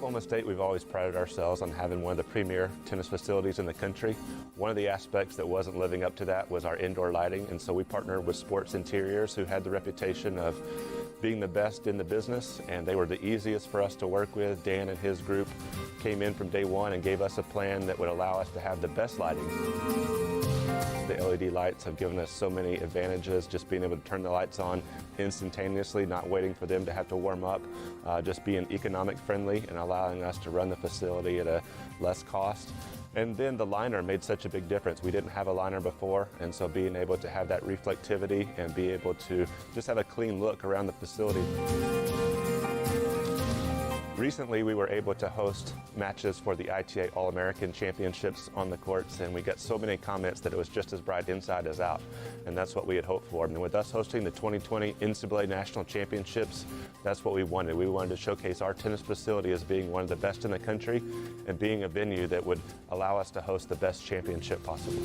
Oklahoma State, we've always prided ourselves on having one of the premier tennis facilities in the country. One of the aspects that wasn't living up to that was our indoor lighting, and so we partnered with Sports Interiors, who had the reputation of being the best in the business, and they were the easiest for us to work with. Dan and his group came in from day one and gave us a plan that would allow us to have the best lighting. The LED lights have given us so many advantages, just being able to turn the lights on instantaneously, not waiting for them to have to warm up, just being economic friendly and allowing us to run the facility at a less cost. And then the liner made such a big difference. We didn't have a liner before, and so being able to have that reflectivity and be able to just have a clean look around the facility. Recently, we were able to host matches for the ITA All-American Championships on the courts, and we got so many comments that it was just as bright inside as out, and that's what we had hoped for. And with us hosting the 2020 NCAA National Championships, that's what we wanted. We wanted to showcase our tennis facility as being one of the best in the country and being a venue that would allow us to host the best championship possible.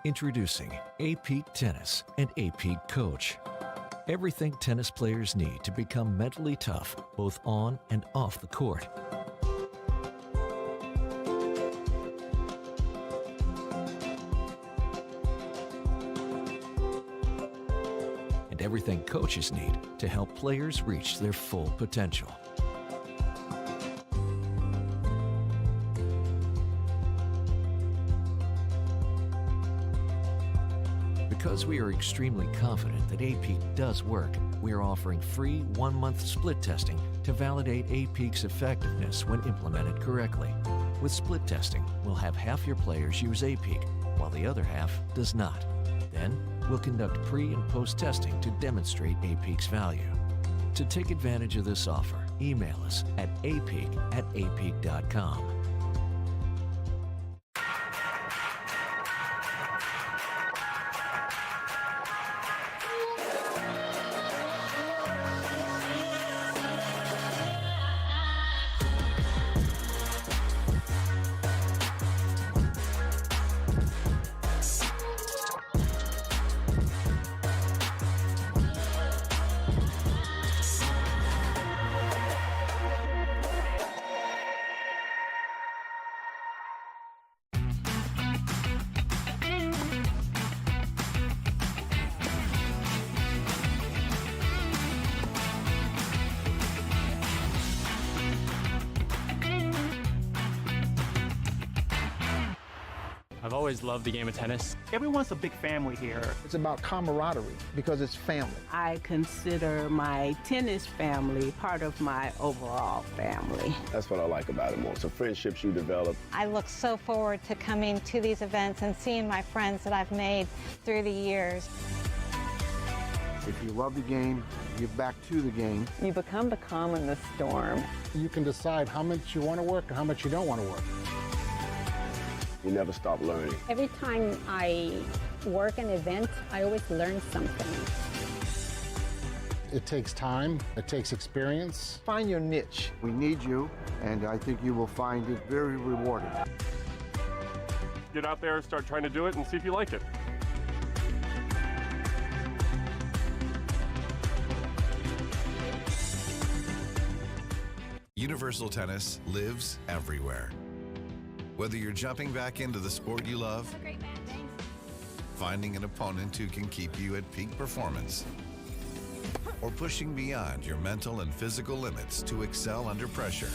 Introducing AP Tennis and AP Coach. Everything tennis players need to become mentally tough, both on and off the court. And everything coaches need to help players reach their full potential. Because we are extremely confident that APEAK does work, we are offering free 1-month split testing to validate APEAK's effectiveness when implemented correctly. With split testing, we'll have half your players use APEAK, while the other half does not. Then, we'll conduct pre- and post-testing to demonstrate APEAK's value. To take advantage of this offer, email us at apeak@apeak.com. I've always loved the game of tennis. Everyone's a big family here. It's about camaraderie because it's family. I consider my tennis family part of my overall family. That's what I like about it most, the friendships you develop. I look so forward to coming to these events and seeing my friends that I've made through the years. If you love the game, give back to the game. You become the calm in the storm. You can decide how much you want to work and how much you don't want to work. You never stop learning. Every time I work an event, I always learn something. It takes time, it takes experience. Find your niche. We need you, and I think you will find it very rewarding. Get out there, start trying to do it, and see if you like it. Universal Tennis lives everywhere. Whether you're jumping back into the sport you love, finding an opponent who can keep you at peak performance, or pushing beyond your mental and physical limits to excel under pressure.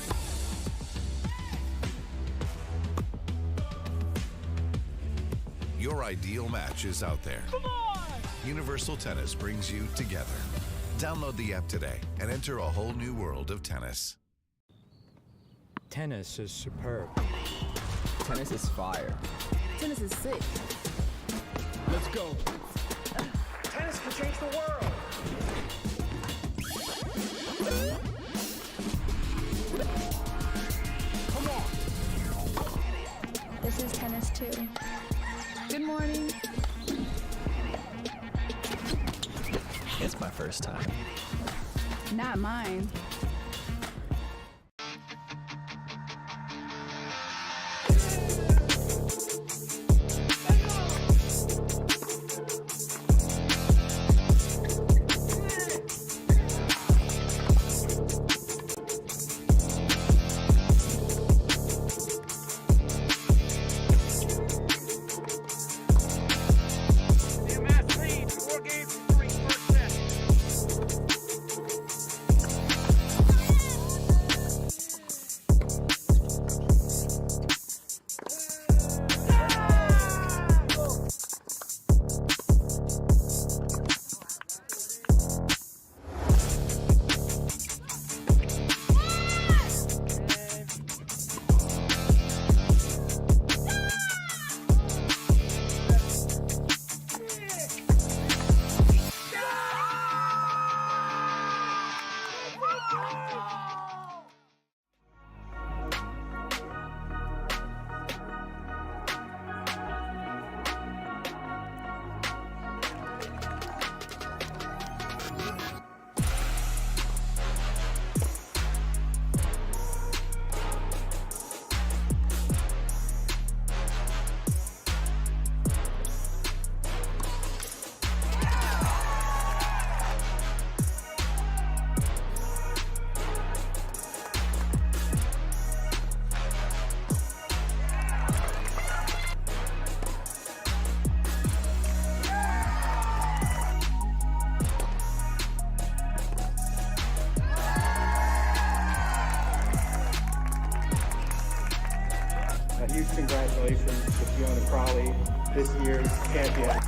Your ideal match is out there. Universal Tennis brings you together. Download the app today and enter a whole new world of tennis. Tennis is superb. Tennis is fire. Tennis is sick. Let's go. Tennis can change the world. Come on. This is tennis too. Good morning. It's my first time. Not mine. Huge congratulations to Fiona Crawley, this year's champion.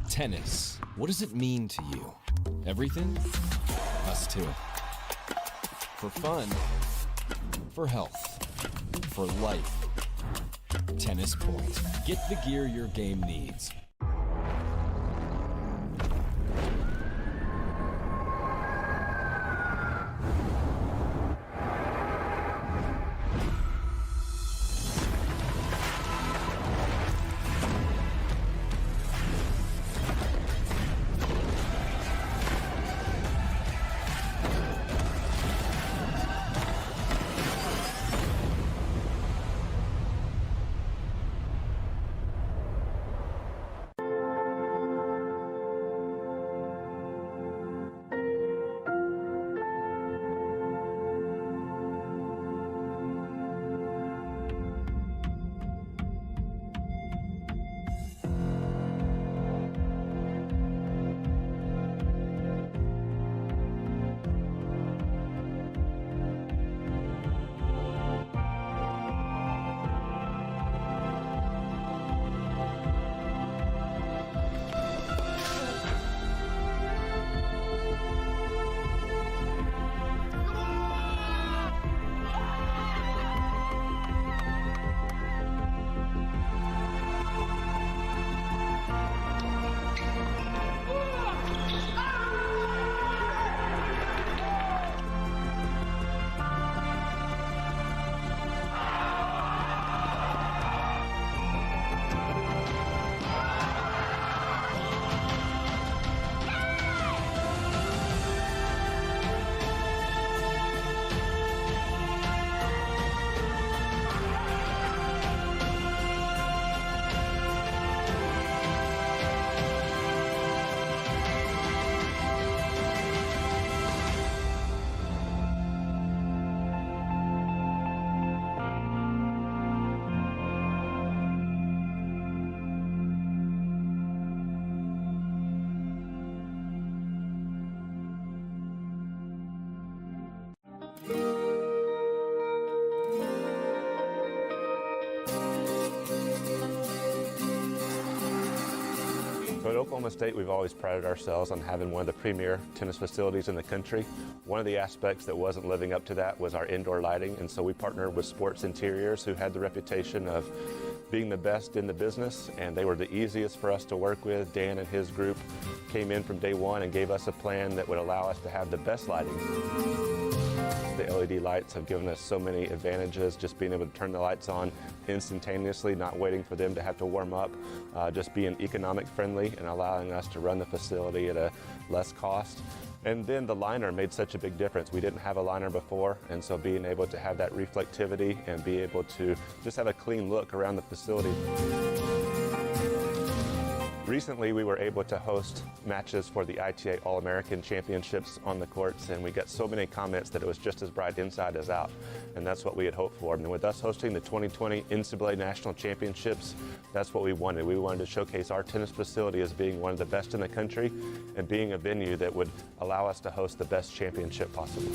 Tennis What does it mean to you? Everything? Us too. For fun, for health, for life. Tennis Point. Get the gear your game needs. So at Oklahoma State, we've always prided ourselves on having one of the premier tennis facilities in the country. One of the aspects that wasn't living up to that was our indoor lighting, and so we partnered with Sports Interiors, who had the reputation of being the best in the business, and they were the easiest for us to work with. Dan and his group came in from day one and gave us a plan that would allow us to have the best lighting. The LED lights have given us so many advantages, just being able to turn the lights on instantaneously, not waiting for them to have to warm up, just being economic friendly and allowing us to run the facility at a less cost. And then the liner made such a big difference. We didn't have a liner before, and so being able to have that reflectivity and be able to just have a clean look around the facility. Recently, we were able to host matches for the ITA All-American Championships on the courts, and we got so many comments that it was just as bright inside as out, and that's what we had hoped for. And with us hosting the 2020 NCAA National Championships, that's what we wanted. We wanted to showcase our tennis facility as being one of the best in the country and being a venue that would allow us to host the best championship possible.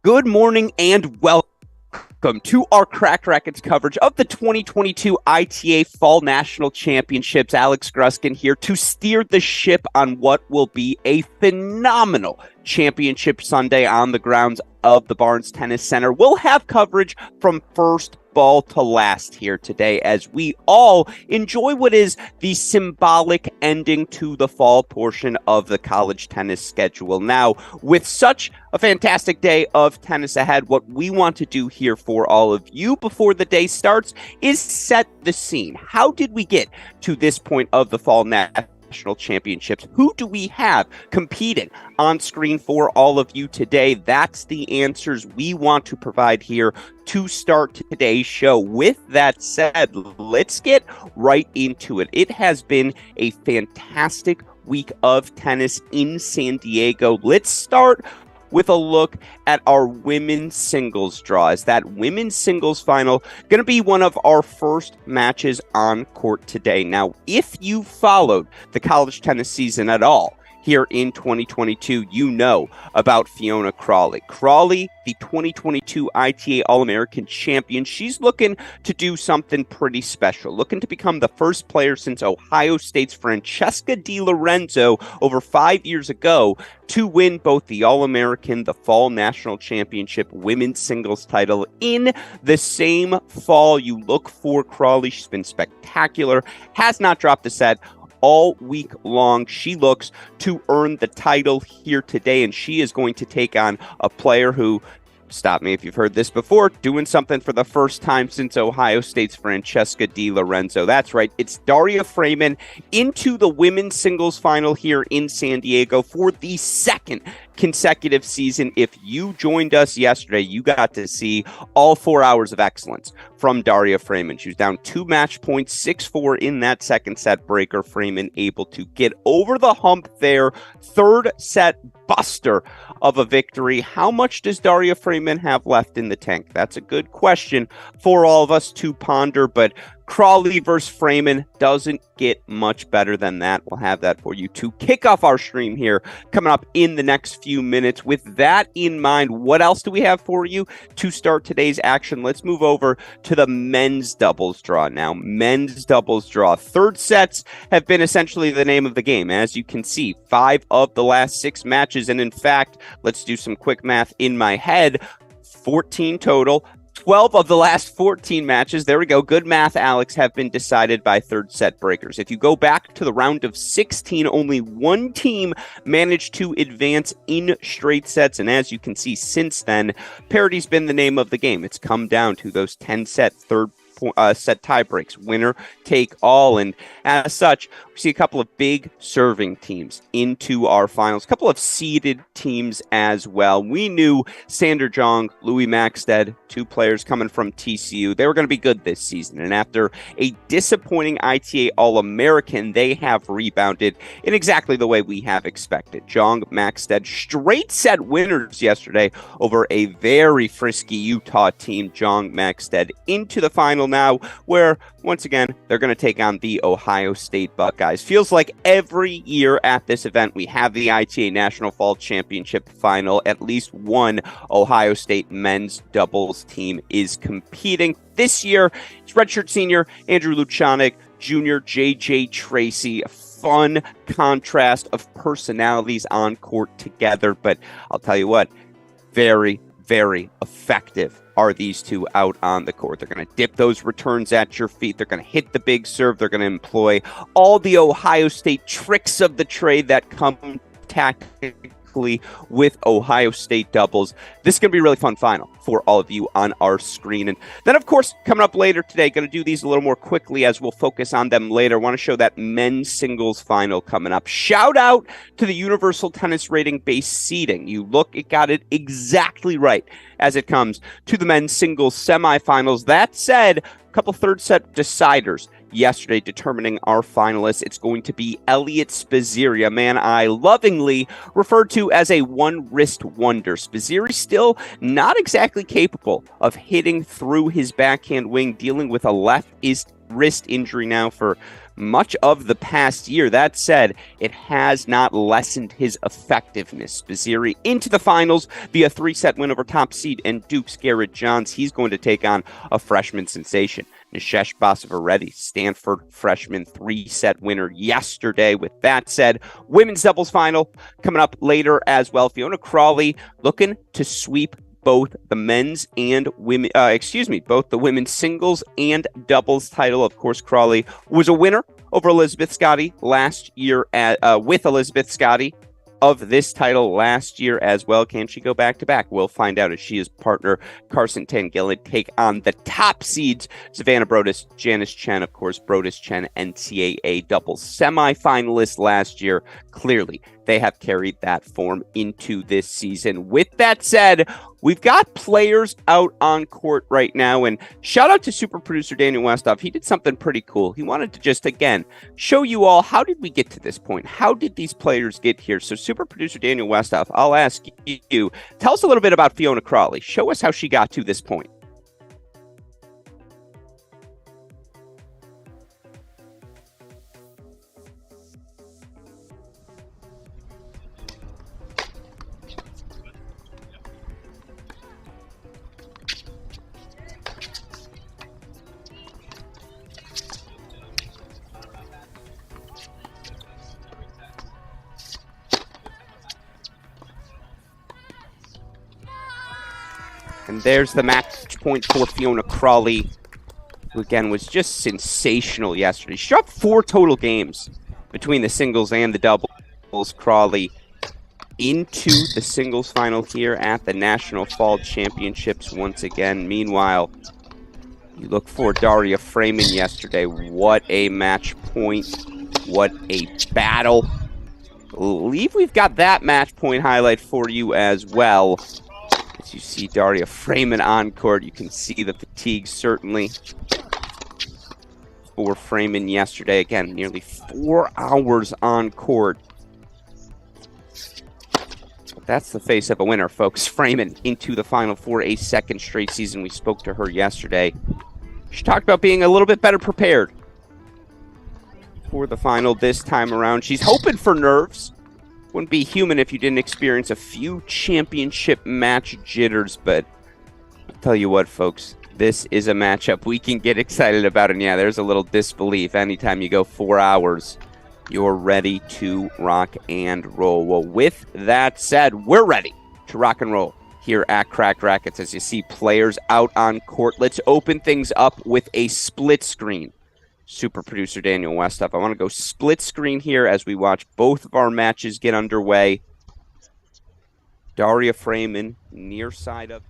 Good morning and welcome to our Cracked Racquets coverage of the 2022 ITA Fall National Championships. Alex Gruskin here to steer the ship on what will be a phenomenal championship Sunday on the grounds of the Barnes Tennis Center. We'll have coverage from first ball to last here today as we all enjoy what is the symbolic ending to the fall portion of the college tennis schedule. Now, with such a fantastic day of tennis ahead, what we want to do here for all of you before the day starts is set the scene. How did we get to this point of the fall national championships? Who do we have competing on screen for all of you today? That's the answers we want to provide here to start today's show. With that said, let's get right into it. It has been a fantastic week of tennis in San Diego. Let's start with a look at our women's singles draw. Is that women's singles final going to be one of our first matches on court today? Now, if you followed the college tennis season at all here in 2022, you know about Fiona Crawley. Crawley, the 2022 ITA All-American champion, she's looking to do something pretty special, looking to become the first player since Ohio State's Francesca Di Lorenzo over 5 years ago to win both the All-American, the Fall National Championship women's singles title in the same fall. You look for Crawley. She's been spectacular, has not dropped a set all week long. She looks to earn the title here today, and she is going to take on a player who, stop me if you've heard this before, doing something for the first time since Ohio State's Francesca Di Lorenzo. That's right, it's Daria Freeman into the women's singles final here in San Diego for the second consecutive season. If you joined us yesterday, you got to see all 4 hours of excellence from Daria Freeman. She was down 2 match points, 6-4 in that second set breaker. Freeman able to get over the hump there. Third set buster of a victory. How much does Daria Freeman have left in the tank? That's a good question for all of us to ponder, but Crawley versus Freeman doesn't get much better than that. We'll have that for you to kick off our stream here coming up in the next few minutes. With that in mind, what else do we have for you to start today's action? Let's move over to the men's doubles draw now. Men's doubles draw. Third sets have been essentially the name of the game. As you can see, 5 of the last 6 matches. And in fact, let's do some quick math in my head. 14 total. 12 of the last 14 matches, there we go, good math, Alex, have been decided by third set breakers. If you go back to the round of 16, only one team managed to advance in straight sets. And as you can see, since then, parity's been the name of the game. It's come down to those 10-set third set tie breaks, winner take all. And as such, we see a couple of big serving teams into our finals, a couple of seeded teams as well. We knew Sander Jong, Louis Maxted, 2 players coming from TCU, they were going to be good this season. And after a disappointing ITA All-American, they have rebounded in exactly the way we have expected. Jong, Maxted, straight set winners yesterday over a very frisky Utah team. Jong, Maxted into the final now, where once again they're going to take on the Ohio State Buckeyes. Feels like every year at this event we have the ITA National Fall Championship final. At least one Ohio State men's doubles team is competing. This year it's redshirt senior Andrew Luchanik, junior JJ Tracy. Fun contrast of personalities on court together, but I'll tell you what, very, very effective are these two out on the court. They're going to dip those returns at your feet. They're going to hit the big serve. They're going to employ all the Ohio State tricks of the trade that come tactically with Ohio State doubles. This is going to be a really fun final for all of you on our screen. And then, of course, coming up later today, going to do these a little more quickly as we'll focus on them later. I want to show that men's singles final coming up. Shout out to the Universal Tennis Rating based seeding. You look, it got it exactly right as it comes to the men's singles semifinals. That said, a couple third set deciders yesterday determining our finalists. It's going to be Elliot Spizzirri, a man I lovingly referred to as a one wrist wonder. Spizzirri still not exactly capable of hitting through his backhand wing, dealing with a left wrist injury now for much of the past year. That said, it has not lessened his effectiveness. Spizzirri into the finals via 3-set win over top seed and Duke's Garrett Johns. He's going to take on a freshman sensation, Nishesh Basavareddy, Stanford freshman 3-set winner yesterday. With that said, women's doubles final coming up later as well. Fiona Crawley looking to sweep both the men's and women, both the women's singles and doubles title. Of course, Crawley was a winner over Elizabeth Scotty last year with Elizabeth Scotty of this title last year as well. Can she go back-to-back? We'll find out as she is partner Carson Tangillen take on the top seeds, Savannah Brodus, Janice Chen. Of course, Brodus Chen, NCAA doubles semifinalist last year. Clearly, they have carried that form into this season. With that said, we've got players out on court right now, and shout out to super producer Daniel Westoff. He did something pretty cool. He wanted to just, again, show you all, how did we get to this point? How did these players get here? So super producer Daniel Westoff, I'll ask you, tell us a little bit about Fiona Crawley. Show us how she got to this point. And there's the match point for Fiona Crawley, who again was just sensational yesterday. She dropped 4 total games between the singles and the doubles. Crawley into the singles final here at the National Fall Championships once again. Meanwhile, you look for Daria Freeman yesterday. What a match point. What a battle. I believe we've got that match point highlight for you as well. As you see Daria Freeman on court, you can see the fatigue certainly for Freeman yesterday. Again, nearly 4 hours on court. But that's the face of a winner, folks. Freeman into the final for a second straight season. We spoke to her yesterday. She talked about being a little bit better prepared for the final this time around. She's hoping for nerves. Wouldn't be human if you didn't experience a few championship match jitters, but I'll tell you what, folks, this is a matchup we can get excited about, and yeah, there's a little disbelief. Anytime you go 4 hours, you're ready to rock and roll. Well, with that said, we're ready to rock and roll here at Cracked Racquets. As you see players out on court, let's open things up with a split screen. Super producer Daniel Westoff, I want to go split screen here as we watch both of our matches get underway. Daria Freeman near side of.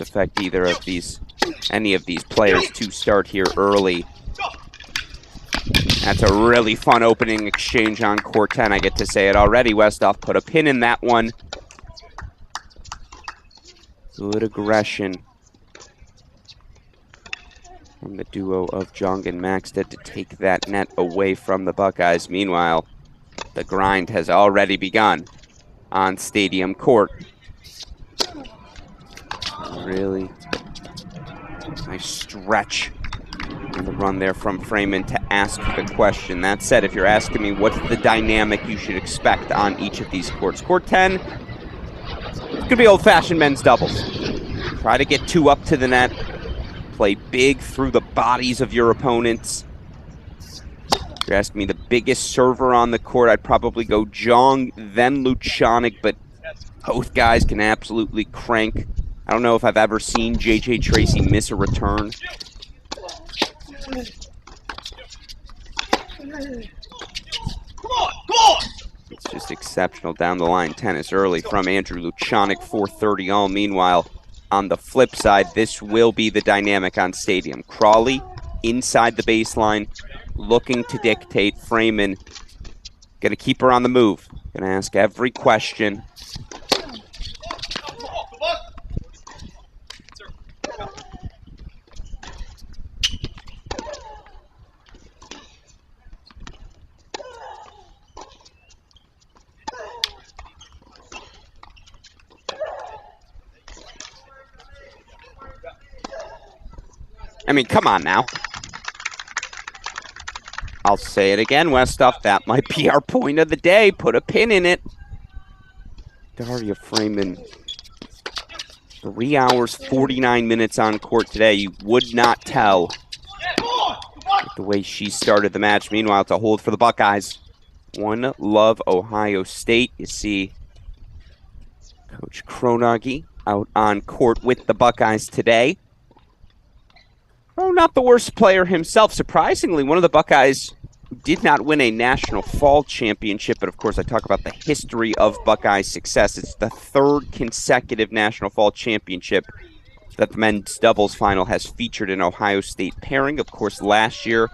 Affect any of these players to start here early. That's a really fun opening exchange on court 10. I get to say it already. Westoff put a pin in that one. Good aggression from the duo of Jong and Maxted to take that net away from the Buckeyes. Meanwhile, the grind has already begun on Stadium Court. Really nice stretch And the run there from Freeman to ask the question. That said, if you're asking me what's the dynamic you should expect on each of these courts, court 10, it's going to be old-fashioned men's doubles. Try to get 2 up to the net. Play big through the bodies of your opponents. If you're asking me the biggest server on the court, I'd probably go Jong, then Lucianic, but both guys can absolutely crank. I don't know if I've ever seen J.J. Tracy miss a return. It's just exceptional down the line tennis early from Andrew Lucianic, 4:30 all. Meanwhile, on the flip side, this will be the dynamic on Stadium. Crawley inside the baseline, looking to dictate. Freeman going to keep her on the move. Going to ask every question. I mean, come on now. I'll say it again, Westhoff. That might be our point of the day. Put a pin in it. Daria Freeman, 3 hours, 49 minutes on court today. You would not tell the way she started the match. Meanwhile, it's a hold for the Buckeyes. 1-0 Ohio State. You see Coach Kronagi out on court with the Buckeyes today. Oh, not the worst player himself. Surprisingly, one of the Buckeyes who did not win a national fall championship, but of course I talk about the history of Buckeyes' success. It's the 3rd consecutive national fall championship that the men's doubles final has featured an Ohio State pairing. Of course, last year,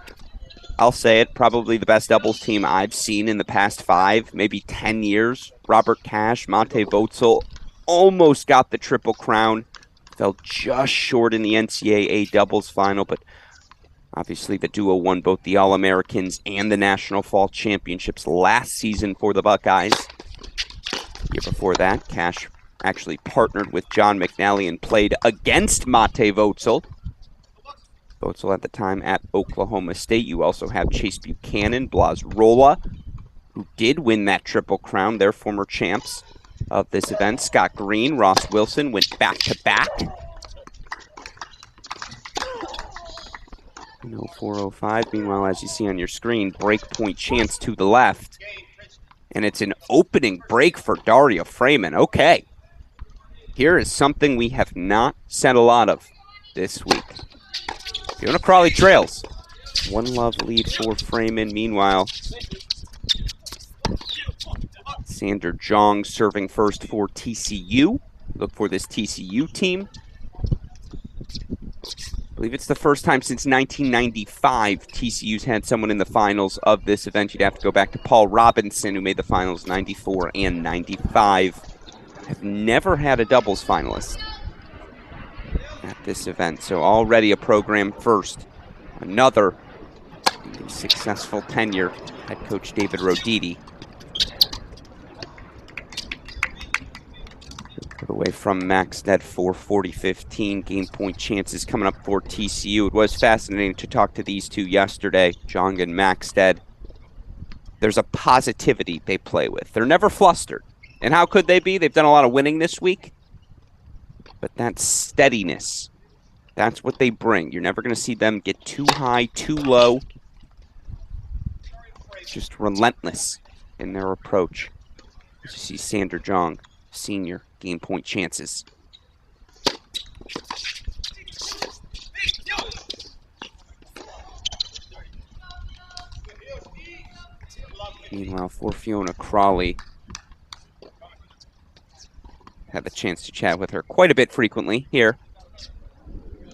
I'll say it, probably the best doubles team I've seen in the past 5, maybe 10 years. Robert Cash, Monte Votzel almost got the Triple Crown. Fell just short in the NCAA doubles final, but obviously the duo won both the All-Americans and the National Fall Championships last season for the Buckeyes. The year before that, Cash actually partnered with John McNally and played against Mate Votzel. Votzel at the time at Oklahoma State. You also have Chase Buchanan, Blas Rolla, who did win that Triple Crown. They're former champs of this event. Scott Green, Ross Wilson went back-to-back. 4:05. Meanwhile, as you see on your screen, break point chance to the left. And it's an opening break for Daria Freeman. Okay. Here is something we have not said a lot of this week. Fiona Crawley trails. 1-0 lead for Freeman. Meanwhile, Sander Jong serving first for TCU. Look for this TCU team. I believe it's the first time since 1995 TCU's had someone in the finals of this event. You'd have to go back to Paul Robinson, who made the finals 94 and 95. Have never had a doubles finalist at this event. So already a program first. Another successful tenure. Head coach David Roditi. Away from Maxted for 40-15. Game point chances coming up for TCU. It was fascinating to talk to these two yesterday, Jong and Maxted. There's a positivity they play with. They're never flustered. And how could they be? They've done a lot of winning this week. But that steadiness, that's what they bring. You're never going to see them get too high, too low. Just relentless in their approach. As you see Sander Jong, senior, game point chances. Meanwhile, for Fiona Crawley, had the chance to chat with her quite a bit frequently here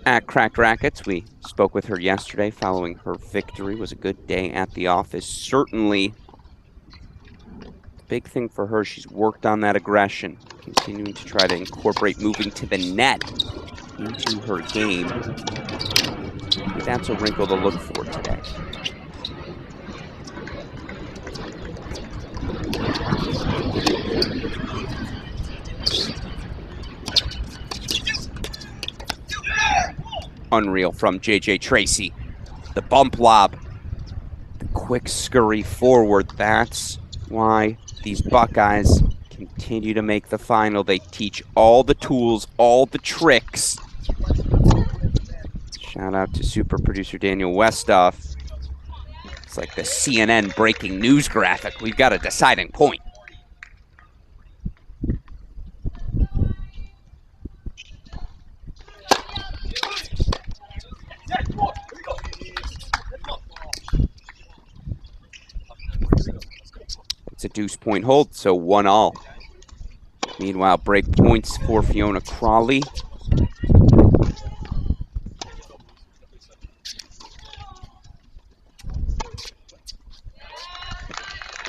at Cracked Racquets. We spoke with her yesterday following her victory. It was a good day at the office. Certainly, big thing for her, she's worked on that aggression, continuing to try to incorporate moving to the net into her game. Maybe that's a wrinkle to look for today. Unreal from J.J. Tracy. the bump lob, the quick scurry forward. That's why these Buckeyes continue to make the final. They teach all the tools, all the tricks. Shout out to super producer Daniel Westoff. It's like the CNN breaking news graphic. We've got a deciding point. It's a deuce point hold, so 1-all. Meanwhile, break points for Fiona Crawley.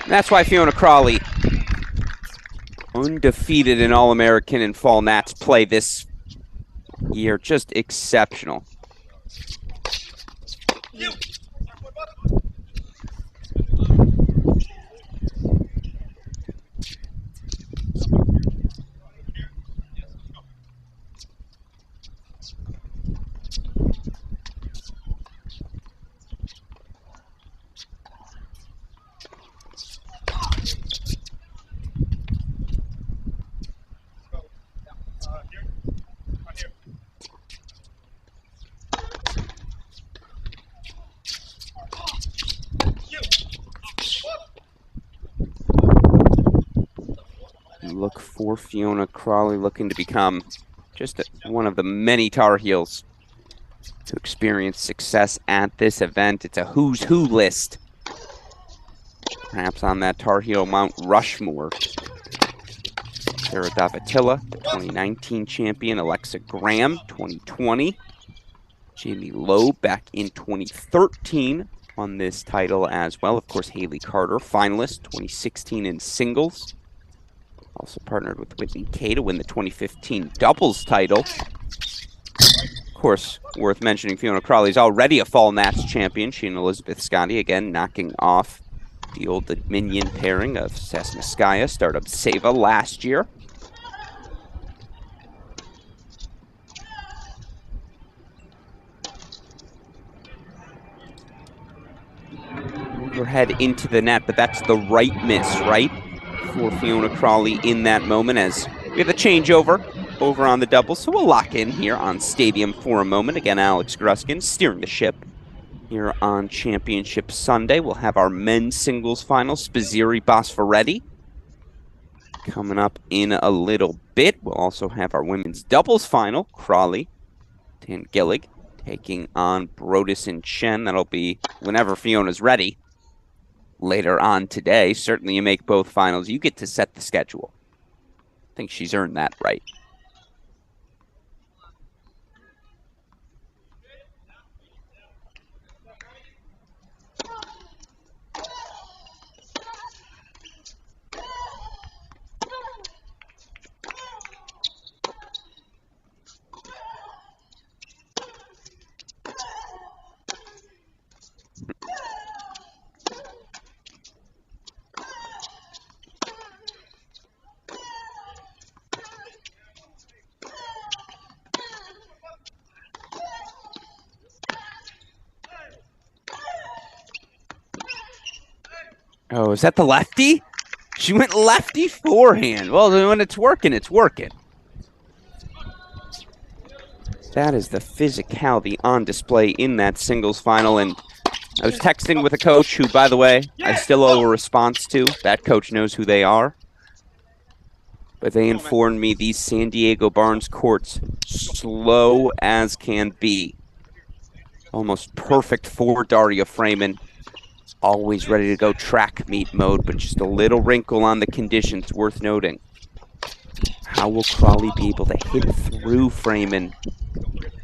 And that's why Fiona Crawley, undefeated in All-American and Fall Nats play this year, just exceptional. Look for Fiona Crawley, looking to become just one of the many Tar Heels to experience success at this event. It's a who's who list. Perhaps on that Tar Heel Mount Rushmore. Sarah Davatilla, the 2019 champion. Alexa Graham, 2020. Jamie Loeb back in 2013 won this title as well. Of course, Haley Carter, finalist, 2016 in singles. Also partnered with Whitney Kay to win the 2015 doubles title. Of course, worth mentioning, Fiona Crawley is already a Fall Nats champion. She and Elizabeth Scotty, again, knocking off the old Dominion pairing of Sasnaskaya, startup Seva last year. Overhead into the net, but that's the right miss, right? For Fiona Crawley in that moment, as we have the changeover over on the double. So we'll lock in here on Stadium for a moment. Again, Alex Gruskin steering the ship here on Championship Sunday. We'll have our men's singles final, Spazziri Bosforetti, coming up in a little bit. We'll also have our women's doubles final, Crawley, Tan Gillig, taking on Brodus and Chen. That'll be whenever Fiona's ready. Later on today. Certainly you make both finals, you get to set the schedule. I think she's earned that right. Oh, is that the lefty? She went lefty forehand. Well, when it's working, it's working. That is the physicality on display in that singles final. And I was texting with a coach who, by the way, I still owe a response to. That coach knows who they are. But they informed me these San Diego Barnes courts, slow as can be. Almost perfect for Daria Freeman. Always ready to go track meet mode, but just a little wrinkle on the conditions worth noting. How will Crawley be able to hit through Freeman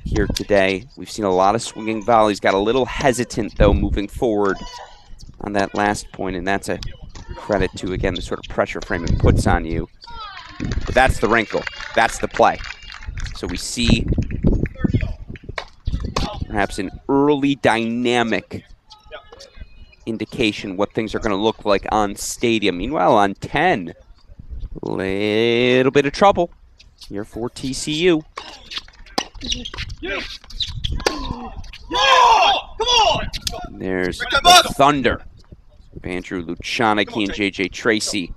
here today? We've seen a lot of swinging volleys. Got a little hesitant, though, moving forward on that last point, and that's a credit to, again, the sort of pressure Freeman puts on you. But that's the wrinkle. That's the play. So we see perhaps an early dynamic indication what things are going to look like on Stadium. Meanwhile, on 10, a little bit of trouble here for TCU. Yeah! Come on! There's the thunder. Andrew Lucianic, he and JJ Tracy.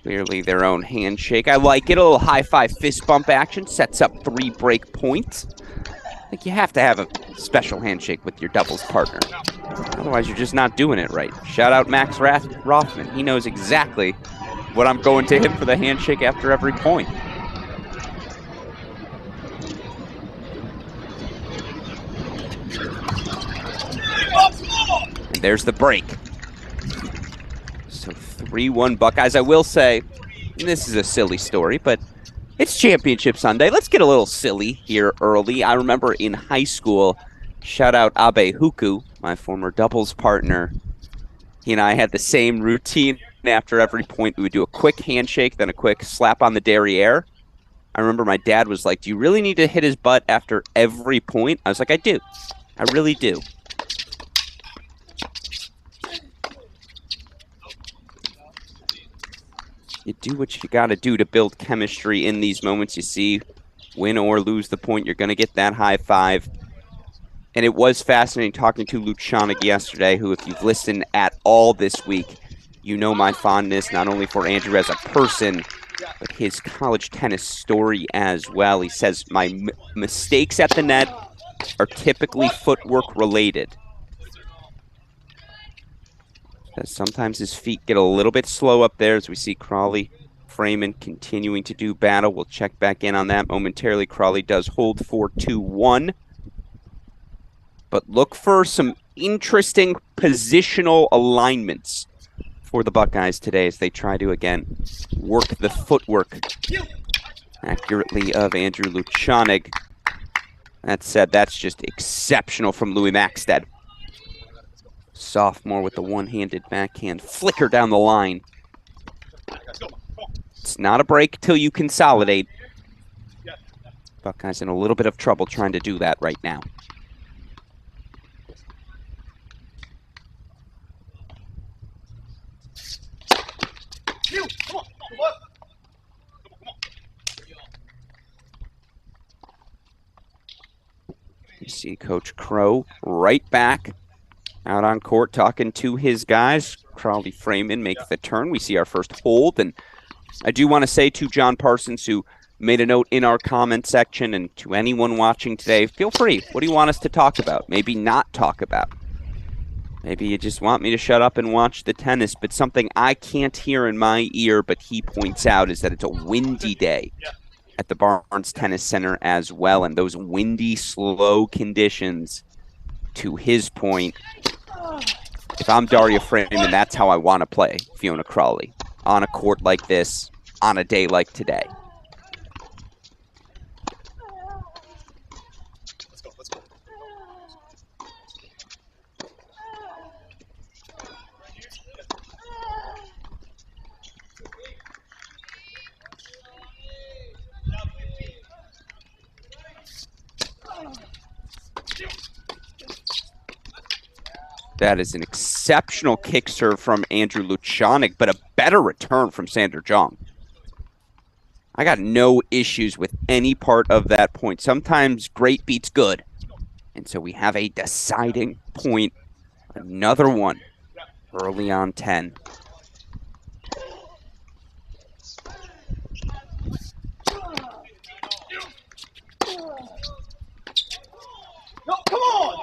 Clearly their own handshake. I like it. A little high-five fist bump action. Sets up 3 break points. I think you have to have a special handshake with your doubles partner. Otherwise, you're just not doing it right. Shout out Max Rothman. He knows exactly what I'm going to him for the handshake after every point. And there's the break. So 3-1 Buckeyes. I will say, this is a silly story, but it's Championship Sunday. Let's get a little silly here early. I remember in high school, shout out Abe Huku, my former doubles partner. He and I had the same routine. After every point, we would do a quick handshake, then a quick slap on the derriere. I remember my dad was like, do you really need to hit his butt after every point? I was like, I do. I really do. You do what you got to do to build chemistry in these moments. You see, win or lose the point, you're going to get that high five. And it was fascinating talking to Lucianic yesterday, who, if you've listened at all this week, you know my fondness, not only for Andrew as a person, but his college tennis story as well. He says, my mistakes at the net are typically footwork related. Sometimes his feet get a little bit slow up there as we see Crawley Freeman continuing to do battle. We'll check back in on that momentarily. Crawley does hold 4-2-1. But look for some interesting positional alignments for the Buckeyes today as they try to, again, work the footwork accurately of Andrew Lucianic. That said, that's just exceptional from Louis Maxted. Sophomore with the one-handed backhand flicker down the line. It's not a break till you consolidate. Buckeyes in a little bit of trouble trying to do that right now. You see Coach Crow right back out on court talking to his guys. Crawley Freeman makes the turn. We see our first hold. And I do want to say to John Parsons, who made a note in our comment section, and to anyone watching today, feel free. What do you want us to talk about? Maybe not talk about. Maybe you just want me to shut up and watch the tennis. But something I can't hear in my ear, but he points out, is that it's a windy day at the Barnes Tennis Center as well. And those windy, slow conditions, to his point, if I'm Daria Freeman, that's how I want to play Fiona Crawley. On a court like this, on a day like today. Let's go. That is an exceptional kick serve from Andrew Lucianic, but a better return from Sander Jong. I got no issues with any part of that point. Sometimes great beats good. And so we have a deciding point. Another one early on 10.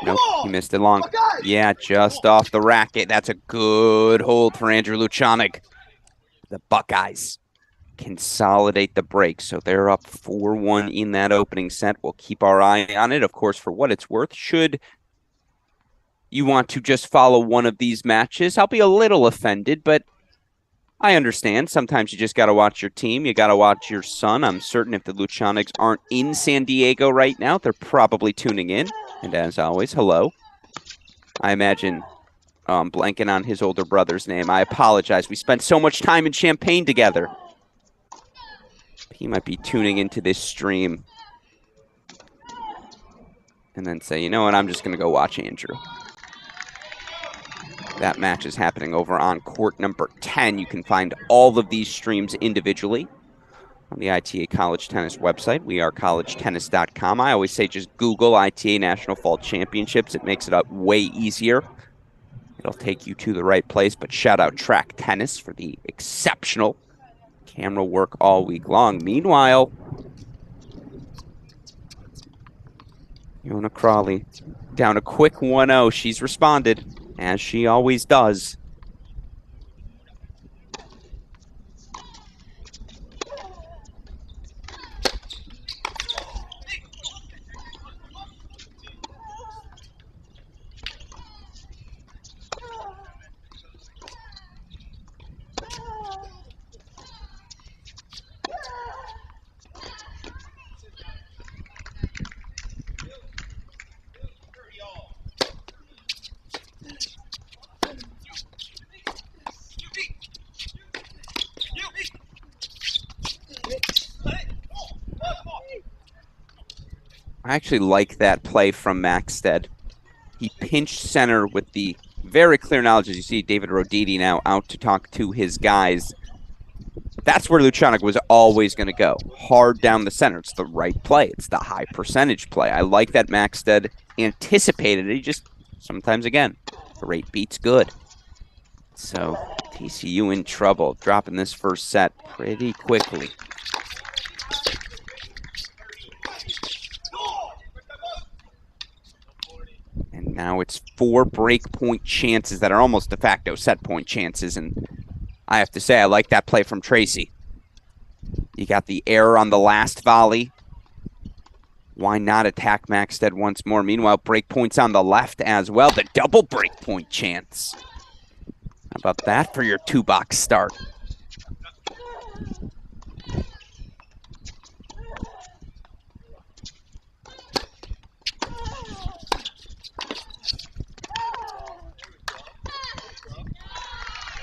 Nope, he missed it long. Yeah, just off the racket. That's a good hold for Andrew Lucianic. The Buckeyes consolidate the break, so they're up 4-1 in that opening set. We'll keep our eye on it, of course, for what it's worth. Should you want to just follow one of these matches, I'll be a little offended, but I understand. Sometimes you just got to watch your team. You got to watch your son. I'm certain if the Lucianics aren't in San Diego right now, they're probably tuning in. And as always, hello. I imagine blanking on his older brother's name. I apologize. We spent so much time in Champaign together. He might be tuning into this stream and then say, you know what, I'm just going to go watch Andrew. That match is happening over on court number 10. You can find all of these streams individually on the ITA College Tennis website. We are collegetennis.com. I always say just Google ITA National Fall Championships. It makes it up way easier. It'll take you to the right place, but shout out Track Tennis for the exceptional camera work all week long. Meanwhile, Iona Crawley down a quick 1-0. She's responded, as she always does. I actually like that play from Maxted. He pinched center with the very clear knowledge, as you see David Roditi now out to talk to his guys. That's where Lucianic was always going to go. Hard down the center. It's the right play. It's the high percentage play. I like that Maxted anticipated it. He just, sometimes again, great beats good. So TCU in trouble, dropping this first set pretty quickly. And now it's 4 break point chances that are almost de facto set point chances. And I have to say, I like that play from Tracy. You got the error on the last volley. Why not attack Maxted once more? Meanwhile, break points on the left as well. The double break point chance. How about that for your 2-box start?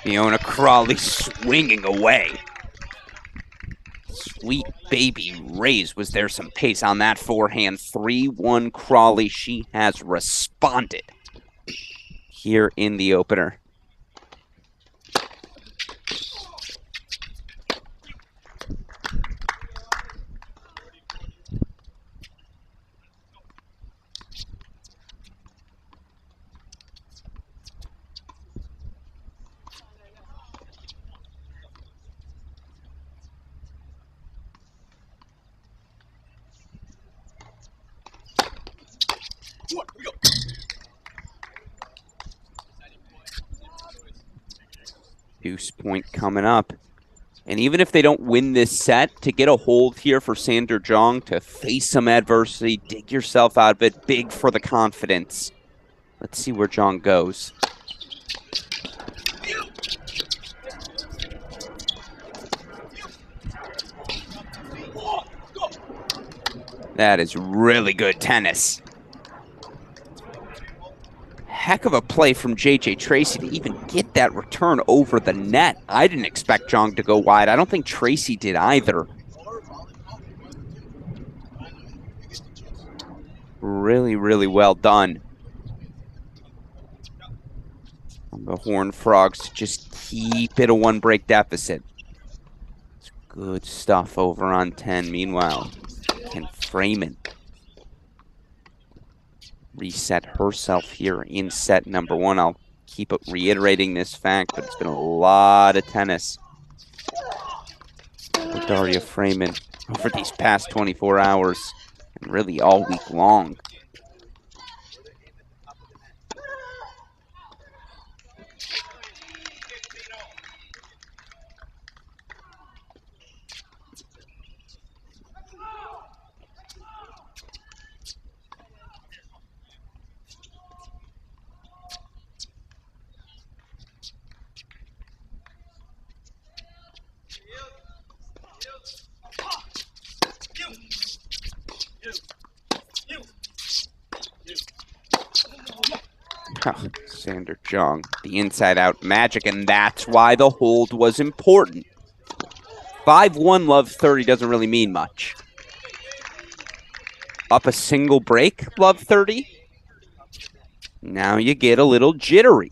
Iona Crawley swinging away. Sweet baby raise. Was there some pace on that forehand? 3-1 Crawley. She has responded here in the opener. Deuce point coming up. And even if they don't win this set, to get a hold here for Sander Jong, to face some adversity, dig yourself out of it, big for the confidence. Let's see where Jong goes. That is really good tennis. Heck of a play from J.J. Tracy to even get that return over the net. I didn't expect Jong to go wide. I don't think Tracy did either. Really, really well done. The Horned Frogs to just keep it a 1-break deficit. It's good stuff over on 10. Meanwhile, can Freeman reset herself here in set number 1. I'll keep reiterating this fact, but it's been a lot of tennis for Daria Freeman over these past 24 hours and really all week long. Oh, Sander Jong, the inside-out magic, and that's why the hold was important. 5-1 love 30 doesn't really mean much. Up a single break, love 30. Now you get a little jittery.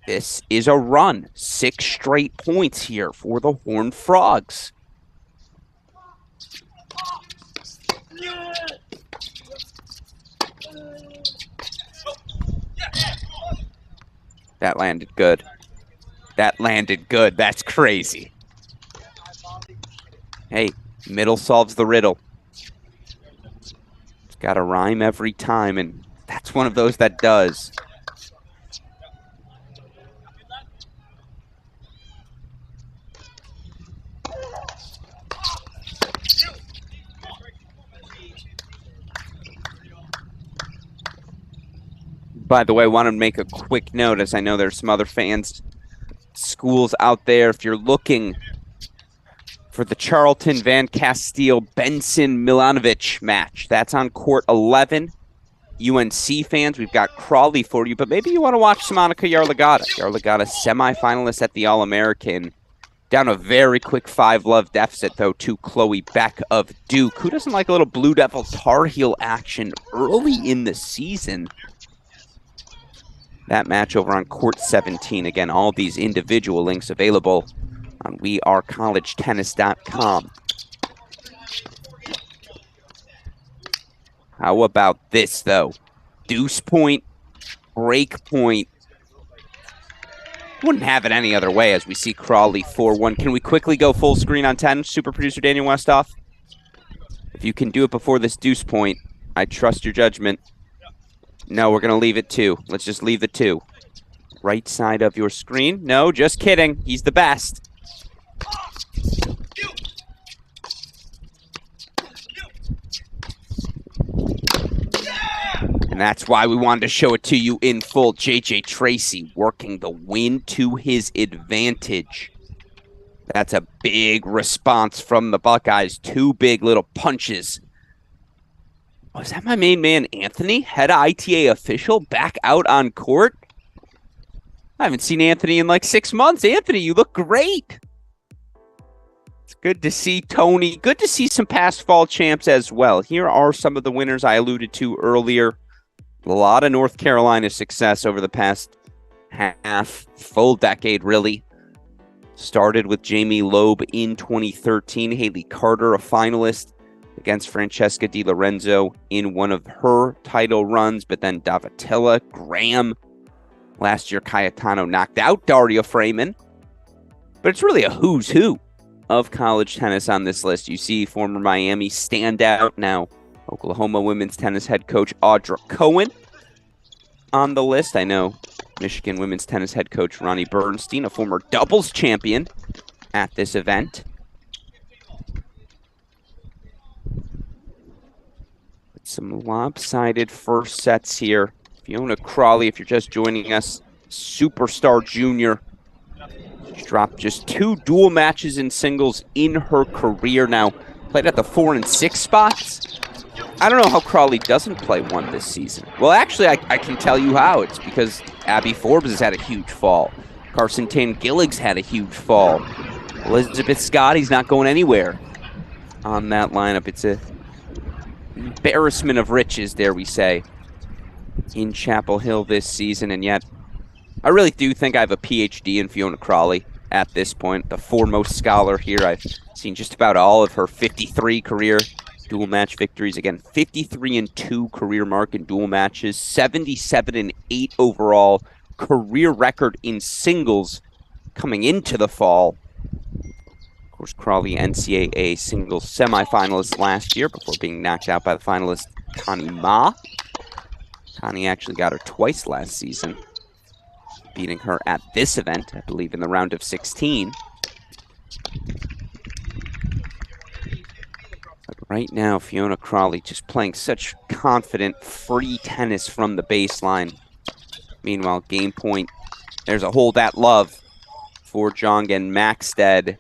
This is a run. 6 straight points here for the Horned Frogs. That landed good. That landed good. That's crazy. Hey, middle solves the riddle. It's got a rhyme every time, and that's one of those that does. By the way, I want to make a quick note, as I know there's some other fans, schools out there. If you're looking for the Charlton, Van Castile, Benson, Milanovic match, that's on court 11. UNC fans, we've got Crawley for you, but maybe you want to watch some Monica Yarlagadda. Yarlagadda semifinalist at the All-American. Down a very quick 5-love deficit, though, to Chloe Beck of Duke. Who doesn't like a little Blue Devil Tar Heel action early in the season? That match over on court 17. Again, all these individual links available on wearecollegetennis.com. How about this, though? Deuce point, break point. Wouldn't have it any other way as we see Crawley 4-1. Can we quickly go full screen on 10, super producer Daniel Westoff? If you can do it before this deuce point, I trust your judgment. No, we're going to leave it 2. Let's just leave the 2. Right side of your screen. No, just kidding. He's the best. And that's why we wanted to show it to you in full. JJ Tracy working the win to his advantage. That's a big response from the Buckeyes. 2 big little punches. Oh, is that my main man, Anthony? Head ITA official back out on court? I haven't seen Anthony in like 6 months. Anthony, you look great. It's good to see Tony. Good to see some past fall champs as well. Here are some of the winners I alluded to earlier. A lot of North Carolina success over the past full decade, really. Started with Jamie Loeb in 2013. Haley Carter, a finalist against Francesca Di Lorenzo in one of her title runs, but then Davatilla, Graham. Last year, Cayetano knocked out Daria Freeman. But it's really a who's who of college tennis on this list. You see former Miami standout, now Oklahoma women's tennis head coach Audra Cohen on the list. I know Michigan women's tennis head coach Ronnie Bernstein, a former doubles champion at this event. Some lopsided first sets here. Fiona Crawley, if you're just joining us, superstar junior. She dropped just 2 dual matches in singles in her career now. Played at the 4 and 6 spots. I don't know how Crawley doesn't play one this season. Well, actually, I can tell you how. It's because Abby Forbes has had a huge fall. Carson Tan-Gillig's had a huge fall. Elizabeth Scotty's not going anywhere on that lineup. It's a embarrassment of riches, dare we say, in Chapel Hill this season. And yet, I really do think I have a PhD in Fiona Crawley at this point. The foremost scholar here. I've seen just about all of her 53 career dual match victories. Again, 53-2 career mark in dual matches, 77-8 overall career record in singles coming into the fall. Of course, Crawley NCAA singles semifinalist last year before being knocked out by the finalist Connie Ma. Connie actually got her twice last season, beating her at this event, I believe, in the round of 16. But right now, Fiona Crawley just playing such confident, free tennis from the baseline. Meanwhile, game point, there's a hold at love for Jongen Maxted.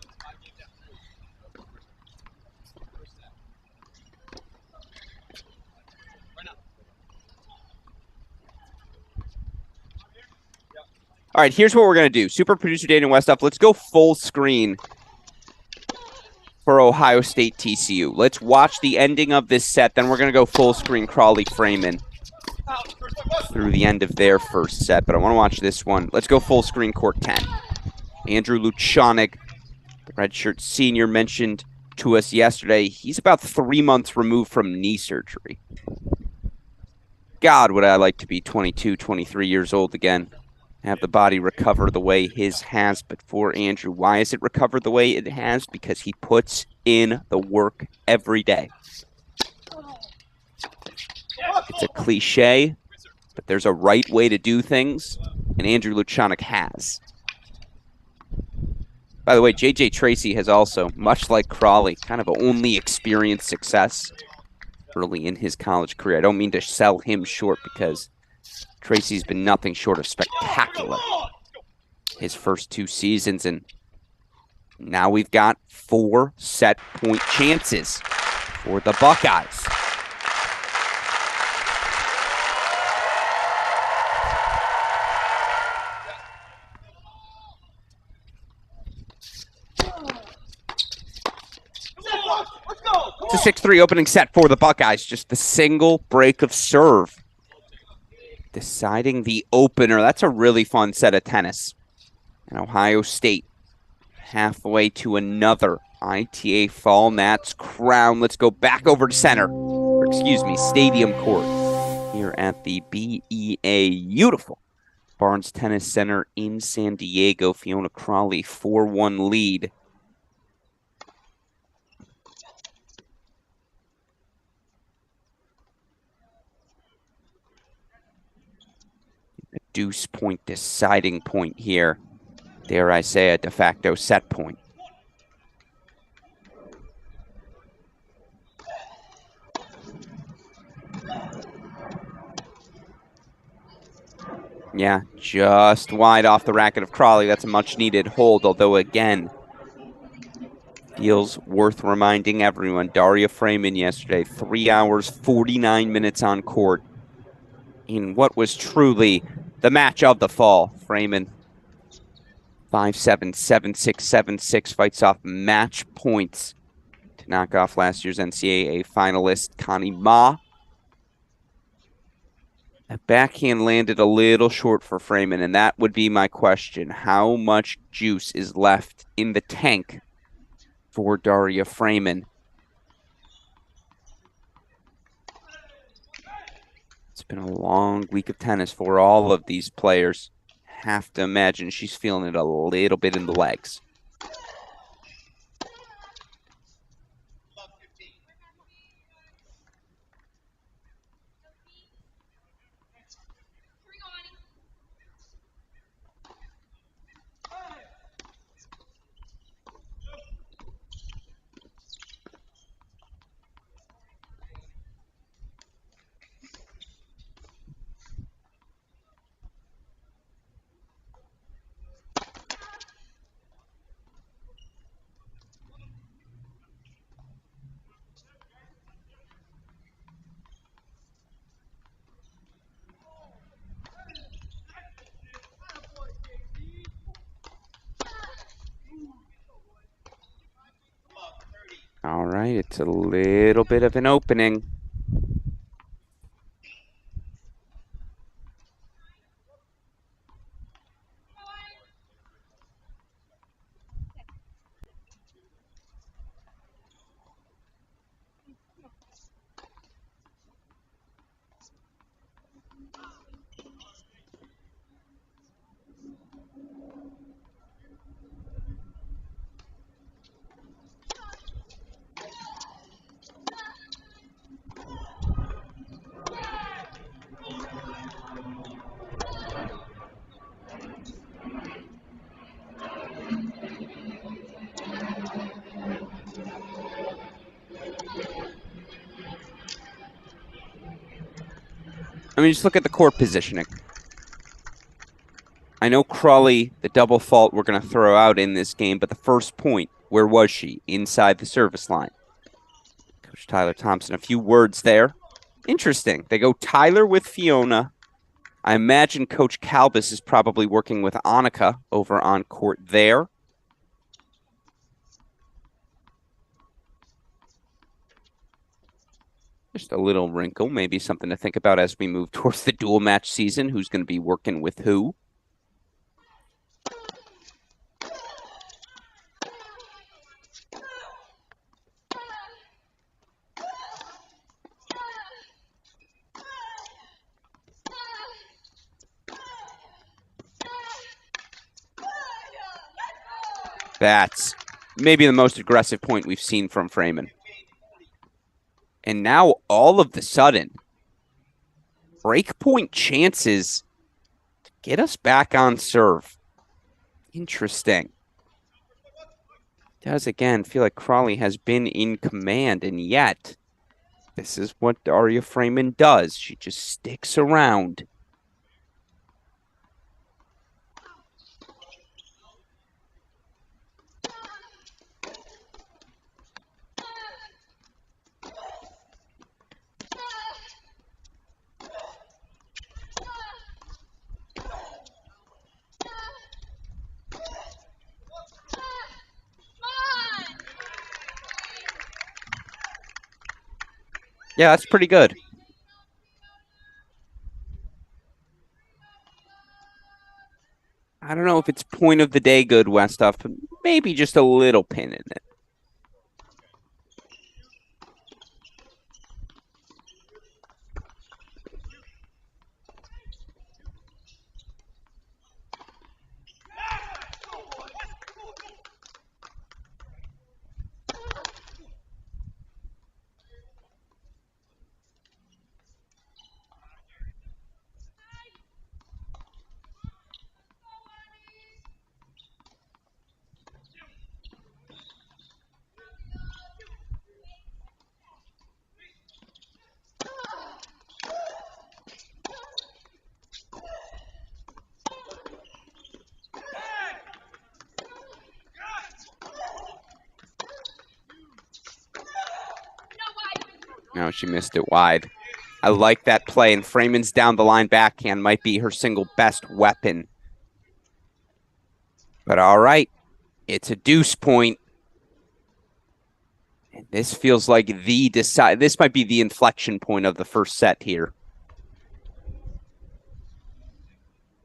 All right, here's what we're going to do. Super producer Daniel Westoff, let's go full screen for Ohio State TCU. Let's watch the ending of this set, then we're going to go full screen Crawley Freeman through the end of their first set. But I want to watch this one. Let's go full screen court 10. Andrew Luchanik, the redshirt senior, mentioned to us yesterday, he's about 3 months removed from knee surgery. God, would I like to be 22, 23 years old again. have the body recover the way his has. But for Andrew, why has it recovered the way it has? Because he puts in the work every day. It's a cliche, but there's a right way to do things, and Andrew Luchanik has. By the way, J.J. Tracy has also, much like Crawley, kind of only experienced success early in his college career. I don't mean to sell him short because Tracy's been nothing short of spectacular his first 2 seasons, and now we've got 4 set-point chances for the Buckeyes. It's a 6-3 opening set for the Buckeyes. Just the single break of serve deciding the opener. That's a really fun set of tennis. And Ohio State halfway to another ITA Fall Nats crown. Let's go back over to center, or excuse me, Stadium Court here at the BEA beautiful Barnes Tennis Center in San Diego. Fiona Crawley 4-1 lead. A deuce point deciding point here. Dare I say a de facto set point. Yeah, just wide off the racket of Crawley. That's a much-needed hold, although, again, feels worth reminding everyone. Daria Freeman yesterday, 3 hours, 49 minutes on court in what was truly the match of the fall. Freeman, 5-7, 7-6, 7-6, fights off match points to knock off last year's NCAA finalist, Connie Ma. That backhand landed a little short for Freeman, and that would be my question. How much juice is left in the tank for Daria Freeman? It's been a long week of tennis for all of these players. Have to imagine she's feeling it a little bit in the legs. All right, it's a little bit of an opening. I mean, just look at the court positioning. I know Crawley, the double fault we're going to throw out in this game, but the first point, where was she? Inside the service line. Coach Tyler Thompson, a few words there. Interesting. They go Tyler with Fiona. I imagine Coach Kalbas is probably working with Annika over on court there. Just a little wrinkle, maybe something to think about as we move towards the dual match season. Who's going to be working with who? That's maybe the most aggressive point we've seen from Freeman. And now, all of the sudden, break point chances to get us back on serve. Interesting. Does, again, feel like Crawley has been in command, and yet this is what Daria Freeman does. She just sticks around. Yeah, that's pretty good. I don't know if it's point of the day good, Westhoff, but maybe just a little pin in it. No, she missed it wide. I like that play, and Freeman's down the line backhand might be her single best weapon. But all right, it's a deuce point. And this feels like this might be the inflection point of the first set here.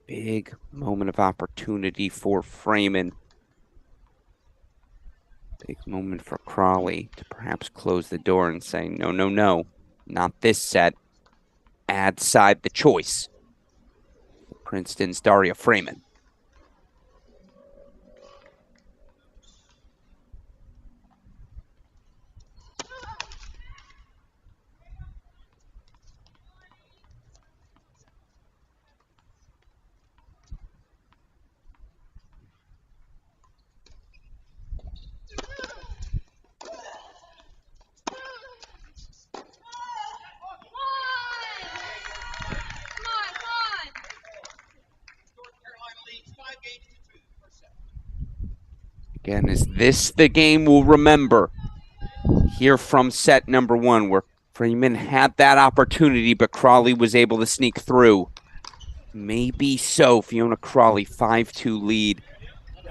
Big moment of opportunity for Freeman. Big moment for Crawley to perhaps close the door and say, no, no, no, not this set. Add side the choice. Princeton's Daria Freeman. Again, is this the game we'll remember here from set number one, where Freeman had that opportunity, but Crawley was able to sneak through? Maybe so. Fiona Crawley, 5-2 lead.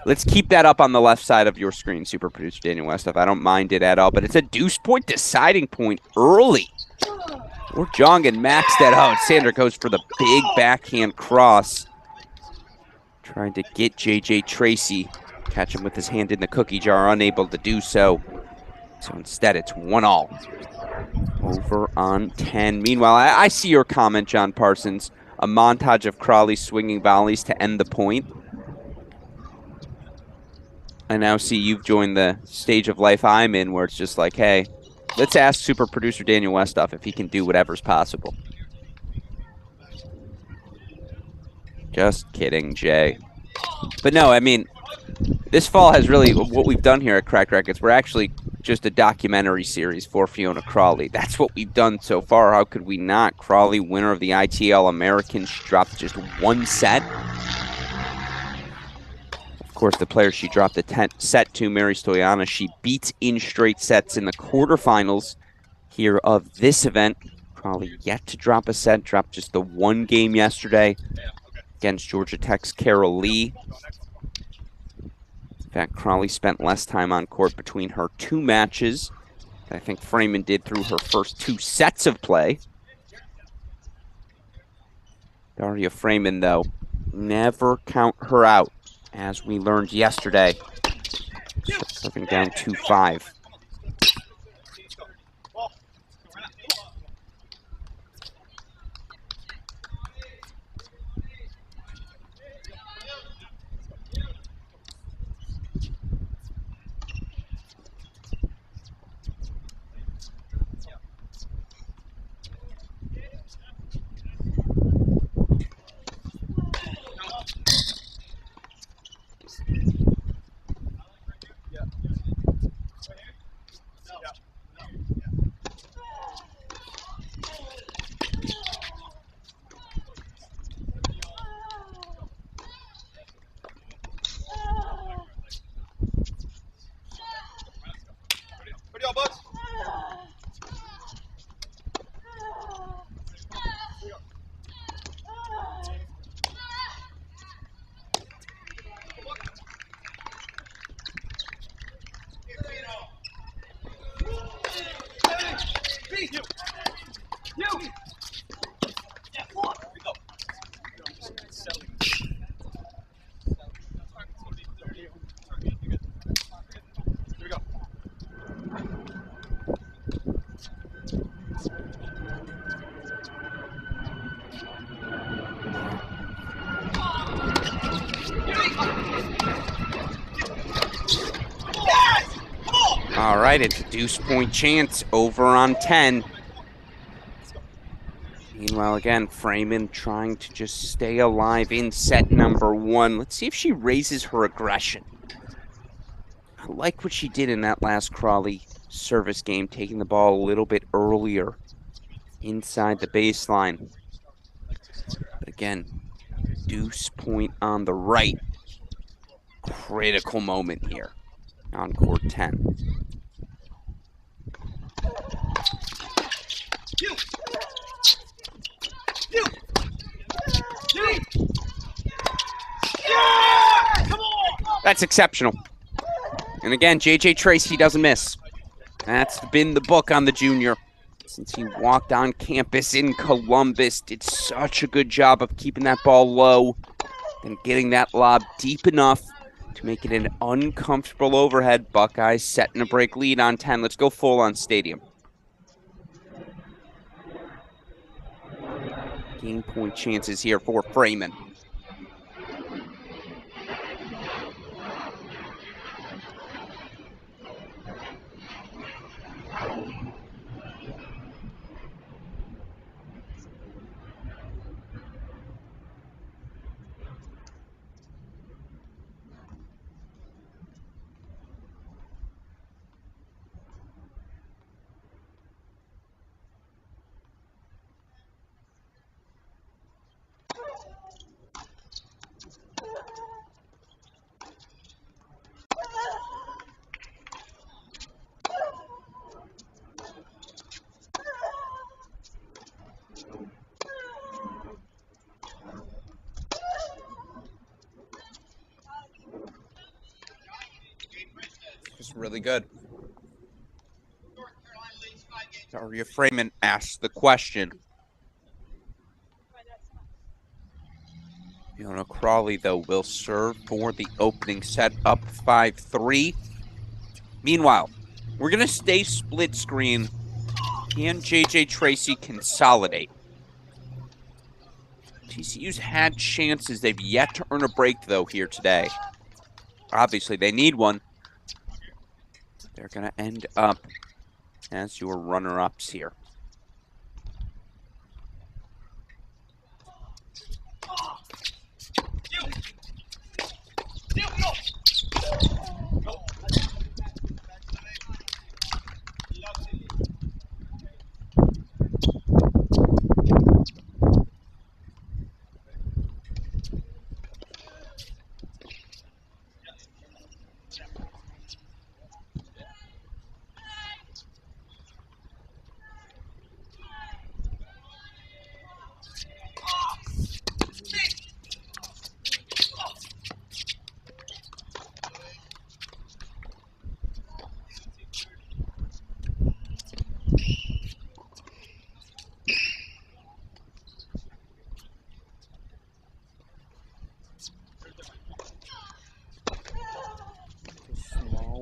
Let's keep that up on the left side of your screen, super producer Daniel Westhoff. I don't mind it at all, but it's a deuce point deciding point early. We're Jong and maxed that out. Sandra goes for the big backhand cross. Trying to get JJ Tracy. Catch him with his hand in the cookie jar, unable to do so. So instead, it's 1-all. Over on 10. Meanwhile, I see your comment, John Parsons. A montage of Crawley swinging volleys to end the point. I now see you've joined the stage of life I'm in, where it's just like, hey, let's ask super producer Daniel Westhoff if he can do whatever's possible. Just kidding, Jay. But no, I mean, this fall has really, what we've done here at Cracked Racquets, we're actually just a documentary series for Fiona Crawley. That's what we've done so far. How could we not? Crawley, winner of the ITL Americans, she dropped just one set. Of course, the player she dropped the set to, Mary Stoyana, she beats in straight sets in the quarterfinals here of this event. Crawley yet to drop a set, dropped just the one game yesterday against Georgia Tech's Carol Lee. In fact, Crawley spent less time on court between her two matches than I think Freeman did through her first two sets of play. Daria Freeman, though, never count her out, as we learned yesterday. Serving down 2-5. All right, it's a deuce point chance over on 10. Meanwhile, again, Freeman trying to just stay alive in set number 1. Let's see if she raises her aggression. I like what she did in that last Crawley service game, taking the ball a little bit earlier inside the baseline. But again, deuce point on the right. Critical moment here on court 10. That's exceptional. And again, JJ Tracy doesn't miss. That's been the book on the junior since he walked on campus in Columbus. Did such a good job of keeping that ball low and getting that lob deep enough to make it an uncomfortable overhead. Buckeyes setting a break lead on 10. Let's go full on stadium. Game point chances here for Freeman. Just really good. Daria Freeman asks the question. Fiona Crawley, though, will serve for the opening set, up 5-3. Meanwhile, we're going to stay split screen. Can JJ Tracy consolidate? TCU's had chances. They've yet to earn a break, though, here today. Obviously, they need one. They're going to end up as your runner-ups here.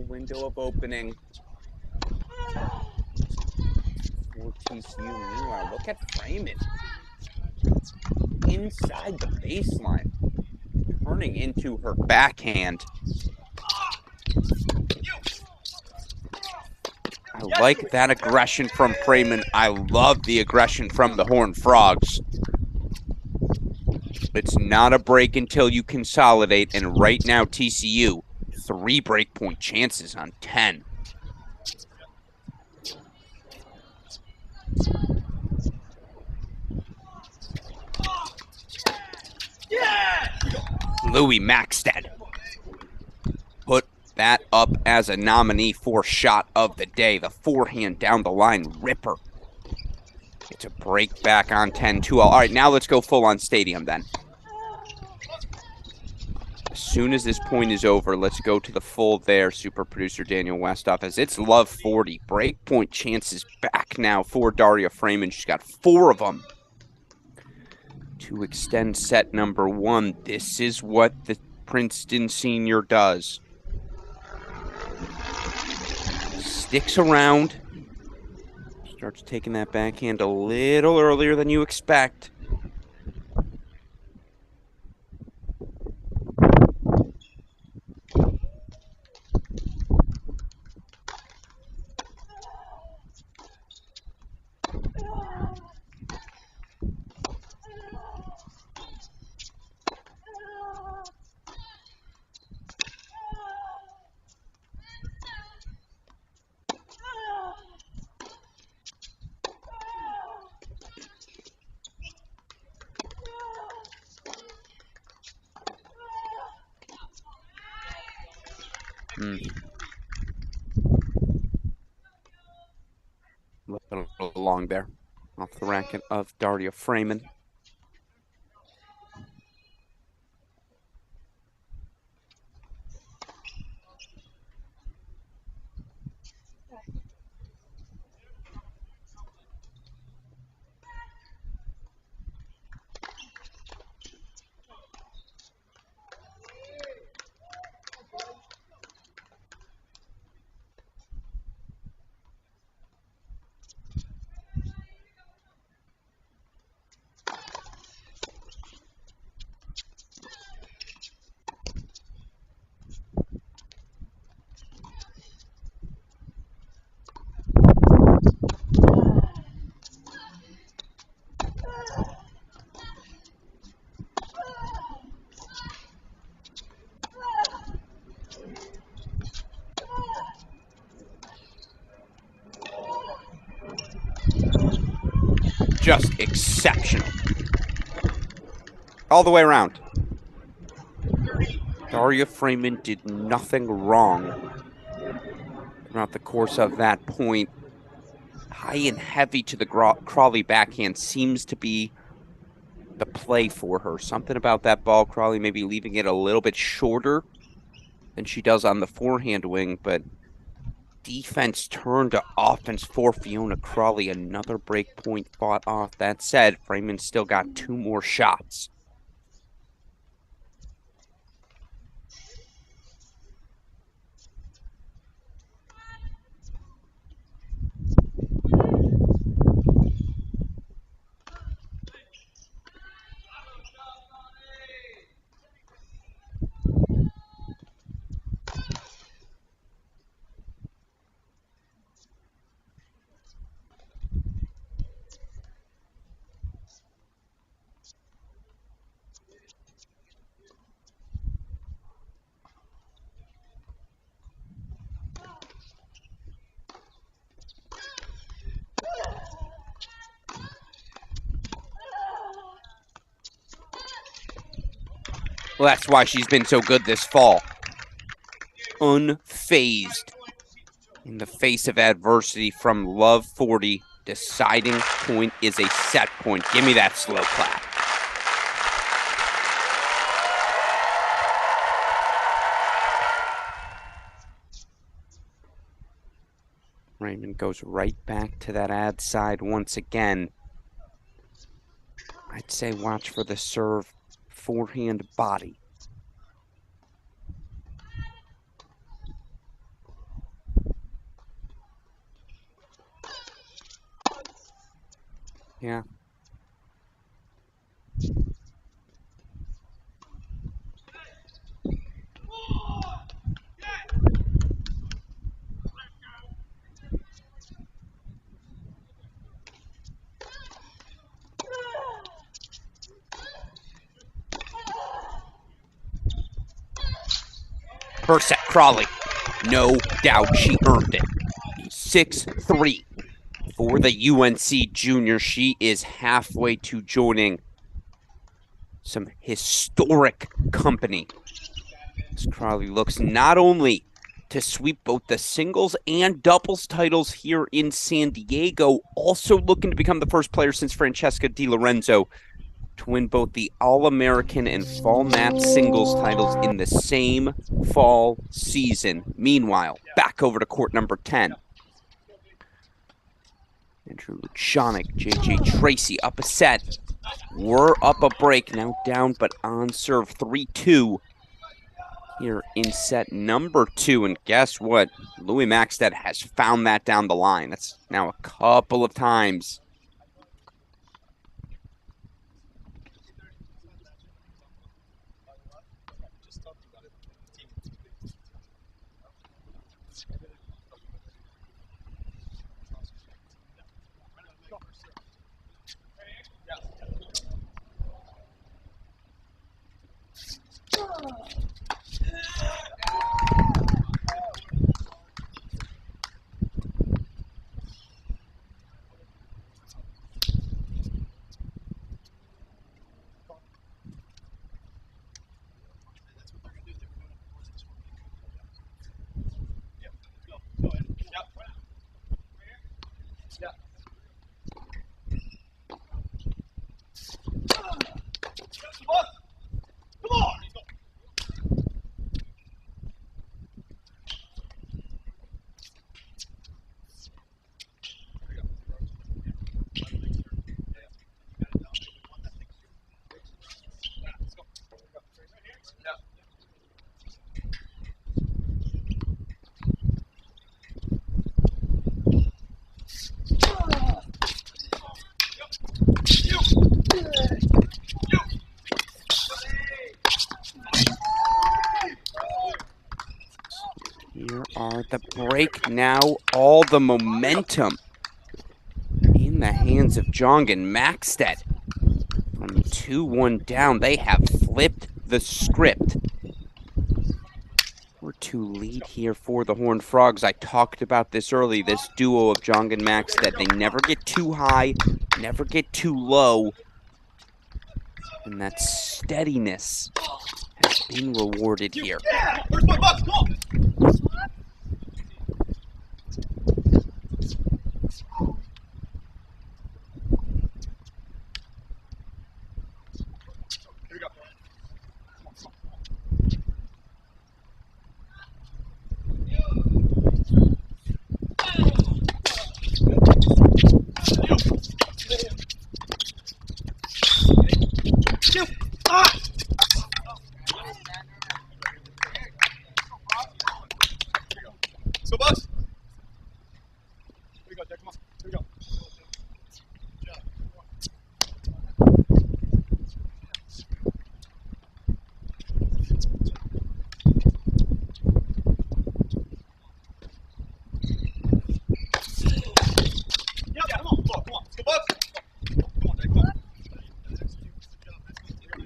Window of opening for TCU. Meanwhile, look at Freeman inside the baseline, turning into her backhand. I like that aggression from Freeman. I love the aggression from the Horned Frogs. It's not a break until you consolidate, and right now TCU 3 breakpoint chances on 10. Louis Maxted put that up as a nominee for shot of the day. The forehand down the line ripper. It's a break back on 10-2. All right, now let's go full on stadium then. As soon as this point is over, let's go to the full there, super producer Daniel Westoff, as it's love 40. Breakpoint chances back now for Daria Freeman. She's got 4 of them to extend set number 1. This is what the Princeton senior does. Sticks around, starts taking that backhand a little earlier than you expect. A little long there off the racket of Daria Freeman. Just exceptional. All the way around. Daria Freeman did nothing wrong throughout the course of that point. High and heavy to the Crawley backhand seems to be the play for her. Something about that ball, Crawley maybe leaving it a little bit shorter than she does on the forehand wing, but defense turned to offense for Fiona Crawley. Another break point fought off. That said, Freeman still got 2 more shots. Well, that's why she's been so good this fall. Unfazed in the face of adversity from Love 40. Deciding point is a set point. Give me that slow clap. Raymond goes right back to that ad side once again. I'd say watch for the serve forehand body. Yeah. First set, Crawley. No doubt she earned it. 6-3 for the UNC junior. She is halfway to joining some historic company. As Crawley looks not only to sweep both the singles and doubles titles here in San Diego, also looking to become the first player since Francesca Di Lorenzo to win both the All-American and Fall Match singles titles in the same fall season. Meanwhile, back over to court number 10. Andrew Lucianic, JJ Tracy up a set. We're up a break, now down but on serve 3-2 here in set number 2. And guess what? Louis Maxted has found that down the line. That's now a couple of times. Here are the break now. All the momentum in the hands of Jongan Maxted. From 2-1 down, they have flipped the script. 4-2 lead here for the Horned Frogs. I talked about this early, this duo of Jongan Maxted. They never get too high, never get too low. And that steadiness has been rewarded here.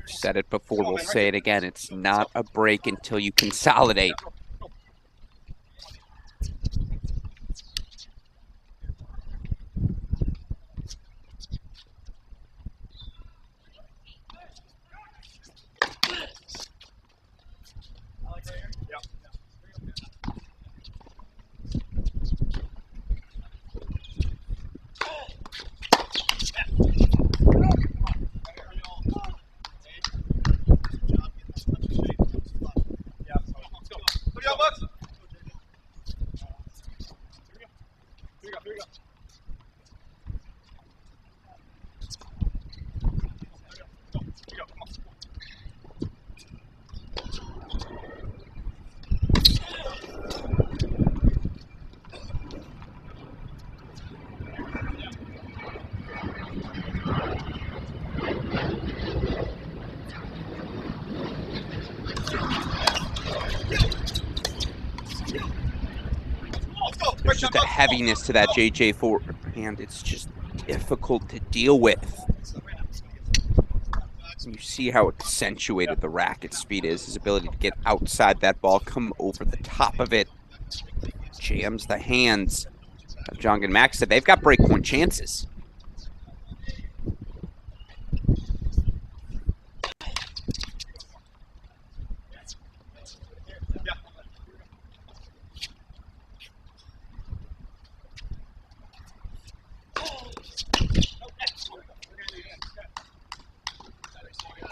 Said it before, we'll say it again. It's not a break until you consolidate. There's just a heaviness to that JJ forehand. It's just difficult to deal with. You see how accentuated the racket speed is, his ability to get outside that ball, come over the top of it. Jams the hands of Jongan Maxted. They've got breakpoint chances.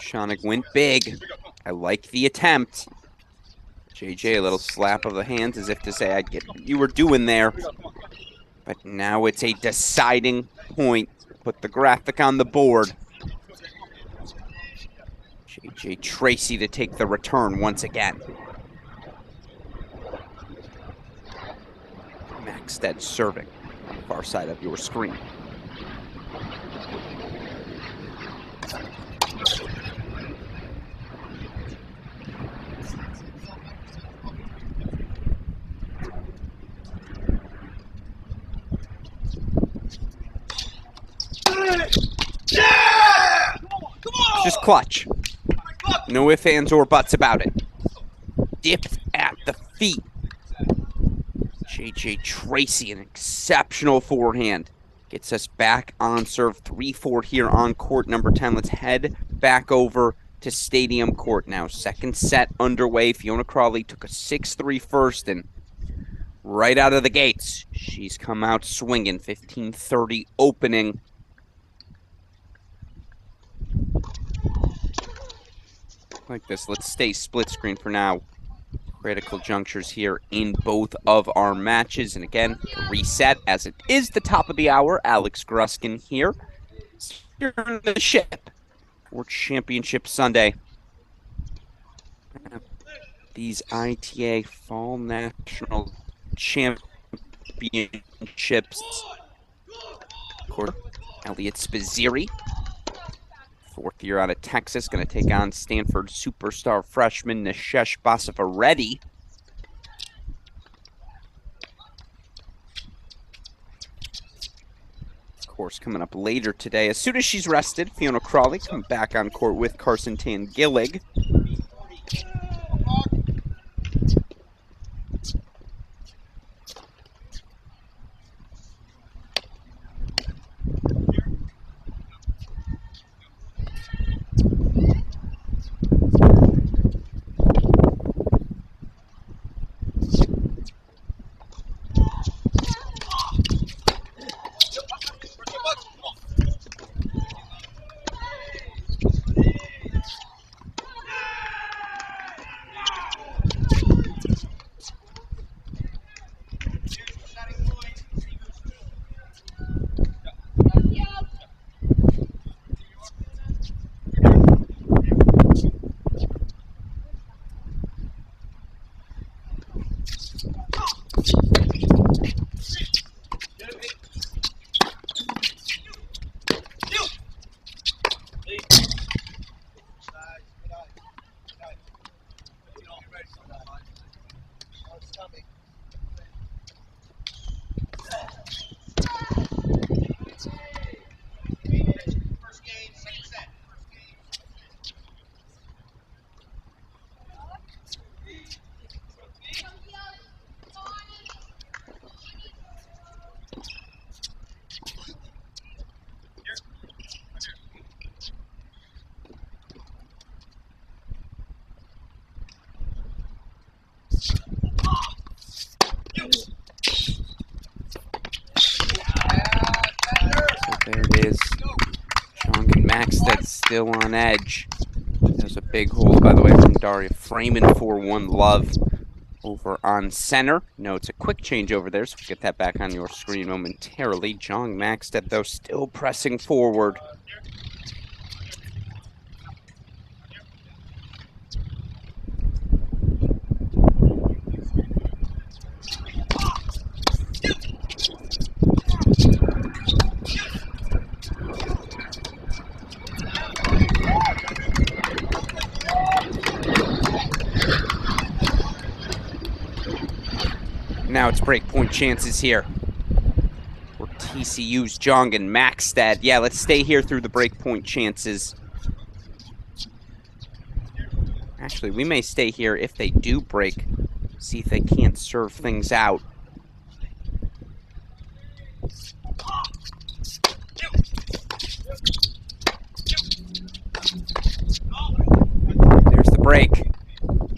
Shonik went big. I like the attempt. JJ, a little slap of the hands as if to say, I get what you were doing there. But now it's a deciding point. Put the graphic on the board. JJ Tracy to take the return once again. Maxted serving. Far side of your screen. Just clutch. No ifs, ands, or buts about it. Dipped at the feet. JJ Tracy, an exceptional forehand. Gets us back on serve. 3-4 here on court number 10. Let's head back over to Stadium Court now. Second set underway. Fiona Crawley took a 6-3 first, and right out of the gates. She's come out swinging. 15:30 opening. Like this. Let's stay split screen for now. Critical junctures here in both of our matches. And again, reset as it is the top of the hour. Alex Gruskin here. Steering the ship for Championship Sunday. These ITA Fall National Championships. Of course, Elliot Spizzirri, fourth year out of Texas, going to take on Stanford superstar freshman Nishesh Basafareddy. Of course, coming up later today, as soon as she's rested, Fiona Crawley come back on court with Carson Tan-Gillig. There it is. Jongan Maxted still on edge. There's a big hold, by the way, from Daria Freeman for 1 love over on center. No, it's a quick change over there, so we'll get that back on your screen momentarily. Jongan Maxted, though, still pressing forward. Now it's breakpoint chances here for TCU's Jongan Maxted. Yeah, let's stay here through the breakpoint chances. Actually, we may stay here if they do break. See if they can't serve things out. There's the break.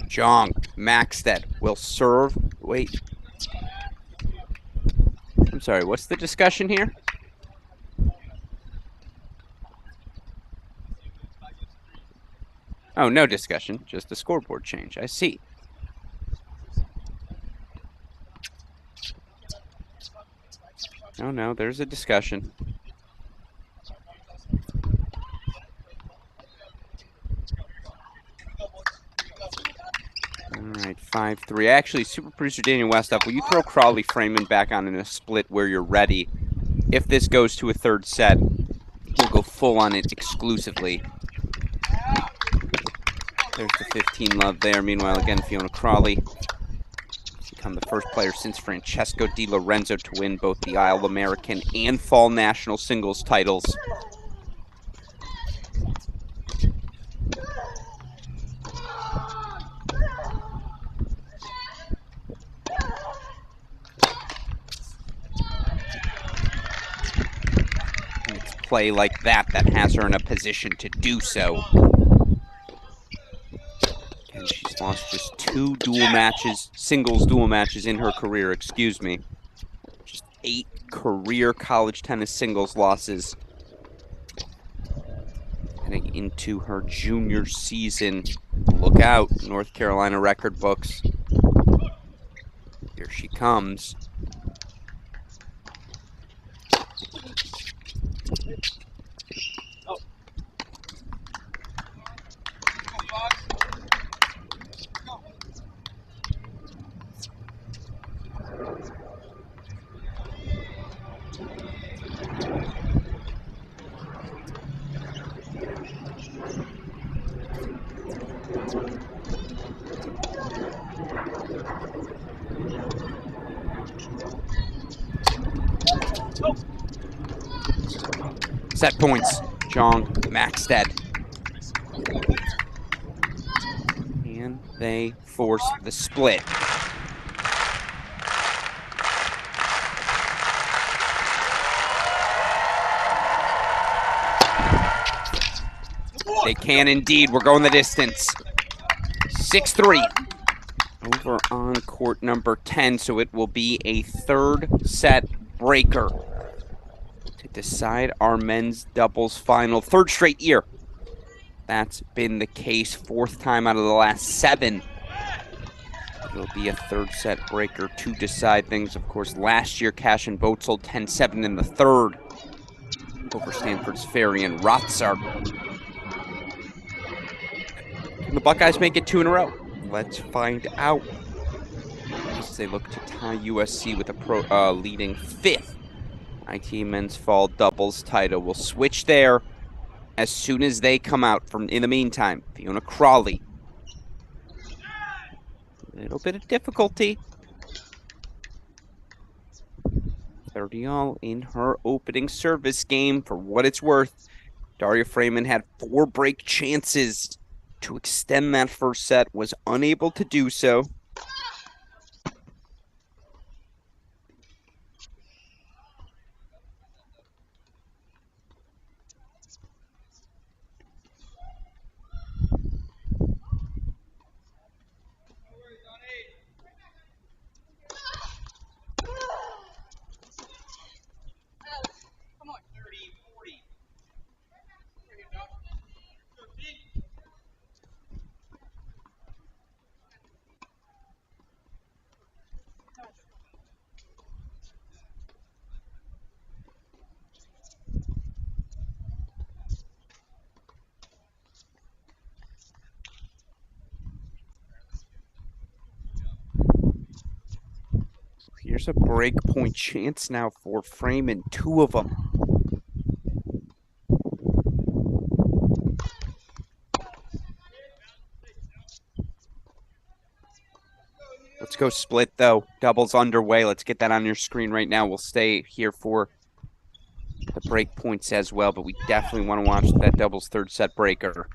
Jongan Maxted will serve. Wait. I'm sorry, what's the discussion here? Oh, no discussion, just a scoreboard change. I see. Oh, no, there's a discussion. All right, 5-3. Actually, Super Producer Daniel Westhoff, will you throw Crawley Freeman back on in a split where you're ready? If this goes to a third set, we'll go full on it exclusively. There's the 15 love there. Meanwhile, again, Fiona Crawley become the first player since Francesco Di Lorenzo to win both the Isle American and Fall National singles titles. Play like that has her in a position to do so. And she's Lost just 2 singles dual matches in her career, excuse me. Just 8 career college tennis singles losses. Heading into her junior season. Look out, North Carolina record books. Here she comes. Set points, Jong Maxted. And they force the split. They can indeed. We're going the distance. 6-3. Over on court number 10, so it will be a 3rd set breaker to decide our men's doubles final. 3rd straight year. That's been the case. 4th time out of the last 7. It'll be a 3rd set breaker to decide things. Of course, last year, Cash and Boat sold 10-7 in the 3rd over Stanford's Ferry and Rotzar. Can the Buckeyes make it 2 in a row? Let's find out. As they look to tie USC with a leading 5th ITA men's fall doubles title. We'll switch there as soon as they come out. In the meantime, Fiona Crawley. A little bit of difficulty. 30 all in her opening service game. For what it's worth, Daria Freeman had 4 break chances to extend that first set, was unable to do so. Here's a break point chance now for Freeman, 2 of them. Let's go split, though. Doubles underway. Let's get that on your screen right now. We'll stay here for the break points as well, but we definitely want to watch that doubles 3rd set breaker.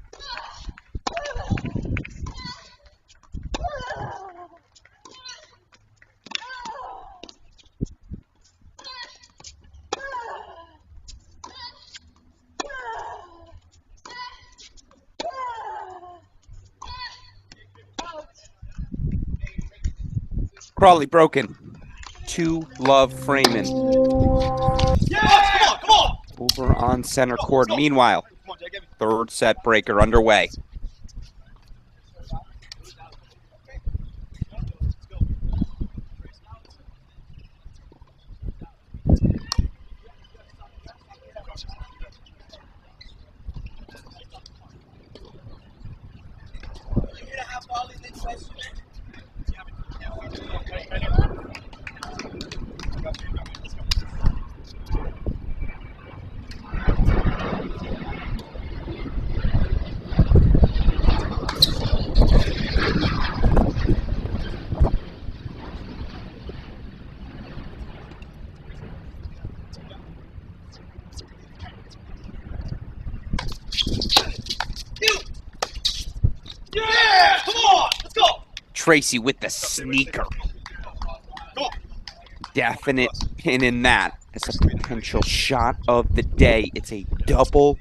Crawley broken. 2-love Freeman. Come on! Over on center court. Meanwhile, 3rd set breaker underway. Yeah! Come on! Let's go! Tracy with the sneaker. Definite pin in that. It's a potential shot of the day. It's a double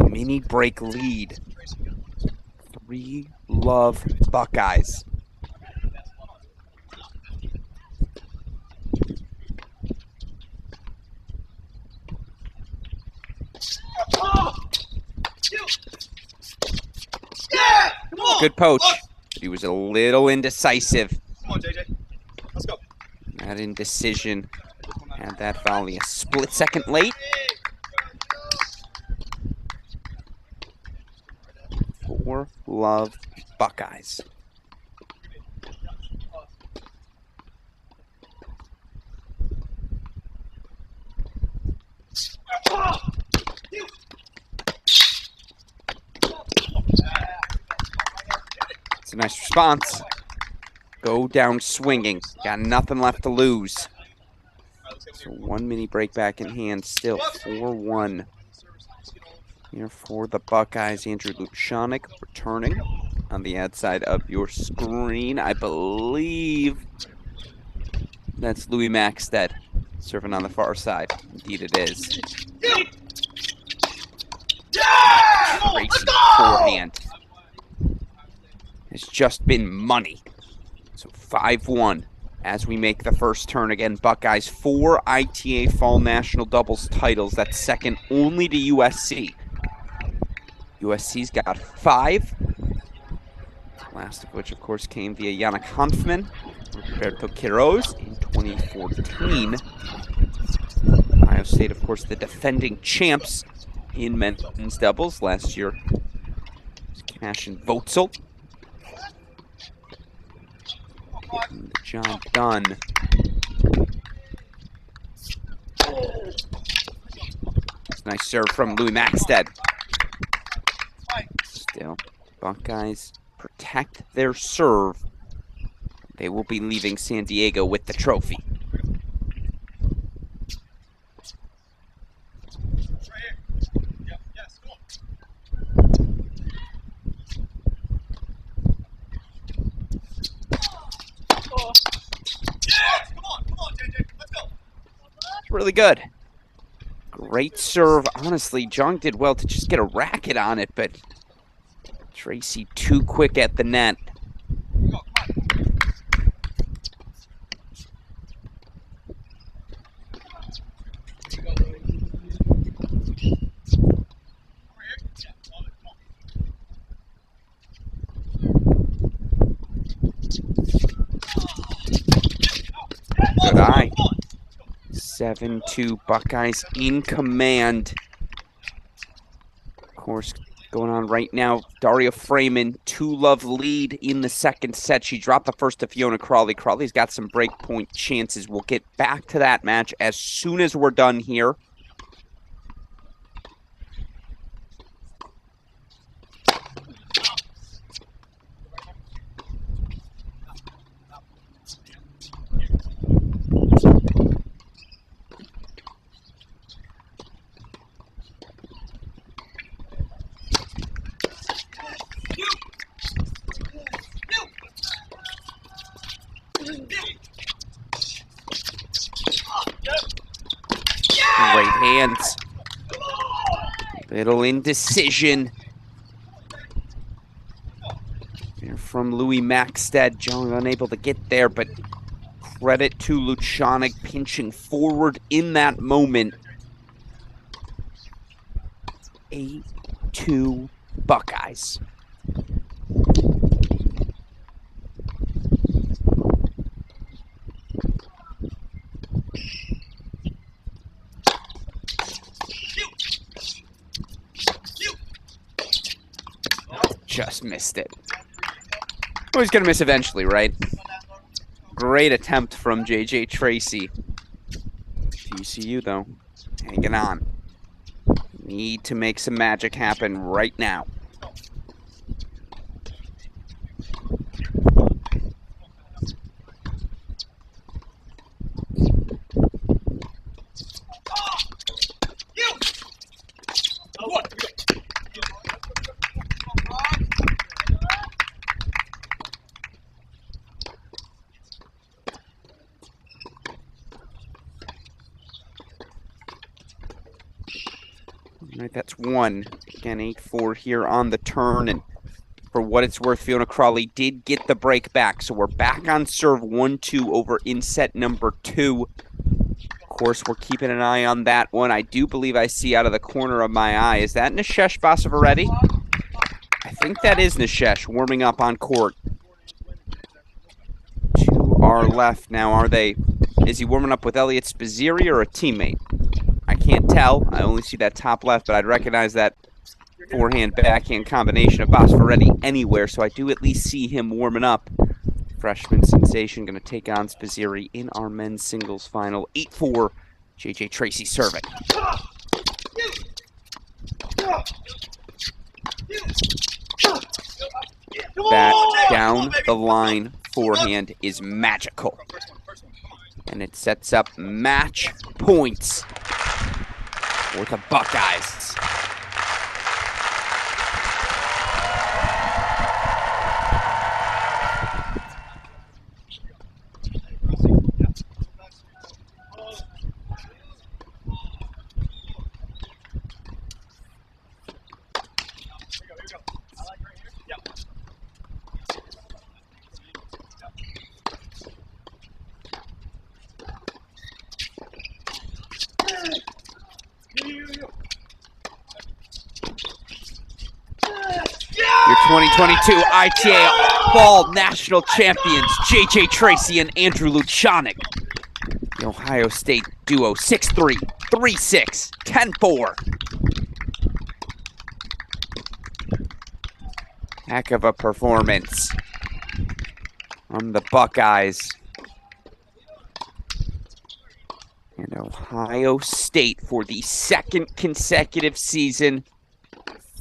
mini break lead. 3 love Buckeyes. Good poach. But he was a little indecisive. Come on, JJ. Let's go. That indecision had that volley a split second late. 4 love Buckeyes. It's a nice response. Go down swinging. Got nothing left to lose. So 1 mini break back in hand, still 4-1. Here for the Buckeyes, Andrew Luchanik returning on the ad side of your screen. I believe that's Louis Maxted serving on the far side. Indeed it is. Tracy forehand has just been money. So 5-1 as we make the first turn. Again, Buckeyes 4 ITA Fall National Doubles titles. That's second only to USC. USC's got 5. Last of which, of course, came via Yannick Hanfman, Roberto Quiroz in 2014. Ohio State, of course, the defending champs in men's doubles last year. Cash and Votzel. Getting the job done. Nice serve from Louis Maxted. Still, Buckeyes protect their serve. They will be leaving San Diego with the trophy. It's really good. Great serve. Honestly, Jung did well to just get a racket on it, but Tracy too quick at the net. Good eye. 7-2 Buckeyes in command. Of course, going on right now, Daria Freeman, 2-love lead in the second set. She dropped the first to Fiona Crawley. Crawley's got some break point chances. We'll get back to that match as soon as we're done here. Great hands. Little indecision. Here from Louis Maxted. John unable to get there, but credit to Luchanik pinching forward in that moment. 8-2 Buckeyes. Just missed it. Oh, he's going to miss eventually, right? Great attempt from JJ Tracy. TCU, though, hanging on. Need to make some magic happen right now. All right, that's one. Again, 8-4 here on the turn. And For what it's worth, Fiona Crawley did get the break back. So we're back on serve 1-2 over in set number 2. Of course, we're keeping an eye on that one. I do believe I see out of the corner of my eye. Is that Nishesh Basavareddy? I think that is Nishesh warming up on court. To our left now, are they? Is he warming up with Elliot Spazzeri or a teammate? I can't tell. I only see that top left, but I'd recognize that forehand backhand combination of Basavareddy anywhere, so I do at least see him warming up. Freshman sensation going to take on Spazzeri in our men's singles final. 8-4, JJ Tracy serving. That down the line forehand is magical. And it sets up match points for the Buckeyes. Your 2022 ITA Fall National Champions, JJ Tracy and Andrew Luchanik. The Ohio State duo, 6-3, 3-6, 10-4. Heck of a performance from the Buckeyes. And Ohio State for the second consecutive season,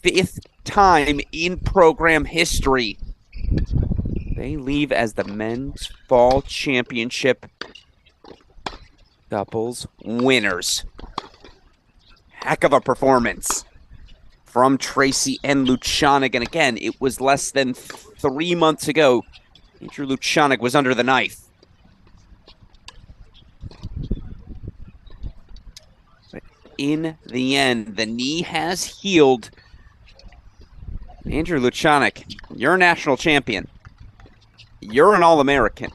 5th time in program history. They leave as the men's fall championship doubles winners. Heck of a performance from Tracy and Luchanik. And again, it was less than 3 months ago. Andrew Luchanik was under the knife. But in the end, the knee has healed. Andrew Luchanik, you're a national champion. You're an All-American.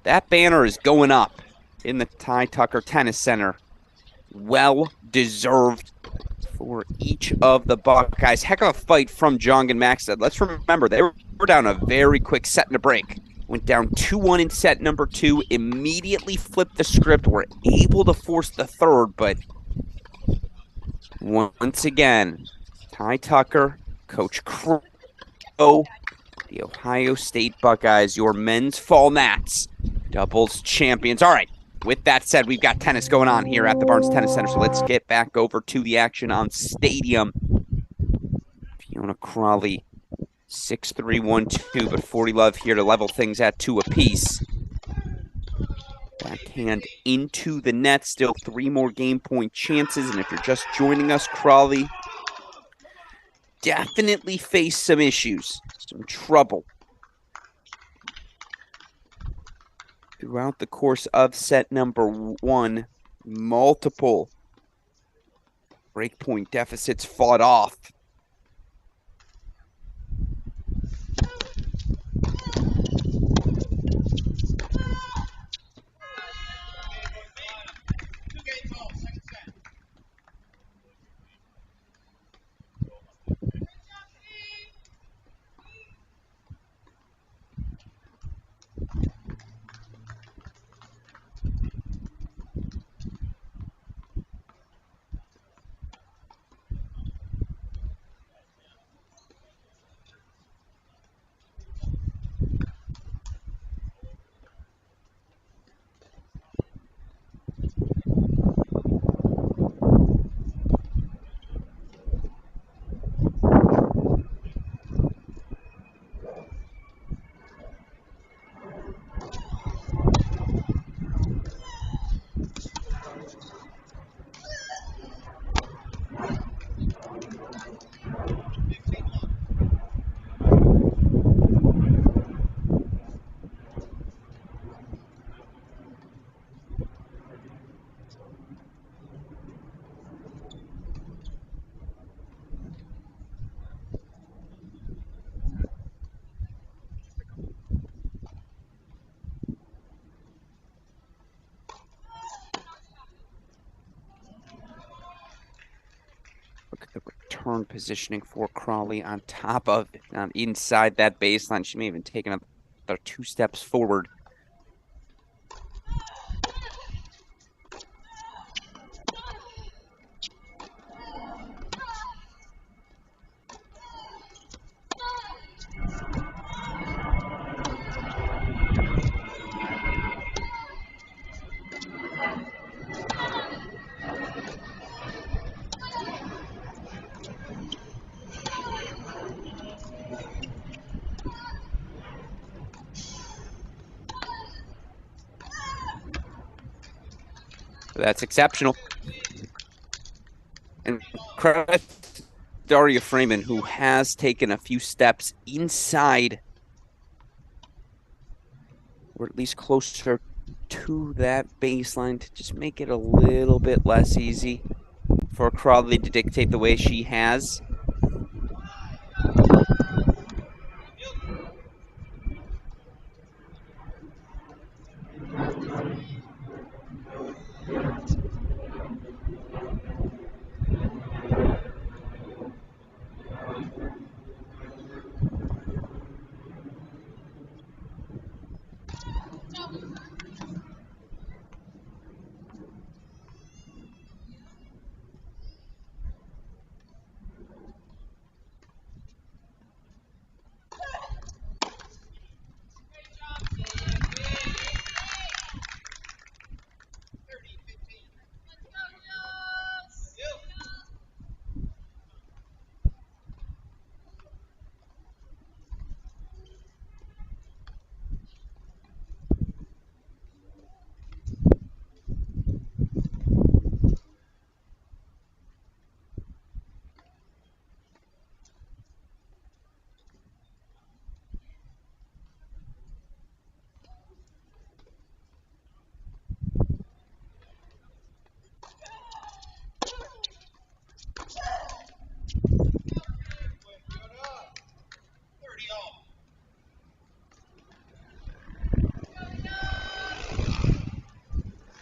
That banner is going up in the Ty Tucker Tennis Center. Well-deserved for each of the Buckeyes. Heck of a fight from Jong and Maxted. Let's remember, they were down a very quick set and a break. Went down 2-1 in set number 2, immediately flipped the script, were able to force the third, but once again, Ty Tucker, Coach Crow, the Ohio State Buckeyes, your men's fall Nats doubles champions. All right, with that said, we've got tennis going on here at the Barnes Tennis Center, so let's get back over to the action on Stadium. Fiona Crawley, 6-3, 1-2, but 40 love here to level things at 2 apiece. Backhand into the net, still 3 more game point chances, and if you're just joining us, Crawley definitely face some issues, some trouble throughout the course of set number 1. Multiple breakpoint deficits fought off. Look at the return positioning for Crawley on top of, inside that baseline. She may even take another 2 steps forward. That's exceptional. And credit Daria Freeman, who has taken a few steps inside, or at least closer to that baseline, to just make it a little bit less easy for Crawley to dictate the way she has.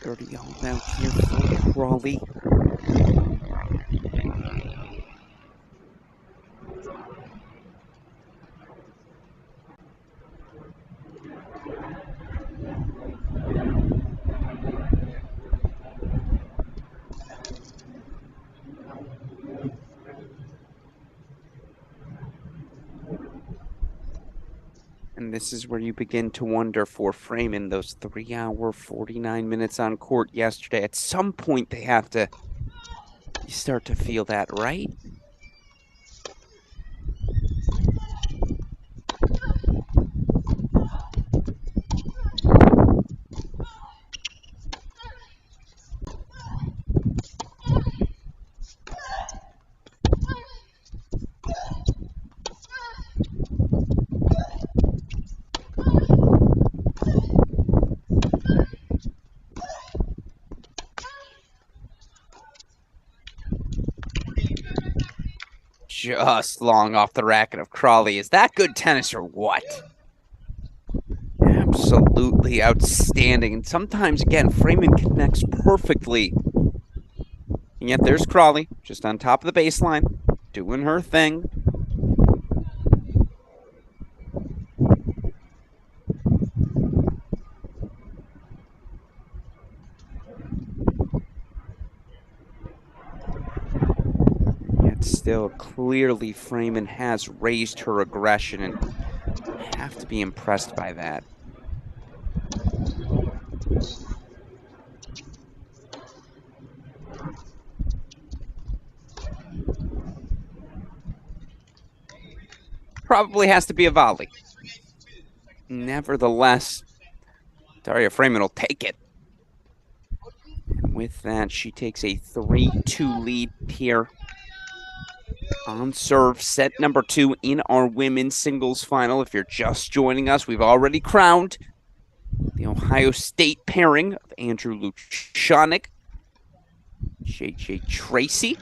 Dirty all out here for Crawley. And this is where you begin to wonder for Freeman, those 3 hour, 49 minutes on court yesterday. At some point, they have to start to feel that, right? Just long off the racket of Crawley. Is that good tennis or what? Absolutely outstanding. And sometimes, again, Freeman connects perfectly. And yet there's Crawley, just on top of the baseline, doing her thing. Still, clearly Freeman has raised her aggression, and I have to be impressed by that. Probably has to be a volley. Nevertheless, Daria Freeman will take it. And with that, she takes a 3-2 lead here. On serve, set number 2 in our women's singles final. If you're just joining us, we've already crowned the Ohio State pairing of Andrew Luchanik, JJ Tracy.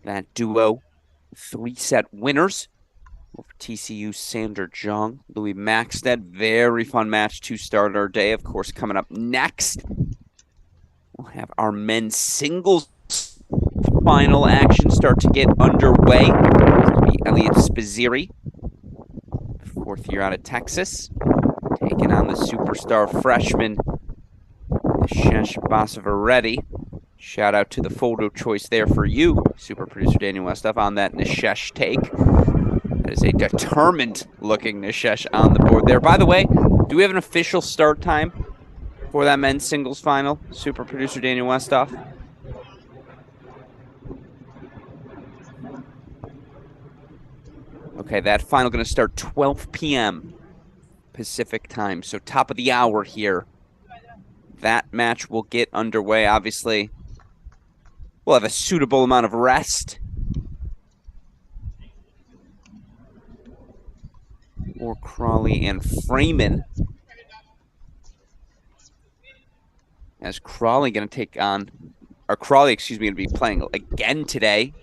That duo, 3-set winners over TCU's Sander Jung, Louis Maxted. Very fun match to start our day. Of course, coming up next, we'll have our men's singles final action start to get underway. It's going to be Elliot Spizziri, 4th year out of Texas, taking on the superstar freshman, Nishesh Basavaredi. Shout out to the photo choice there for you, super producer Daniel Westhoff, on that Nishesh take. That is a determined-looking Nishesh on the board there. By the way, do we have an official start time for that men's singles final, super producer Daniel Westhoff? Okay, that final going to start 12 p.m. Pacific time, so top of the hour here. That match will get underway. Obviously, we'll have a suitable amount of rest for Crawley and Freeman, as Crawley going to take on, or Crawley, excuse me, going to be playing again today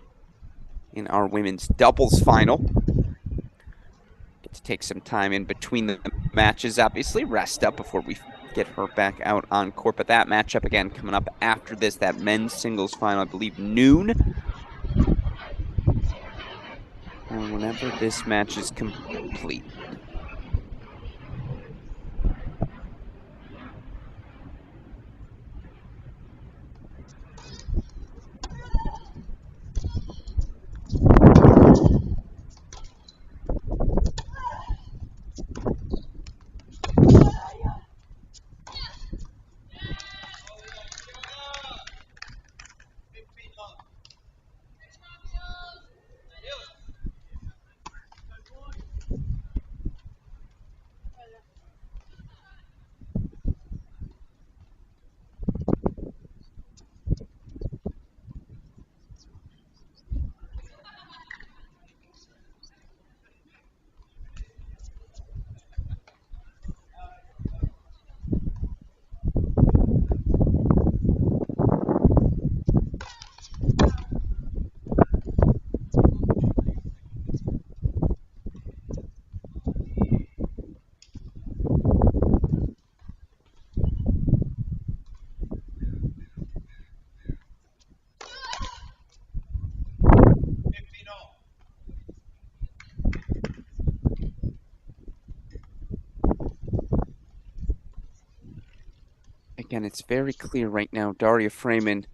in our women's doubles final. Get to take some time in between the matches, obviously, rest up before we get her back out on court. But that matchup, again, coming up after this, that men's singles final, I believe noon, or whenever this match is complete. Again, it's very clear right now, Daria Freeman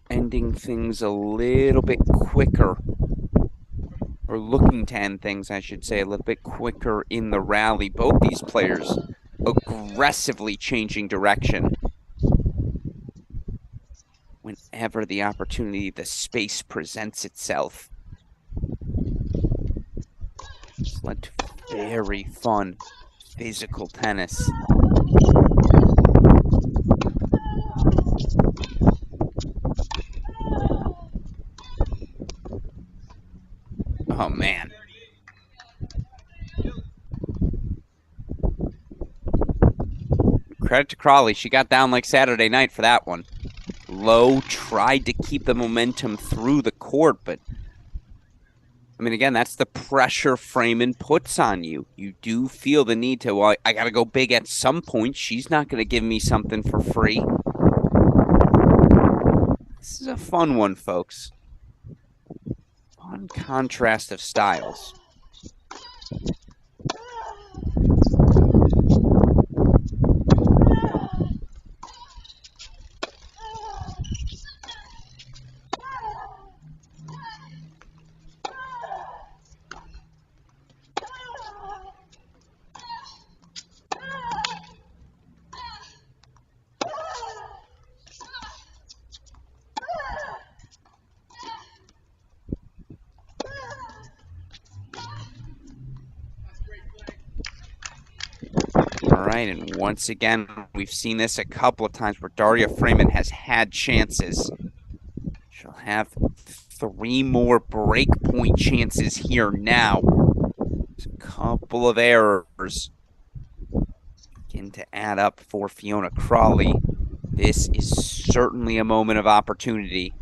ending things a little bit quicker, or looking to end things, I should say, a little bit quicker in the rally. Both these players aggressively changing direction whenever the opportunity, the space presents itself. It's led to very fun, physical tennis. Oh, man. Credit to Crawley. She got down like Saturday night for that one. Low, tried to keep the momentum through the court, but I mean, again, that's the pressure Freeman puts on you. You do feel the need to, well, I got to go big at some point. She's not going to give me something for free. This is a fun one, folks. Fun contrast of styles. All right, and once again, we've seen this a couple of times where Daria Freeman has had chances. She'll have 3 more break point chances here now. There's a couple of errors begin to add up for Fiona Crawley. This is certainly a moment of opportunity,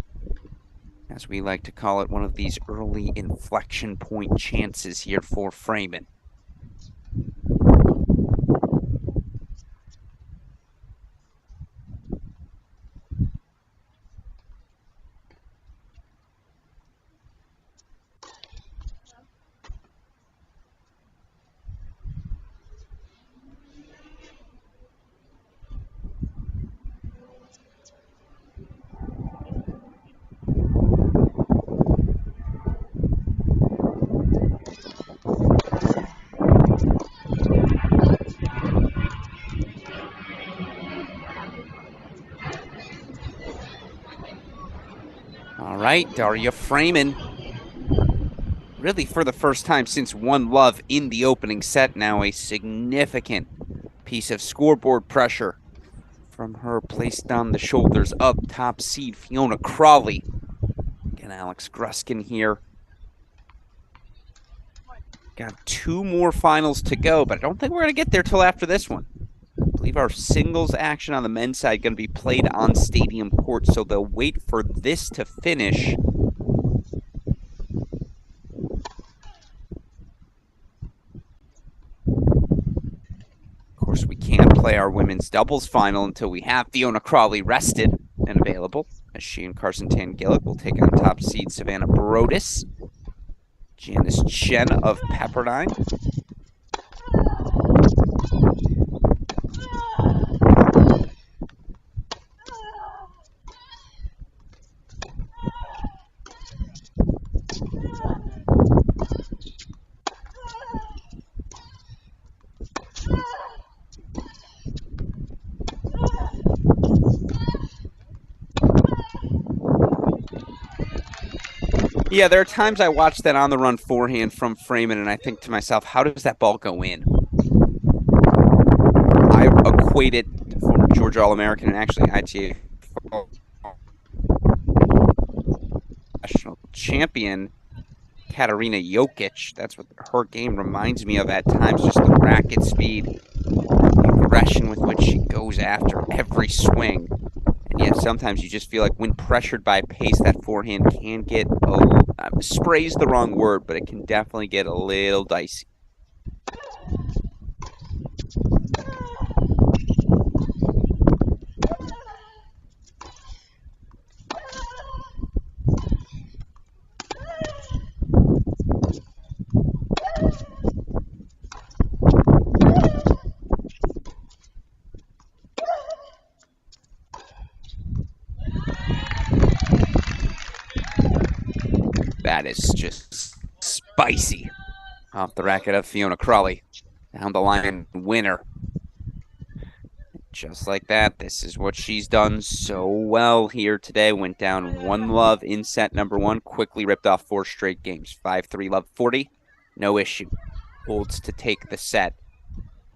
as we like to call it, one of these early inflection point chances here for Freeman. All right, Daria Freeman. Really, for the first time since One Love in the opening set, now a significant piece of scoreboard pressure from her placed on the shoulders of top seed Fiona Crawley. Again, Alex Gruskin here. Got 2 more finals to go, but I don't think we're going to get there till after this one. I believe our singles action on the men's side going to be played on stadium court, so they'll wait for this to finish. Of course, we can't play our women's doubles final until we have Fiona Crawley rested and available, as she and Carson Tangillick will take on top seed Savannah Brodus. Janice Chen of Pepperdine. Yeah, there are times I watch that on-the-run forehand from Freeman, and I think to myself, how does that ball go in? I equated former Georgia All-American and actually ITA national champion Katarina Jokic. That's what her game reminds me of at times, just the racket speed, the aggression with which she goes after every swing. And yet sometimes you just feel like when pressured by pace, that forehand can get, spray's the wrong word, but it can definitely get a little dicey. That is just spicy off the racket of Fiona Crawley. Down the line winner. Just like that, this is what she's done so well here today. Went down 1-love in set number 1. Quickly ripped off 4 straight games. 5-3 love 40. No issue. Holds to take the set.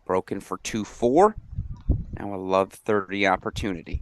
Broken for 2-4. Now a love 30 opportunity.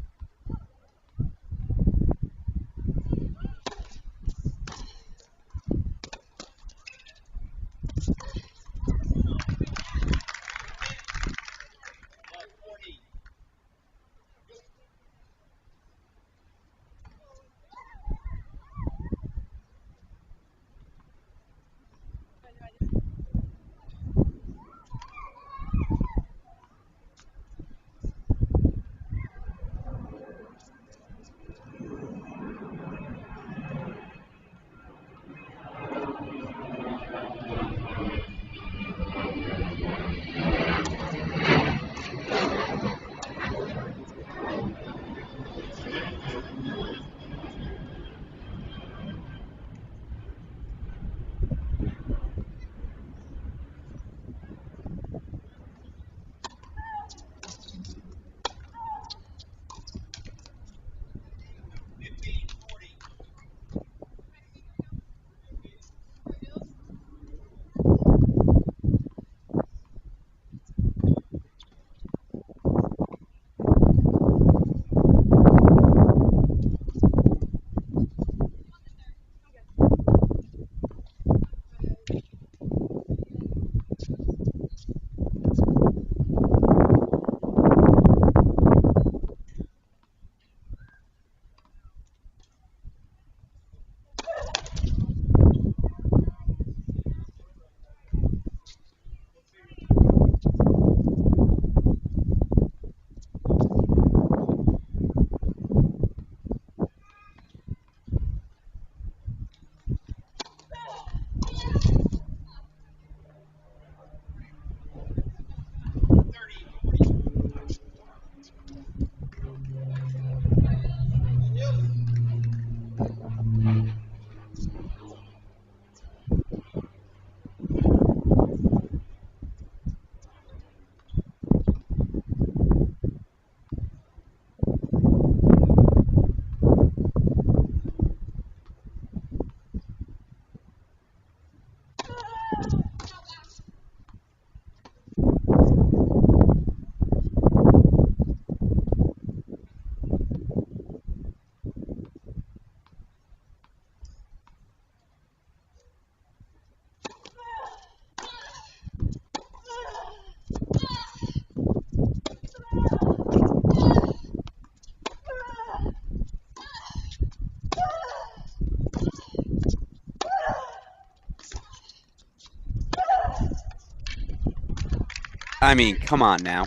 I mean, come on now.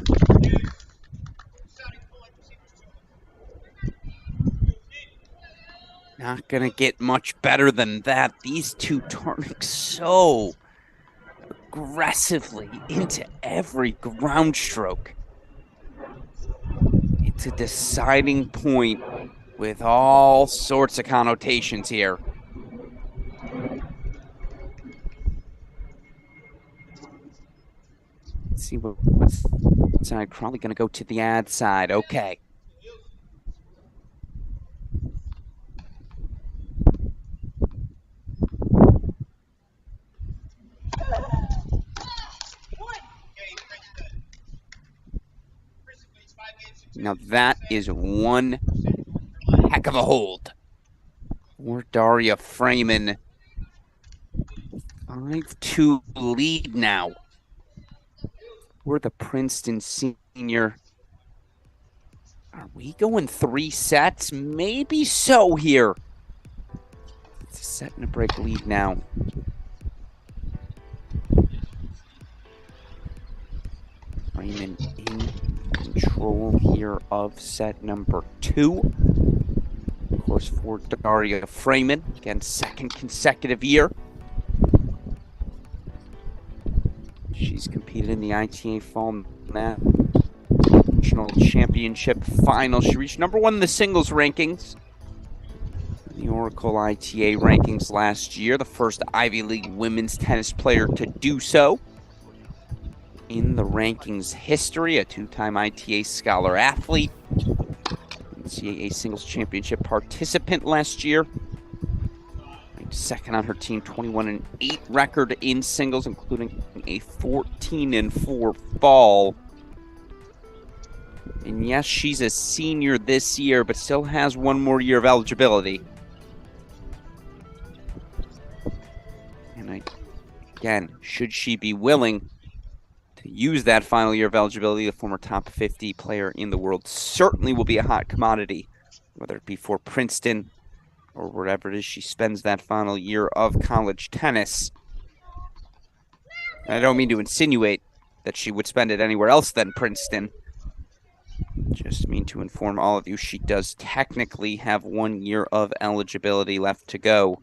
Not going to get much better than that. These two turning so aggressively into every ground stroke. It's a deciding point with all sorts of connotations here. Let's see what's side. Probably going to go to the ad side. Okay. Now that is one heck of a hold for Daria Freeman. 5-2 lead now for the Princeton senior. Are we going 3 sets? Maybe so here. It's a set and a break lead now. Freeman in control here of set number 2. Of course, for Daria Freeman, again, second consecutive year. She's competed in the ITA Fall National Championship final. She reached number 1 in the singles rankings, the Oracle ITA rankings last year, the first Ivy League women's tennis player to do so in the rankings history, a 2-time ITA scholar athlete, NCAA singles championship participant last year. Second on her team, 21-8 record in singles, including a 14-4 fall. And yes, she's a senior this year, but still has 1 more year of eligibility. And again, should she be willing to use that final year of eligibility, the former top 50 player in the world certainly will be a hot commodity, whether it be for Princeton or wherever it is she spends that final year of college tennis. And I don't mean to insinuate that she would spend it anywhere else than Princeton. Just mean to inform all of you she does technically have 1 year of eligibility left to go.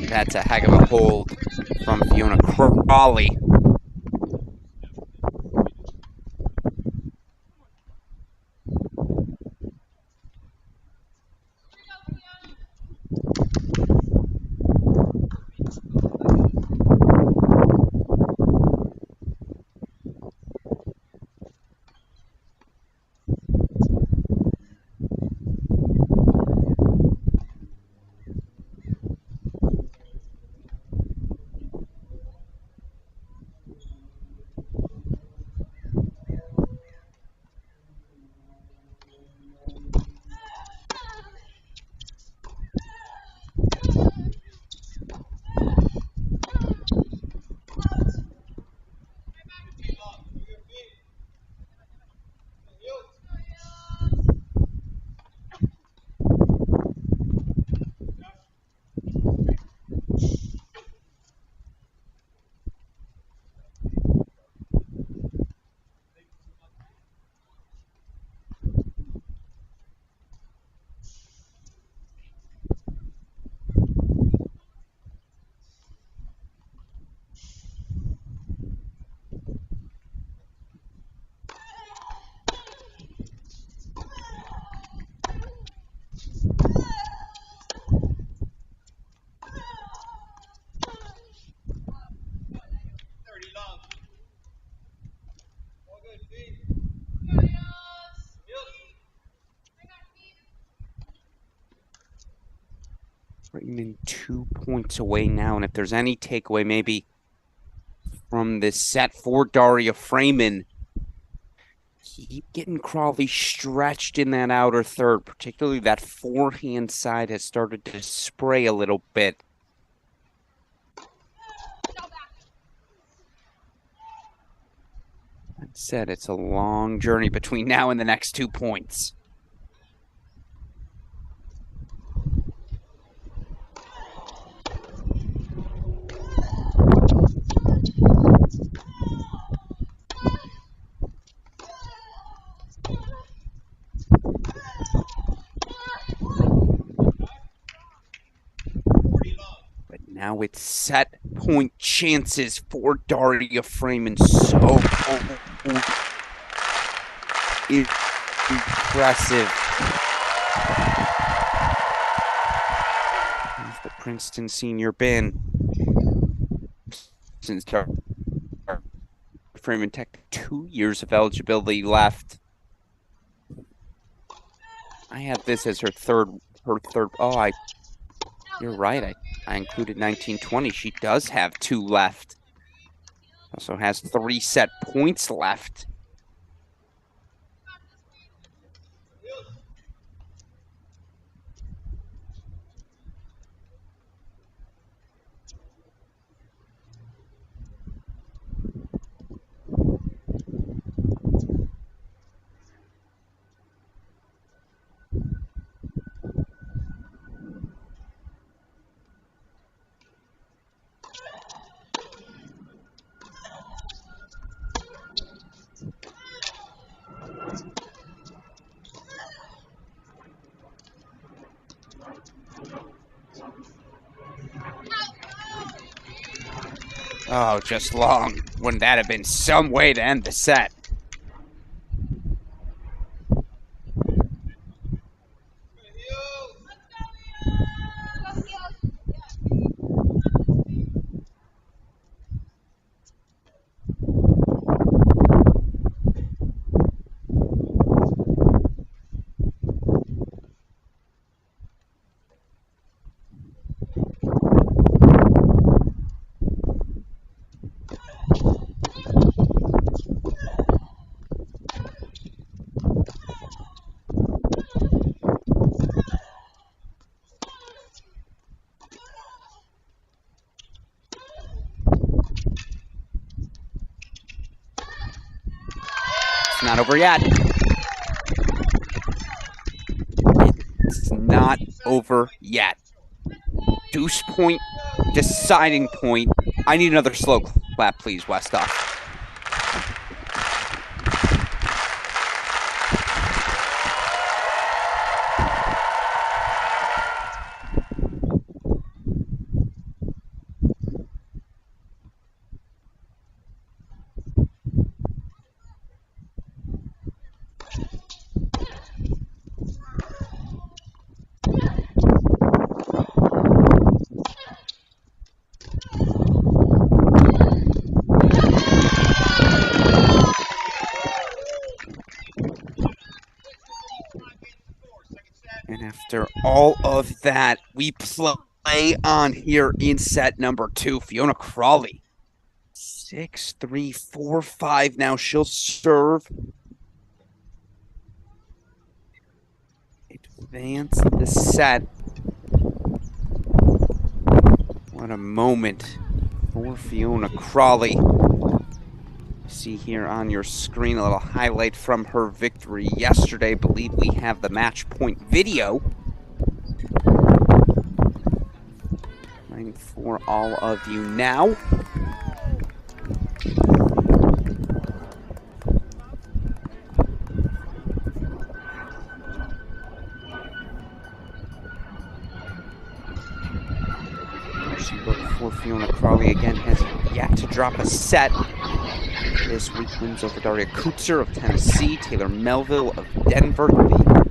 That's a heck of a hold from Fiona Crawley. Freeman 2 points away now, and if there's any takeaway maybe from this set for Daria Freeman, keep getting Crawley stretched in that outer third, particularly that forehand side has started to spray a little bit. That said, it's a long journey between now and the next 2 points. Now it's set point chances for Daria Freeman. So impressive. He's the Princeton senior been since Daria Freeman Tech, 2 years of eligibility left. I have this as her third. Oh, you're right. I included 1920. She does have 2 left. Also has 3 set points left. Oh, just long. Wouldn't that have been some way to end the set? Not over yet. It's not over yet. Deuce point, deciding point. I need another slow clap, please, Westhoff. After all of that, we play on here in set number 2. Fiona Crawley, 6-3, 4-5. Now she'll serve. Advance the set. What a moment for Fiona Crawley. See here on your screen a little highlight from her victory yesterday. I believe we have the match point video playing for all of you now. She looked for Fiona Crawley again, has yet to drop a set. This week wins over Daria Kutzer of Tennessee, Taylor Melville of Denver. The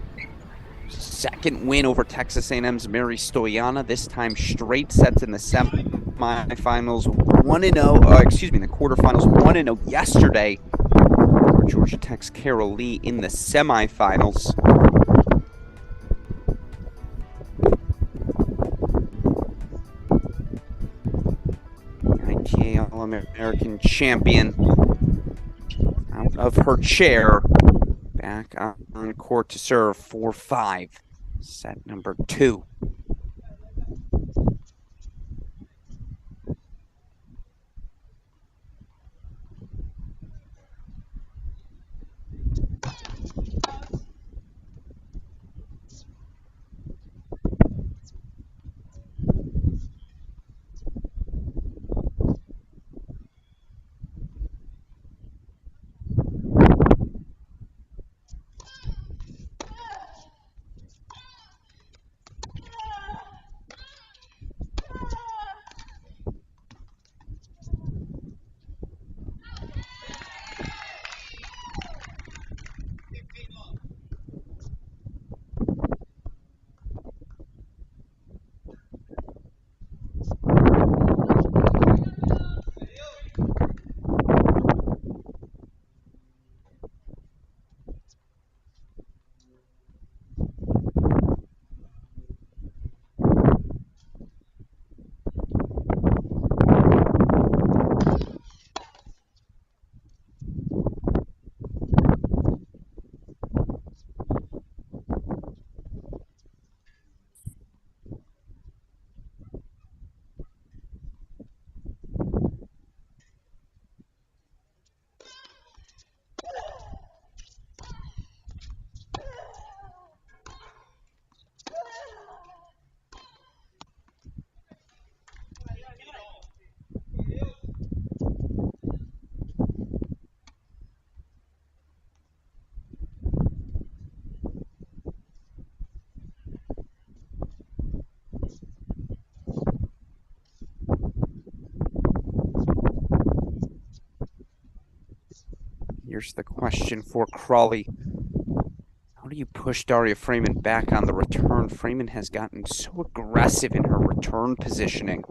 second win over Texas A&M's Mary Stoyana, this time straight sets in the semifinals, 1-0, in the quarterfinals, 1-0 yesterday for Georgia Tech's Carol Lee in the semifinals. All-American champion out of her chair. Back on court to serve 4-5. Set number 2. Here's the question for Crawley. How do you push Daria Freeman back on the return? Freeman has gotten so aggressive in her return positioning.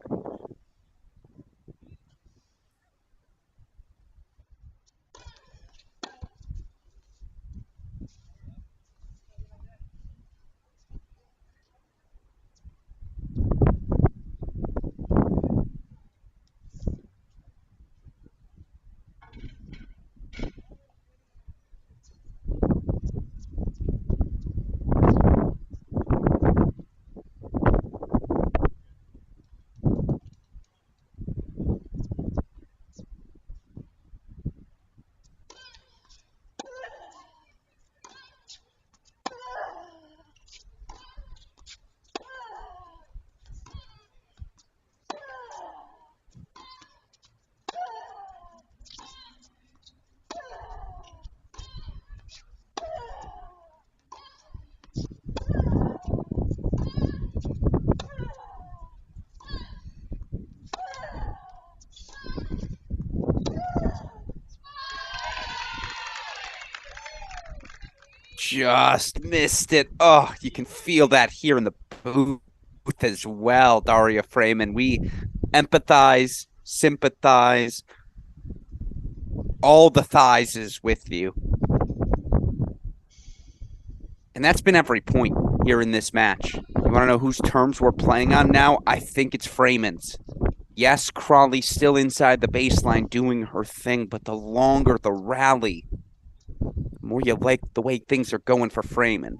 Just missed it. Oh, you can feel that here in the booth as well, Daria Freeman. We empathize, sympathize, all the thighs is with you. And that's been every point here in this match. You want to know whose terms we're playing on now? I think it's Freeman's. Yes, Crawley's still inside the baseline doing her thing, but the longer the rally, the more you like the way things are going for Freeman.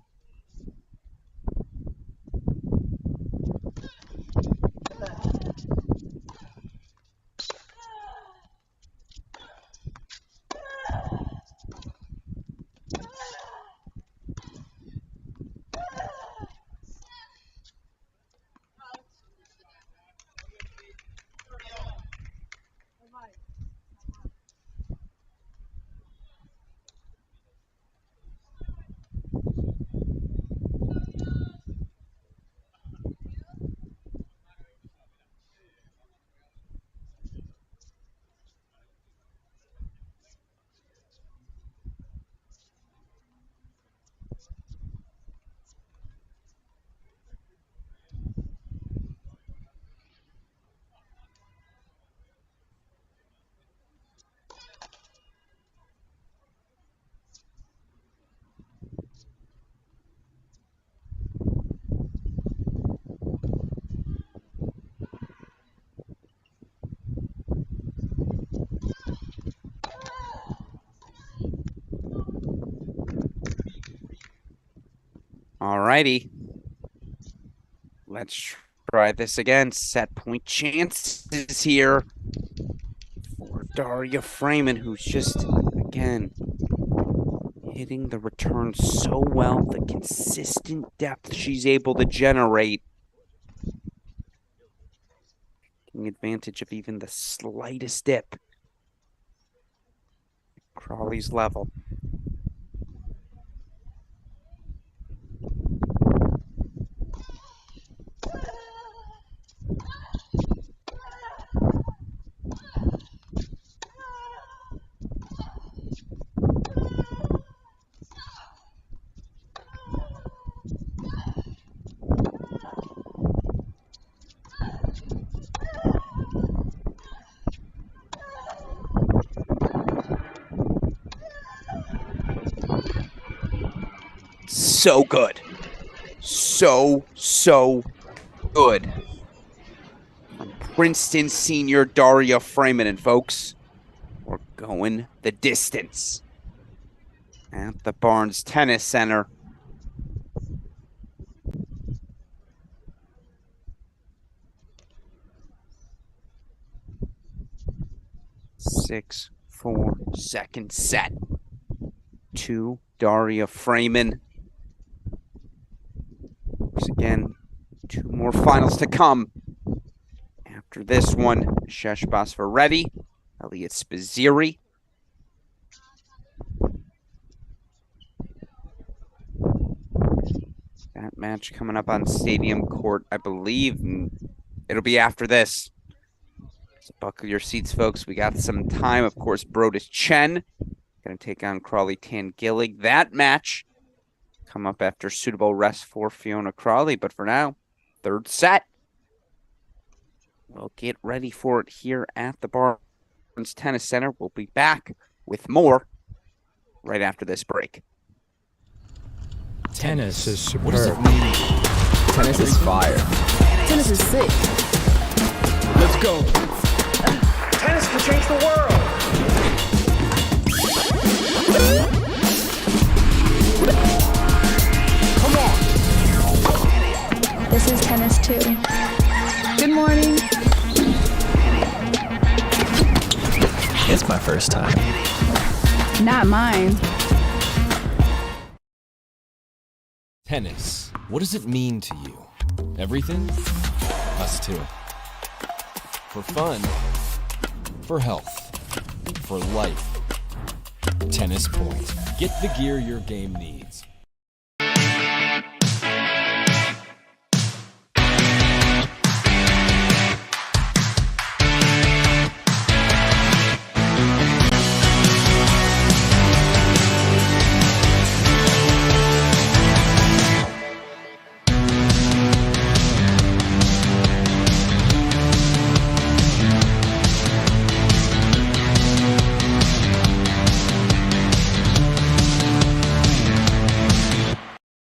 All righty. Let's try this again. Set point chances here for Daria Freeman, who's just, again, hitting the return so well. The consistent depth she's able to generate. Taking advantage of even the slightest dip. Crawley's level. So good. So good. From Princeton senior Daria Freeman, and folks, we're going the distance at the Barnes Tennis Center. Six, 4 second set to Daria Freeman. Again, 2 more finals to come. After this one, Shesh Basvaretti, Elliot Spizzirri. That match coming up on Stadium Court, I believe. It'll be after this. So buckle your seats, folks. We got some time. Of course, Brodus Chen going to take on Crawley Tangillig. That match come up after suitable rest for Fiona Crawley. But for now, third set. We'll get ready for it here at the Barnes Tennis Center. We'll be back with more right after this break. Tennis is superb. What does it mean? Tennis is fire. Tennis is sick. Let's go. Tennis can change the world. Come on. This is tennis too. Good morning. It's my first time. Not mine. Tennis. What does it mean to you? Everything? Us too. For fun. For health. For life. Tennis Point. Get the gear your game needs.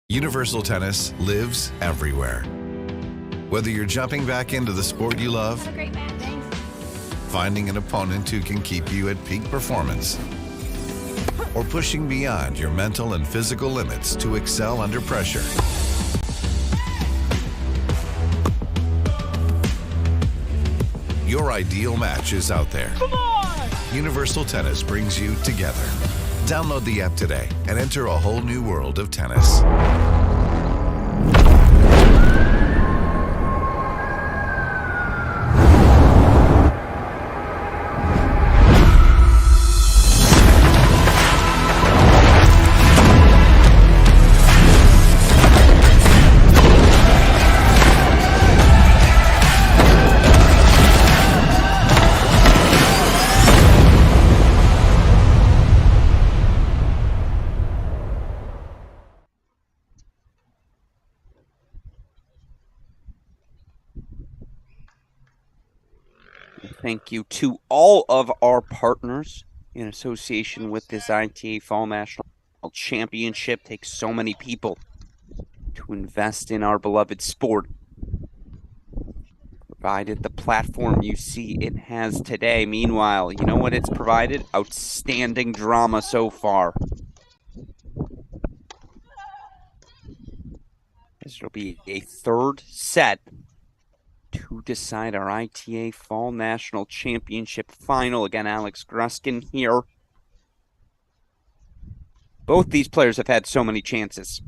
Universal Tennis lives everywhere. Whether you're jumping back into the sport you love, finding an opponent who can keep you at peak performance, or pushing beyond your mental and physical limits to excel under pressure. Your ideal match is out there. Come on! Universal Tennis brings you together. Download the app today and enter a whole new world of tennis. Thank you to all of our partners in association with this ITA Fall National Championship. Takes so many people to invest in our beloved sport. Provided the platform you see it has today. Meanwhile, you know what it's provided? Outstanding drama so far. This will be a third set to decide our ITA Fall National Championship final. Again, Alex Gruskin here. Both these players have had so many chances.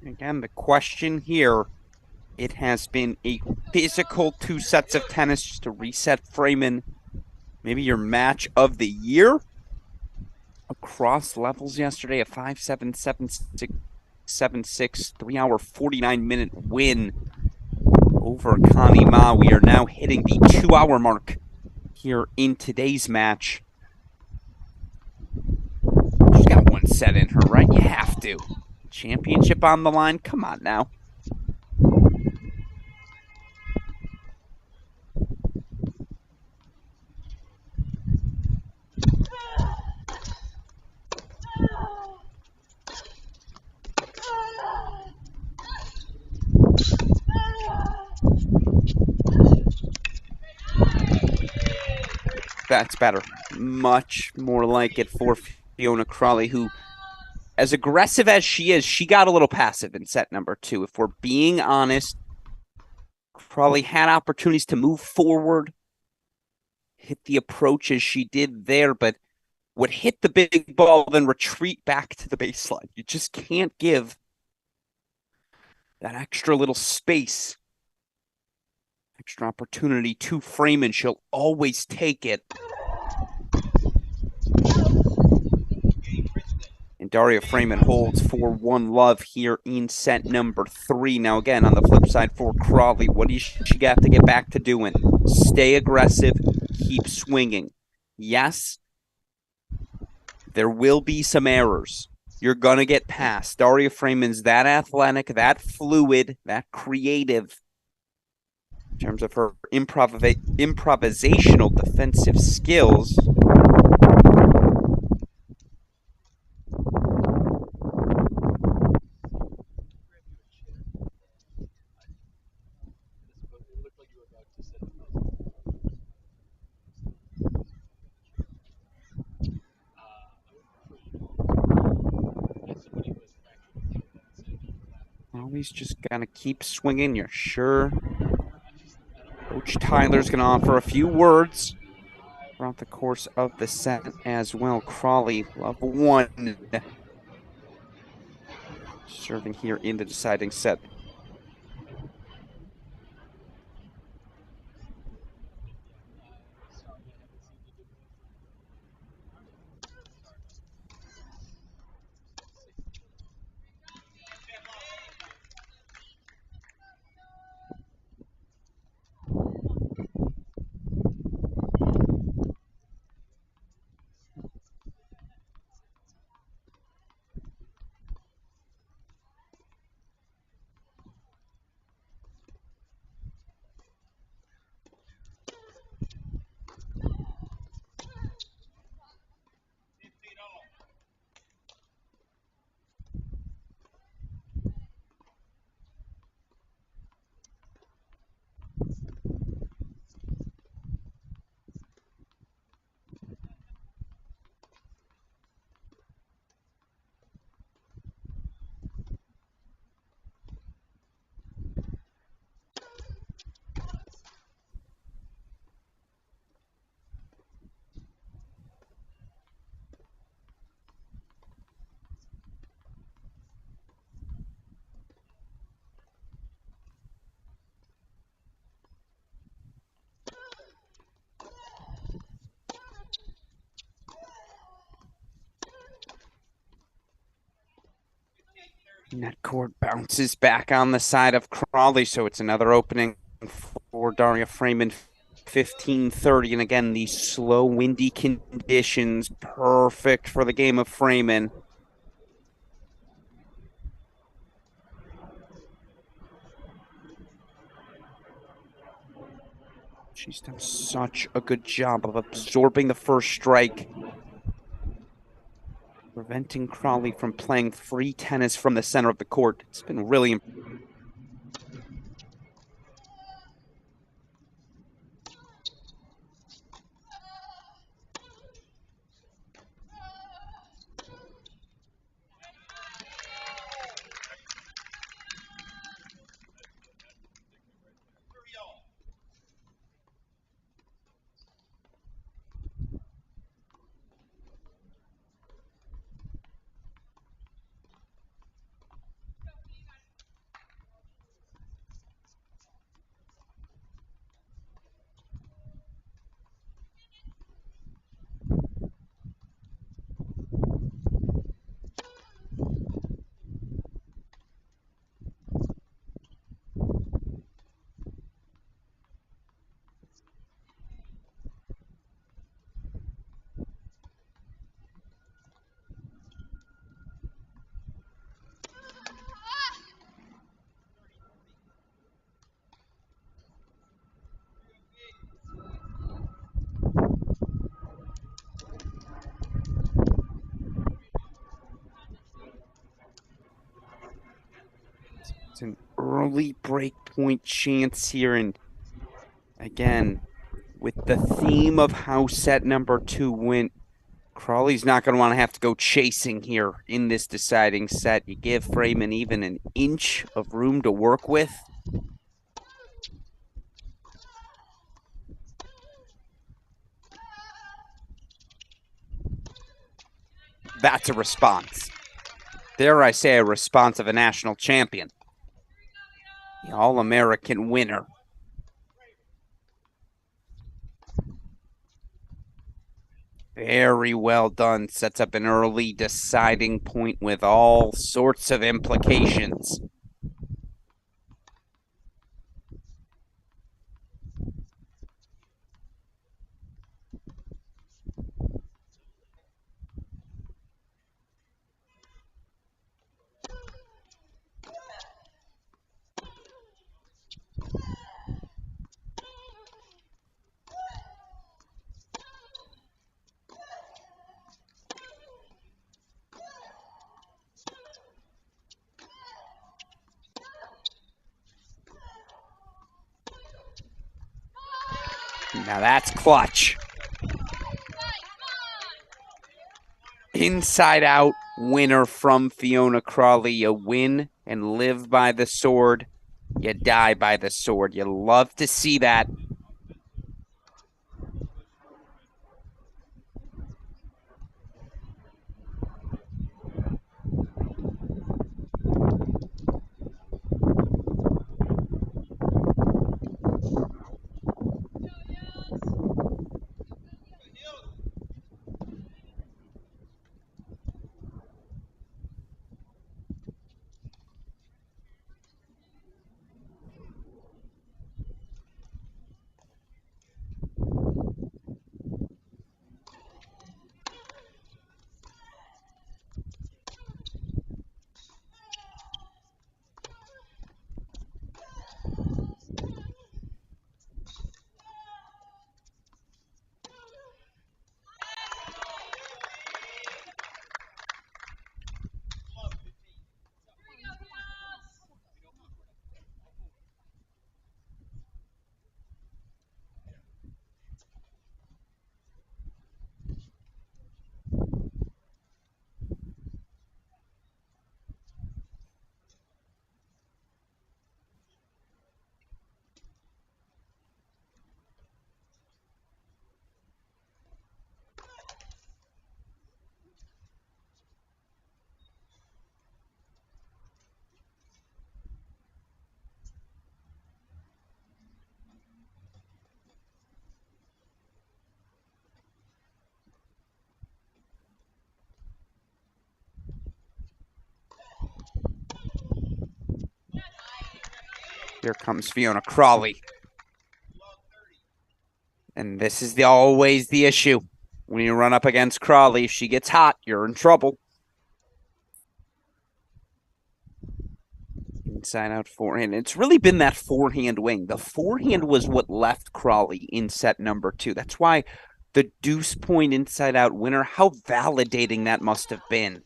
Again, the question here, it has been a physical 2 sets of tennis just to reset Freeman. Maybe your match of the year across levels yesterday, a 5-7, 7-6, 7-6, 3 hour, 49-minute win over Connie Ma. We are now hitting the 2 hour mark here in today's match. She's got 1 set in her, right? You have to. Championship on the line. Come on now. That's better. Much more like it for Fiona Crawley, who, as aggressive as she is, she got a little passive in set number 2. If we're being honest, Crawley had opportunities to move forward, hit the approach as she did there, but would hit the big ball, then retreat back to the baseline. You just can't give that extra little space, extra opportunity to Freeman. She'll always take it. And Daria Freeman holds 4-1 love here in set number 3. Now, again, on the flip side for Crawley, what does she got to get back to doing? Stay aggressive, keep swinging. Yes, there will be some errors. You're going to get past. Daria Freeman's that athletic, that fluid, that creative in terms of her improvisational defensive skills. Always just gonna keep swinging. You're sure Coach Tyler's gonna offer a few words throughout the course of the set as well. Crawley, love 1, serving here in the deciding set. Net court bounces back on the side of Crawley, so it's another opening for Daria Freeman. 15:30, and again, these slow, windy conditions, perfect for the game of Freeman. She's done such a good job of absorbing the first strike, preventing Crawley from playing free tennis from the center of the court. It's been really impressive. It's an early break point chance here, and again, with the theme of how set number 2 went, Crawley's not going to want to have to go chasing here in this deciding set. You give Freeman even an inch of room to work with. That's a response. Dare I say a response of a national champion. The All-American winner. Very well done. Sets up an early deciding point with all sorts of implications. Now that's clutch. Inside out winner from Fiona Crawley. You win and live by the sword. You die by the sword. You love to see that. Here comes Fiona Crawley. And this is always the issue. When you run up against Crawley, if she gets hot, you're in trouble. Inside out forehand. It's really been that forehand wing. The forehand was what left Crawley in set number 2. That's why the deuce point inside out winner, how validating that must have been.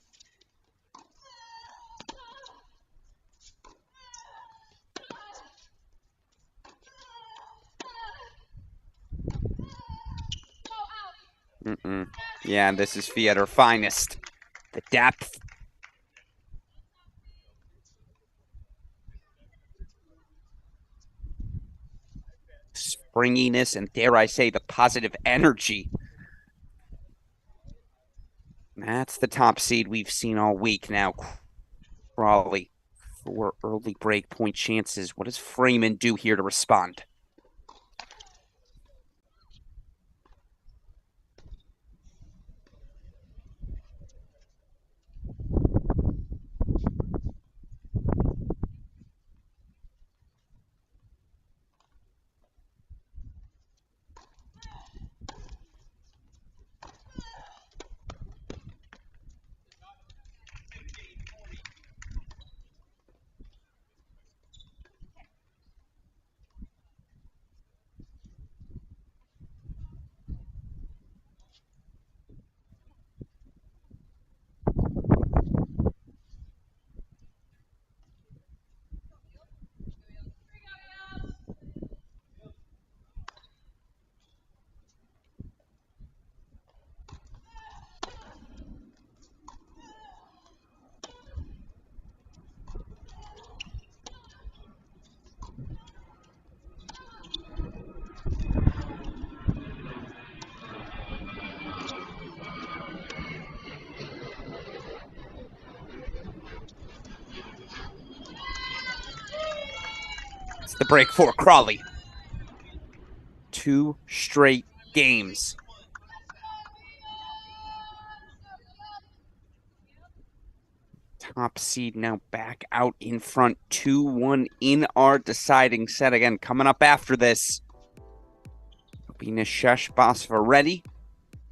Yeah, this is Fee at her finest. The depth. Springiness, and dare I say, the positive energy. That's the top seed we've seen all week now. Crawley, 4 early break point chances. What does Freeman do here to respond? The break for Crawley. 2 straight games. Top seed now back out in front. 2-1 in our deciding set. Again, coming up after this. It'll be Nishesh Basvareddy.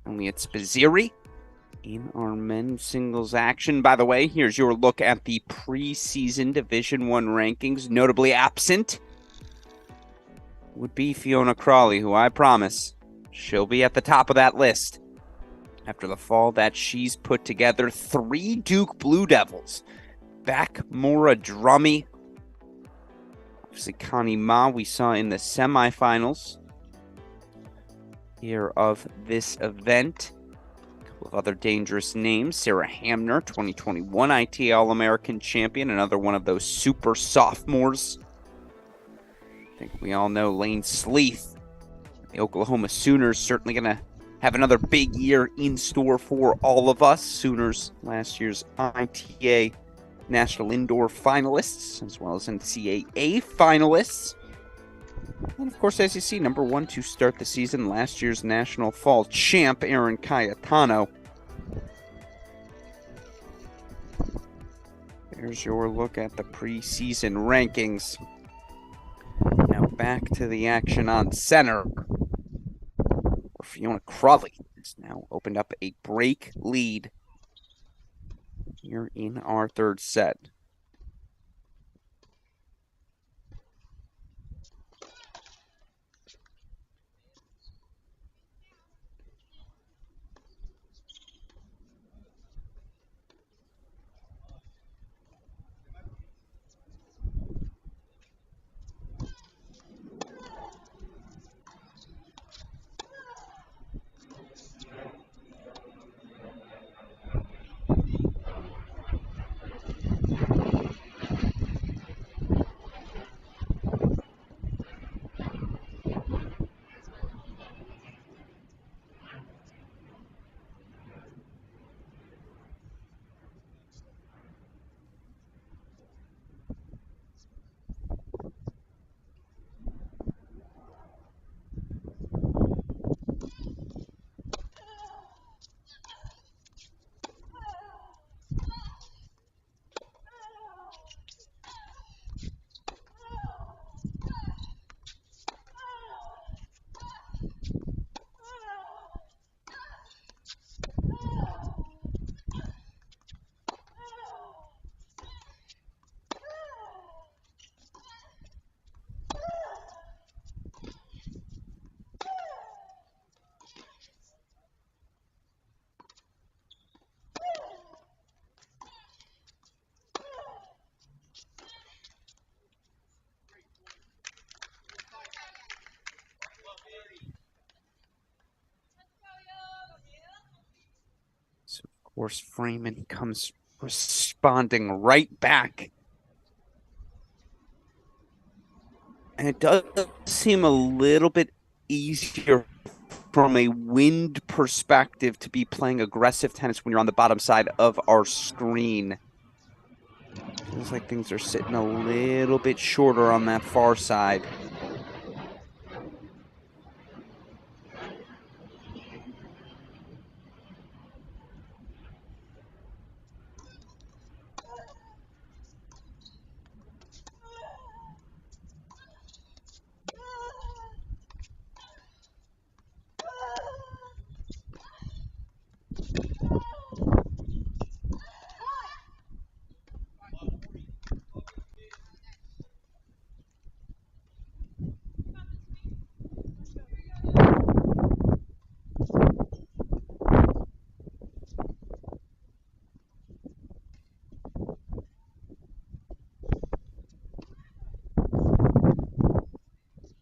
Only it's Baziri in our men's singles action. By the way, here's your look at the preseason Division I rankings. Notably absent would be Fiona Crawley, who I promise she'll be at the top of that list after the fall that she's put together. 3 Duke Blue Devils. Back Maura Drummy. Obviously, Connie Ma we saw in the semifinals here of this event. A couple of other dangerous names. Sarah Hamner, 2021 ITA All-American champion. Another one of those super sophomores. I think we all know Lane Sleeth. The Oklahoma Sooners certainly going to have another big year in store for all of us. Sooners, last year's ITA National Indoor finalists, as well as NCAA finalists. And of course, as you see, number 1 to start the season, last year's National Fall champ, Aaron Cayetano. There's your look at the preseason rankings. Now back to the action on center. Fiona Crawley has now opened up a break lead here in our third set. course, Freeman comes responding right back. And it does seem a little bit easier from a wind perspective to be playing aggressive tennis when you're on the bottom side of our screen. Feels like things are sitting a little bit shorter on that far side.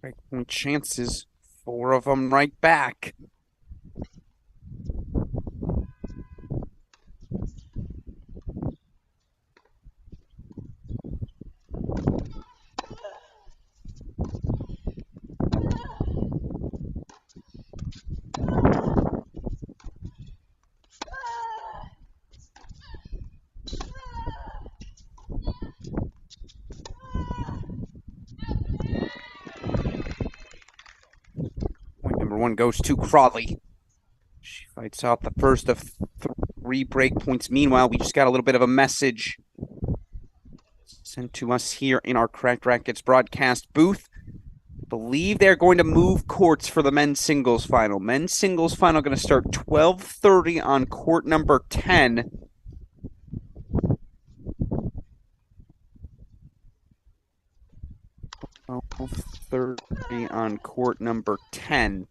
Breakpoint chances, 4 of them right back. Number 1 goes to Crawley. She fights out the first of 3 break points. Meanwhile, we just got a little bit of a message sent to us here in our Cracked Racquets broadcast booth. I believe they're going to move courts for the men's singles final. Men's singles final going to start 12:30 on court number 10. On court number 10.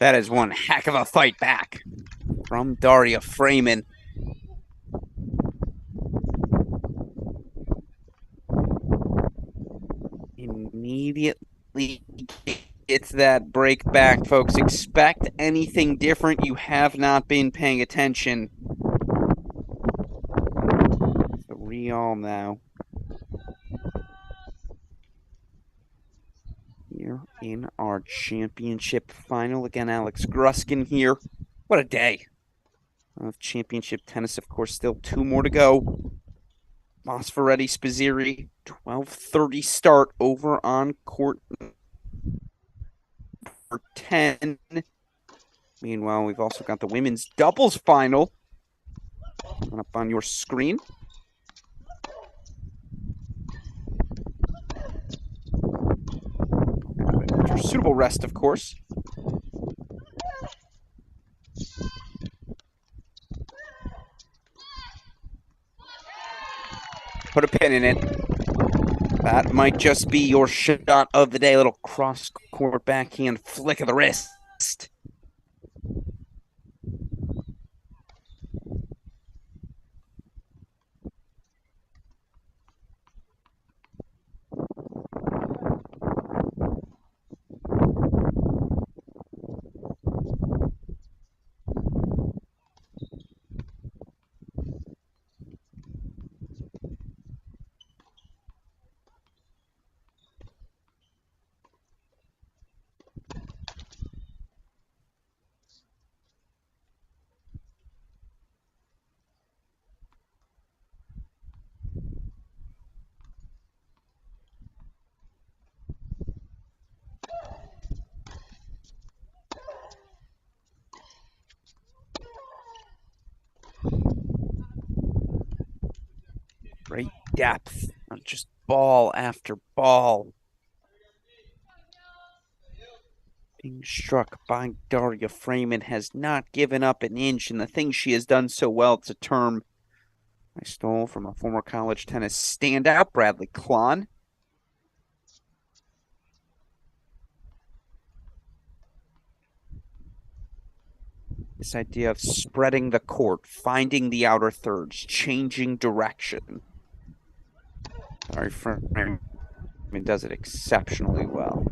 That is one heck of a fight back from Daria Freeman. Immediately gets that break back, folks. Expect anything different. You have not been paying attention. 3-all now. Here in our championship final. Again, Alex Gruskin here. What a day of championship tennis. Of course, still 2 more to go. Mosferetti Spazziri, 12:30 start over on court number 10. Meanwhile, we've also got the women's doubles final coming up on your screen. After suitable rest, of course. Put a pin in it. That might just be your shot of the day. A little cross-court backhand flick of the wrist. Great depth, just ball after ball. Being struck by Daria Freeman, has not given up an inch, and the thing she has done so well, it's a term I stole from a former college tennis standout, Bradley Klon. This idea of spreading the court, finding the outer thirds, changing direction. Sorry, Freeman does it exceptionally well.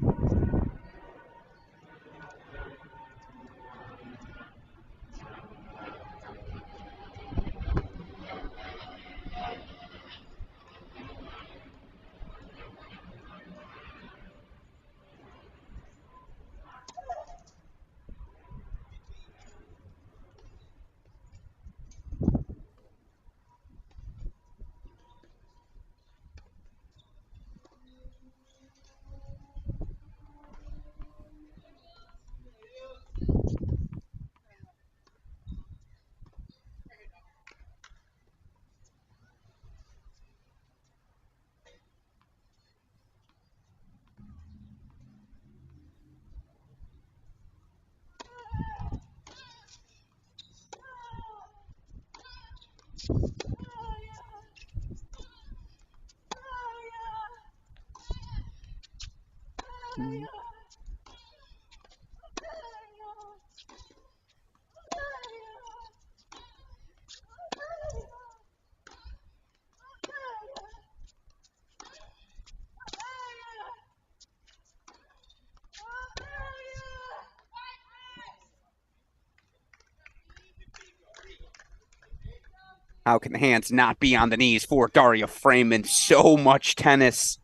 How can the hands not be on the knees for Daria Freeman? So much tennis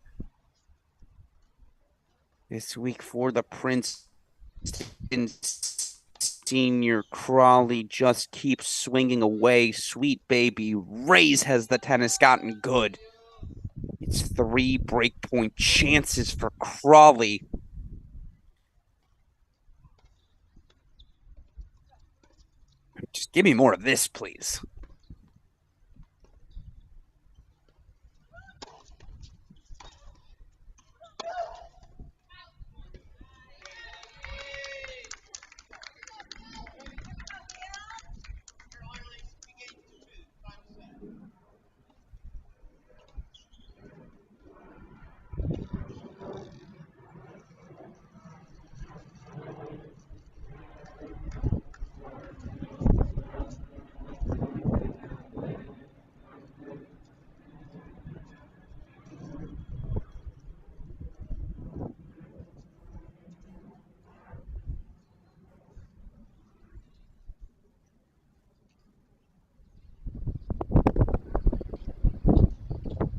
this week for the Princeton senior. Crawley just keeps swinging away. Sweet baby Rays, has the tennis gotten good? It's 3 breakpoint chances for Crawley. Just give me more of this, please.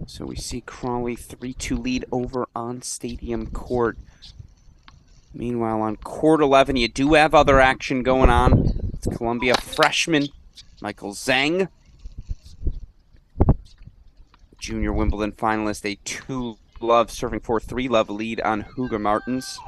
So we see Crawley 3-2 lead over on Stadium Court. Meanwhile, on Court 11, you do have other action going on. It's Columbia freshman Michael Zhang, junior Wimbledon finalist, a 2-love serving 4-3-love lead on Hugo Martins.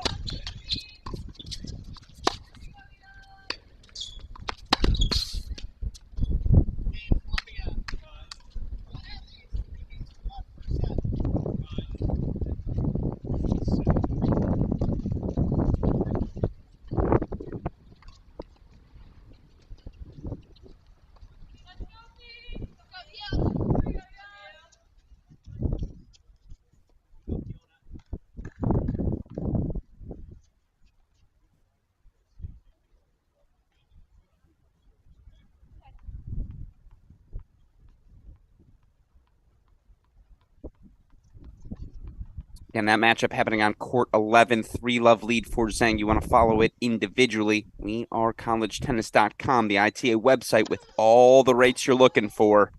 And that matchup happening on Court 11, 3-love lead for Zhang. You want to follow it individually. We are collegetennis.com, the ITA website with all the rates you're looking for.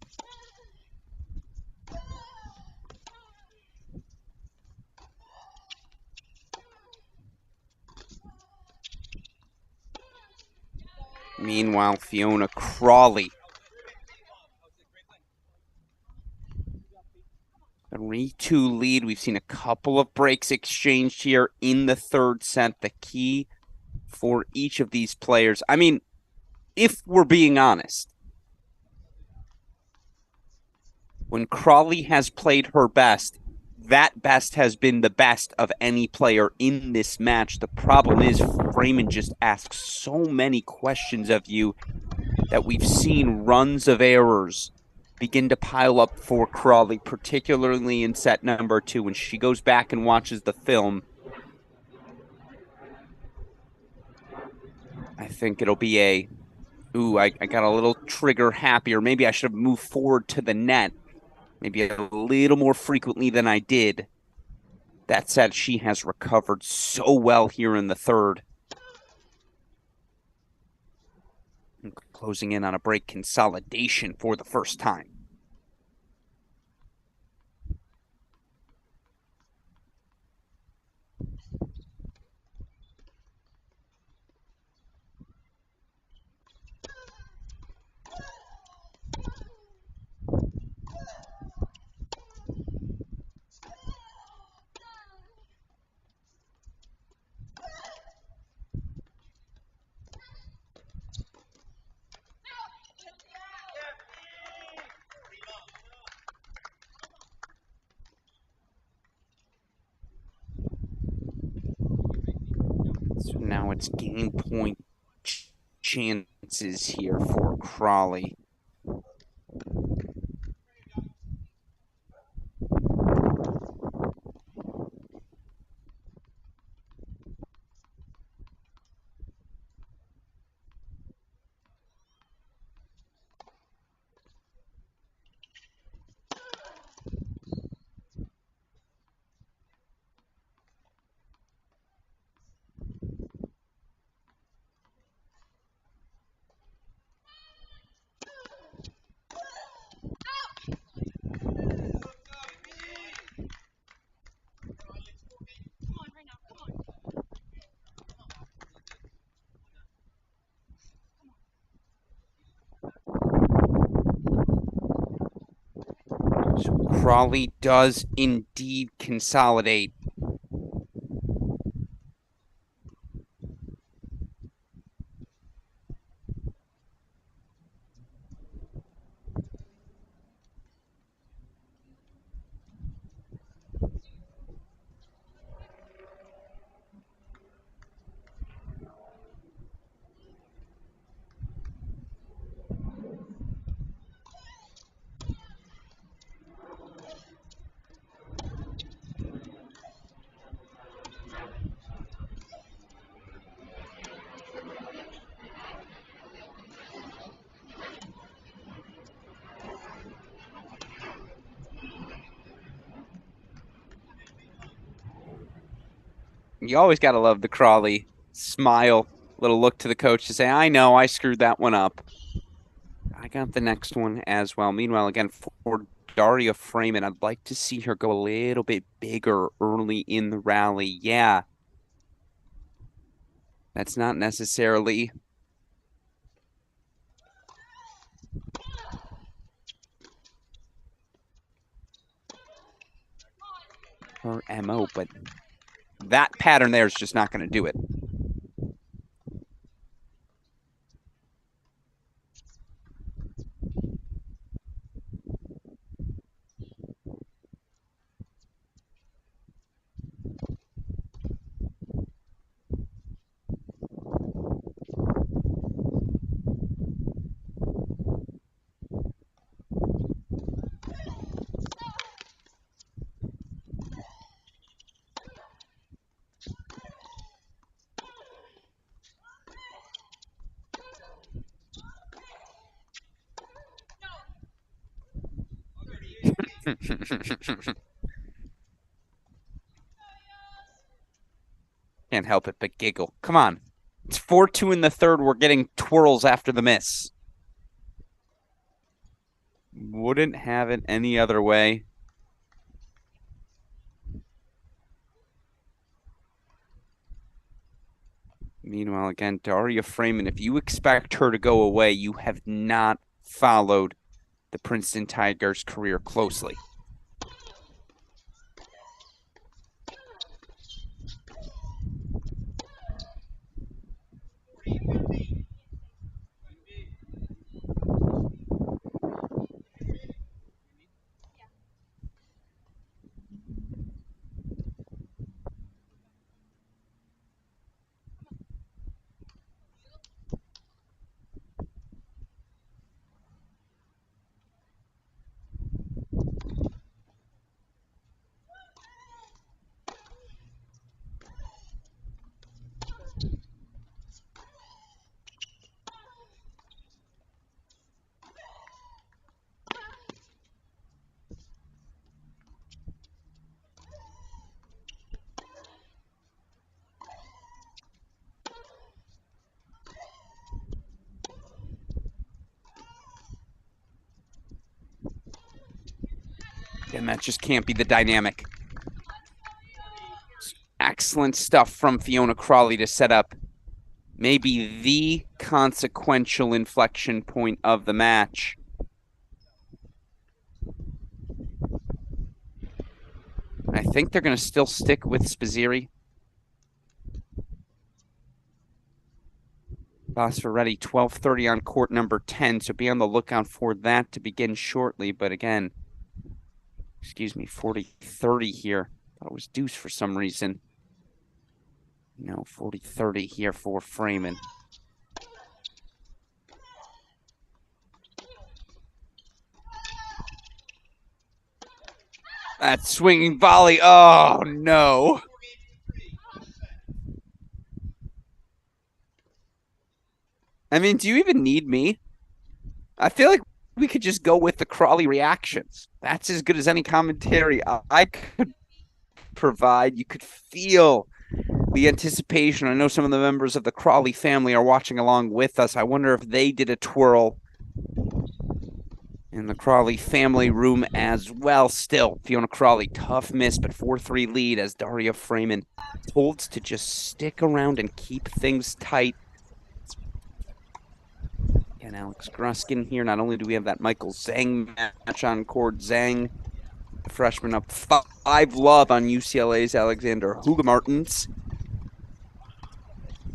Meanwhile, Fiona Crawley. 3-2 lead. We've seen a couple of breaks exchanged here in the third set. The key for each of these players, I mean, if we're being honest, when Crawley has played her best, that best has been the best of any player in this match. The problem is Freeman just asks so many questions of you that we've seen runs of errors begin to pile up for Crawley, particularly in set number 2. When she goes back and watches the film, I think it'll be a Ooh, I got a little trigger happier. Maybe I should have moved forward to the net. Maybe a little more frequently than I did. That said, she has recovered so well here in the third. Closing in on a break consolidation for the first time. So now it's game point chances here for Crawley. So Crawley does indeed consolidate. You always got to love the Crawley smile, little look to the coach to say, I know, I screwed that one up. I got the next one as well. Meanwhile, again, for Daria Freeman, I'd like to see her go a little bit bigger early in the rally. Yeah. That's not necessarily her MO, but that pattern there is just not going to do it. Can't help it but giggle. Come on. It's 4-2 in the third. We're getting twirls after the miss. Wouldn't have it any other way. Meanwhile, again, Daria Freeman, if you expect her to go away, you have not followed the Princeton Tigers' career closely. And that just can't be the dynamic. Excellent stuff from Fiona Crawley to set up maybe the consequential inflection point of the match. I think they're going to still stick with Spazziri. Bosfaretti, 12:30 on court number 10, so be on the lookout for that to begin shortly. But again, excuse me, 40-30 here. Thought it was deuce for some reason. No, 40-30 here for Freeman. That swinging volley, oh no. I mean, do you even need me? I feel like we could just go with the Crawley reactions. That's as good as any commentary I could provide. You could feel the anticipation. I know some of the members of the Crawley family are watching along with us. I wonder if they did a twirl in the Crawley family room as well. Still, Fiona Crawley, tough miss, but 4-3 lead as Daria Freeman holds to just stick around and keep things tight. And Alex Gruskin here. Not only do we have that Michael Zhang match on court, Zhang, the freshman, up 5-love on UCLA's Alexander Hugemartins.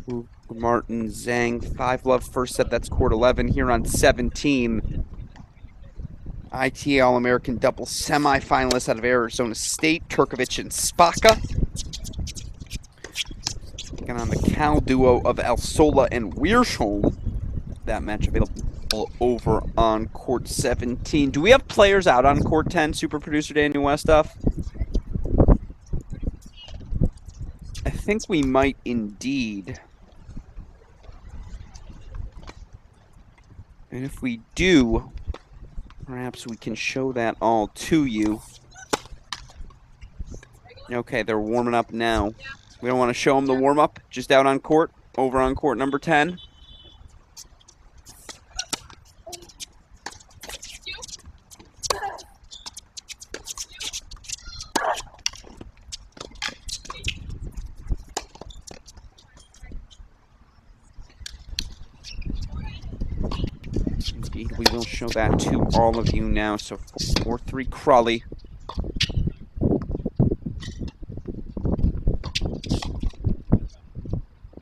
Hugemartins, Zhang, 5-love first set. That's court 11 here on 17. ITA All-American double semifinalists out of Arizona State, Turkovic and Spaka. Taking on the Cal duo of Alsola and Wiersholm. That match available over on court 17. Do we have players out on court 10, super producer Daniel Westhoff? I think we might indeed. And if we do, perhaps we can show that all to you. Okay, they're warming up now. We don't want to show them the warm-up, just out on court, over on court number 10. Indeed, we will show that to all of you now. So 4-3 Crawley.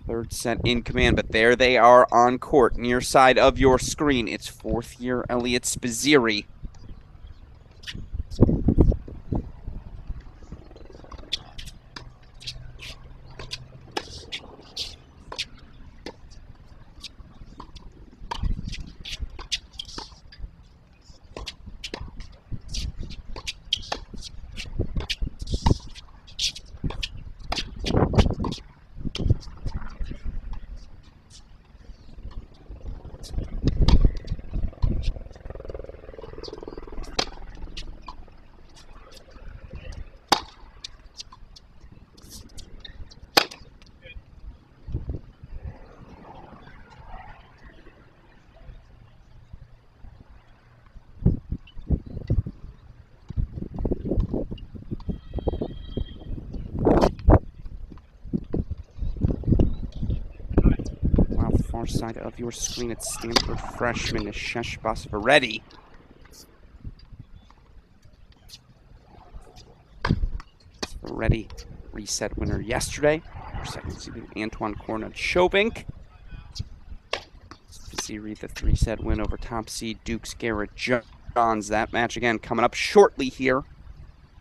Third set in command, but there they are on court, near side of your screen. It's fourth-year Elliot Spazziri. Side of your screen at Stanford freshman Ashesh Bosfaretti. Bosfaretti, reset winner yesterday. Second seed Antoine Kornad-Schobink. Spazziri, the 3-set win over top seed Duke's Garrett Johns. That match again coming up shortly here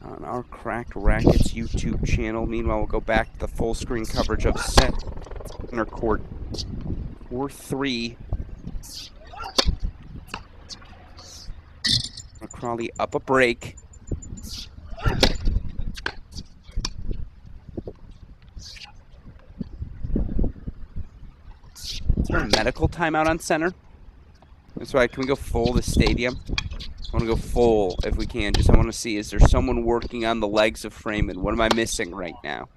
on our Cracked Racquets YouTube channel. Meanwhile, we'll go back to the full screen coverage of center court. 4-3. Crawley up a break. Is there a medical timeout on center? That's right. Can we go full the stadium? I want to go full if we can. Just I want to see, is there someone working on the legs of Freeman? What am I missing right now?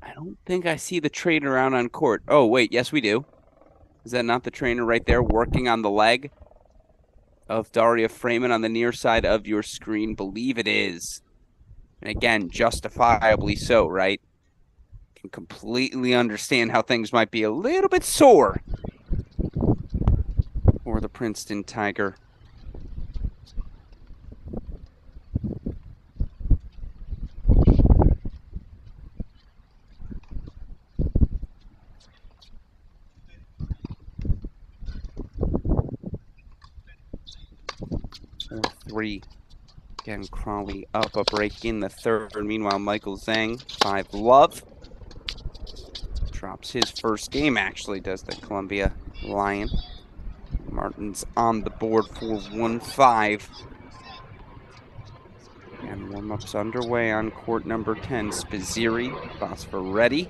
I don't think I see the trainer out on court. Oh, wait. Yes, we do. Is that not the trainer right there working on the leg? of Daria Freeman on the near side of your screen. Believe it is. And again, justifiably so, right? Can completely understand how things might be a little bit sore for the Princeton Tiger. Three. Again, Crawley up a break in the third. Meanwhile, Michael Zhang, 5-love. Drops his first game, actually, does the Columbia Lion. Martin's on the board for 1-5. And warm-ups underway on court number 10. Spizzirri, Fosforetti.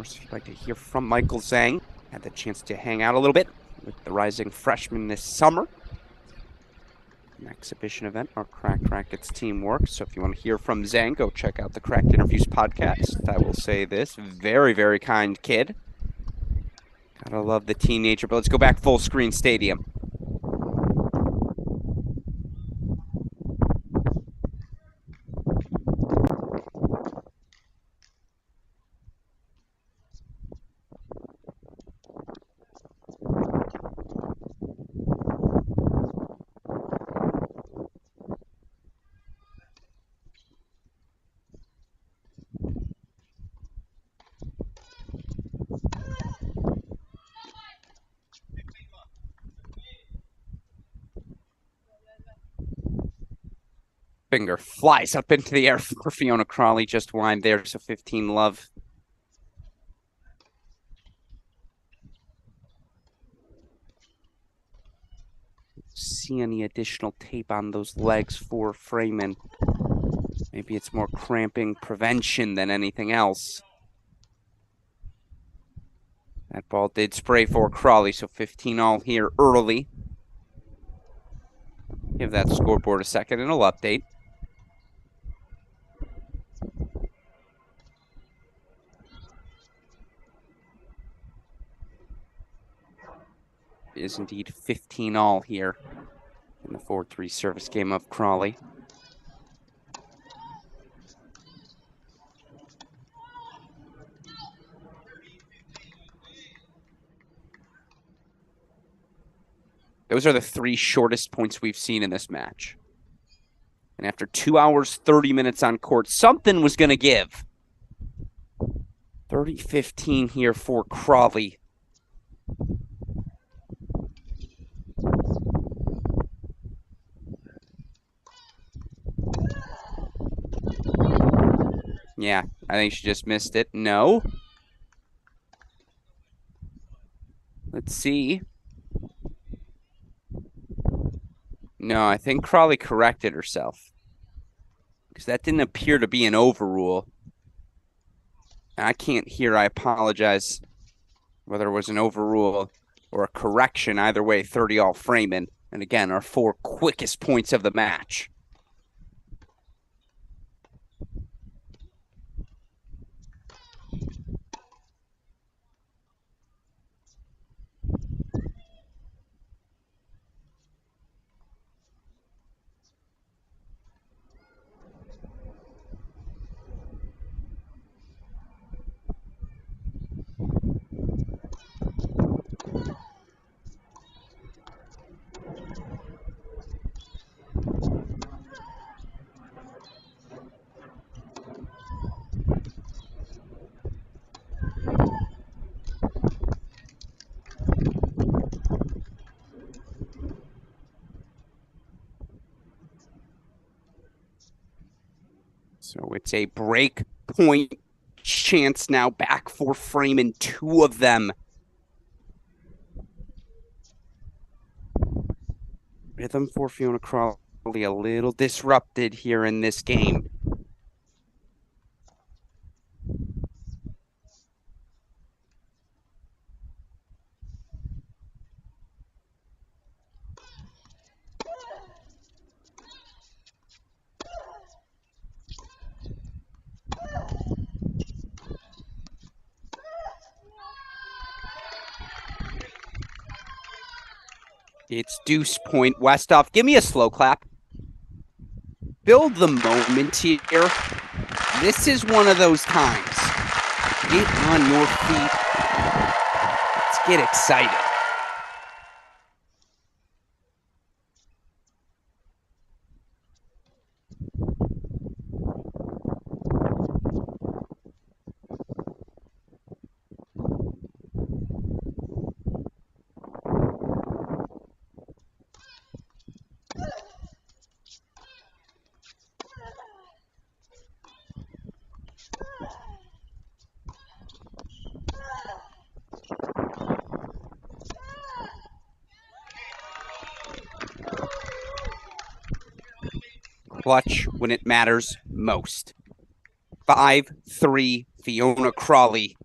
If you'd like to hear from Michael Zhang, had the chance to hang out a little bit with the rising freshman this summer. An exhibition event, our Cracked Racquets team works. So if you want to hear from Zhang, go check out the Cracked Interviews podcast. I will say this, very, very kind kid. Gotta love the teenager, but let's go back full screen stadium. Finger flies up into the air for Fiona Crawley, just wide there, so 15-love. See any additional tape on those legs for Freeman? Maybe it's more cramping prevention than anything else. That ball did spray for Crawley, so 15-all here early. Give that scoreboard a second and it'll update. It is indeed 15-all here in the 4-3 service game of Crawley. Those are the 3 shortest points we've seen in this match. And after 2 hours, 30 minutes on court, something was going to give. 30-15 here for Crawley. Yeah, I think she just missed it. No. Let's see. No, I think Crawley corrected herself. Because that didn't appear to be an overrule. I can't hear, I apologize, whether it was an overrule or a correction. Either way, 30-all Freeman. And again, our 4 quickest points of the match. It's a break point chance now back for Freeman, 2 of them. Rhythm for Fiona Crawley a little disrupted here in this game. It's deuce point. Westhoff, give me a slow clap. Build the moment here. This is one of those times. Get on your feet. Let's get excited. Clutch when it matters most. 5-3, Fiona Crawley.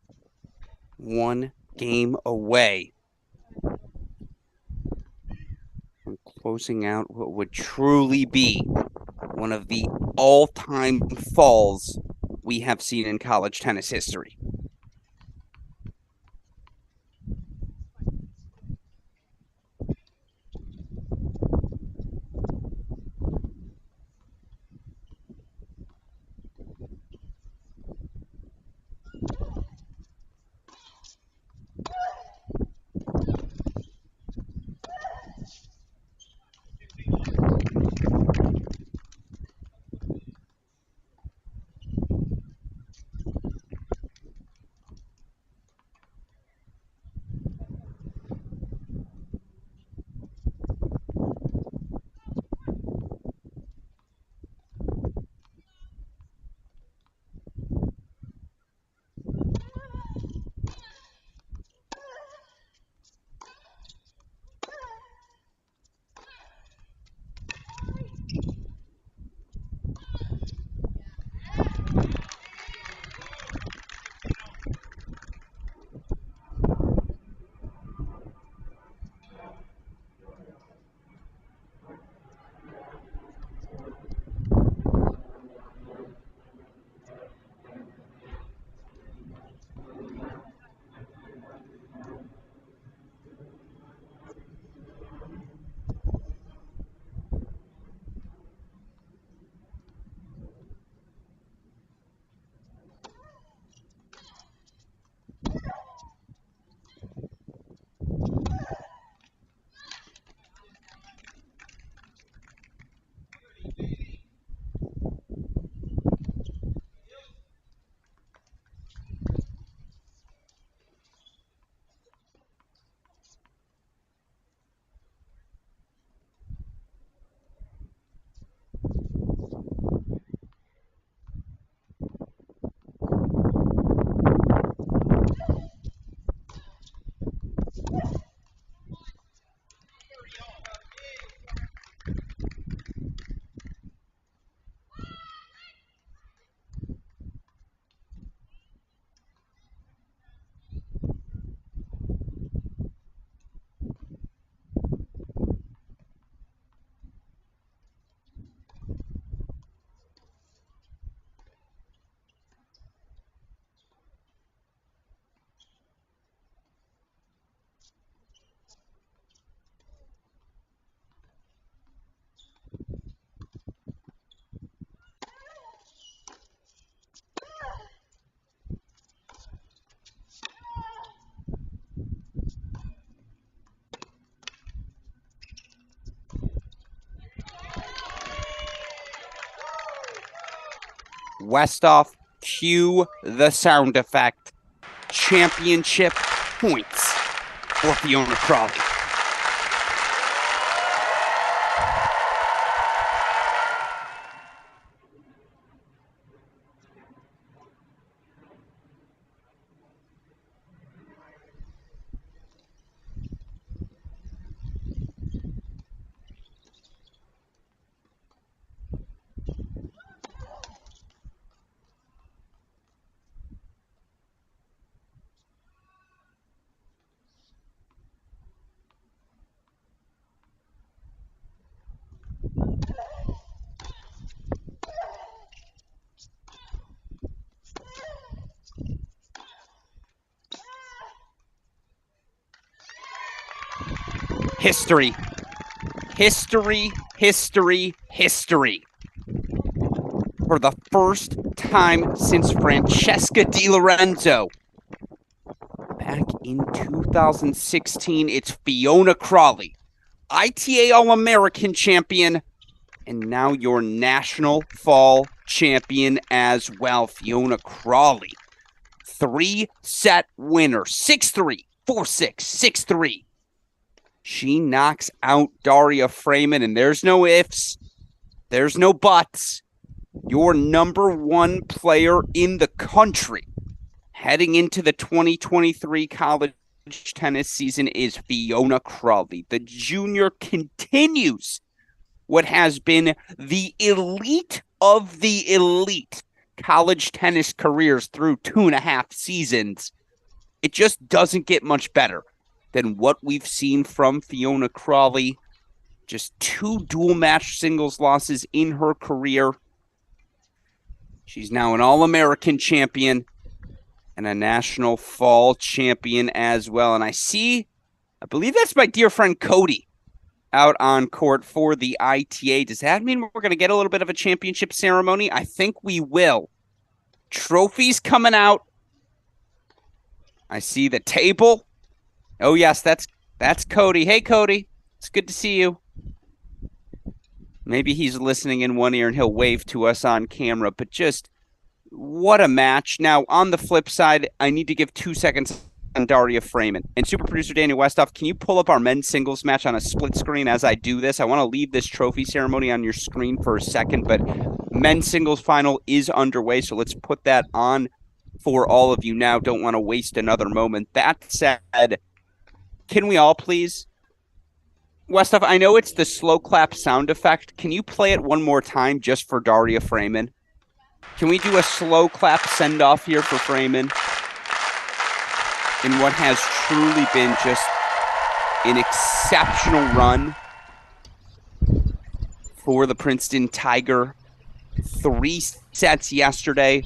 1 game away from closing out what would truly be one of the all-time falls we have seen in college tennis history. Westhoff, cue the sound effect. Championship points for Fiona Crawley. History. History, history, history. For the first time since Francesca Di Lorenzo. Back in 2016, it's Fiona Crawley, ITA All-American champion, and now your national fall champion as well. Fiona Crawley, 3-set winner, 6-3, 4-6, 6-3. She knocks out Daria Freeman, and there's no ifs, there's no buts. Your number one player in the country heading into the 2023 college tennis season is Fiona Crawley. The junior continues what has been the elite of the elite college tennis careers through 2.5 seasons. It just doesn't get much better than what we've seen from Fiona Crawley. Just 2 dual match singles losses in her career. She's now an All-American champion and a national fall champion as well. And I believe that's my dear friend Cody out on court for the ITA. Does that mean we're going to get a little bit of a championship ceremony? I think we will. Trophies coming out. I see the table. Oh, yes, that's Cody. Hey, Cody. It's good to see you. Maybe he's listening in one ear and he'll wave to us on camera, but just what a match. Now, on the flip side, I need to give 2 seconds on Daria Freeman. And super producer Daniel Westhoff, can you pull up our men's singles match on a split screen as I do this? I want to leave this trophy ceremony on your screen for a second, but men's singles final is underway, so let's put that on for all of you now. Don't want to waste another moment. That said, can we all please? Westhoff, I know it's the slow clap sound effect. Can you play it one more time just for Daria Freeman? Can we do a slow clap send-off here for Freeman? In what has truly been just an exceptional run for the Princeton Tiger. 3 sets yesterday.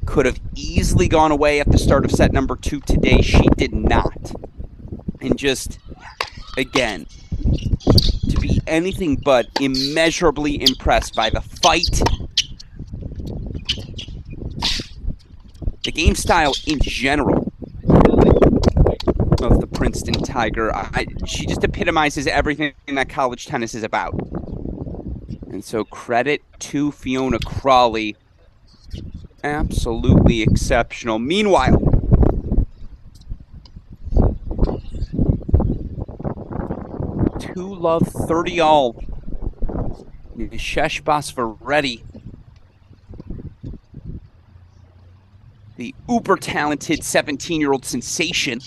Could have easily gone away at the start of set number 2 today. She did not. And just, again, to be anything but immeasurably impressed by the fight, the game style in general of the Princeton Tiger. She just epitomizes everything that college tennis is about. And so credit to Fiona Crawley. Absolutely exceptional. Meanwhile, two love 30 all. Nishesh Basvareddy, the uber-talented 17-year-old sensation,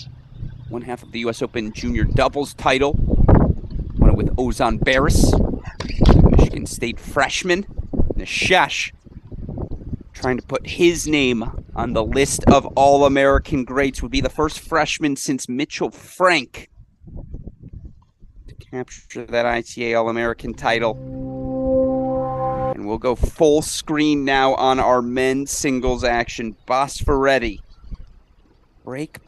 one half of the U.S. Open Junior Doubles title, won it with Ozan Baris, Michigan State freshman. Nishesh trying to put his name on the list of All-American greats, would be the first freshman since Mitchell Frank to capture that ITA All-American title. And we'll go full screen now on our men's singles action. Basvareddy, break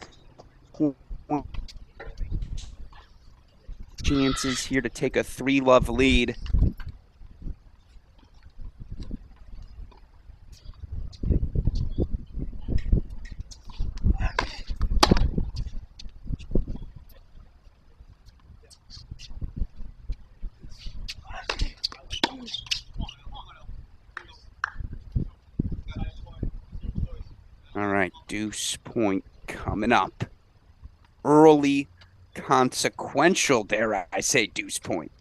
chances here to take a 3-love lead. All right, deuce point coming up. Early, consequential, dare I say, deuce point.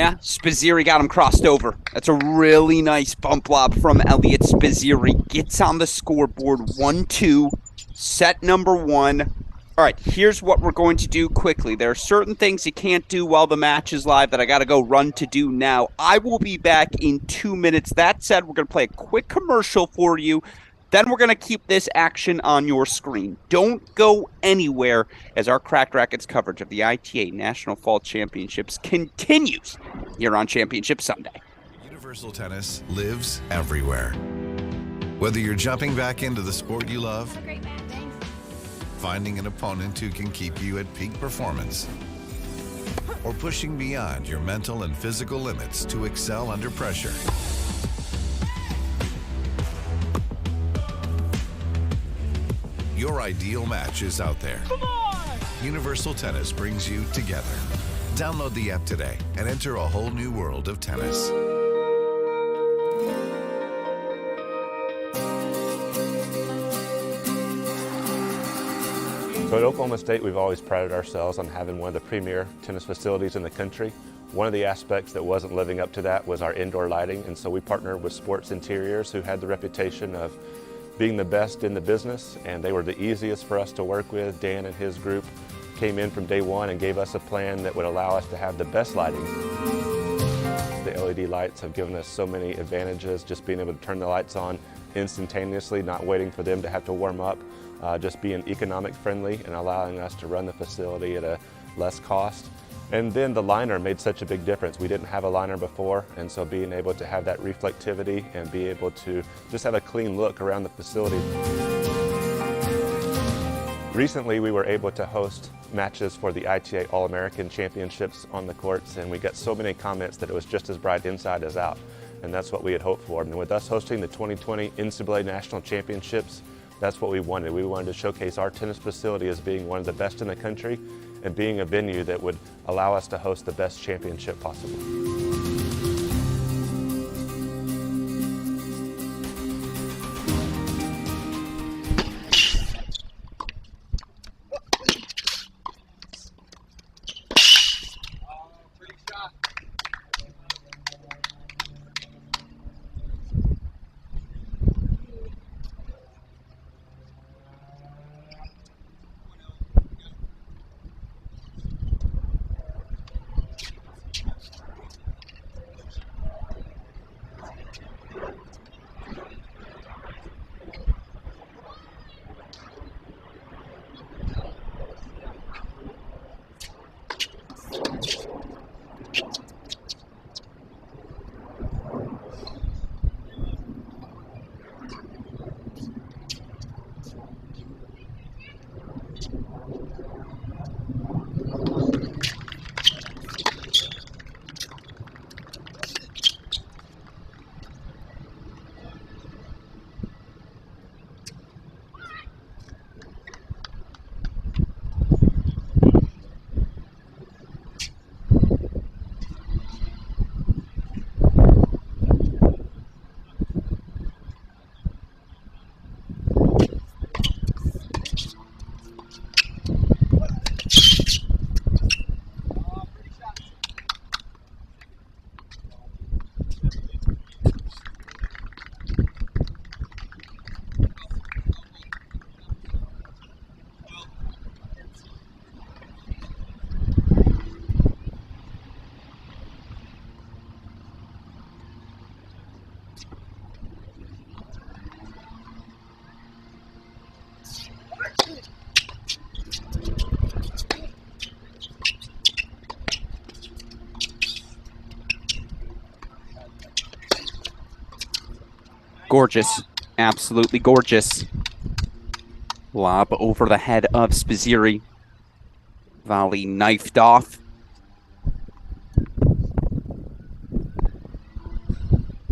Yeah, Spizzirri got him crossed over. That's a really nice bump lob from Elliot Spizzirri. Gets on the scoreboard 1-2, set number 1. All right, here's what we're going to do quickly. There are certain things you can't do while the match is live that I got to go run to do now. I will be back in 2 minutes. That said, we're going to play a quick commercial for you. Then we're going to keep this action on your screen. Don't go anywhere as our Cracked Racquets coverage of the ITA National Fall Championships continues here on Championship Sunday. Universal tennis lives everywhere. Whether you're jumping back into the sport you love, finding an opponent who can keep you at peak performance, or pushing beyond your mental and physical limits to excel under pressure. Your ideal match is out there. Universal Tennis brings you together. Download the app today and enter a whole new world of tennis. So at Oklahoma State, we've always prided ourselves on having one of the premier tennis facilities in the country. One of the aspects that wasn't living up to that was our indoor lighting, and so we partnered with Sports Interiors, who had the reputation of being the best in the business, and they were the easiest for us to work with. Dan and his group came in from day one and gave us a plan that would allow us to have the best lighting. The LED lights have given us so many advantages, just being able to turn the lights on instantaneously, not waiting for them to have to warm up, just being economic friendly and allowing us to run the facility at a less cost. And then the liner made such a big difference. We didn't have a liner before, and so being able to have that reflectivity and be able to just have a clean look around the facility. Recently, we were able to host matches for the ITA All-American Championships on the courts, and we got so many comments that it was just as bright inside as out, and that's what we had hoped for. And with us hosting the 2020 NCAA National Championships, that's what we wanted. We wanted to showcase our tennis facility as being one of the best in the country and being a venue that would allow us to host the best championship possible. Gorgeous. Absolutely gorgeous. Lob over the head of Spizzirri. Volley knifed off.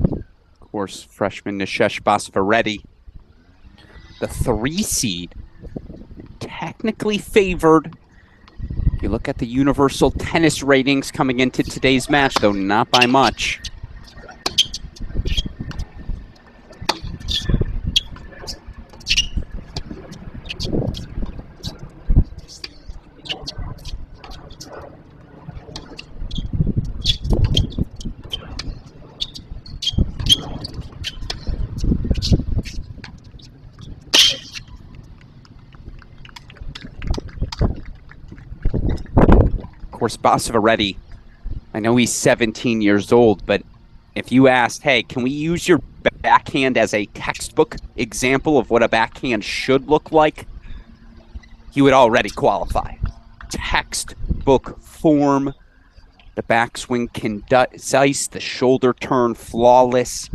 Of course, freshman Nishesh Basvareddy, the 3 seed, technically favored. If you look at the universal tennis ratings coming into today's match, though not by much. course, Basavaretti, I know he's 17 years old, but if you asked, hey, can we use your backhand as a textbook example of what a backhand should look like, he would already qualify. Textbook form, the backswing concise, the shoulder turn flawless.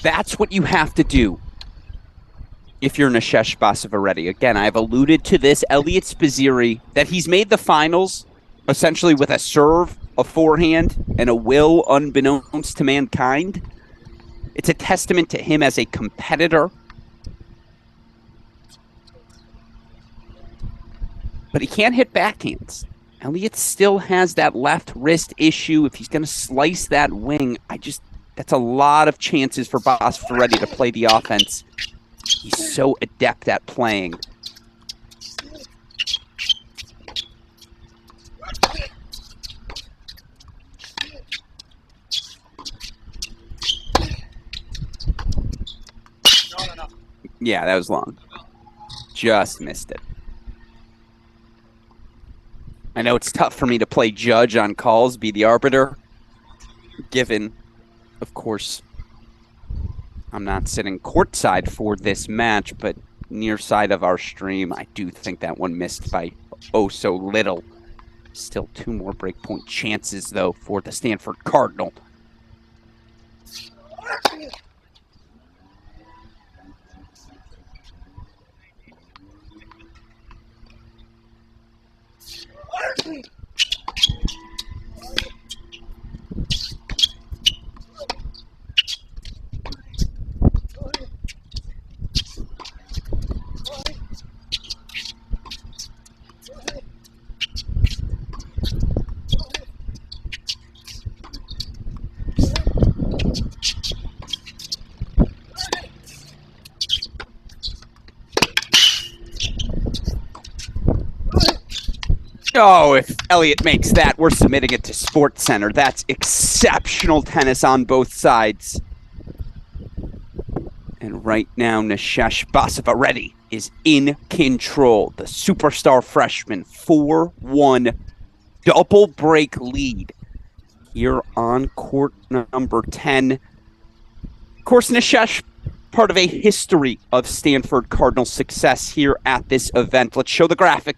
That's what you have to do if you're Nishesh Basavaretti. Again, I've alluded to this, Elliot Spizzirri, that he's made the finals essentially with a serve, a forehand, and a will unbeknownst to mankind. It's a testament to him as a competitor. But he can't hit backhands. Elliot still has that left wrist issue. If he's going to slice that wing, that's a lot of chances for Basavaretti to play the offense. He's so adept at playing. Yeah, that was long. Just missed it. I know it's tough for me to play judge on calls, be the arbiter, given, of course, I'm not sitting courtside for this match, but near side of our stream, I do think that one missed by oh so little. Still 2 more breakpoint chances, though, for the Stanford Cardinal. Oh, if Elliot makes that, we're submitting it to Sports Center. That's exceptional tennis on both sides. And right now, Nishesh Basavaretti is in control. The superstar freshman, 4-1 double break lead here on court number 10. Of course, Nishesh, part of a history of Stanford Cardinal success here at this event. Let's show the graphic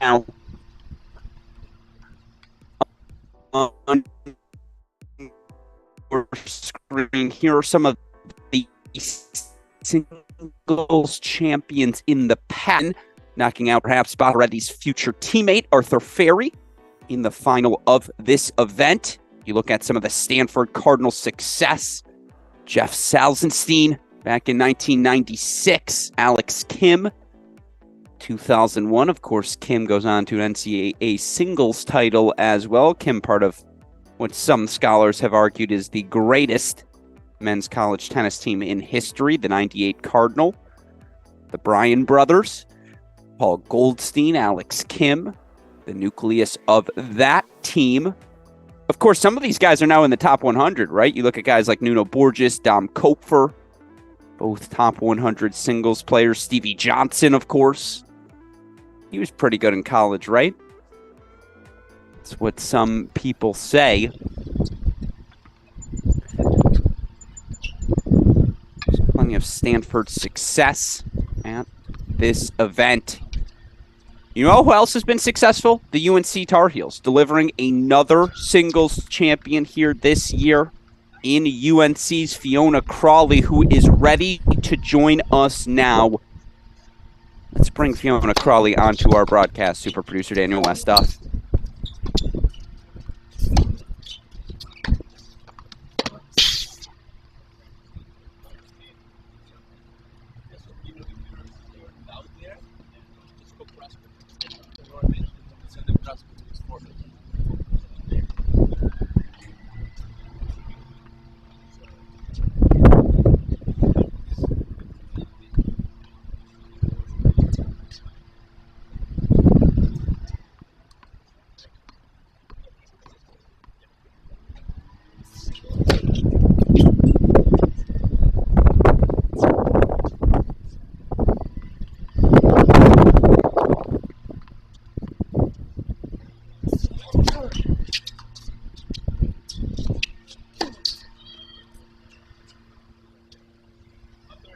now. On your screen, here are some of the singles champions in the pen, knocking out perhaps Basavaretti's future teammate, Arthur Ferry, in the final of this event. You look at some of the Stanford Cardinal success. Jeff Salzenstein back in 1996, Alex Kim, 2001. Of course, Kim goes on to an NCAA singles title as well. Kim, part of what some scholars have argued is the greatest men's college tennis team in history, the 98 Cardinal. The Bryan brothers, Paul Goldstein, Alex Kim, the nucleus of that team. Of course, some of these guys are now in the top 100, right? You look at guys like Nuno Borges, Dom Kopfer, both top 100 singles players. Stevie Johnson, of course. He was pretty good in college, right? That's what some people say. There's plenty of Stanford success at this event. You know who else has been successful? The UNC Tar Heels, delivering another singles champion here this year in UNC's Fiona Crawley, who is ready to join us now. Let's bring Fiona Crawley onto our broadcast, super producer Daniel Westoff.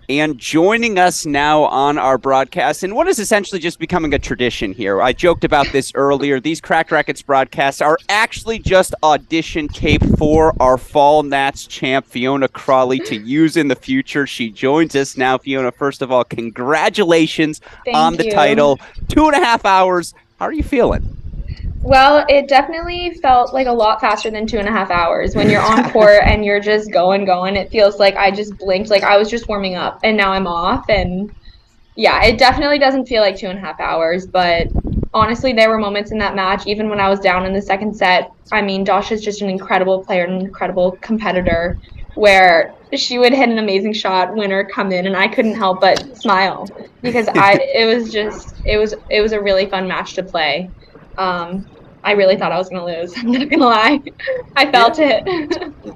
And joining us now on our broadcast, and what is essentially just becoming a tradition here. I joked about this earlier. These Cracked Racquets broadcasts are actually just audition tape for our Fall Nats champ, Fiona Crawley, to use in the future. She joins us now. Fiona, first of all, congratulations on the title. 2.5 hours. How are you feeling? Well, it definitely felt like a lot faster than 2.5 hours. When you're on court and you're just going, it feels like I just blinked, like I was just warming up and now I'm off. And yeah, it definitely doesn't feel like 2.5 hours, but honestly, there were moments in that match, even when I was down in the second set. I mean, Dasha is just an incredible player, an incredible competitor, where she would hit an amazing shot, winner, come in, and I couldn't help but smile because it was a really fun match to play. I really thought I was going to lose. I'm not going to lie. I felt it.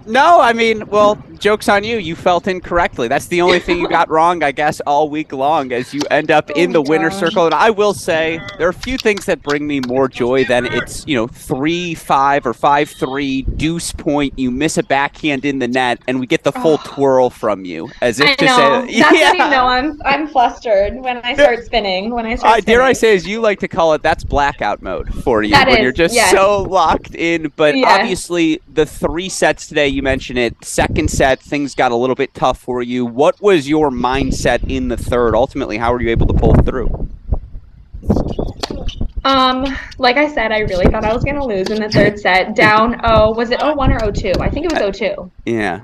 No, I mean, well, joke's on you. You felt incorrectly. That's the only thing you got wrong, I guess, all week long as you end up in the winner's circle. And I will say there are a few things that bring me more joy than it's, 3-5 or 5-3 deuce point. You miss a backhand in the net and we get the full twirl from you as if I to know. say, That's when you know I'm flustered when I start spinning. Dare I say, as you like to call it, that's blackout mode for you when you're just so locked in. But obviously the 3 sets today, you mentioned it, second set, things got a little bit tough for you. What was your mindset in the third? Ultimately, how were you able to pull through? Like I said, I really thought I was going to lose in the third set. Down, was it 0-1 or 0-2? I think it was 0-2. Yeah.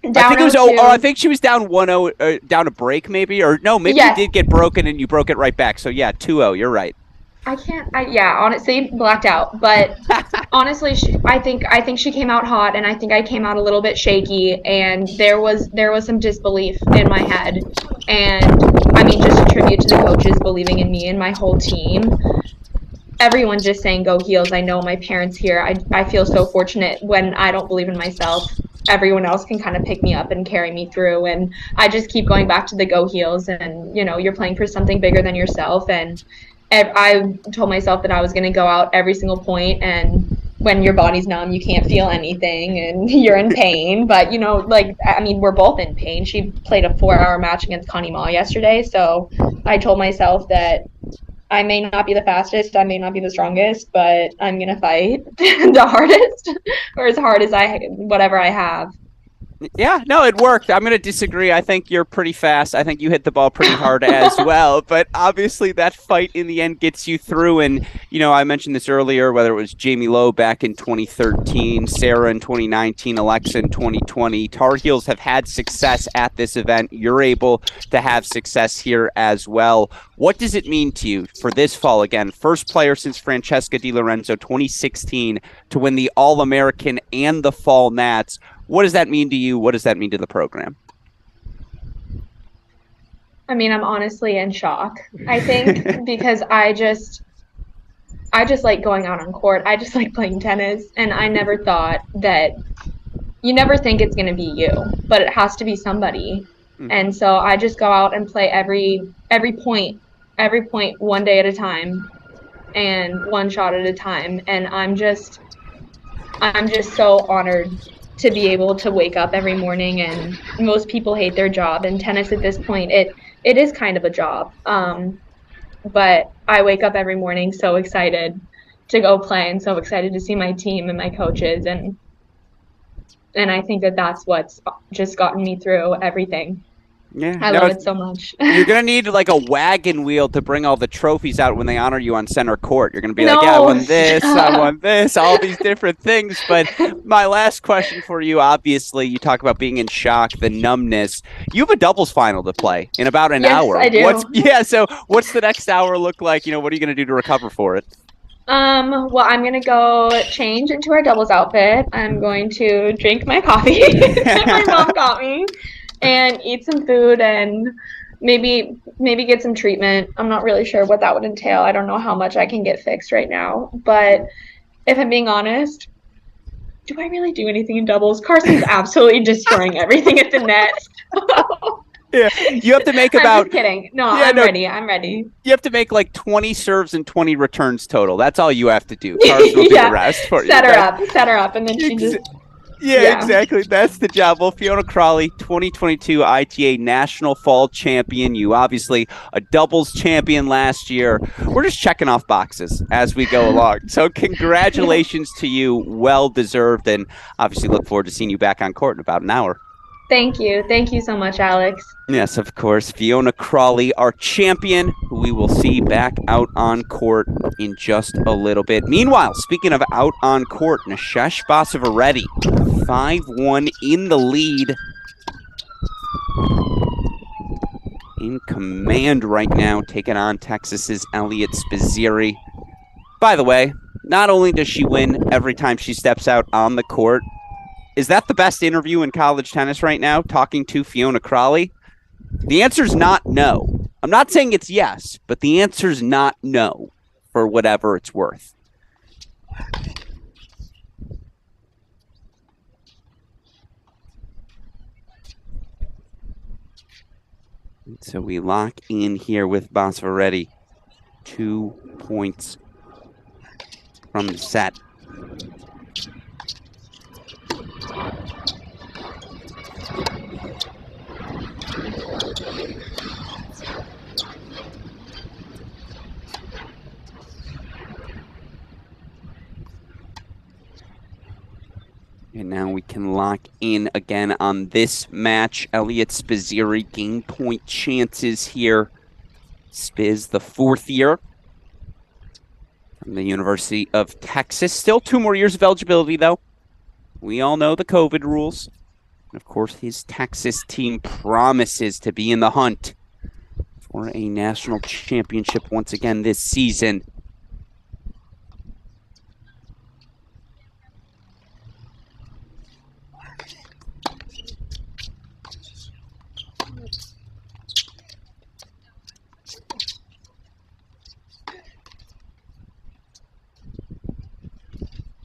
Down I think it was 0-2. I think she was down 1-0, down a break maybe, or no, maybe you did get broken and you broke it right back. So yeah, 2-0, you're right. Honestly, blacked out. But honestly, I think she came out hot, and I think I came out a little bit shaky, and there was some disbelief in my head. And I mean, just a tribute to the coaches believing in me and my whole team. Everyone just saying go heels. I know my parents here. I feel so fortunate when I don't believe in myself. Everyone else can kind of pick me up and carry me through, and I just keep going back to the go heels. And you're playing for something bigger than yourself, and I told myself that I was going to go out every single point, and when your body's numb, you can't feel anything, and you're in pain. But, we're both in pain. She played a 4-hour match against Connie Ma yesterday, so I told myself that I may not be the fastest, I may not be the strongest, but I'm going to fight the hardest, or as hard as whatever I have. Yeah, no, it worked. I'm going to disagree. I think you're pretty fast. I think you hit the ball pretty hard as well. But obviously that fight in the end gets you through. And, I mentioned this earlier, whether it was Jamie Lowe back in 2013, Sarah in 2019, Alexa in 2020. Tar Heels have had success at this event. You're able to have success here as well. What does it mean to you for this fall? Again, first player since Francesca Di Lorenzo 2016 to win the All-American and the Fall Nats. What does that mean to you? What does that mean to the program? I mean, I'm honestly in shock, I think, because I just like going out on court. I just like playing tennis, and I never thought that you never think it's going to be you, but it has to be somebody. And so I just go out and play every point one day at a time and one shot at a time. And I'm just so honored to be able to wake up every morning. And most people hate their job, and tennis at this point, it is kind of a job. But I wake up every morning so excited to go play and so excited to see my team and my coaches. And I think that that's what's just gotten me through everything. Yeah, I love it so much. You're going to need like a wagon wheel to bring all the trophies out when they honor you on center court. You're going to be like, yeah, I won this, I won this, all these different things. But my last question for you, obviously, you talk about being in shock, the numbness. You have a doubles final to play in about an hour. Yes, I do. So what's the next hour look like? What are you going to do to recover for it? Well, I'm gonna go change into our doubles outfit. I'm going to drink my coffee that my mom got me, and eat some food, and maybe get some treatment. I'm not really sure what that would entail. I don't know how much I can get fixed right now. But if I'm being honest, do I really do anything in doubles? Carson's absolutely destroying everything at the net. Yeah, you have to make about. I'm just kidding. No, I'm ready. I'm ready. You have to make like 20 serves and 20 returns total. That's all you have to do. Carson will do the rest for you. Set her up, and then she just. Yeah, exactly. That's the job. Well, Fiona Crawley, 2022 ITA National Fall Champion. You obviously a doubles champion last year. We're just checking off boxes as we go along. So congratulations to you. Well deserved. And obviously look forward to seeing you back on court in about an hour. Thank you. Thank you so much, Alex. Yes, of course. Fiona Crawley, our champion, who we will see back out on court in just a little bit. Meanwhile, speaking of out on court, Nishesh Basavareddy, 5-1 in the lead. In command right now, taking on Texas's Elliot Spizzirri. By the way, not only does she win every time she steps out on the court, is that the best interview in college tennis right now, talking to Fiona Crawley? The answer's not no. I'm not saying it's yes, but the answer's not no, for whatever it's worth. So we lock in here with Basavareddy. 2 points from the set. And now we can lock in again on this match. Elliot Spizzirri game point chances here. Spiz, the fourth year from the University of Texas. Still 2 more years of eligibility, though. We all know the COVID rules. And of course, his Texas team promises to be in the hunt for a national championship once again this season.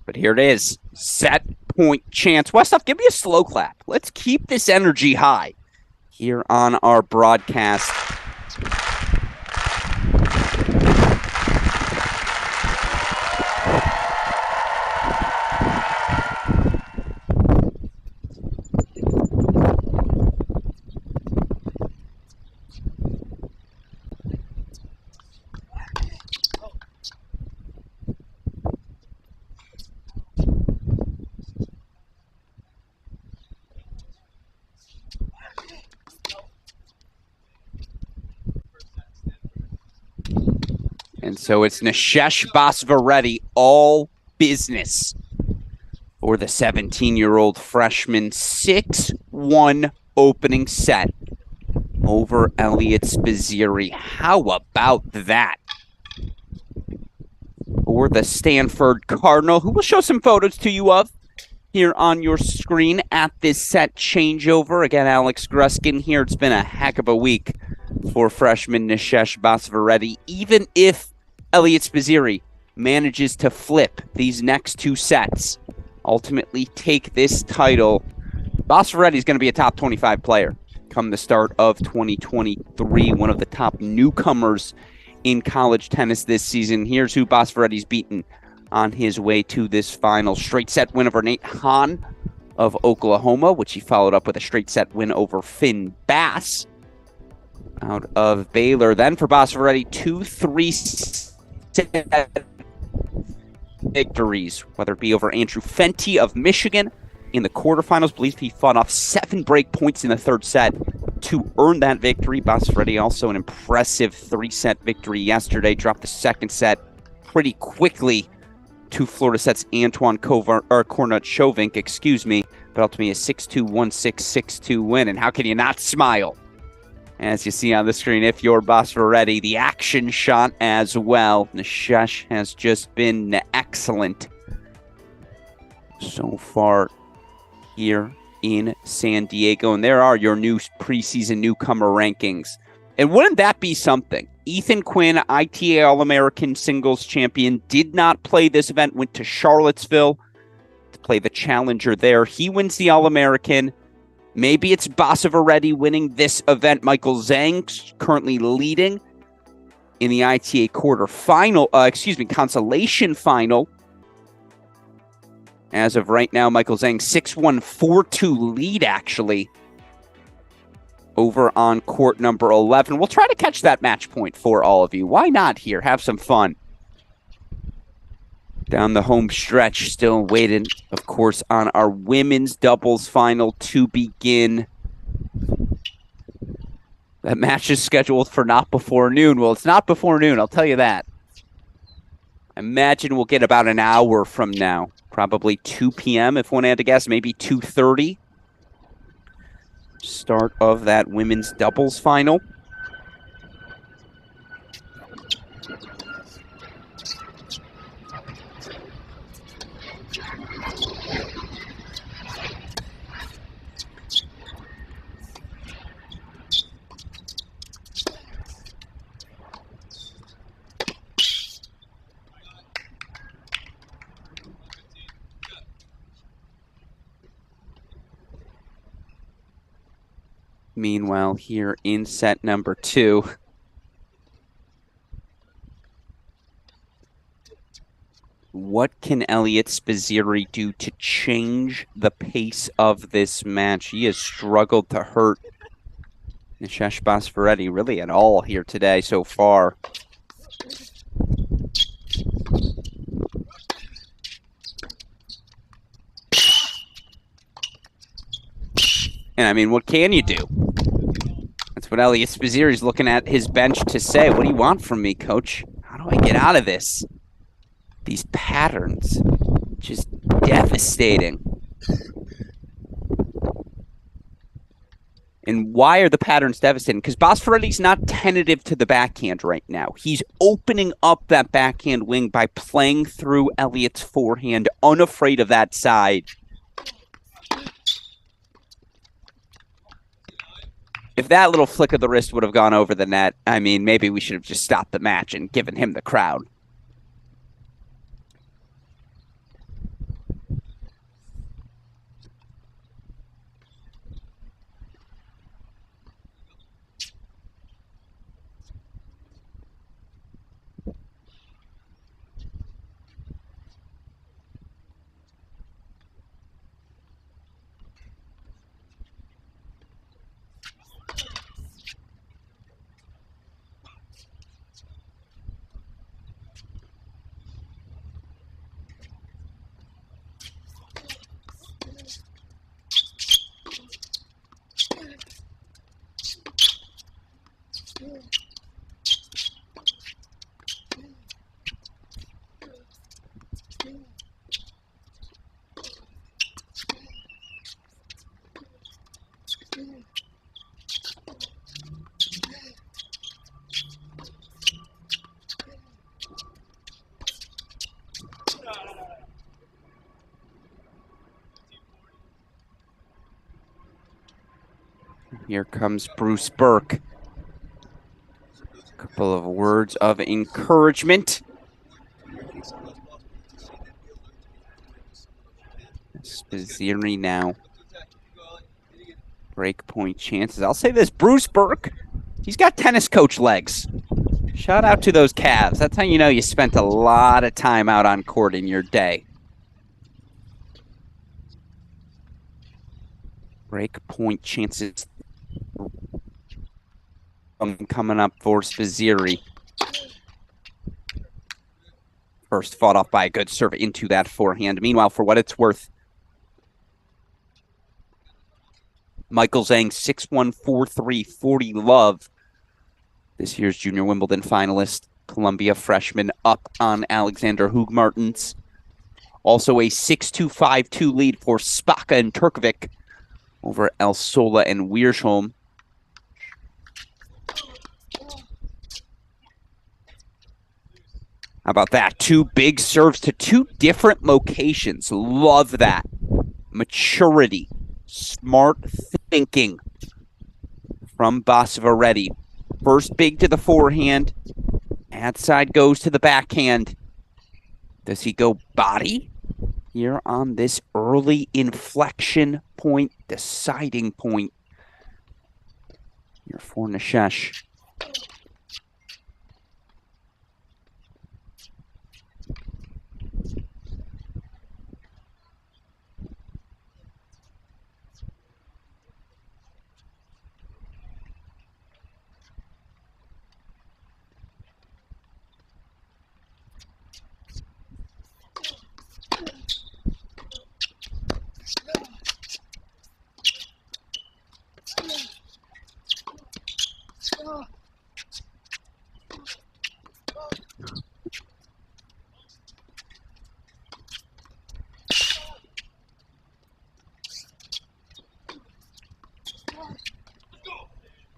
But here it is. Set point chance. Westhoff, give me a slow clap. Let's keep this energy high here on our broadcast. And so it's Nishesh Basavareddy, all business for the 17-year-old freshman. 6-1 opening set over Elliot Spizzirri. How about that? For the Stanford Cardinal, who will show some photos to you of here on your screen at this set changeover. Again, Alex Gruskin here. It's been a heck of a week for freshman Nishesh Basavareddy. Even if Elliot Spizzirri manages to flip these next 2 sets, ultimately take this title, Basavareddy is going to be a top 25 player come the start of 2023, one of the top newcomers in college tennis this season. Here's who Basavareddy's beaten on his way to this final. Straight set win over Nate Hahn of Oklahoma, which he followed up with a straight set win over Finn Bass out of Baylor. Then for Basavareddy, 2-3 victories, whether it be over Andrew Fenty of Michigan in the quarterfinals. I believe he fought off 7 break points in the third set to earn that victory. Basferetti also an impressive 3-set victory yesterday. Dropped the second set pretty quickly to Florida sets Antoine Kornut-Shovink, but ultimately a 6-2, 1-6, 6-2 win. And how can you not smile? As you see on the screen, if you're Basferetti, the action shot as well. Nishesh has just been excellent so far here in San Diego. And there are your new preseason newcomer rankings. And wouldn't that be something? Ethan Quinn, ITA All-American singles champion, did not play this event, went to Charlottesville to play the challenger there. He wins the All-American. Maybe it's Basferetti winning this event. Michael Zhang currently leading in the ITA consolation final. As of right now, Michael Zhang 6-1, 4-2 lead, actually, over on court number 11. We'll try to catch that match point for all of you. Why not here? Have some fun. Down the home stretch, still waiting, of course, on our women's doubles final to begin. That match is scheduled for not before noon. Well, it's not before noon, I'll tell you that. I imagine we'll get about an hour from now. Probably 2 p.m. if one had to guess, maybe 2:30. Start of that women's doubles final. Meanwhile, here in set number 2, what can Elliot Spizzirri do to change the pace of this match? He has struggled to hurt Nishesh Basferetti really at all here today so far. And I mean, what can you do? That's what Elliot Spizzirri is looking at his bench to say. What do you want from me, coach? How do I get out of this? These patterns, just devastating. And why are the patterns devastating? Because Basferetti's not tentative to the backhand right now. He's opening up that backhand wing by playing through Elliot's forehand, unafraid of that side. If that little flick of the wrist would have gone over the net, I mean, maybe we should have just stopped the match and given him the crowd. Here comes Bruce Burke. A couple of words of encouragement. Spizzirri now. Break point chances. I'll say this, Bruce Burke, he's got tennis coach legs. Shout out to those calves. That's how you know you spent a lot of time out on court in your day. Break point chances coming up for Spizzirri. First fought off by a good serve into that forehand. Meanwhile, for what it's worth, Michael Zhang, 6-1, 4-3, 40 love. This year's Junior Wimbledon finalist. Columbia freshman up on Alexander Hoogmartens. Also a 6-2, 5-2 lead for Spaka and Turkovic over El Sola and Wiersholm. How about that? Two big serves to two different locations. Love that. Maturity. Smart thinking from Basavaretti. First big to the forehand. Outside goes to the backhand. Does he go body here on this early inflection point, deciding point here for Nishesh?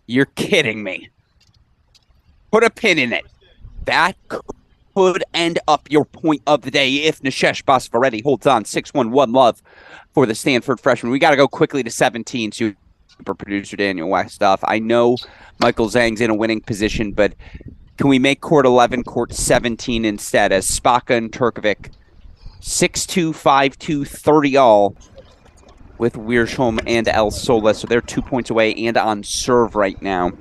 You're kidding me. Put a pin in it. That could end up your point of the day if Nishesh Basavaretti holds on. 6-1, 1 love for the Stanford freshman. We got to go quickly to 17. Super producer Daniel Westhoff. I know Michael Zhang's in a winning position, but can we make court 11, court 17 instead as Spaka and Turkovic 6-2, 5-2, 30 all with Wiersholm and El Sola. So they're 2 points away and on serve right now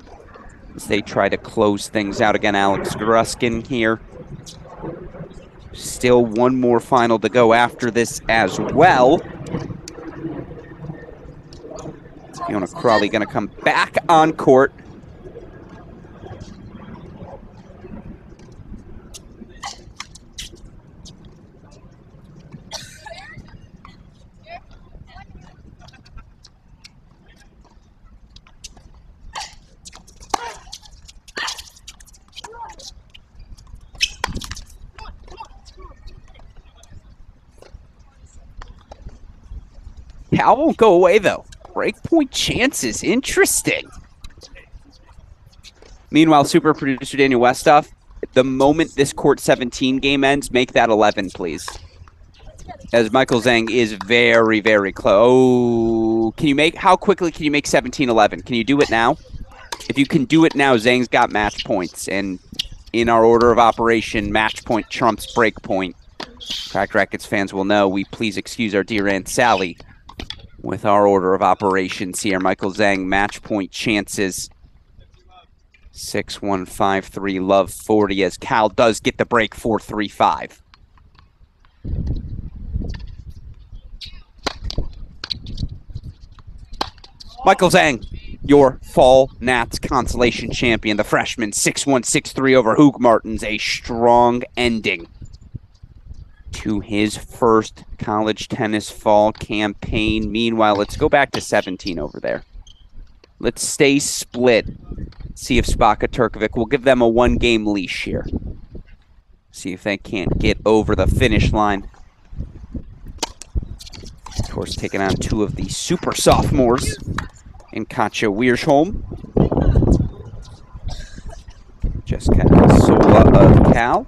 as they try to close things out. Again, Alex Gruskin here. Still one more final to go after this as well. Fiona Crawley going to come back on court. Cal won't go away, though. Breakpoint chances. Interesting. Meanwhile, super producer Daniel Westhoff, the moment this court 17 game ends, make that 11, please. As Michael Zhang is very, very close. Oh, how quickly can you make 17-11? Can you do it now? If you can do it now, Zhang's got match points. And in our order of operation, match point trumps break point. Cracked Racquets fans will know we please excuse our dear Aunt Sally with our order of operations here. Michael Zhang, match point chances. 6-1, 5-3, love 40 as Cal does get the break 4-3-5. Michael Zhang, your Fall Nats Consolation champion, the freshman, 6-1, 6-3 over Hoogmartens, a strong ending to his first college tennis fall campaign. Meanwhile, let's go back to 17 over there. Let's stay split. See if Spaka Turkovic will give them a one-game leash here. See if they can't get over the finish line. Of course, taking on two of the super sophomores in Katja Wiersholm. Jessica Sola of Cal.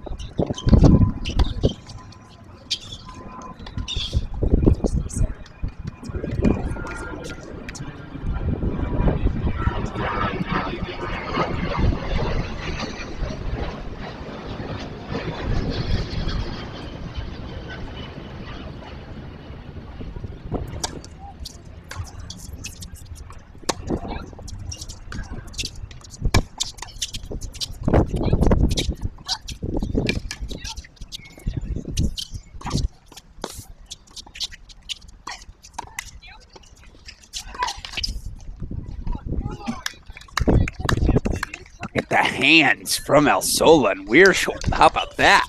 The hands from El Sola and Wiersholm. How about that?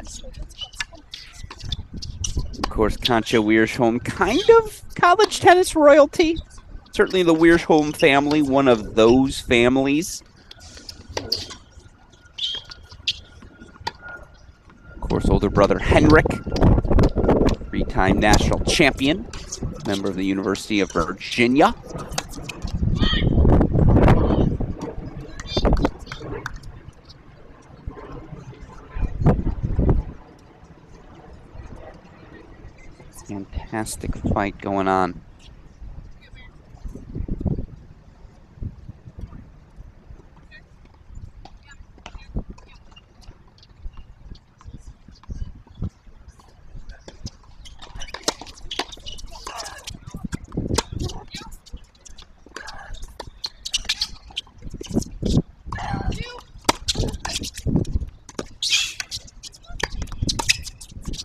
Of course, Concha Wiersholm, kind of college tennis royalty. Certainly the Wiersholm family, one of those families. Of course, older brother Henrik, three-time national champion, member of the University of Virginia. Fantastic fight going on.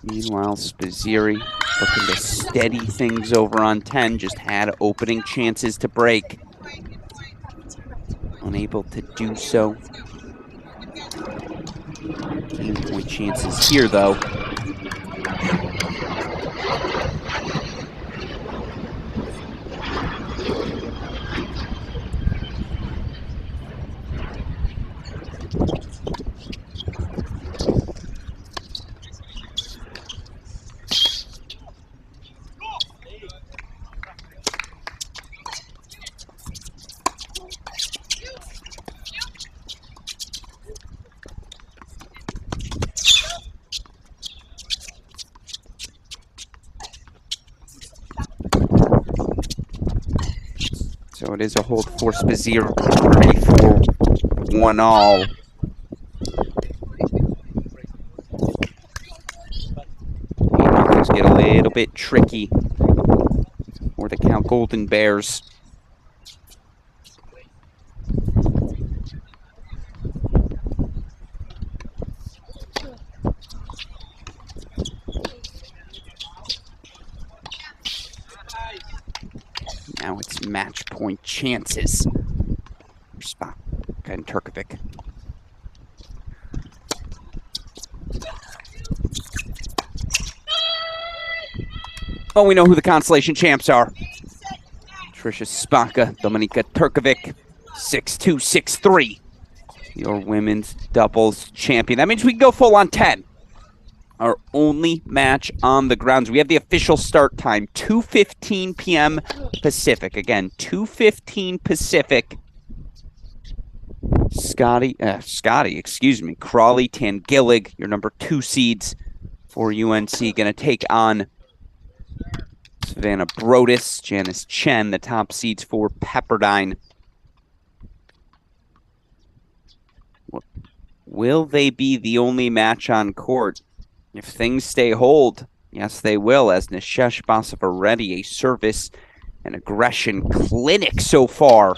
Meanwhile, Spazzeri looking to steady things over on 10, just had opening chances to break. Unable to do so. Game point chances here, though. So it is a hold for Spazzeri for 1-all. Things get a little bit tricky for the Count Golden Bears. Now it's match point chances for Spaka and Turkovic. Oh, we know who the Consolation champs are. Trisha Spaka, Dominika Turkovic, 6-2, 6-3. Your women's doubles champion. That means we can go full on 10. Our only match on the grounds. We have the official start time, 2:15 p.m. Pacific. Again, 2:15 Pacific. Crawley Tangillig, your number 2 seeds for UNC, going to take on Savannah Brodus, Janice Chen, the top seeds for Pepperdine. Will they be the only match on court? If things stay hold, yes, they will, as Nishesh Basavaredi, a service and aggression clinic so far.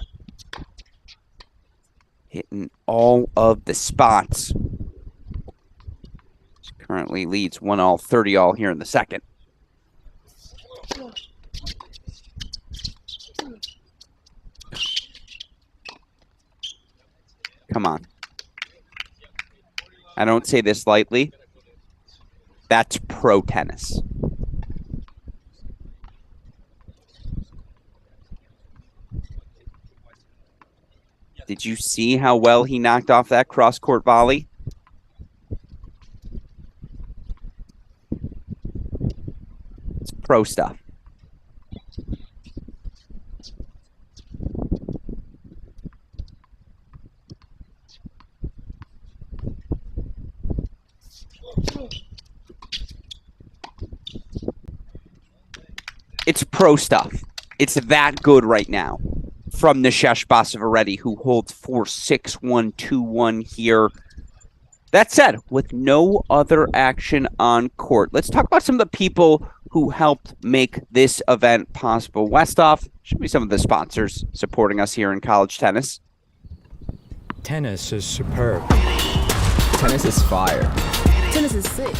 Hitting all of the spots. Currently leads 1-all, 30-all here in the second. Come on. I don't say this lightly. That's pro tennis. Did you see how well he knocked off that cross-court volley? It's pro stuff. It's pro stuff. It's that good right now from Nishesh Basavaredi, who holds 4-6-1, 2-1 here. That said, with no other action on court, let's talk about some of the people who helped make this event possible. Westhoff, should be some of the sponsors supporting us here in college tennis. Tennis is superb. Tennis is fire. Tennis is sick.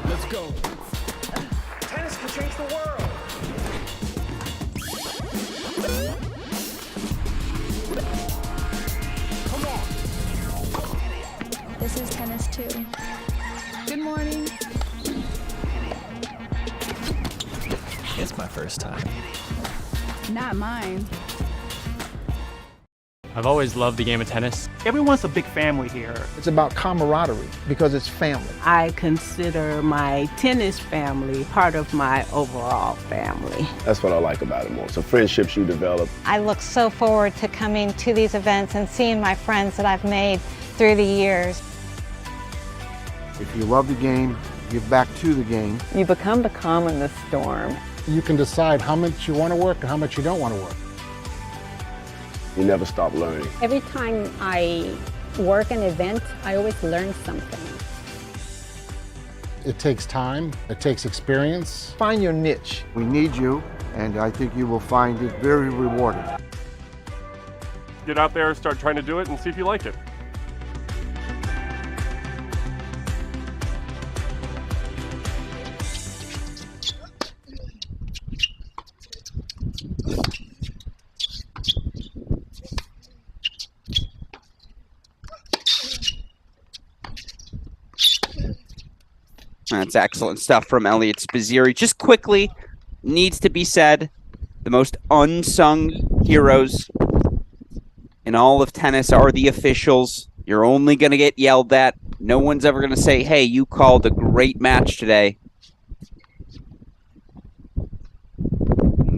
Let's go. Tennis can change the world. Come on. This is tennis too. Good morning. It's my first time. Not mine. I've always loved the game of tennis. Everyone's a big family here. It's about camaraderie because it's family. I consider my tennis family part of my overall family. That's what I like about it most. The friendships you develop. I look so forward to coming to these events and seeing my friends that I've made through the years. If you love the game, give back to the game. You become the calm in the storm. You can decide how much you want to work and how much you don't want to work. You never stop learning. Every time I work an event, I always learn something. It takes time, it takes experience. Find your niche. We need you, and I think you will find it very rewarding. Get out there, start trying to do it, and see if you like it. That's excellent stuff from Elliot Spizzirri. Just quickly, needs to be said, the most unsung heroes in all of tennis are the officials. You're only going to get yelled at. No one's ever going to say, hey, you called a great match today.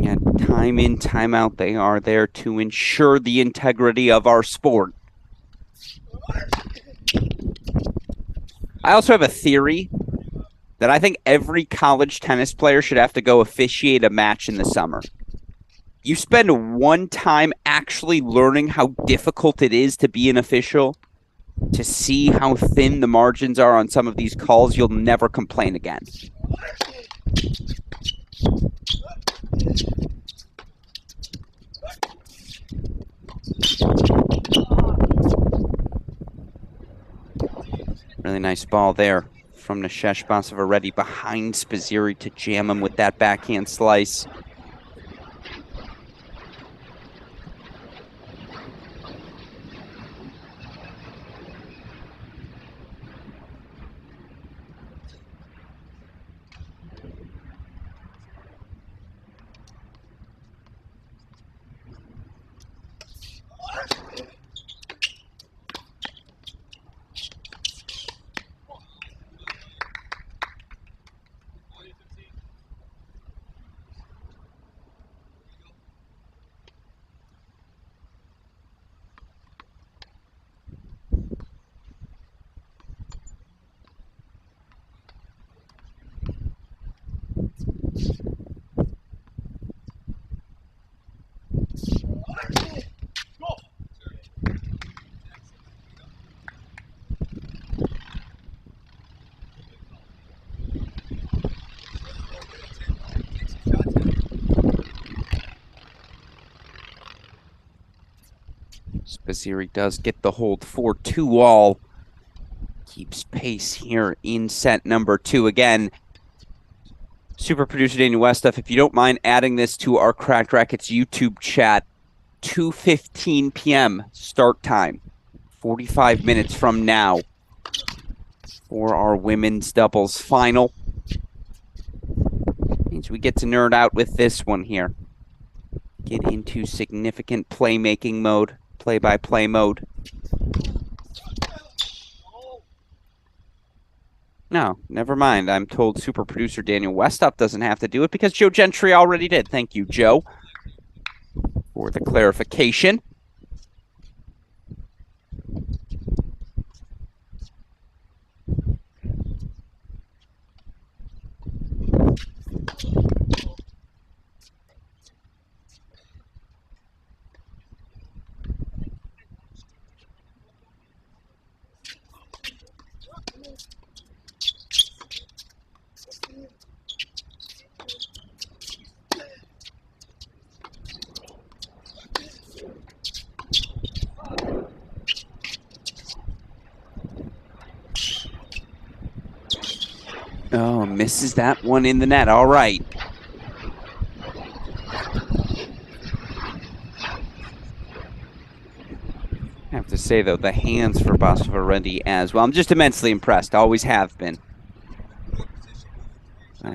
Yet time in, time out, they are there to ensure the integrity of our sport. I also have a theory that I think every college tennis player should have to go officiate a match in the summer. You spend one time actually learning how difficult it is to be an official, to see how thin the margins are on some of these calls, you'll never complain again. Really nice ball there from Nishesh Basavareddy behind Spizzirri to jam him with that backhand slice. Spizzirri does get the hold 4-2 all. Keeps pace here in set number 2 again. Super producer Daniel Westoff, if you don't mind adding this to our Cracked Racquets YouTube chat, 2:15 p.m. start time, 45 minutes from now for our women's doubles final. Means we get to nerd out with this one here. Get into significant playmaking mode, play-by-play mode. No, never mind. I'm told super producer Daniel Westoff doesn't have to do it because Joe Gentry already did. Thank you, Joe, for the clarification. Oh, misses that one in the net. All right. I have to say, though, the hands for Basavareddy as well. I'm just immensely impressed. Always have been.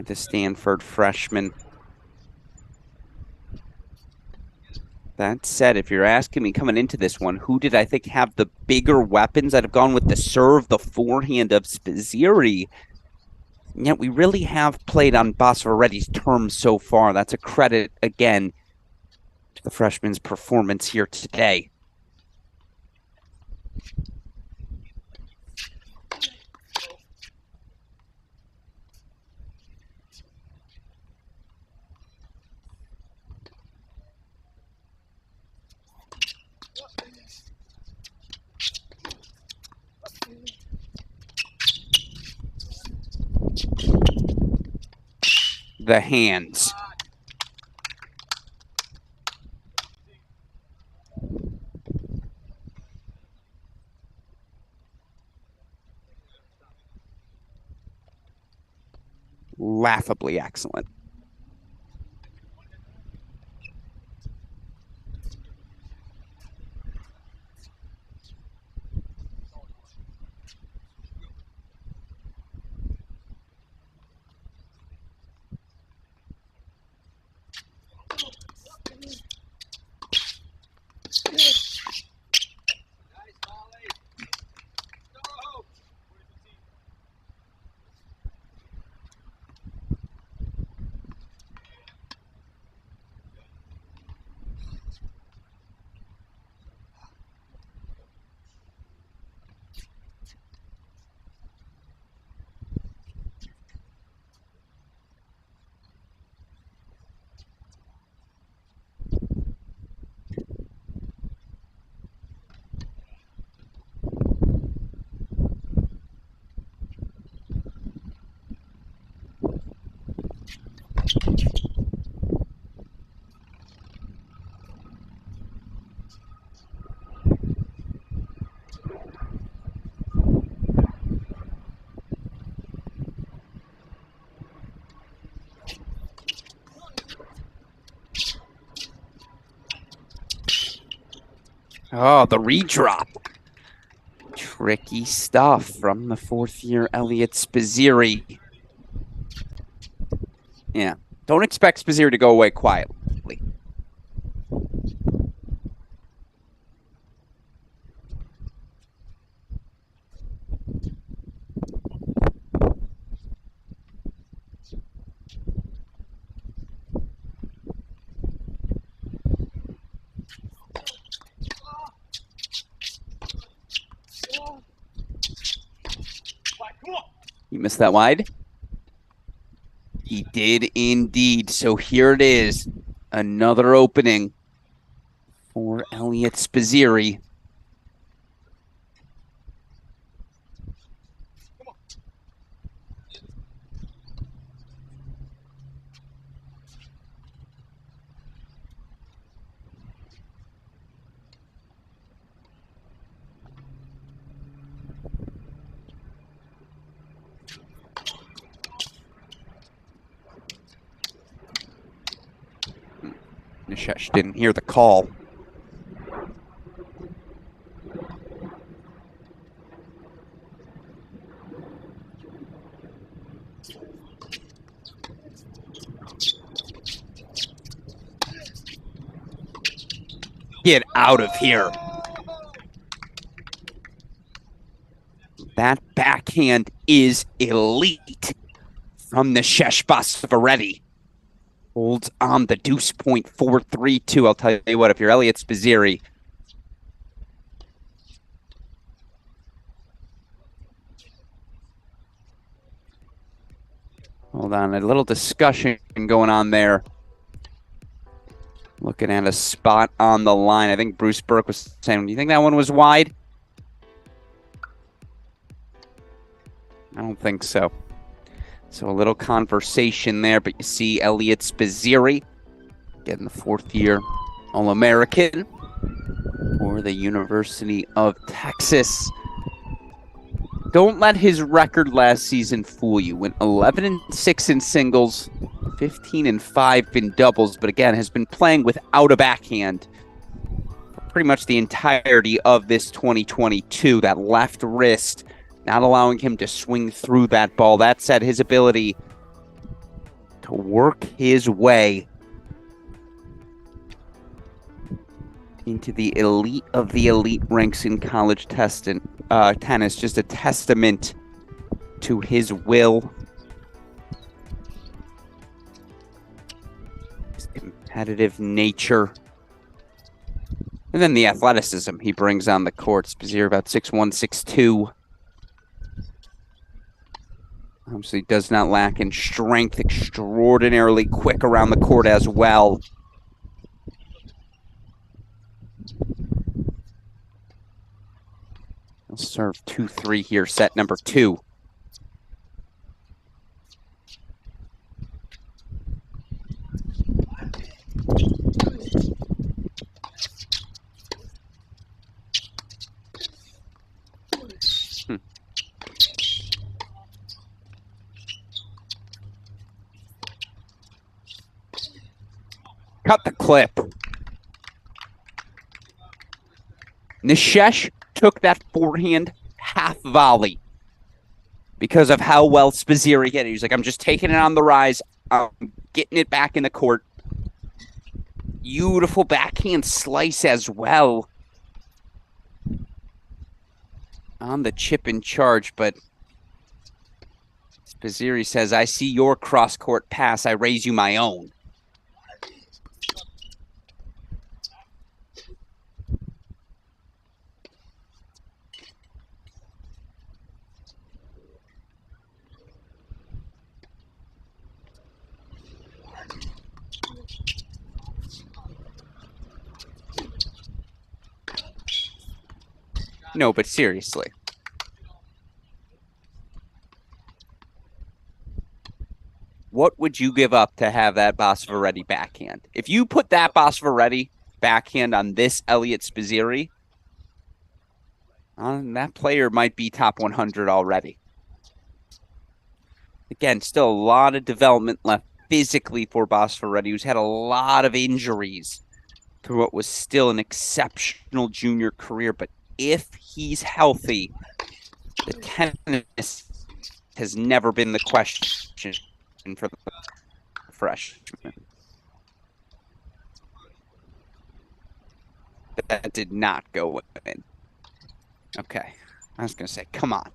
The Stanford freshman. That said, if you're asking me coming into this one, who did I think have the bigger weapons? I'd have gone with the serve, the forehand of Spizzirri. And yet we really have played on Basvaretti's terms so far. That's a credit, again, to the freshman's performance here today. The hands. Laughably excellent. Oh, the redrop. Tricky stuff from the fourth-year Elliot Spizzirri. Yeah, don't expect Spizzirri to go away quietly. He missed that wide. He did indeed. So here it is. Another opening for Elliot Spizzirri. Nishesh didn't hear the call. Get out of here. That backhand is elite from Nishesh Basvaretti. Holds on the deuce point 4-3-2. I'll tell you what, if you're Elliot Spizzirri, hold on, a little discussion going on there. Looking at a spot on the line. I think Bruce Burke was saying, do you think that one was wide? I don't think so. So a little conversation there, but you see Elliot Spizzirri getting the fourth-year All-American for the University of Texas. Don't let his record last season fool you. Went 11-6 in singles, 15-5 in doubles, but again, has been playing without a backhand for pretty much the entirety of this 2022. That left wrist not allowing him to swing through that ball. That said, his ability to work his way into the elite of the elite ranks in college tennis. Just a testament to his will, his competitive nature, and then the athleticism he brings on the court. Spizier about 6'1", 6'2". Obviously does not lack in strength, extraordinarily quick around the court as well. He'll serve 2-3 here, set number 2. Cut the clip. Nishesh took that forehand half volley because of how well Spizier hit it. He's like, I'm just taking it on the rise. I'm getting it back in the court. Beautiful backhand slice as well on the chip in charge, but Spizier says, I see your cross-court pass. I raise you my own. No, but seriously. What would you give up to have that Bosvaretti backhand? If you put that Bosvaretti backhand on this Elliot Spizier, that player might be top 100 already. Again, still a lot of development left physically for Bosvaretti, who's had a lot of injuries through what was still an exceptional junior career. But if he's healthy, the tennis has never been the question for the freshman. That did not go in. Okay. I was going to say, come on.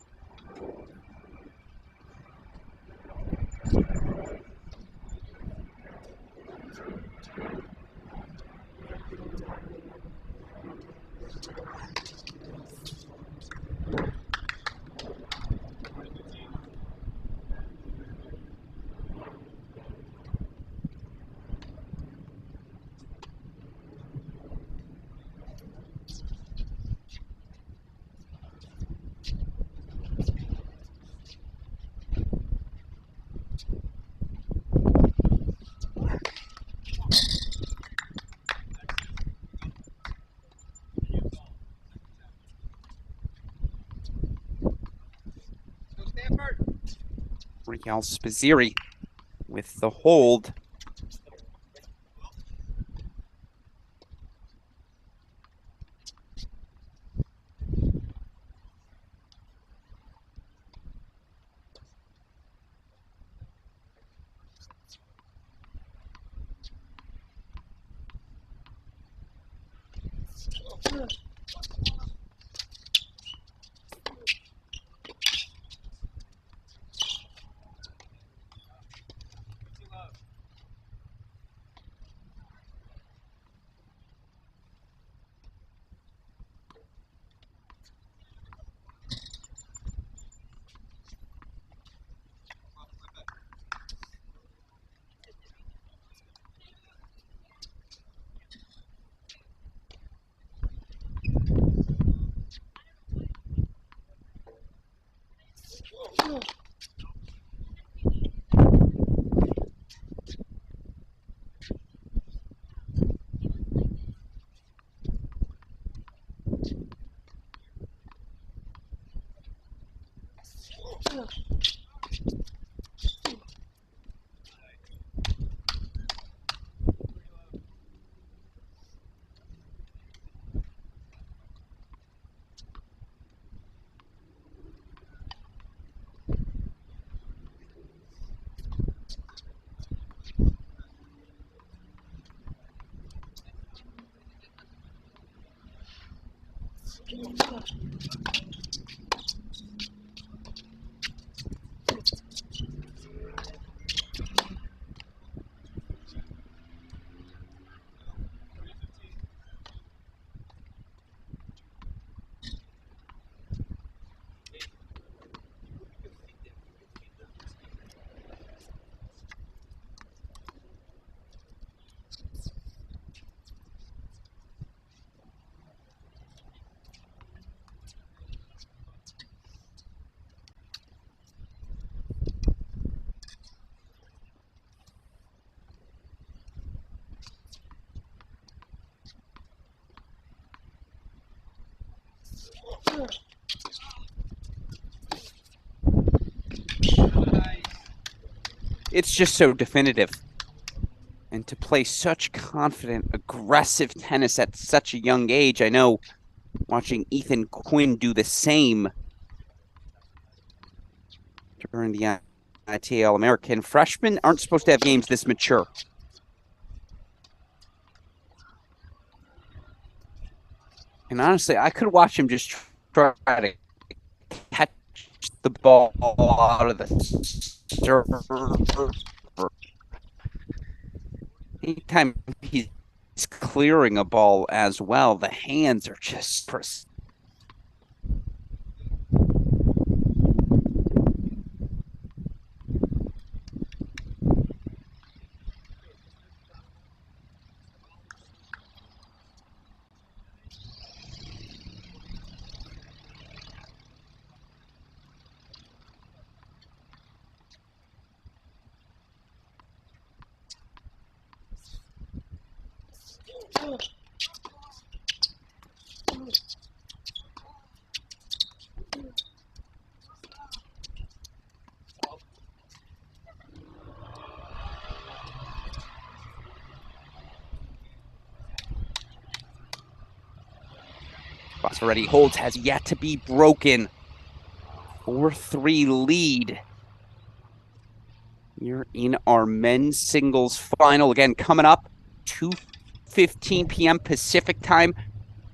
Rial Spizier with the hold. It's just so definitive. And to play such confident, aggressive tennis at such a young age, I know watching Ethan Quinn do the same during the ITA All-American. Freshmen aren't supposed to have games this mature. And honestly, I could watch him just try to catch the ball out of the server. Anytime he's clearing a ball as well, the hands are just precise. Already holds has yet to be broken. 4-3 lead. You're in our men's singles final. Again, coming up, 2:15 p.m. Pacific time.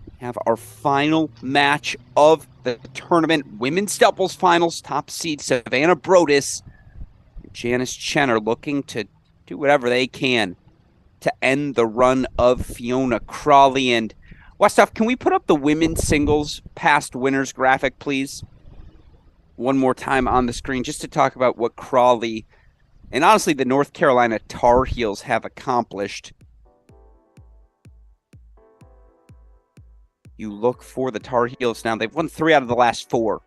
We have our final match of the tournament. Women's doubles finals. Top seed Savannah Brodus and Janice Chen are looking to do whatever they can to end the run of Fiona Crawley. And Westhoff, can we put up the women's singles past winners graphic, please? One more time on the screen, just to talk about what Crawley and honestly the North Carolina Tar Heels have accomplished. You look for the Tar Heels now. They've won 3 out of the last 4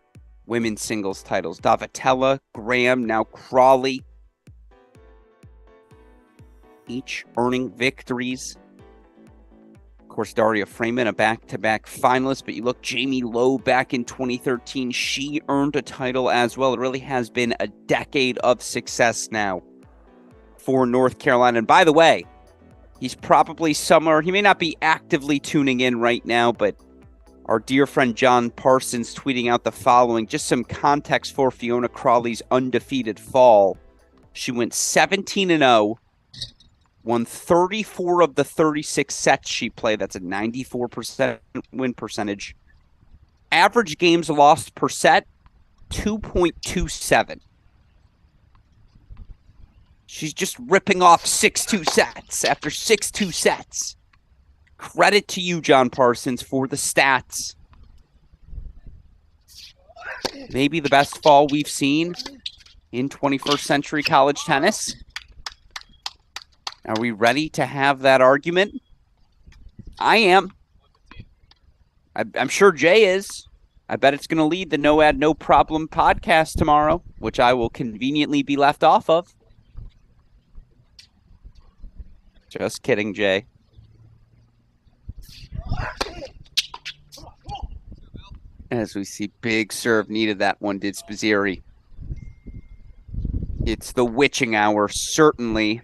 women's singles titles. Davitella, Graham, now Crawley, each earning victories. Of course, Daria Freeman, a back-to-back finalist, but you look, Jamie Lowe back in 2013, she earned a title as well. It really has been a decade of success now for North Carolina. And by the way, he's probably somewhere, he may not be actively tuning in right now, but our dear friend John Parsons tweeting out the following, just some context for Fiona Crawley's undefeated fall. She went 17-0. Won 34 of the 36 sets she played. That's a 94% win percentage. Average games lost per set, 2.27. She's just ripping off 6-2 sets after 6-2 sets. Credit to you, John Parsons, for the stats. Maybe the best fall we've seen in 21st century college tennis. Are we ready to have that argument? I am. I'm sure Jay is. I bet it's going to lead the No Ad, No Problem podcast tomorrow, which I will conveniently be left off of. Just kidding, Jay. As we see, big serve needed. That one did Spazieri. It's the witching hour, certainly.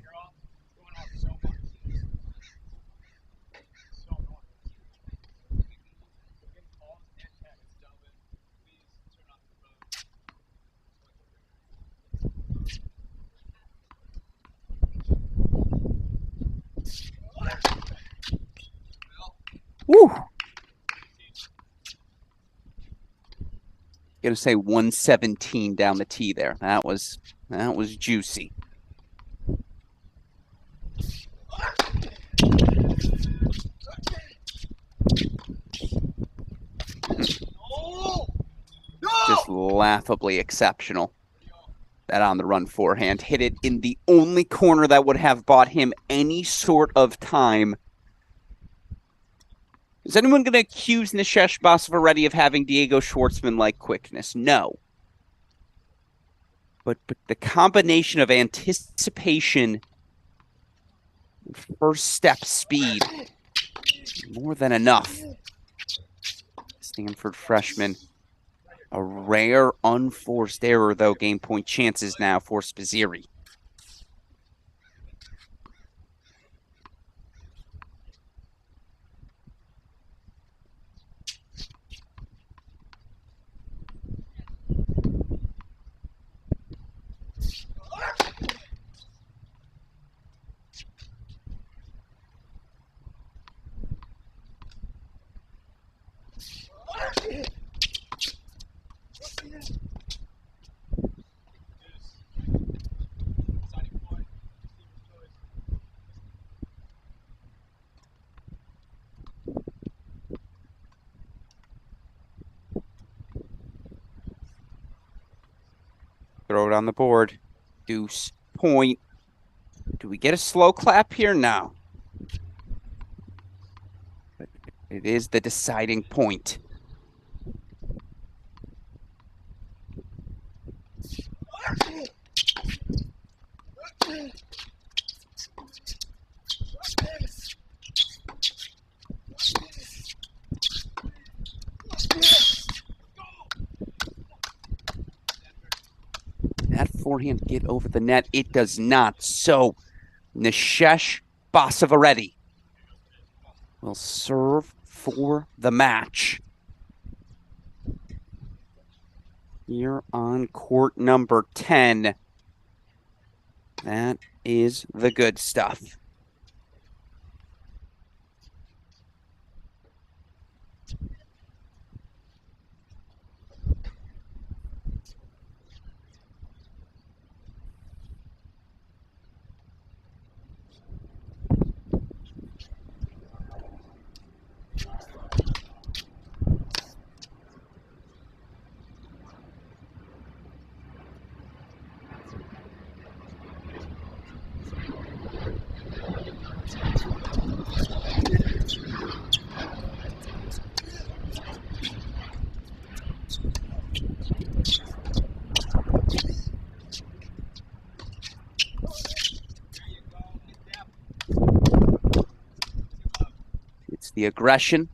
Woo! Gonna say 117 down the tee there. That was juicy. Just laughably exceptional. That on the run forehand hit it in the only corner that would have bought him any sort of time. Is anyone going to accuse Nishesh Basavareddy of having Diego Schwartzman-like quickness? No. But the combination of anticipation and first step speed, more than enough. Stanford freshman. A rare unforced error, though. Game point chances now for Spizzirri. Throw it on the board. Deuce, point. Do we get a slow clap here? No. But it is the deciding point. That forehand get over the net? It does not. So, Nishesh Basavareddy will serve for the match. Here on court number 10. That is the good stuff. It's the aggression.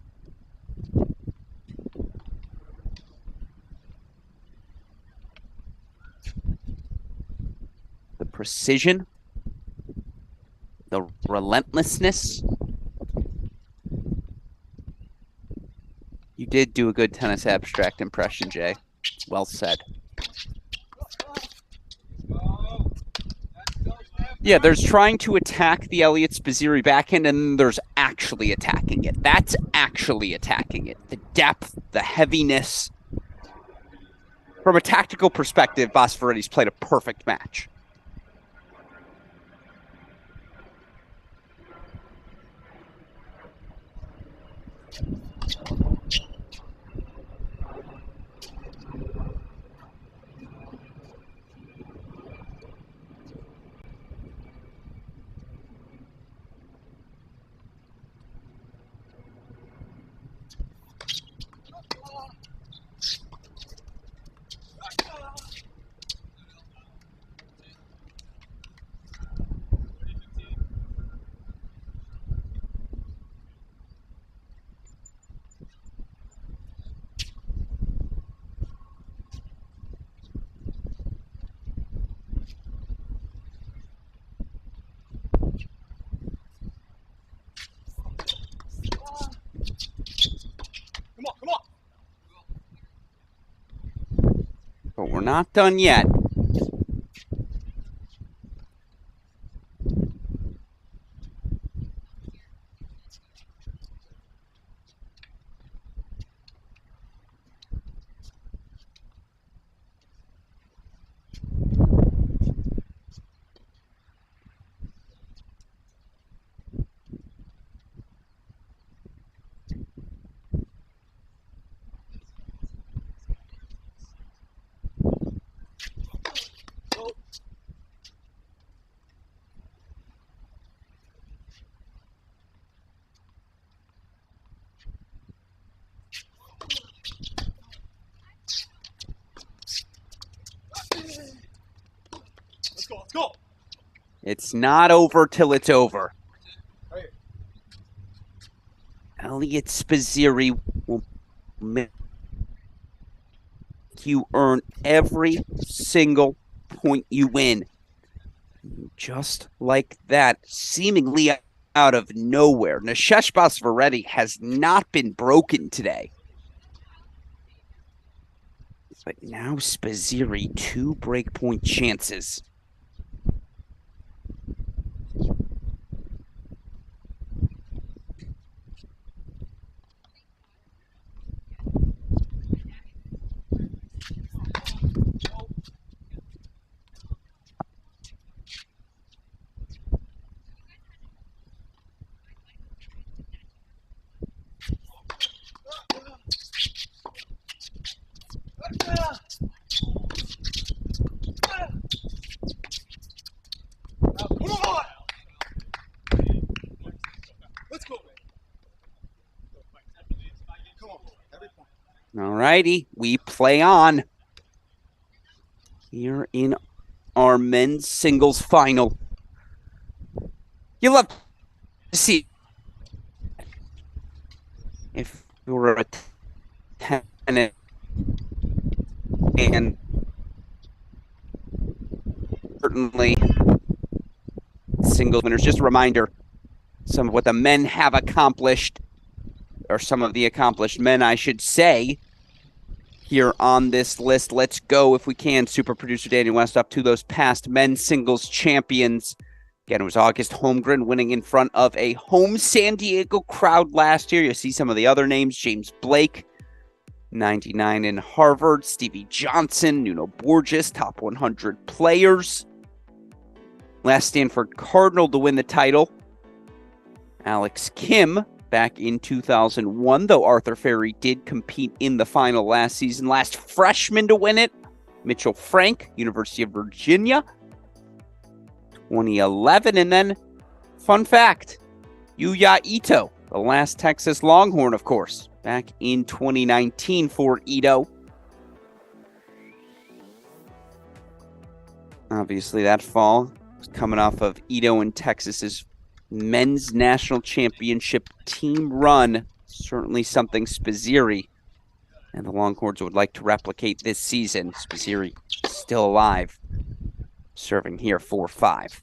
The precision. The relentlessness. You did do a good tennis abstract impression, Jay. Well said. Yeah, there's trying to attack the Elliott Spizzirri backhand, and then there's actually attacking it. That's actually attacking it. The depth, the heaviness. From a tactical perspective, Basavareddy's played a perfect match. But we're not done yet. It's not over till it's over. Elliot Spizzirri will make you earn every single point you win. Just like that, seemingly out of nowhere. Nishesh Basvaretti has not been broken today. But now Spizzirri, 2 breakpoint chances. All righty, we play on here in our men's singles final. You love to see if we were a tennis and certainly singles winners. Just a reminder, some of what the men have accomplished, or some of the accomplished men, I should say, here on this list. Let's go, if we can, super producer Daniel West, up to those past men's singles champions. Again, it was August Holmgren winning in front of a home San Diego crowd last year. You see some of the other names: James Blake, 99 in Harvard, Stevie Johnson, Nuno Borges, top 100 players. Last Stanford Cardinal to win the title, Alex Kim, back in 2001, though Arthur Ferry did compete in the final last season. Last freshman to win it, Mitchell Frank, University of Virginia, 2011. And then, fun fact, Yuya Ito, the last Texas Longhorn, of course, back in 2019 for Ito. Obviously, that fall was coming off of Ito and Texas's men's national championship team run. Certainly something Spizzirri and the Longhorns would like to replicate this season. Spizzirri still alive, serving here 4-5.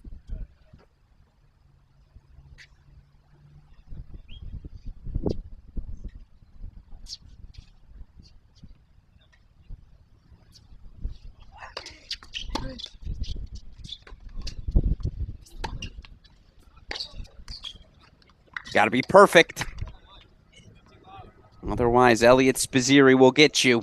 Got to be perfect. Otherwise, Elliot Spizzirri will get you.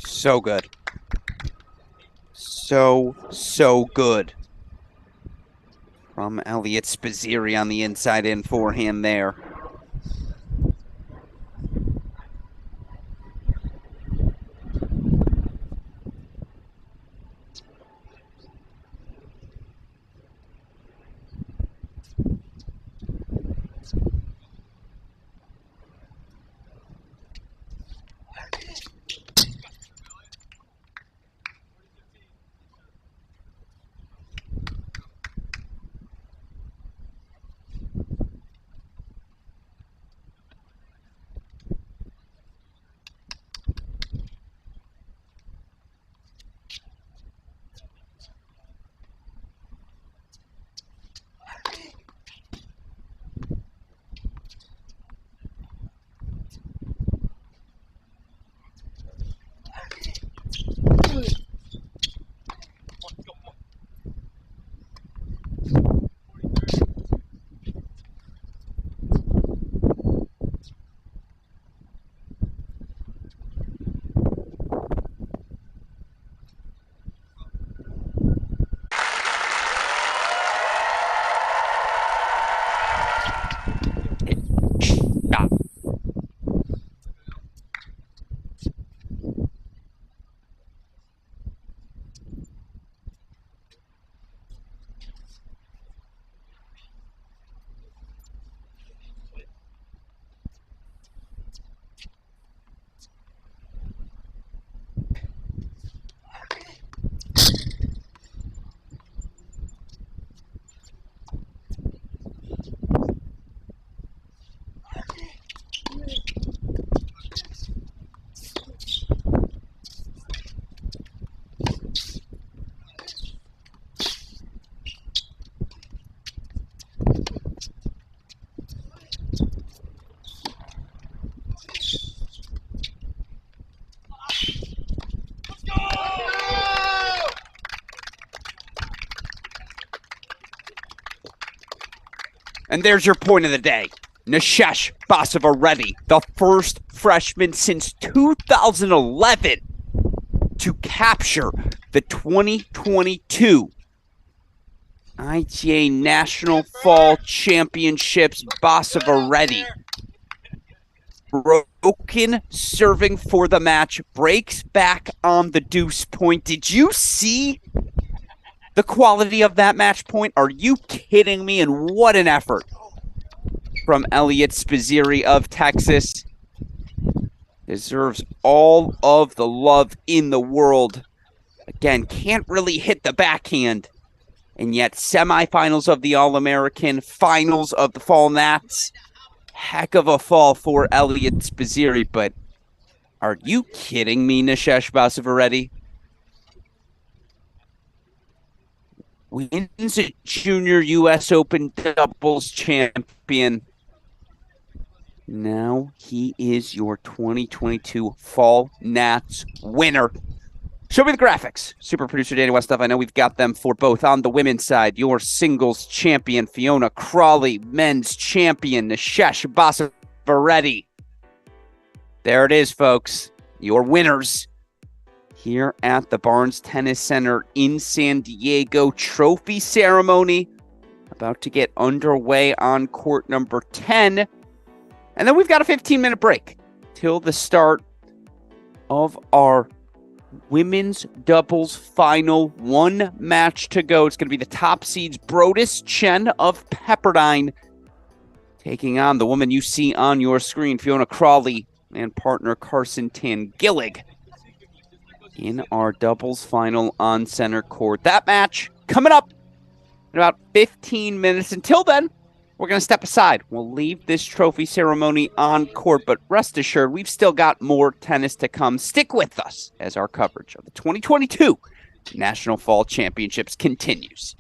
So good. So good. From Elliot Spizzirri on the inside in forehand there. And there's your point of the day. Nishesh Basavareddy, the first freshman since 2011 to capture the 2022 ITA National Fall Championships. Basavareddy, broken serving for the match, breaks back on the deuce point. Did you see the quality of that match point? Are you kidding me? And what an effort from Elliot Spizzirri of Texas. Deserves all of the love in the world. Again, can't really hit the backhand. And yet, semifinals of the All-American, finals of the Fall Nats. Heck of a fall for Elliot Spizzirri, but are you kidding me, Nishesh Basavareddy? Wins a junior U.S. Open doubles champion. Now he is your 2022 Fall Nats winner. Show me the graphics. Super producer Danny Westhoff. I know we've got them for both. On the women's side, your singles champion, Fiona Crawley. Men's champion, Nishesh Basavareddy. There it is, folks. Your winners here at the Barnes Tennis Center in San Diego. Trophy ceremony about to get underway on court number 10. And then we've got a 15-minute break till the start of our women's doubles final. One match to go. It's going to be the top seeds, Brodus Chen of Pepperdine, taking on the woman you see on your screen, Fiona Crawley, and partner Carson Tangillig in our doubles final on center court. That match coming up in about 15 minutes. Until then, we're going to step aside. We'll leave this trophy ceremony on court, but rest assured, we've still got more tennis to come. Stick with us as our coverage of the 2022 National Fall Championships continues.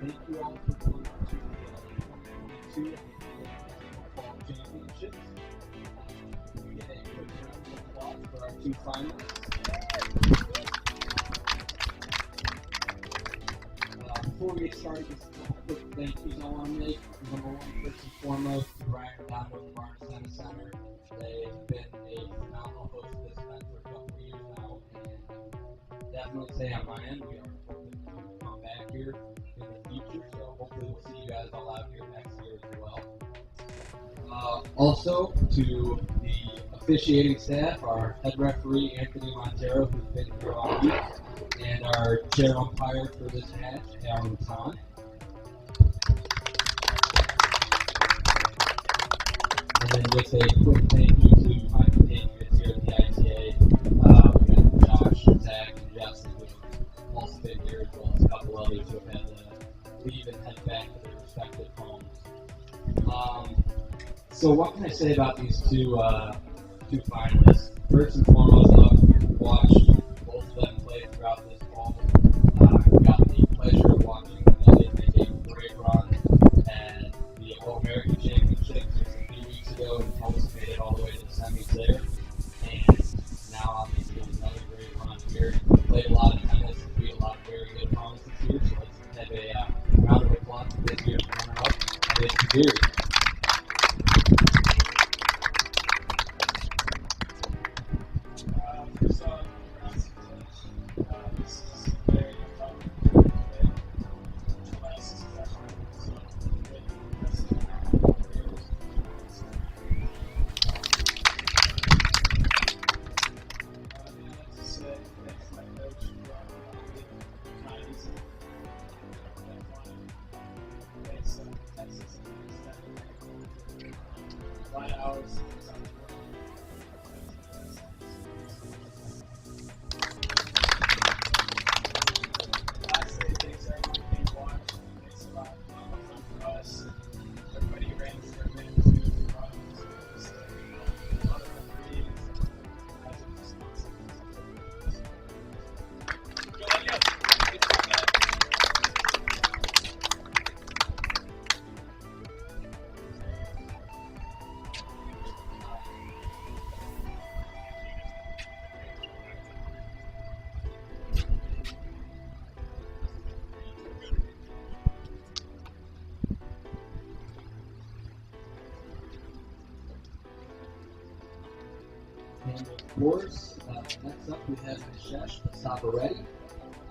Thank you all for coming to the 2022 Fall Championships. We get a quick round of applause for our two finalists. Before we get started, just a couple quick thank yous I want to make. Number one, first and foremost, to Ryan Donovan with the Barnes Tennis Center. They've been a phenomenal host of this event for a couple of years now, and definitely say on my end, we are hoping to come back here in the future, so hopefully we'll see you guys all out here next year as well. Also, to the officiating staff, our head referee, Anthony Montero, who's been here all week, and our chair umpire for this match, Alan Tan. And then just a quick thank you to So what can I say about these two finalists? First and foremost, I've watched both of them play throughout this fall. Got the pleasure of watching them make a great run at the All-American Championships just a few weeks ago, and Tulsa made it all the way to the semis there. And now obviously another great run here. Played a lot of tennis and beat a lot of very good opponents this year, so let's have a round of applause for this year's runner-up, Alice Kaziri. And of course, next up we have Mishesh Sabaretti.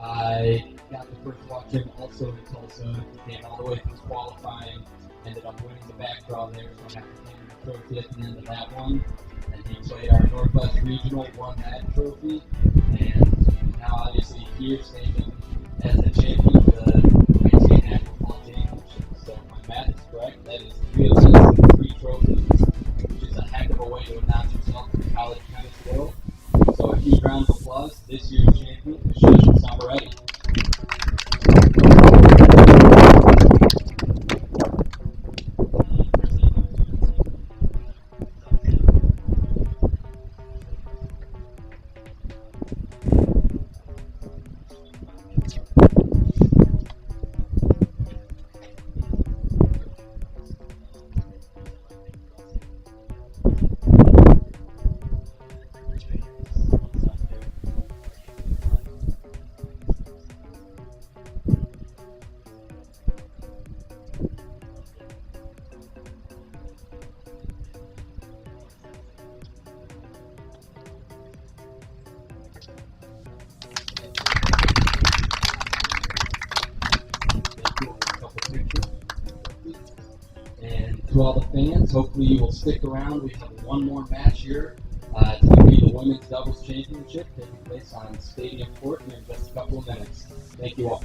I got to first watch him also in Tulsa. He came all the way through qualifying, ended up winning the back draw there, so I got to hand him the trophy at the end of that one. And he played our Northwest Regional, won that trophy, and now obviously here standing as the champion of the ITA National Fall Championships. So my math is correct. That is 3 events and 3 trophies, which is a heck of a way to announce yourself in the college tennis world. So a huge round of applause to this year's champion, Mishesh Sabaretti. And to all the fans, hopefully you will stick around. We have one more match here. It's going to be the Women's Doubles Championship taking place on Stadium Court here in just a couple of minutes. Thank you all.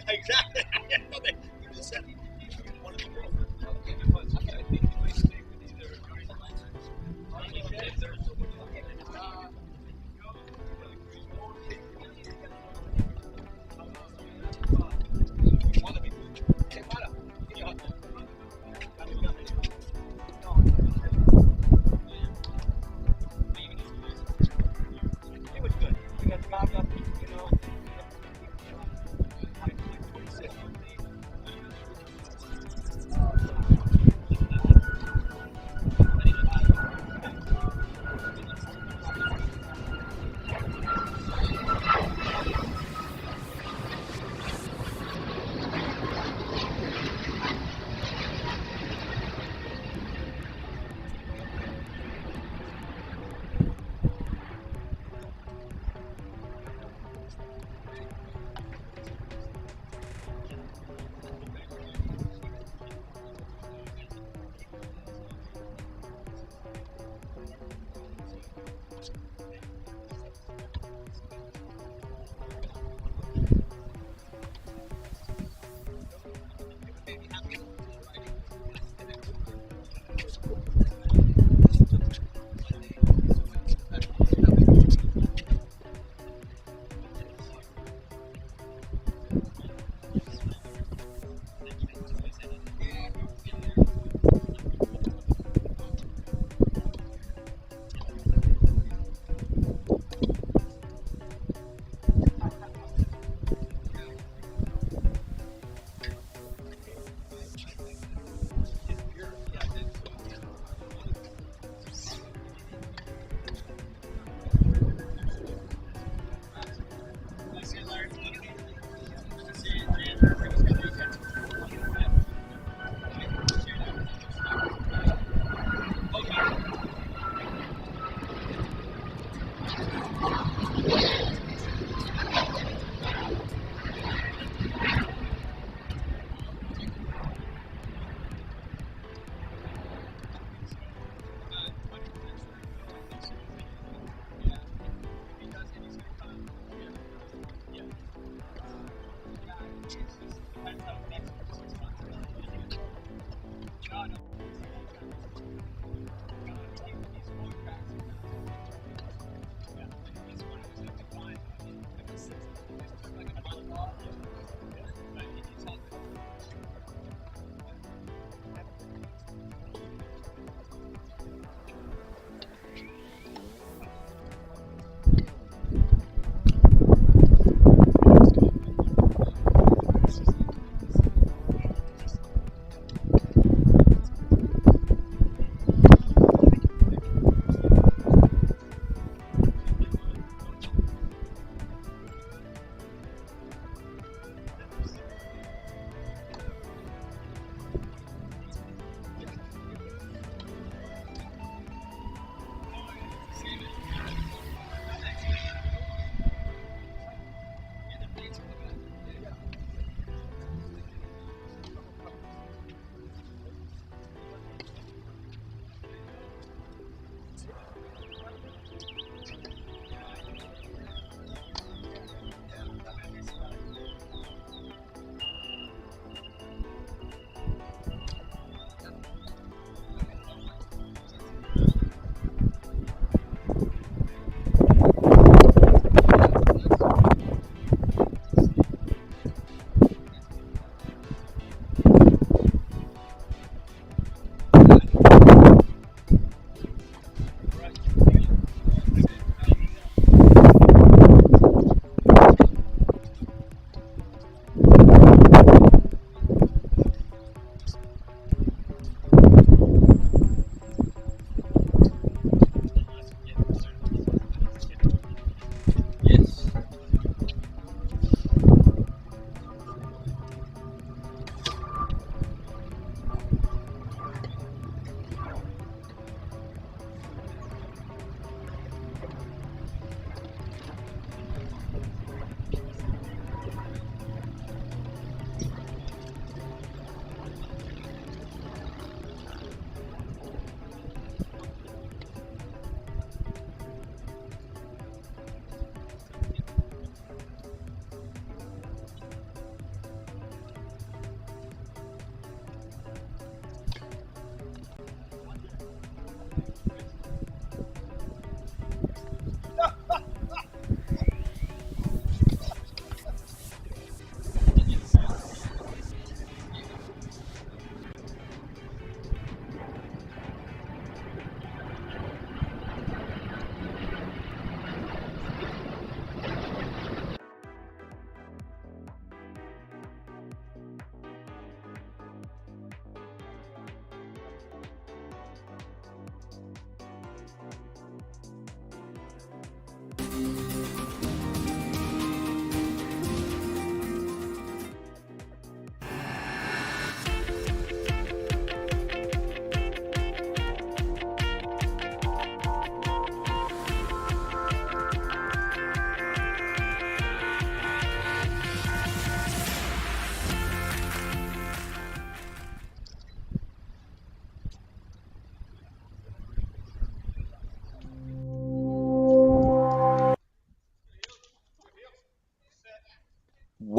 Exactly.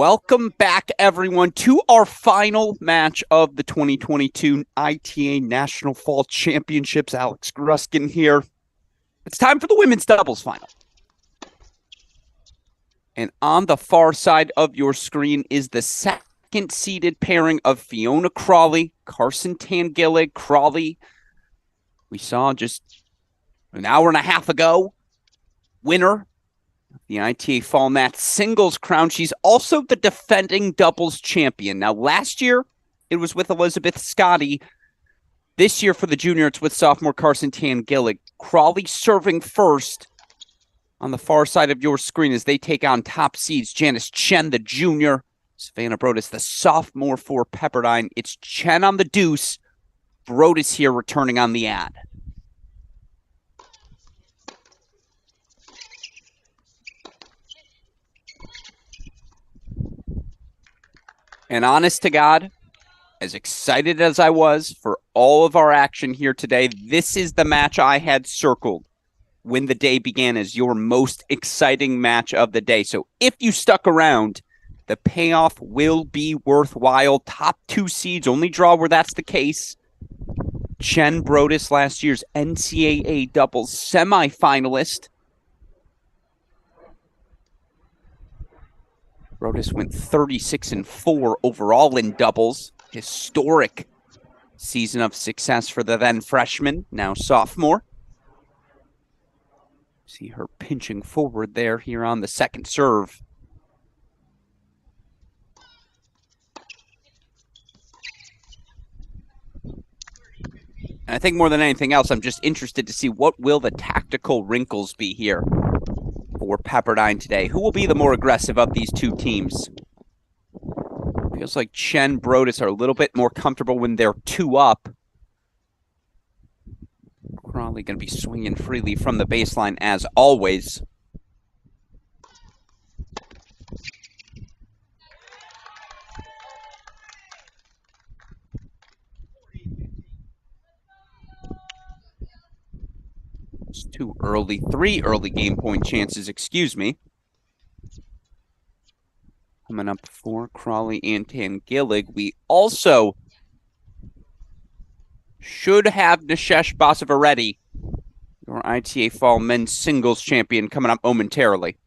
Welcome back, everyone, to our final match of the 2022 ITA National Fall Championships. Alex Gruskin here. It's time for the women's doubles final. And on the far side of your screen is the second-seeded pairing of Fiona Crawley, Carson Tangillig. Crawley, we saw just an hour and a half ago, winner of the ITA Fall Match singles crown. She's also the defending doubles champion. Now, last year, it was with Elizabeth Scotty. This year for the junior, it's with sophomore Carson Tangillig. Crawley serving first on the far side of your screen as they take on top seeds Janice Chen, the junior, Savannah Brodus, the sophomore for Pepperdine. It's Chen on the deuce, Brodus here returning on the ad. And honest to God, as excited as I was for all of our action here today, this is the match I had circled when the day began as your most exciting match of the day. So if you stuck around, the payoff will be worthwhile. Top two seeds, only draw where that's the case. Chen Brodus, last year's NCAA doubles semifinalist. Brodus went 36-4 overall in doubles. Historic season of success for the then freshman, now sophomore. See her pinching forward there here on the second serve. And I think more than anything else, I'm just interested to see what will the tactical wrinkles be here for Pepperdine today. Who will be the more aggressive of these two teams? Feels like Chen, Brodus are a little bit more comfortable when they're two up. Crawley going to be swinging freely from the baseline as always. It's too early. 3 early game point chances, excuse me. Coming up for Crawley and Tangillig. We also should have Nishesh Basavareddy, your ITA Fall men's singles champion, coming up momentarily.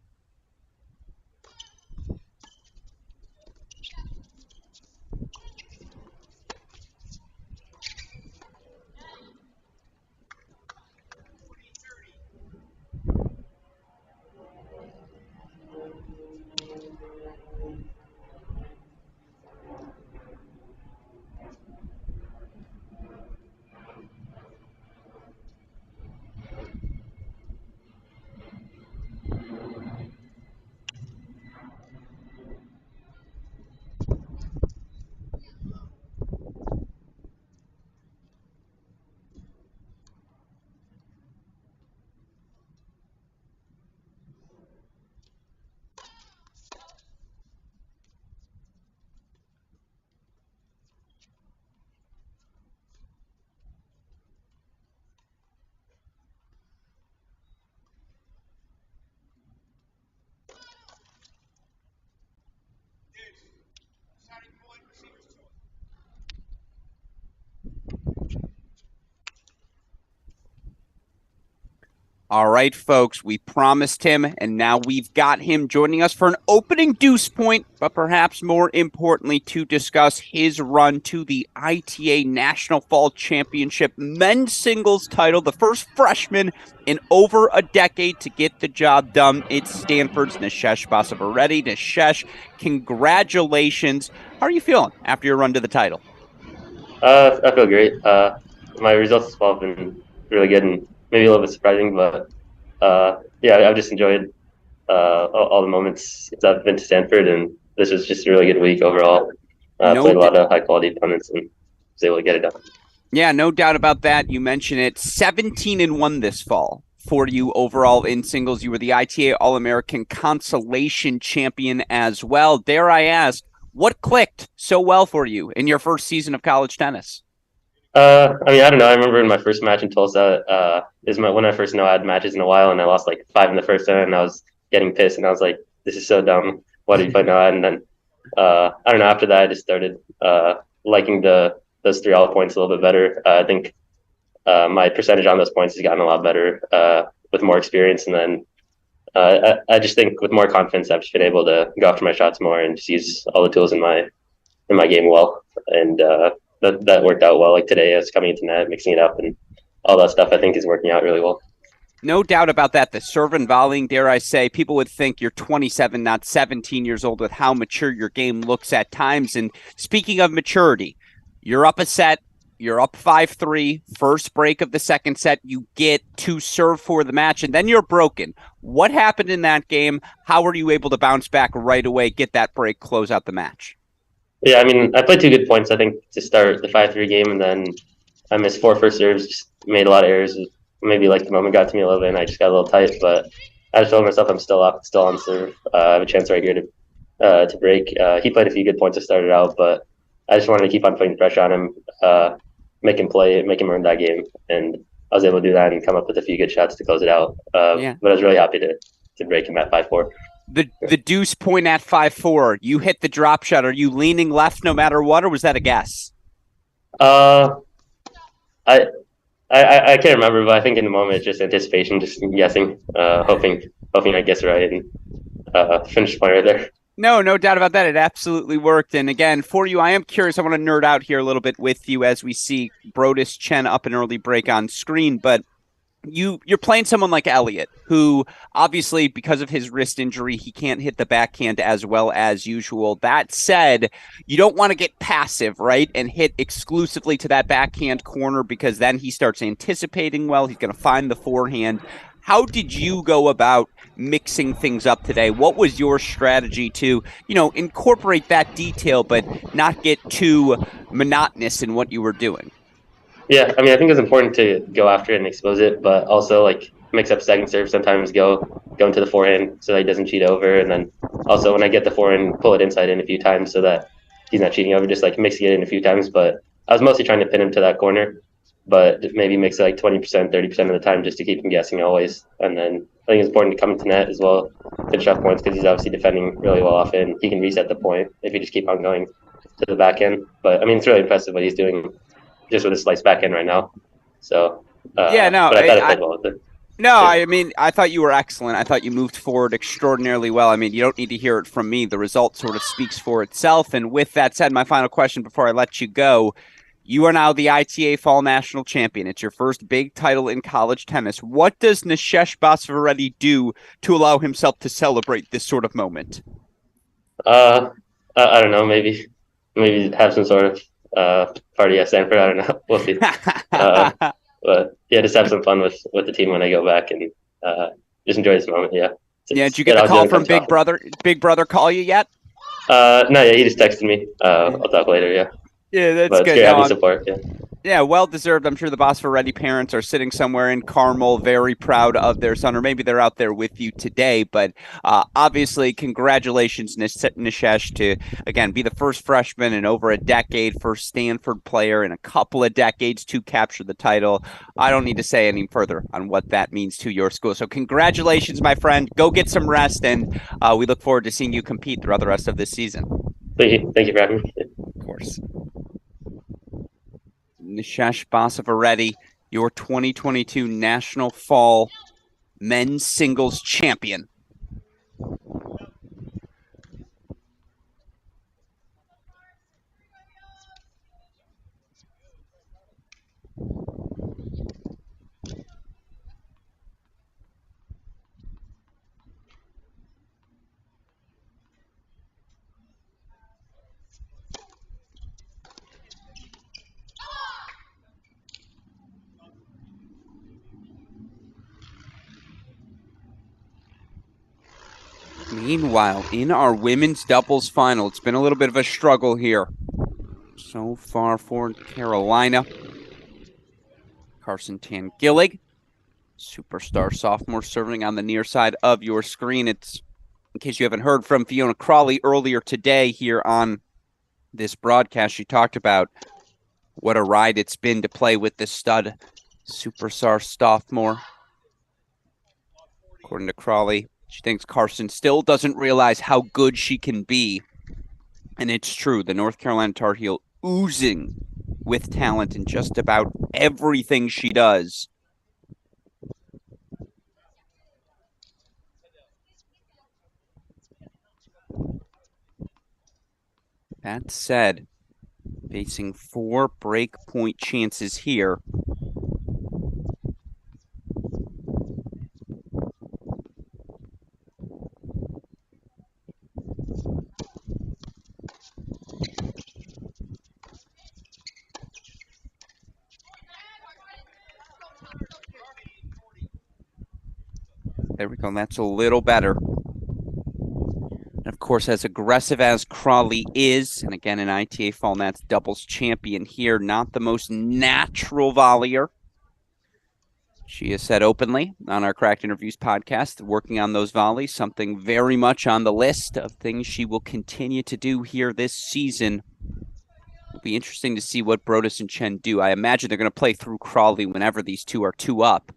All right, folks, we promised him, and now we've got him joining us for an opening deuce point, but perhaps more importantly, to discuss his run to the ITA National Fall Championship men's singles title, the first freshman in over a decade to get the job done. It's Stanford's Nishesh Basavareddy. Nishesh, congratulations. How are you feeling after your run to the title? I feel great. My results as well have been really good and maybe a little bit surprising, but yeah, I've just enjoyed all the moments since I've been to Stanford, and this was just a really good week overall. Played a lot of high-quality opponents and was able to get it done. Yeah, no doubt about that. You mentioned it. 17-1 this fall for you overall in singles. You were the ITA All-American Consolation champion as well. Dare I ask, what clicked so well for you in your first season of college tennis? I mean, I don't know. I remember in my first match in Tulsa, when I first know I had matches in a while, and I lost like 5 in the first set, and I was getting pissed, and I was like, "This is so dumb. Why did you play no ad?" And then I don't know. After that, I just started liking those 3-all points a little bit better. I think my percentage on those points has gotten a lot better with more experience, and then I just think with more confidence, I've just been able to go after my shots more and just use all the tools in my game well, and that worked out well. Like today, I was coming into net, mixing it up, and all that stuff I think is working out really well. No doubt about that. The serve and volleying, dare I say, people would think you're 27, not 17 years old with how mature your game looks at times. And speaking of maturity, you're up a set, you're up 5-3, first break of the second set, you get to serve for the match, and then you're broken. What happened in that game? How were you able to bounce back right away, get that break, close out the match? Yeah, I mean, I played 2 good points, I think, to start the 5-3 game, and then I missed 4 first serves, just made a lot of errors. Maybe like the moment got to me a little bit and I just got a little tight, but I just told myself I'm still up, still on serve. I have a chance right here to break. He played a few good points to start it out, but I just wanted to keep on putting pressure on him, make him play, make him earn that game, and I was able to do that and come up with a few good shots to close it out. But I was really happy to break him at 5-4. The deuce point at 5-4, you hit the drop shot. Are you leaning left no matter what, or was that a guess? I can't remember, but I think in the moment it's just anticipation, just guessing, hoping I guess right and finish the point right there. No doubt about that. It absolutely worked. And again, for you, I am curious. I want to nerd out here a little bit with you as we see Brodus Chen up an early break on screen, but you're playing someone like Elliott, who obviously, because of his wrist injury, he can't hit the backhand as well as usual. That said, you don't want to get passive, right, and hit exclusively to that backhand corner, because then he starts anticipating well. He's going to find the forehand. How did you go about mixing things up today? What was your strategy to, incorporate that detail but not get too monotonous in what you were doing? Yeah, I mean, I think it's important to go after it and expose it, but also like mix up second serve. Sometimes go into the forehand so that he doesn't cheat over, and then also when I get the forehand, pull it inside in a few times so that he's not cheating over. Just like mixing it in a few times. But I was mostly trying to pin him to that corner, but maybe mix it like 20%, 30% of the time just to keep him guessing always. And then I think it's important to come into net as well, finish off points, because he's obviously defending really well often. He can reset the point if you just keep on going to the back end. But I mean, it's really impressive what he's doing just with a slice back end right now. So, but I thought I played well with it. No, I mean, I thought you were excellent. I thought you moved forward extraordinarily well. I mean, you don't need to hear it from me. The result sort of speaks for itself. And with that said, my final question before I let you go, you are now the ITA Fall National Champion. It's your first big title in college tennis. What does Nishesh Basavareddy do to allow himself to celebrate this sort of moment? I don't know, maybe have some sort of party at Stanford. I don't know. We'll see. But yeah, just have some fun with the team when I go back and just enjoy this moment. Yeah. Did you get the call from Big Brother? Big Brother call you yet? No, yeah, he just texted me. I'll talk later. Yeah. Yeah, that's but good. It's having support. Yeah. Yeah, well deserved. I'm sure the Basavareddy parents are sitting somewhere in Carmel, very proud of their son, or maybe they're out there with you today. But obviously, congratulations, Nishesh, to, again, be the first freshman in over a decade, first Stanford player in a couple of decades to capture the title. I don't need to say any further on what that means to your school. So congratulations, my friend. Go get some rest, and we look forward to seeing you compete throughout the rest of this season. Thank you for having me. Of course. Nishesh Basavareddy, your 2022 National Fall Men's Singles Champion. Meanwhile, in our women's doubles final, it's been a little bit of a struggle here so far for Carolina. Carson Tangillig, superstar sophomore, serving on the near side of your screen. It's, in case you haven't heard from Fiona Crawley earlier today here on this broadcast, she talked about what a ride it's been to play with this stud superstar sophomore. According to Crawley, she thinks Carson still doesn't realize how good she can be. And it's true, the North Carolina Tar Heel oozing with talent in just about everything she does. That said, facing 4 break point chances here. There we go. That's a little better. And of course, as aggressive as Crawley is, and again, an ITA Fall Nats doubles champion here, not the most natural volleyer. She has said openly on our Cracked Interviews podcast, working on those volleys, something very much on the list of things she will continue to do here this season. It'll be interesting to see what Brodus and Chen do. I imagine they're going to play through Crawley whenever these two are 2 up.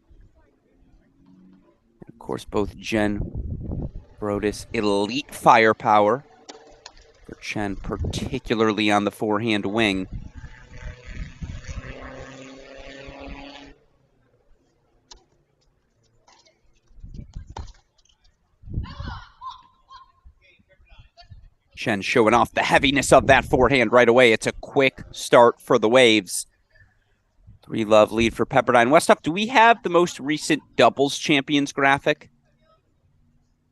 And of course, both Jen, Brodus, elite firepower. For Chen, particularly on the forehand wing. Chen showing off the heaviness of that forehand right away. It's a quick start for the Waves. 3-love lead for Pepperdine. Westhoff, do we have the most recent doubles champions graphic?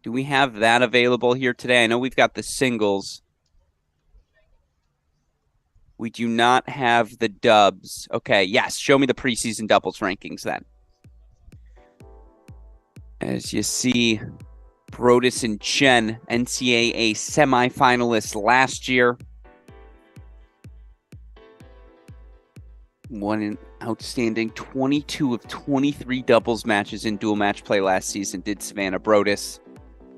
Do we have that available here today? I know we've got the singles. We do not have the dubs. Okay, yes, show me the preseason doubles rankings then. As you see, Brodus and Chen, NCAA semifinalists last year. Won an outstanding 22 of 23 doubles matches in dual match play last season, did Savannah Brodus.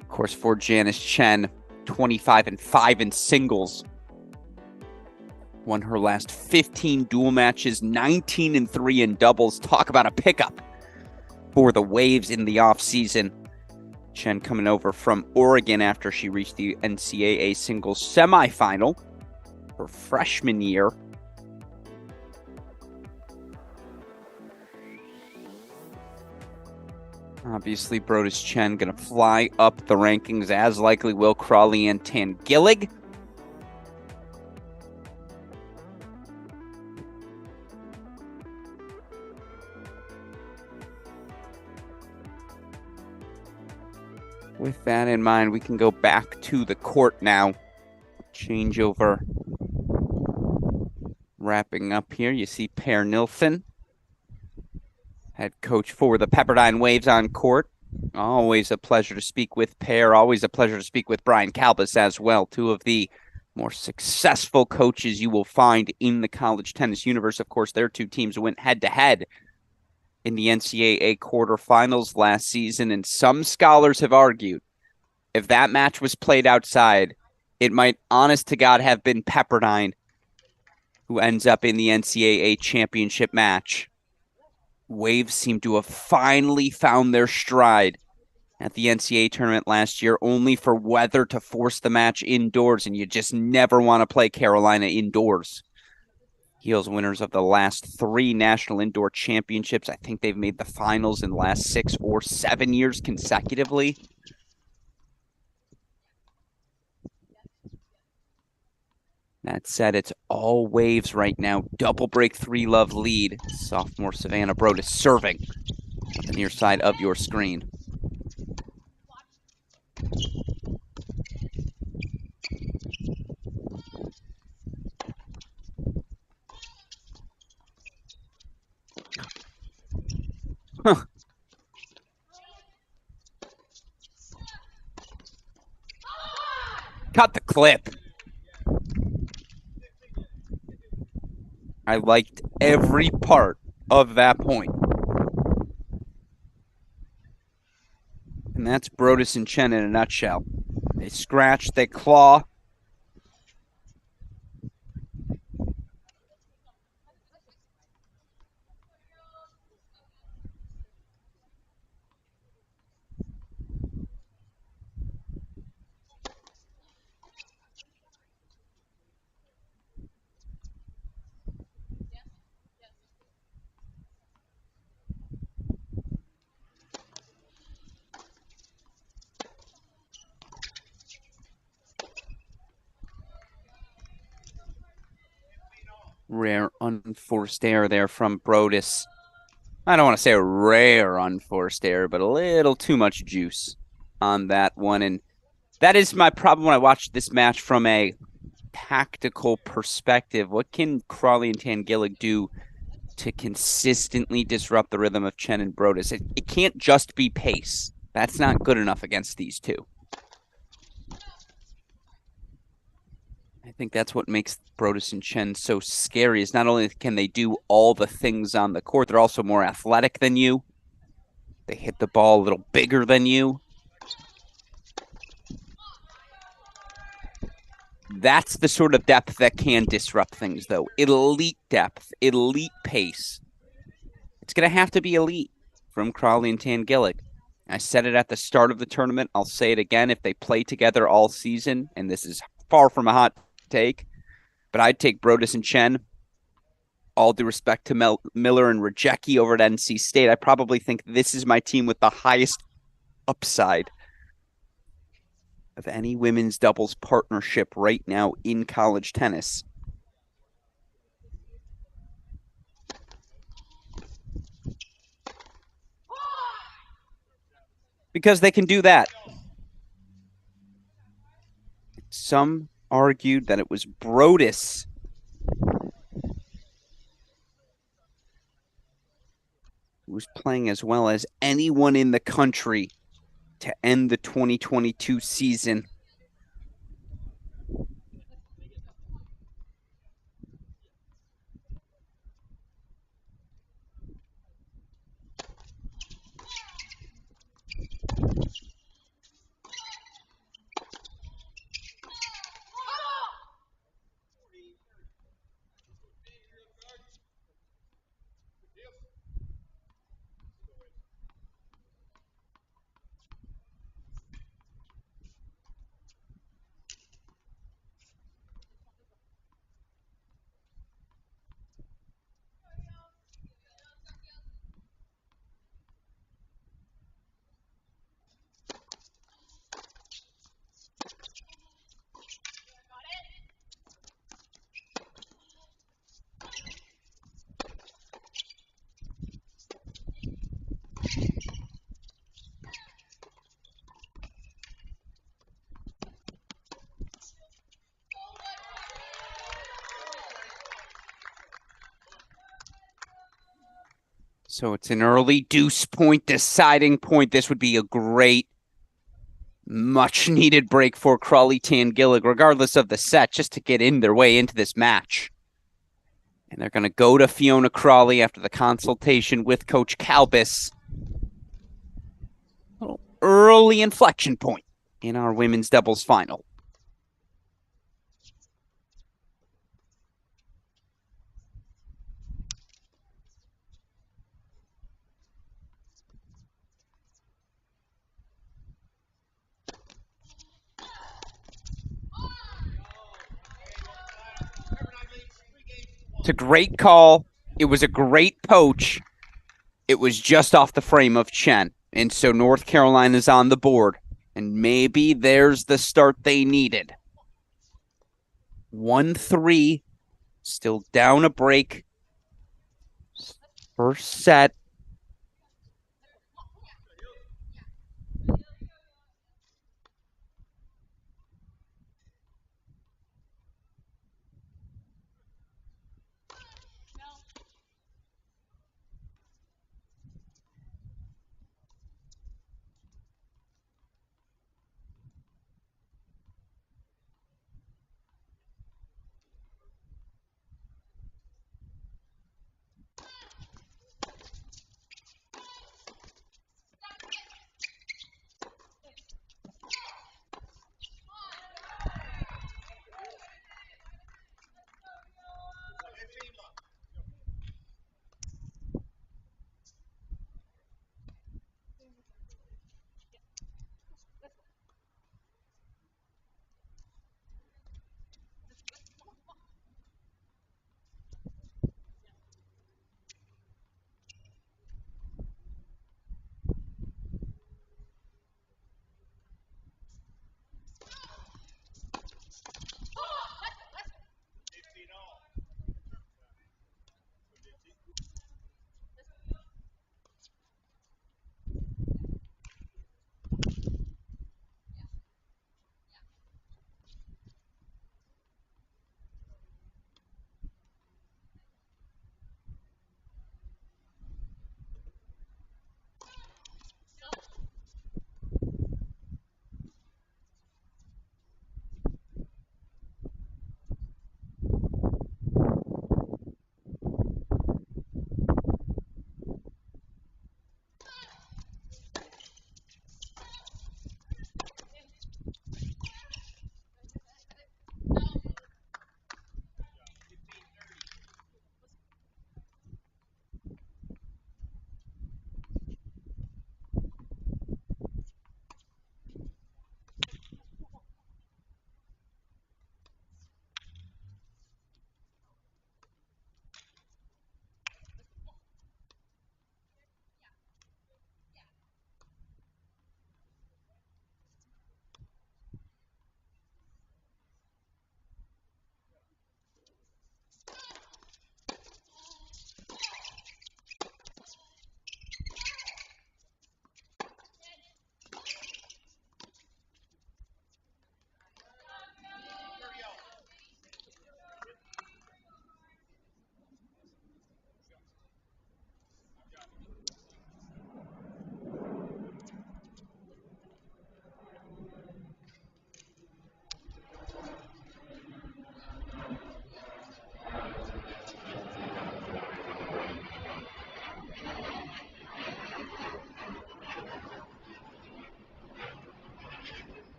Of course, for Janice Chen, 25-5 in singles. Won her last 15 dual matches, 19-3 in doubles. Talk about a pickup for the Waves in the offseason. Chen coming over from Oregon after she reached the NCAA singles semifinal her freshman year. Obviously, Brodus Chen going to fly up the rankings, as likely will Crawley and Tangillig. With that in mind, we can go back to the court now. Changeover. Wrapping up here, you see Per Nilsson, head coach for the Pepperdine Waves on court. Always a pleasure to speak with Per. Always a pleasure to speak with Brian Kalbas as well. 2 of the more successful coaches you will find in the college tennis universe. Of course, their 2 teams went head-to-head in the NCAA quarterfinals last season, and some scholars have argued if that match was played outside, it might, honest to God, have been Pepperdine who ends up in the NCAA championship match. Waves seem to have finally found their stride at the NCAA tournament last year, only for weather to force the match indoors, and you just never want to play Carolina indoors. Heels winners of the last 3 national indoor championships. I think they've made the finals in the last 6 or 7 years consecutively. That said, it's all Waves right now. Double break 3-love lead. Sophomore Savannah Brodus serving on the near side of your screen. Huh. Cut the clip. I liked every part of that point. And that's Brodus and Chen in a nutshell. They scratch, they claw. Rare unforced error there from Brodus. I don't want to say a rare unforced error, but a little too much juice on that one. And that is my problem when I watch this match from a tactical perspective. What can Crawley and Tangillig do to consistently disrupt the rhythm of Chen and Brodus? It can't just be pace. That's not good enough against these two. I think that's what makes Brodus and Chen so scary, is not only can they do all the things on the court, they're also more athletic than you. They hit the ball a little bigger than you. That's the sort of depth that can disrupt things, though. Elite depth, elite pace. It's going to have to be elite from Crawley and Tangillig. I said it at the start of the tournament. I'll say it again. If they play together all season, and this is far from a hot take, but I'd take Brodus and Chen. All due respect to Miller and Rajecki over at NC State, I probably think this is my team with the highest upside of any women's doubles partnership right now in college tennis. Because they can do that. Some argued that it was Brodus who was playing as well as anyone in the country to end the 2022 season. So it's an early deuce point, deciding point. This would be a great, much-needed break for Crawley Tangillig, regardless of the set, just to get in their way into this match. And they're going to go to Fiona Crawley after the consultation with Coach Kalbis. A little early inflection point in our women's doubles final. It's a great call. It was a great poach. It was just off the frame of Chen. And so North Carolina's on the board. And maybe there's the start they needed. 1-3. Still down a break. First set.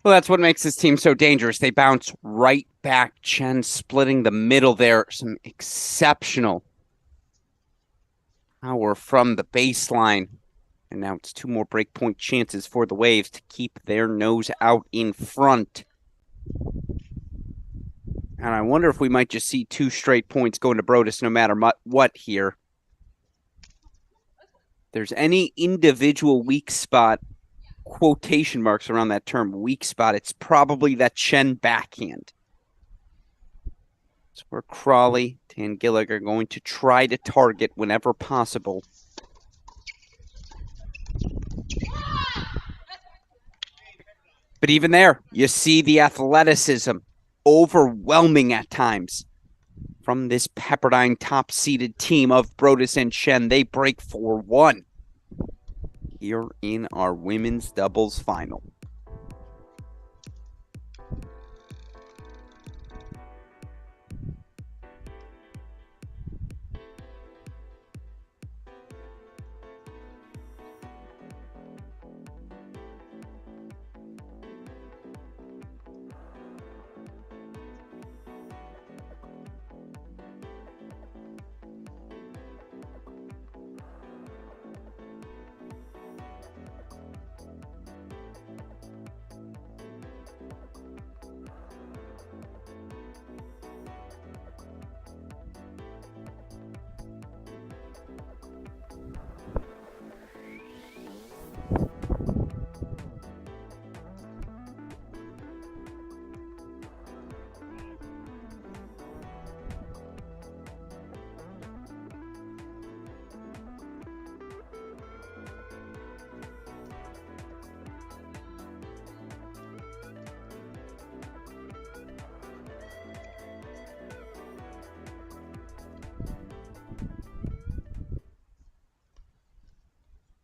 Well, that's what makes this team so dangerous. They bounce right back. Chen splitting the middle there. Some exceptional power from the baseline. And now it's 2 more breakpoint chances for the Waves to keep their nose out in front. And I wonder if we might just see 2 straight points going to Brodus no matter what here. If there's any individual weak spot, quotation marks around that term, weak spot, it's probably that Chen backhand. It's where Crawley, Tangillig are going to try to target whenever possible. But even there, you see the athleticism, overwhelming at times, from this Pepperdine top-seeded team of Brodus and Chen. They break 4-1 here in our women's doubles final.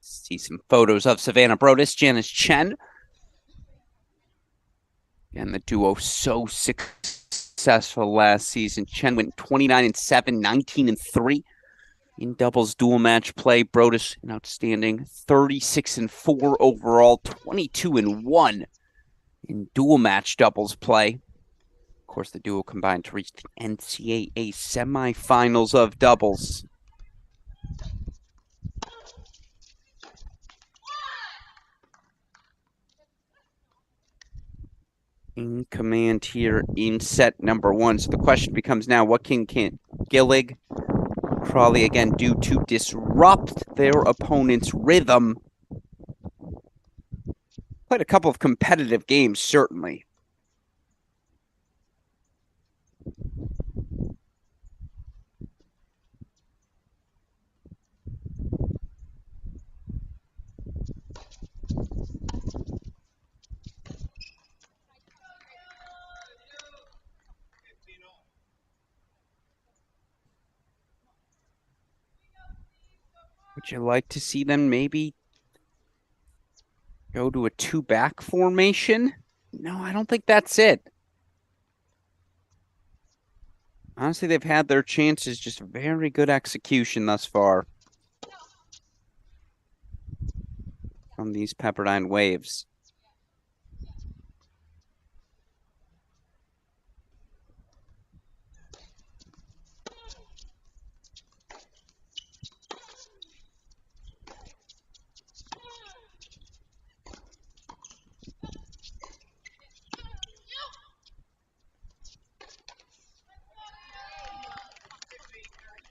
See some photos of Savannah Brodus, Janice Chen. And the duo so successful last season. Chen went 29-7, 19-3 in doubles dual match play. Brodus an outstanding 36-4 overall, 22-1 in dual match doubles play. Of course, the duo combined to reach the NCAA semifinals of doubles. In command here in set number 1. So the question becomes now, what can Gillig, Crawley again do to disrupt their opponent's rhythm? Played a couple of competitive games, certainly. Would you like to see them maybe go to a 2-back formation? No, I don't think that's it. Honestly, they've had their chances, just very good execution thus far from these Pepperdine Waves.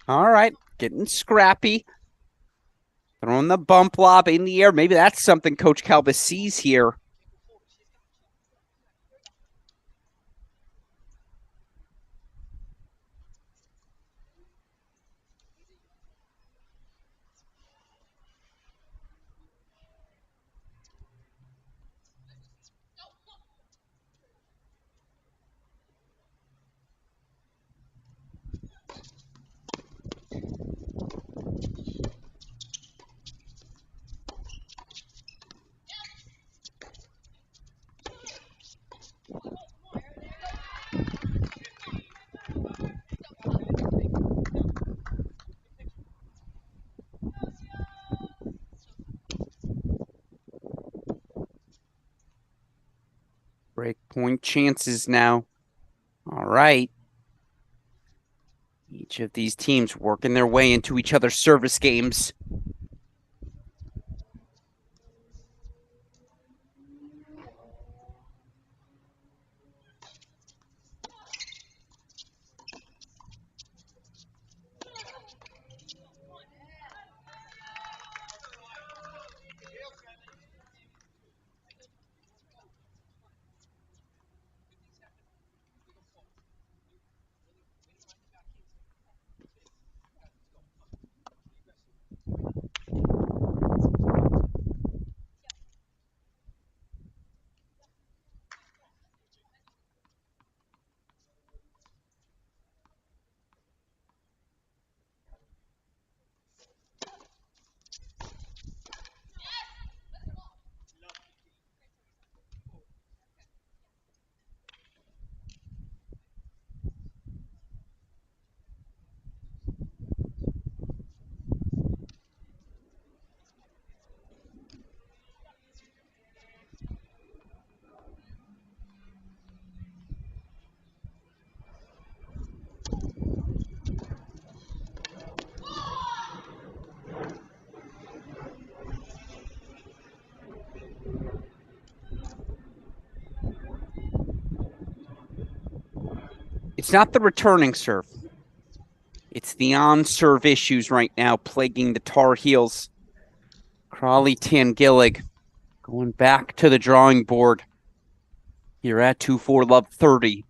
All right, getting scrappy. Throwing the bump lob in the air. Maybe that's something Coach Calvis sees here. Break point chances now. All right. Each of these teams working their way into each other's service games. It's not the returning serve. It's the on-serve issues right now plaguing the Tar Heels. Crawley Tangillig going back to the drawing board. Here at 2-4 love 30.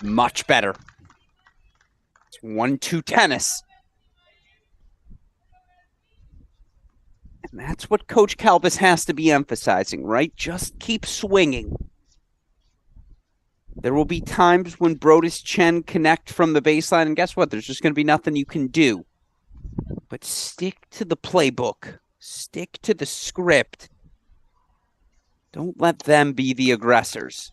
Much better. It's 1-2 tennis. And that's what Coach Calvis has to be emphasizing, right? Just keep swinging. There will be times when Brodus Chen connect from the baseline, and guess what? There's just going to be nothing you can do. But stick to the playbook. Stick to the script. Don't let them be the aggressors.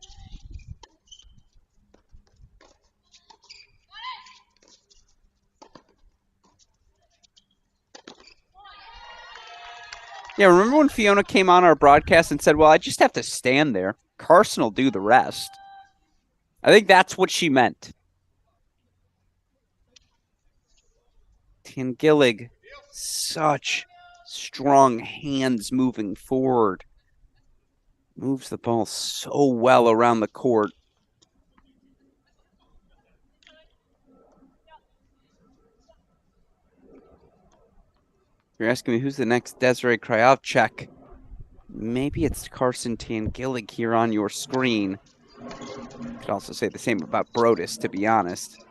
Yeah, remember when Fiona came on our broadcast and said, well, I just have to stand there. Carson will do the rest. I think that's what she meant. Tangillig, such strong hands moving forward. Moves the ball so well around the court. You're asking me who's the next Desiree Kryovchuk. Maybe it's Carson Tangillig here on your screen. Could also say the same about Brodus, to be honest.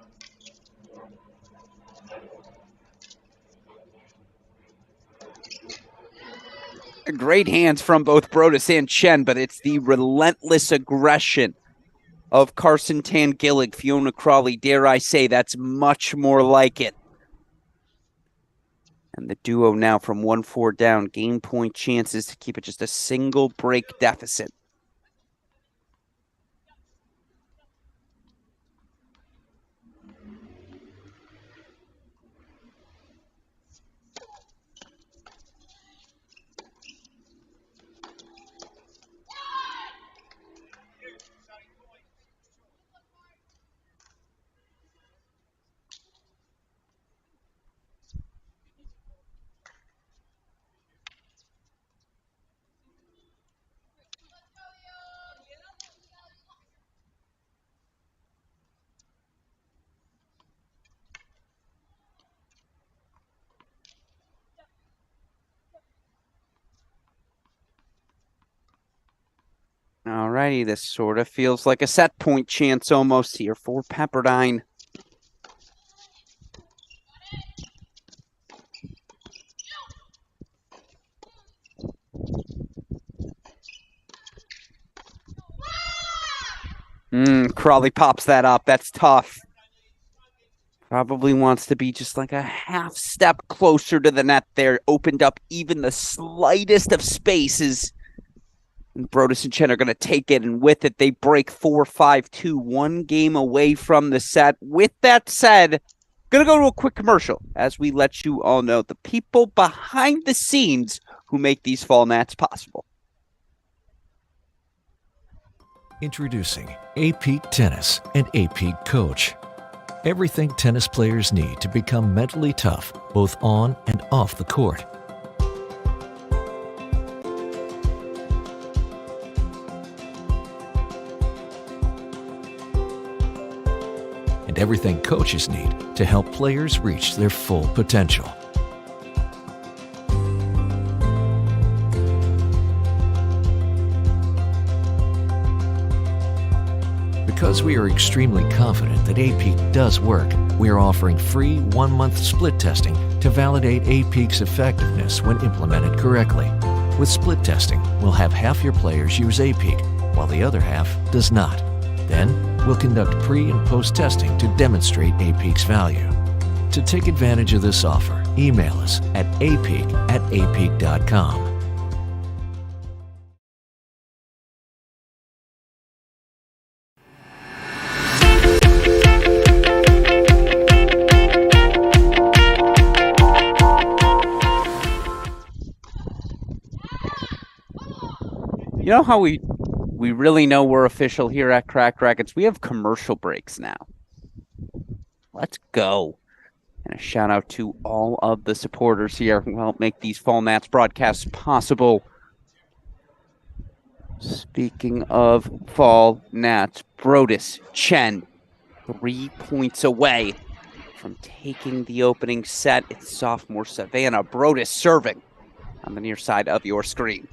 Great hands from both Brodus and Chen, but it's the relentless aggression of Carson Tangillig. Fiona Crawley, dare I say, that's much more like it. And the duo now from 1-4 down, game point chances to keep it just a single break deficit. Alrighty, this sort of feels like a set point chance almost here for Pepperdine. Crawley pops that up. That's tough. Probably wants to be just like a half step closer to the net there. Opened up even the slightest of spaces. And Brodus and Chen are going to take it, and with it, they break 4-5-2, 1 game away from the set. With that said, going to go to a quick commercial as we let you all know the people behind the scenes who make these fall nats possible. Introducing A-Peak Tennis and A-Peak Coach. Everything tennis players need to become mentally tough, both on and off the court. And everything coaches need to help players reach their full potential. Because we are extremely confident that A-Peak does work, we are offering free 1-month split testing to validate A-Peak's effectiveness when implemented correctly. With split testing, we'll have half your players use A-Peak, while the other half does not. Then, we'll conduct pre- and post-testing to demonstrate A-Peak's value. To take advantage of this offer, email us at apeak@apeak.com. You know how we really know we're official here at Cracked Racquets? We have commercial breaks now. Let's go. And a shout out to all of the supporters here who help make these Fall Nats broadcasts possible. Speaking of Fall Nats, Brodus Chen, 3 points away from taking the opening set. It's sophomore Savannah Brodus serving on the near side of your screen.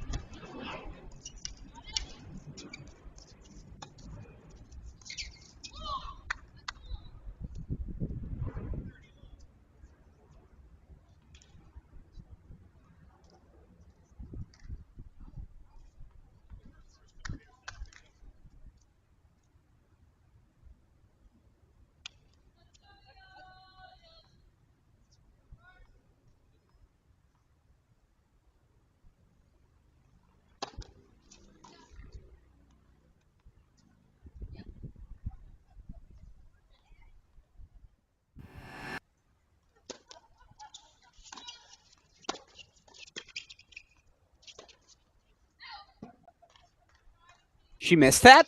She missed that?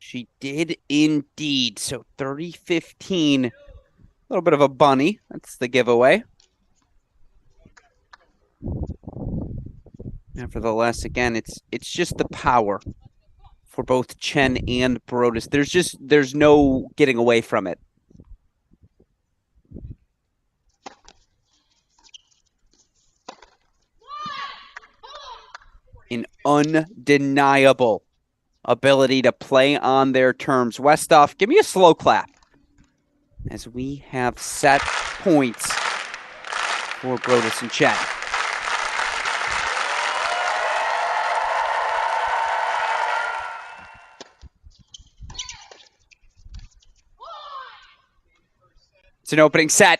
She did indeed. So 30-15. A little bit of a bunny. That's the giveaway. Nevertheless, again, it's just the power for both Chen and Brodus. There's no getting away from it. An undeniable ability to play on their terms. Westhoff, give me a slow clap as we have set points for Brodus and Chen. It's an opening set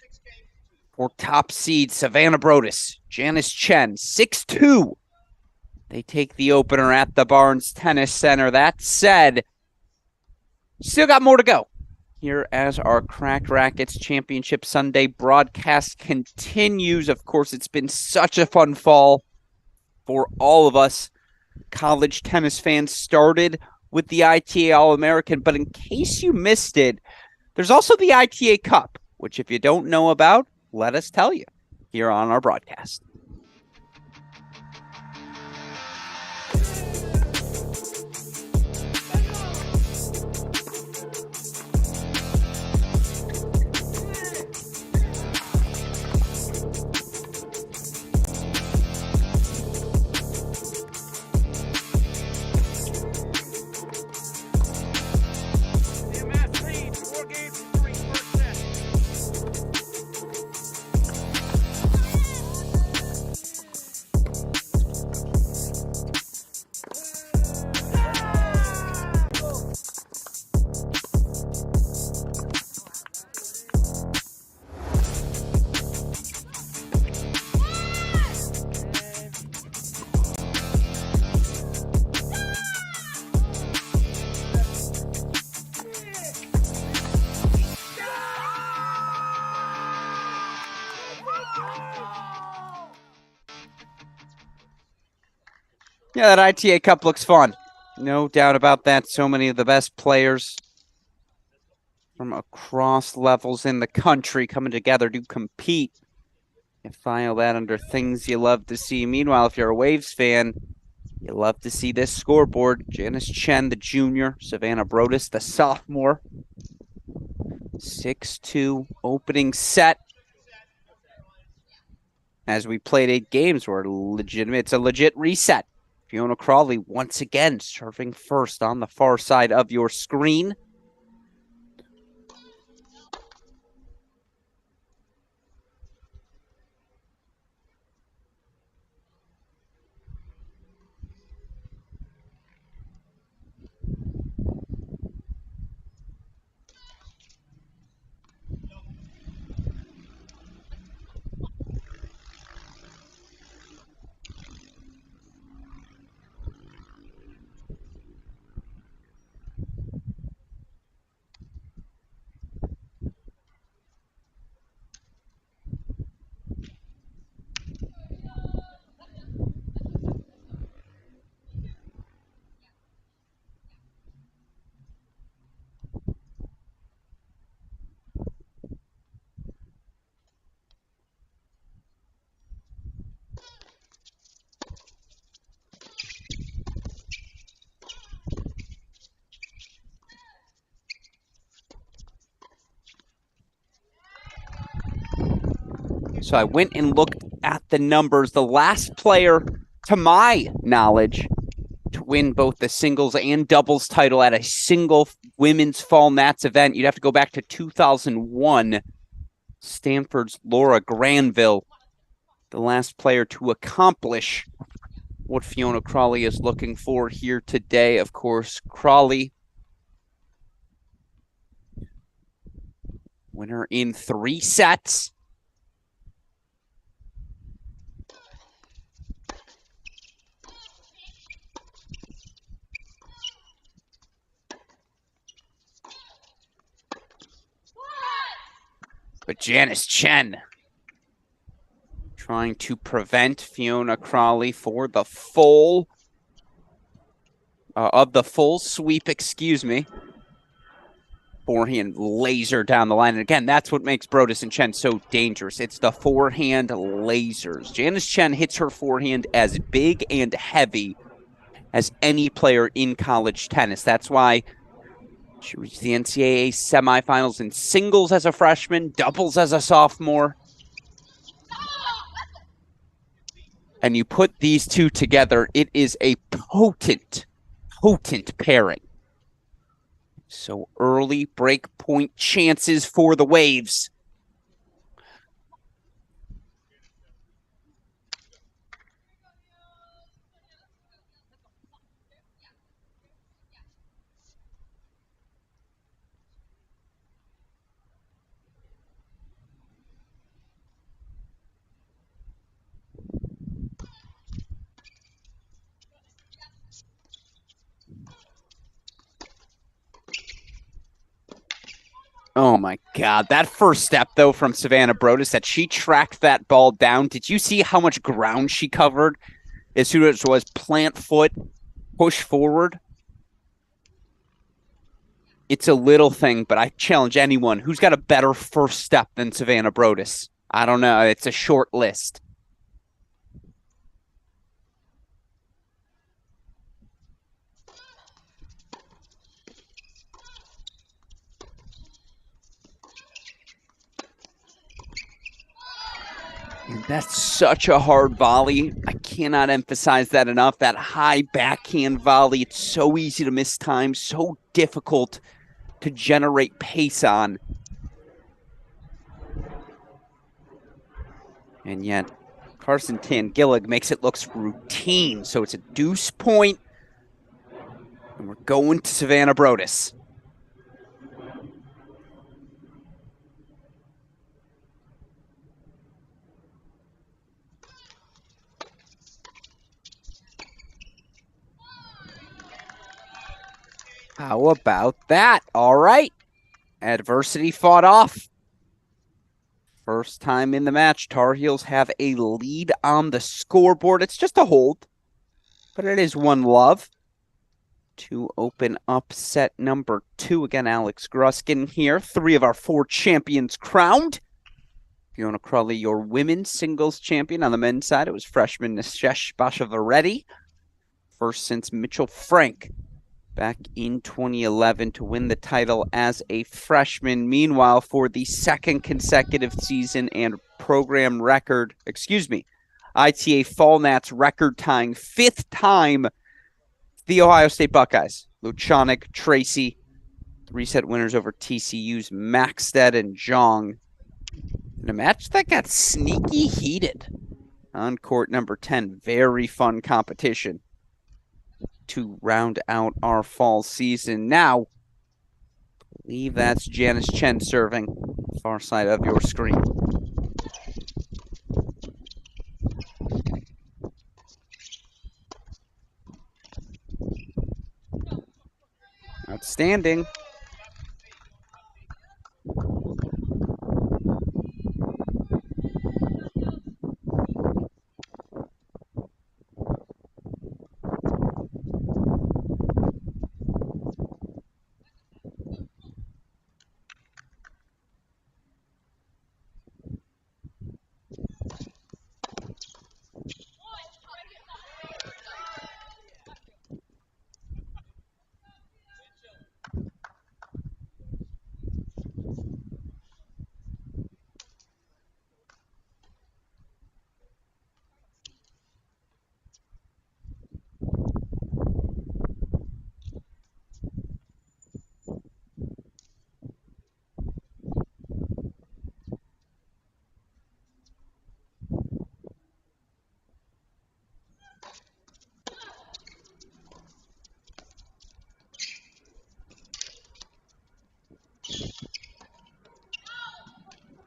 for top seed Savannah Brodus. Janice Chen, 6-2. They take the opener at the Barnes Tennis Center. That said, still got more to go here as our Cracked Racquets Championship Sunday broadcast continues. Of course, it's been such a fun fall for all of us college tennis fans. Started with the ITA All-American, but in case you missed it, there's also the ITA Cup, which if you don't know about, let us tell you here on our broadcast. Yeah, that ITA Cup looks fun. No doubt about that. So many of the best players from across levels in the country coming together to compete. You file that under things you love to see. Meanwhile, if you're a Waves fan, you love to see this scoreboard. Janice Chen, the junior. Savannah Brodus, the sophomore. 6-2 opening set. As we played 8 games, we're legitimate. It's a legit reset. Fiona Crawley once again serving first on the far side of your screen. So I went and looked at the numbers. The last player, to my knowledge, to win both the singles and doubles title at a single women's fall Nats event, you'd have to go back to 2001. Stanford's Laura Granville, the last player to accomplish what Fiona Crawley is looking for here today. Of course, Crawley, winner in 3 sets. But Janice Chen trying to prevent Fiona Crawley for the full sweep, excuse me. Forehand laser down the line. And again, that's what makes Brodus and Chen so dangerous. It's the forehand lasers. Janice Chen hits her forehand as big and heavy as any player in college tennis. That's why she reached the NCAA semifinals in singles as a freshman, doubles as a sophomore. And you put these two together, it is a potent pairing. So early break point chances for the Waves. Oh, my God. That first step, though, from Savannah Brodus, that she tracked that ball down. Did you see how much ground she covered as soon as it was plant foot, push forward? It's a little thing, but I challenge anyone who's got a better first step than Savannah Brodus. I don't know. It's a short list. And that's such a hard volley. I cannot emphasize that enough. That high backhand volley, it's so easy to miss time, so difficult to generate pace on. And yet, Carson Tangillig makes it look routine. So it's a deuce point. And we're going to Savannah Brodus. How about that? All right. Adversity fought off. First time in the match, Tar Heels have a lead on the scoreboard. It's just a hold. but it is 1-love. To open up set number 2. Again, Alex Gruskin here. 3 of our 4 champions crowned. Fiona Crawley, your women's singles champion. On the men's side, it was freshman Nishesh Bashavareddy. First since Mitchell Frank back in 2011 to win the title as a freshman. Meanwhile, for the second consecutive season and program record, ITA Fall Nats record-tying 5th time, the Ohio State Buckeyes. Luchanik, Tracy, 3-set winners over TCU's Maxted and Zhang. In a match that got sneaky heated on court number 10. Very fun competition to round out our fall season. Now, I believe that's Janice Chen serving, far side of your screen. Outstanding.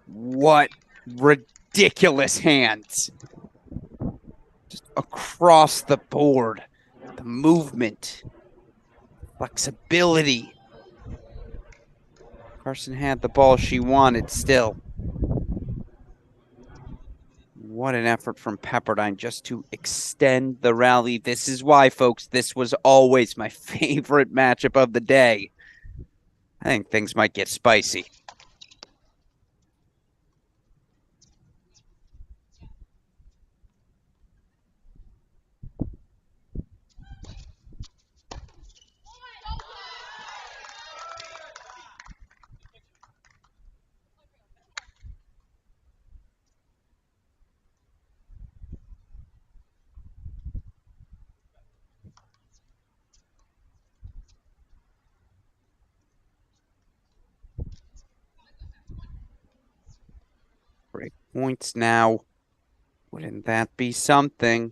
What ridiculous hands. Just across the board. The movement. Flexibility. Carson had the ball she wanted still. What an effort from Pepperdine just to extend the rally. This is why, folks, this was always my favorite matchup of the day. I think things might get spicy. Great points now. Wouldn't that be something?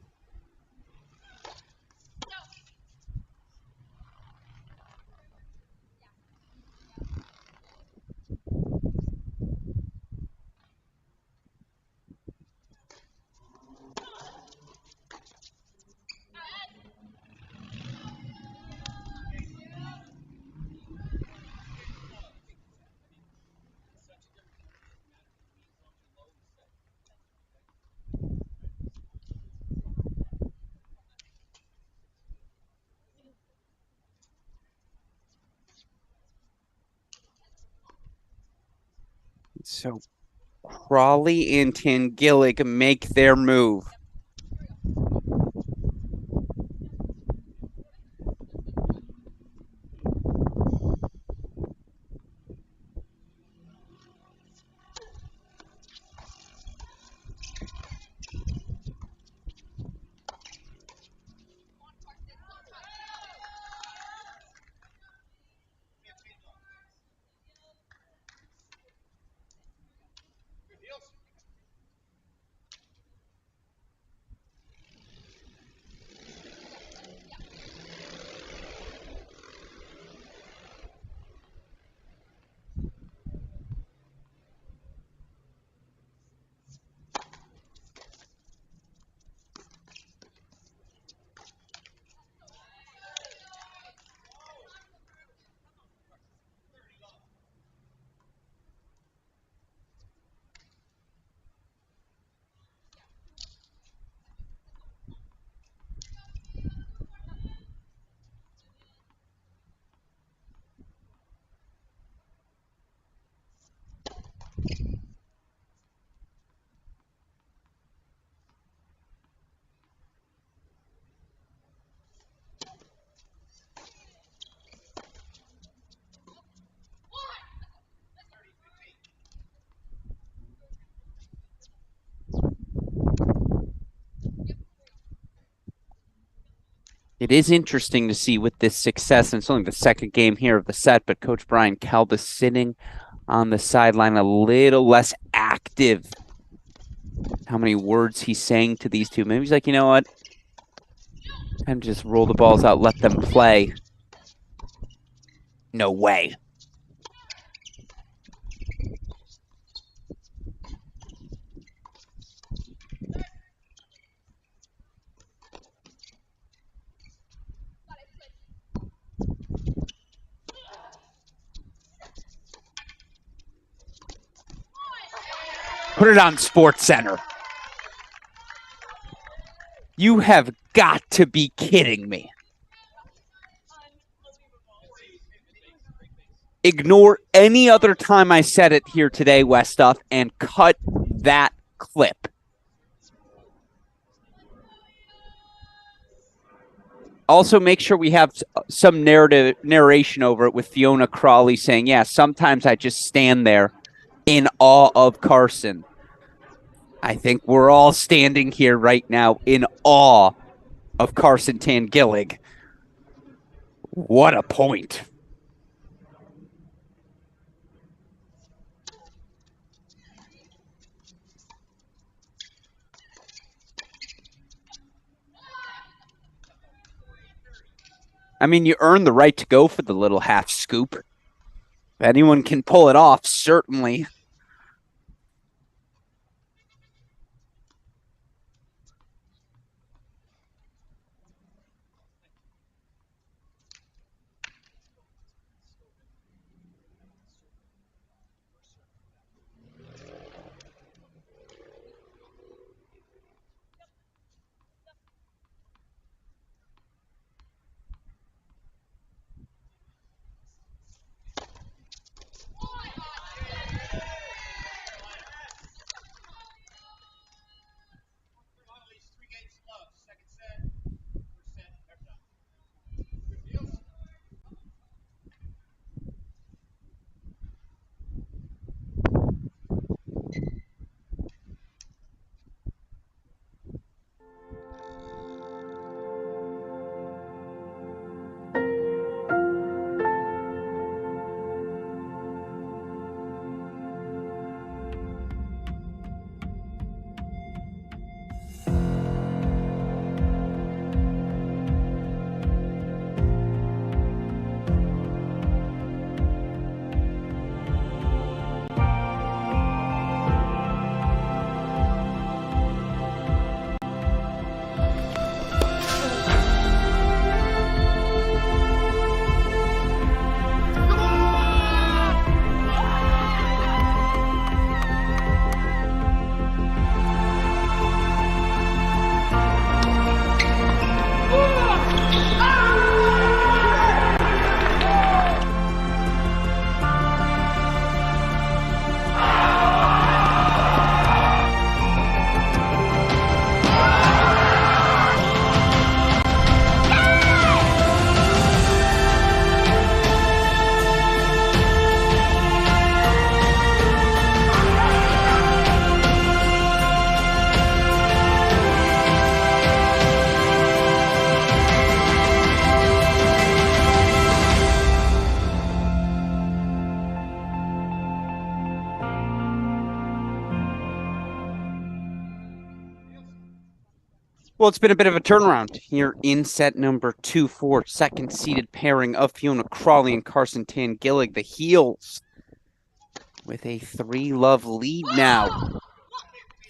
So Crawley and Tangillig make their move. It is interesting to see with this success, and it's only the second game here of the set, but Coach Brian Caldas sitting on the sideline a little less active. How many words he's saying to these two. Maybe he's like, you know what? Time to just roll the balls out, let them play. No way. Put it on Sports Center. You have got to be kidding me. Ignore any other time I said it here today, Westuff, and cut that clip. Also, make sure we have some narration over it with Fiona Crawley saying, yeah, sometimes I just stand there in awe of Carson. I think we're all standing here right now in awe of Carson Tangillig. What a point. I mean, you earn the right to go for the little half scoop. If anyone can pull it off, certainly. Well, it's been a bit of a turnaround here in set number 2 for second-seeded pairing of Fiona Crawley and Carson Tangillig. The Heels with a 3-love lead now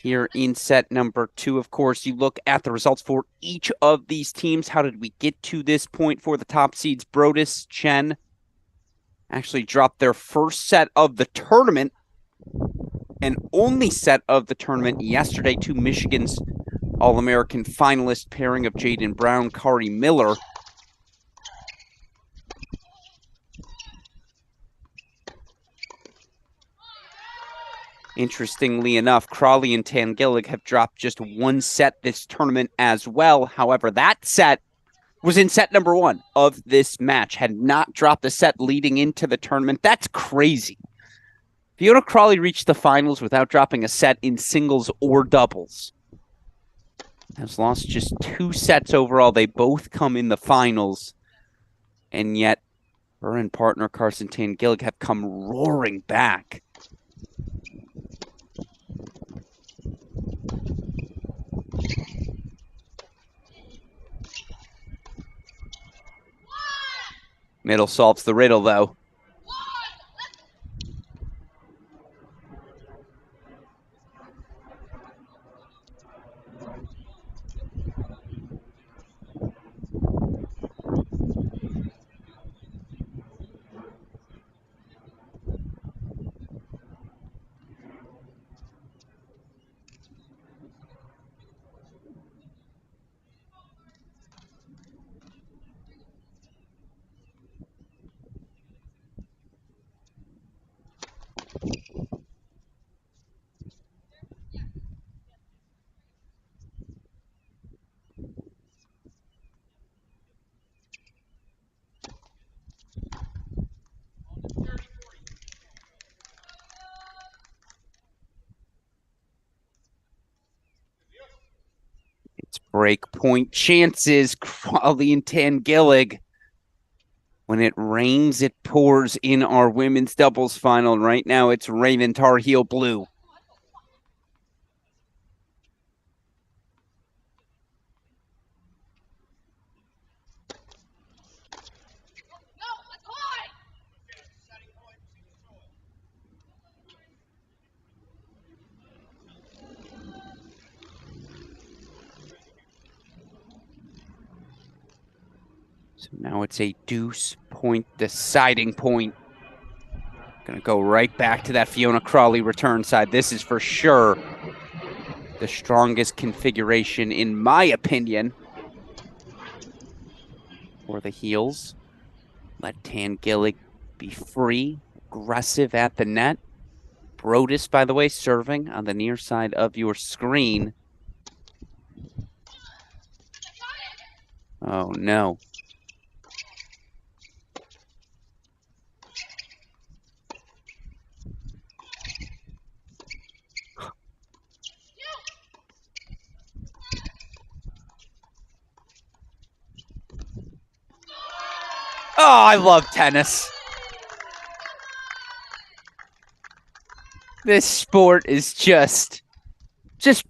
here in set number 2. Of course, you look at the results for each of these teams. How did we get to this point for the top seeds? Brodus Chen actually dropped their first set of the tournament and only set of the tournament yesterday to Michigan's All-American finalist pairing of Jaden Brown, Kari Miller. Interestingly enough, Crawley and Tangillig have dropped just one set this tournament as well. However, that set was in set number 1 of this match, had not dropped a set leading into the tournament. That's crazy. Fiona Crawley reached the finals without dropping a set in singles or doubles. has lost just 2 sets overall. They both come in the finals. And yet, her and partner Carson Tangillig have come roaring back. Middle solves the riddle, though. It's break point chances. Crawley and Tangillig. When it rains, it pours in our women's doubles final. And right now, it's Raven Tar Heel Blue. So now it's a deuce point, deciding point. Going to go right back to that Fiona Crawley return side. This is for sure the strongest configuration, in my opinion, for the heels. Let Tangillig be free, aggressive at the net. Brodus, by the way, serving on the near side of your screen. Oh, no. Oh, I love tennis. This sport is just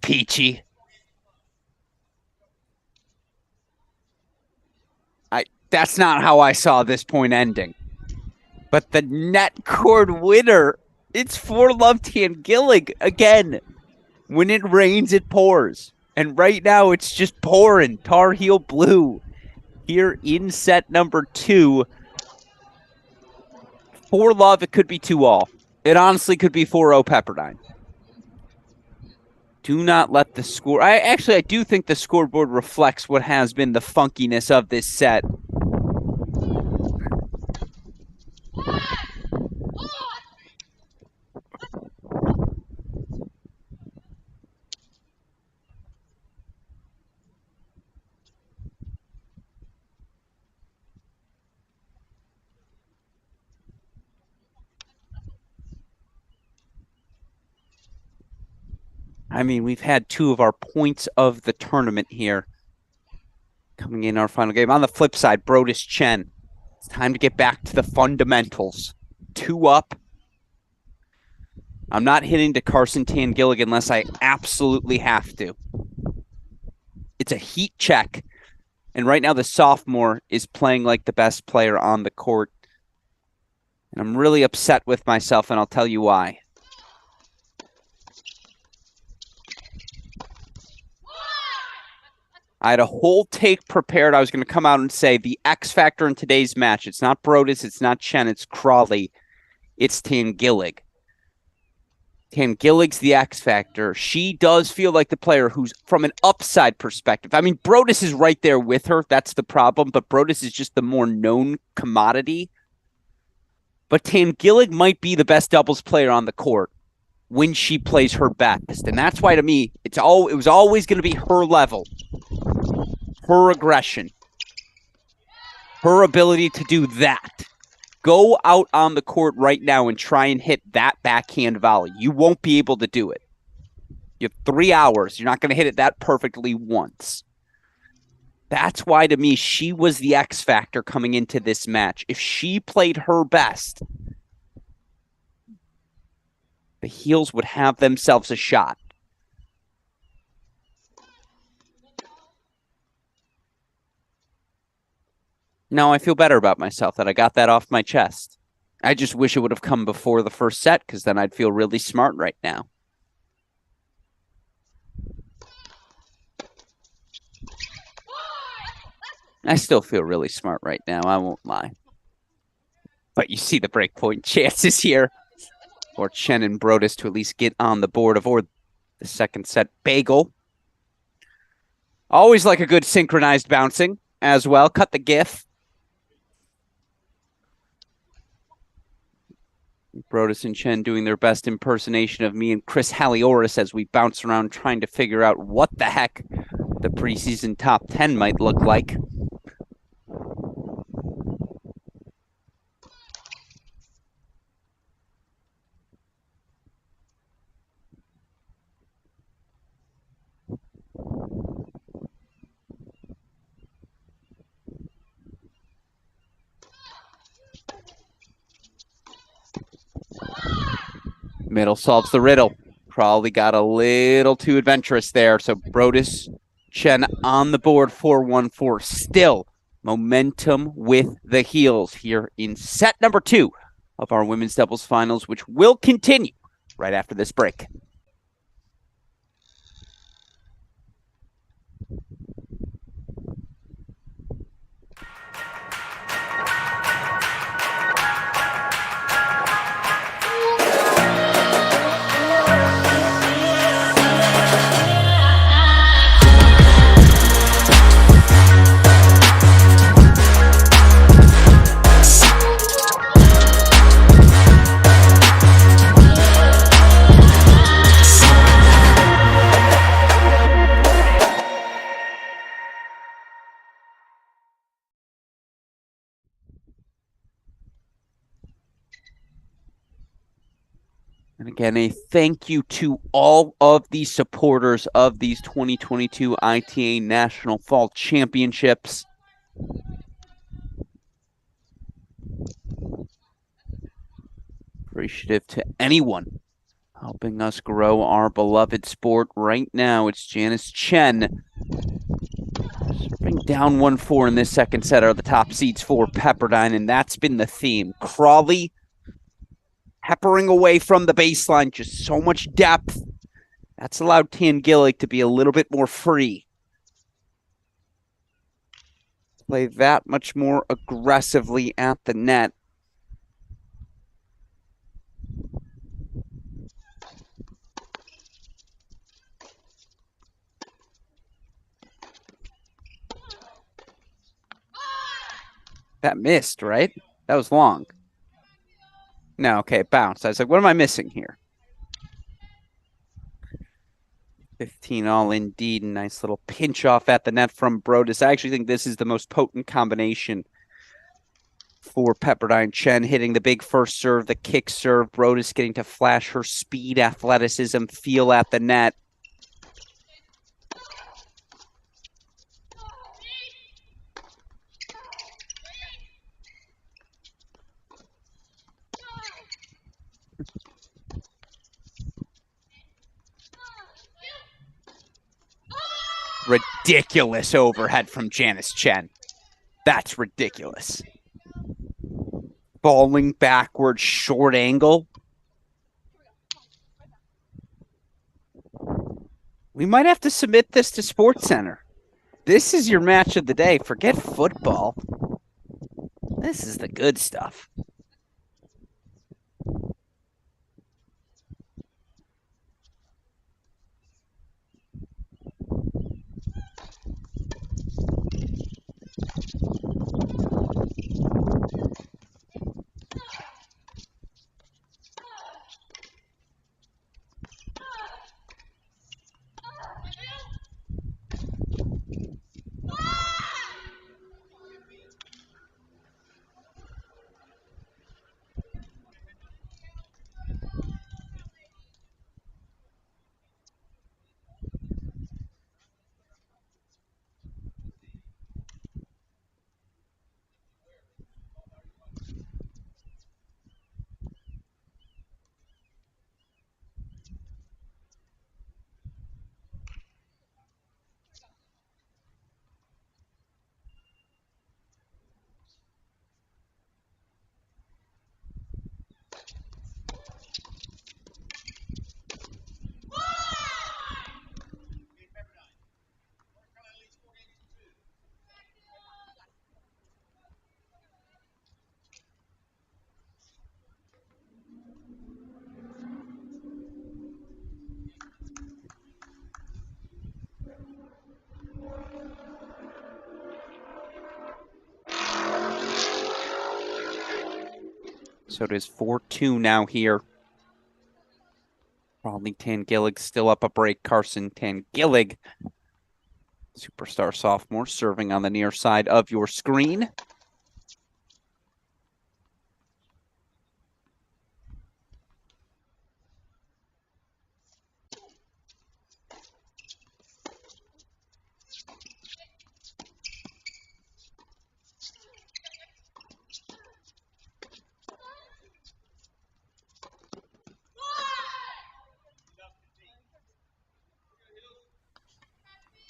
peachy. That's not how I saw this point ending. But the net cord winner, it's for Love Tangillig. Again, when it rains, it pours. And right now, it's just pouring. Tar Heel Blue here in set number 2. For Love, it could be 2-all. It honestly could be 4-0 Pepperdine. Do not let the score... I do think the scoreboard reflects what has been the funkiness of this set. I mean, we've had 2 of our points of the tournament here coming in our final game. On the flip side, Brodus Chen. It's time to get back to the fundamentals. 2 up. I'm not hitting to Carson Tangillig unless I absolutely have to. It's a heat check. And right now the sophomore is playing like the best player on the court. And I'm really upset with myself, and I'll tell you why. I had a whole take prepared. I was going to come out and say the X factor in today's match. It's not Brodus, it's not Chen, it's Crawley. It's Tangillig. Tangillig's the X factor. She does feel like the player who's, from an upside perspective, I mean, Brodus is right there with her. That's the problem. But Brodus is just the more known commodity. But Tangillig might be the best doubles player on the court when she plays her best. And that's why, to me, it was always going to be her level. Her aggression. Her ability to do that. Go out on the court right now and try and hit that backhand volley. You won't be able to do it. You have 3 hours. You're not going to hit it that perfectly once. That's why, to me, she was the X factor coming into this match. If she played her best, the heels would have themselves a shot. Now I feel better about myself that I got that off my chest. I just wish it would have come before the first set, because then I'd feel really smart right now. I still feel really smart right now, I won't lie. But you see the breakpoint chances here for Chen and Brodus to at least get on the board avoid the second set bagel. Always like a good synchronized bouncing as well. Cut the GIF. Brodus and Chen doing their best impersonation of me and Chris Halioris as we bounce around trying to figure out what the heck the preseason top 10 might look like. Middle solves the riddle. Probably got a little too adventurous there. So Brodus, Chen on the board, 4-1-4. Still momentum with the heels here in set number 2 of our women's doubles finals, which will continue right after this break. And again, a thank you to all of the supporters of these 2022 ITA National Fall Championships. Appreciative to anyone helping us grow our beloved sport. Right now, it's Janice Chen. Bring down 1-4 in this second set are the top seeds for Pepperdine, and that's been the theme. Crawley peppering away from the baseline, just so much depth. That's allowed Tangillig to be a little bit more free. Play that much more aggressively at the net. That missed, right? That was long. No, okay, it bounced. I was like, what am I missing here? 15 all indeed. Nice little pinch off at the net from Brodus. I actually think this is the most potent combination for Pepperdine. Chen hitting the big first serve, the kick serve. Brodus getting to flash her speed, athleticism, feel at the net. Ridiculous overhead from Janice Chen. That's ridiculous. Falling backwards, short angle. We might have to submit this to SportsCenter. This is your match of the day. Forget football. This is the good stuff. So it is 4-2 now here. Probably Tangillig still up a break. Carson Tangillig, superstar sophomore, serving on the near side of your screen.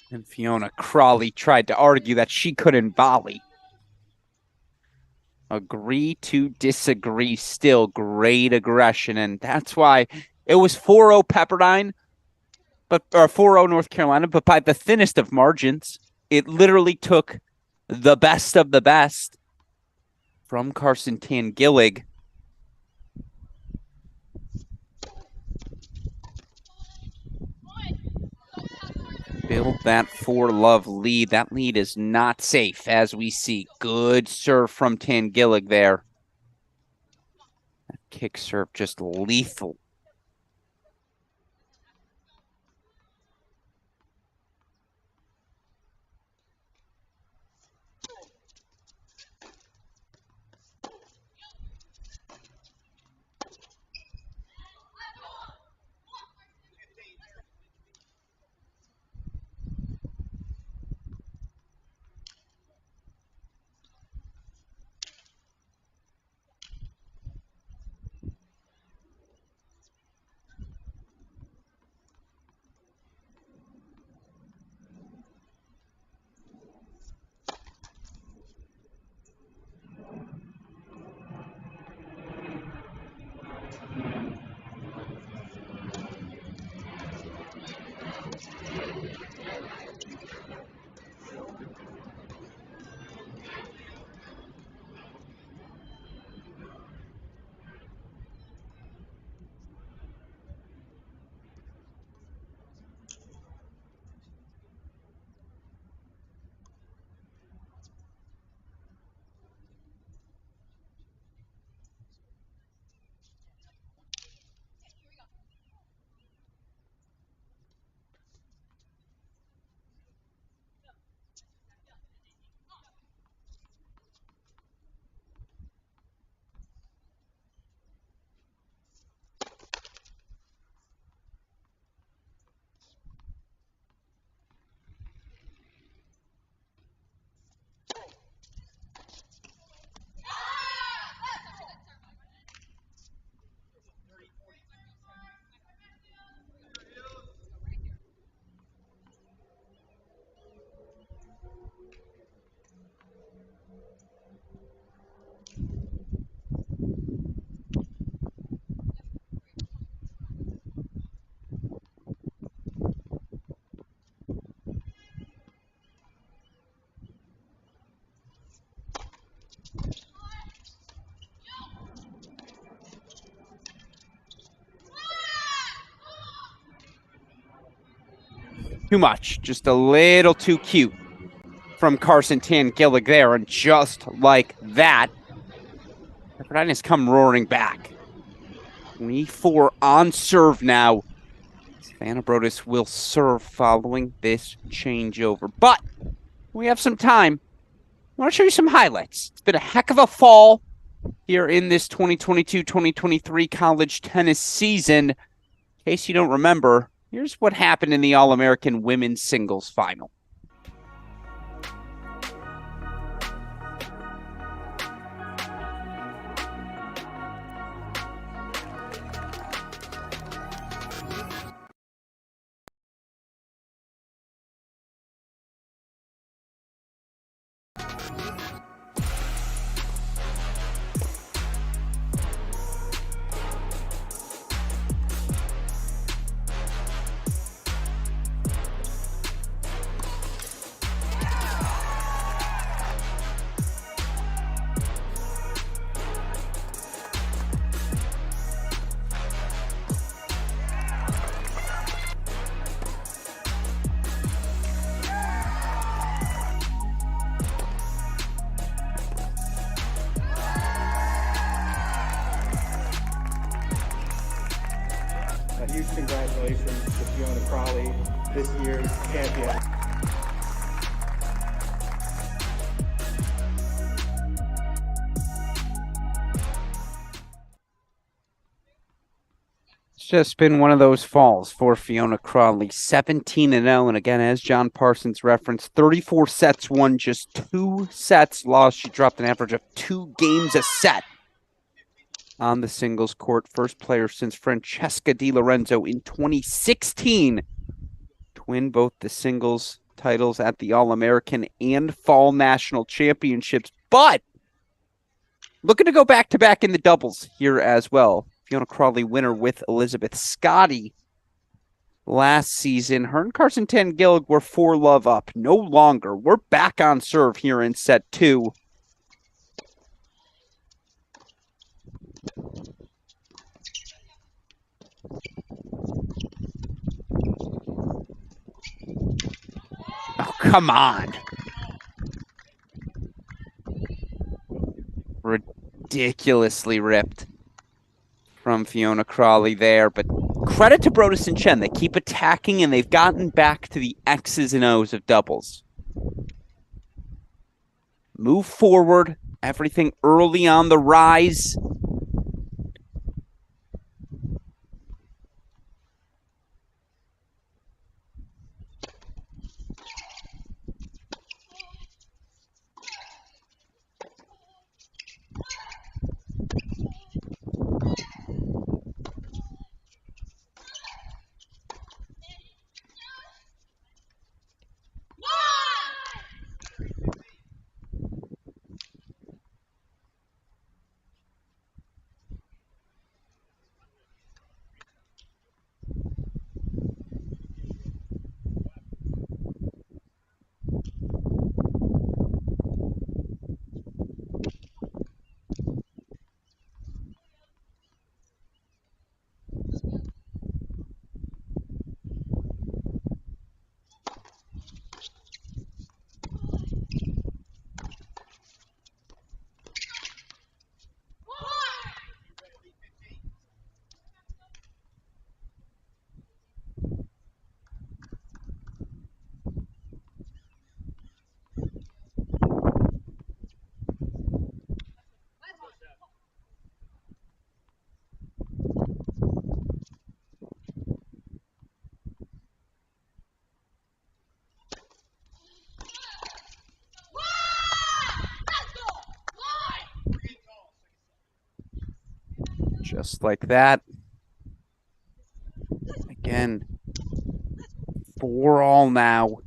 And Fiona Crawley tried to argue that she couldn't volley. Agree to disagree still. Great aggression. And that's why it was 4-0 Pepperdine, or 4-0 North Carolina, but by the thinnest of margins. It literally took the best of the best from Carson Tangillig. Build that 4-love lead. That lead is not safe, as we see. Good serve from Tangillig there. That kick serve just lethal. Too much. Just a little too cute from Carson Tangillig there. And just like that, Pepperdine has come roaring back. 24 on serve now. Savannah Brodus will serve following this changeover. But we have some time. I want to show you some highlights. It's been a heck of a fall here in this 2022-2023 college tennis season. In case you don't remember, here's what happened in the All-American Women's Singles Final. huge congratulations to Fiona Crawley, this year's champion. It's just been one of those falls for Fiona Crawley, 17-0. And again, as John Parsons referenced, 34 sets won, just 2 sets lost. She dropped an average of 2 games a set on the singles court. First player since Francesca Di Lorenzo in 2016 to win both the singles titles at the All-American and Fall National Championships. But looking to go back-to-back in the doubles here as well. Fiona Crawley winner with Elizabeth Scotty last season. Her and Carson Tangillig were 4-love up. No longer. We're back on serve here in set 2. Oh, come on. Ridiculously ripped from Fiona Crawley there, but credit to Brodus and Chen. They keep attacking, and they've gotten back to the X's and O's of doubles. Move forward, everything early on the rise. Just like that. Again, 4-all now.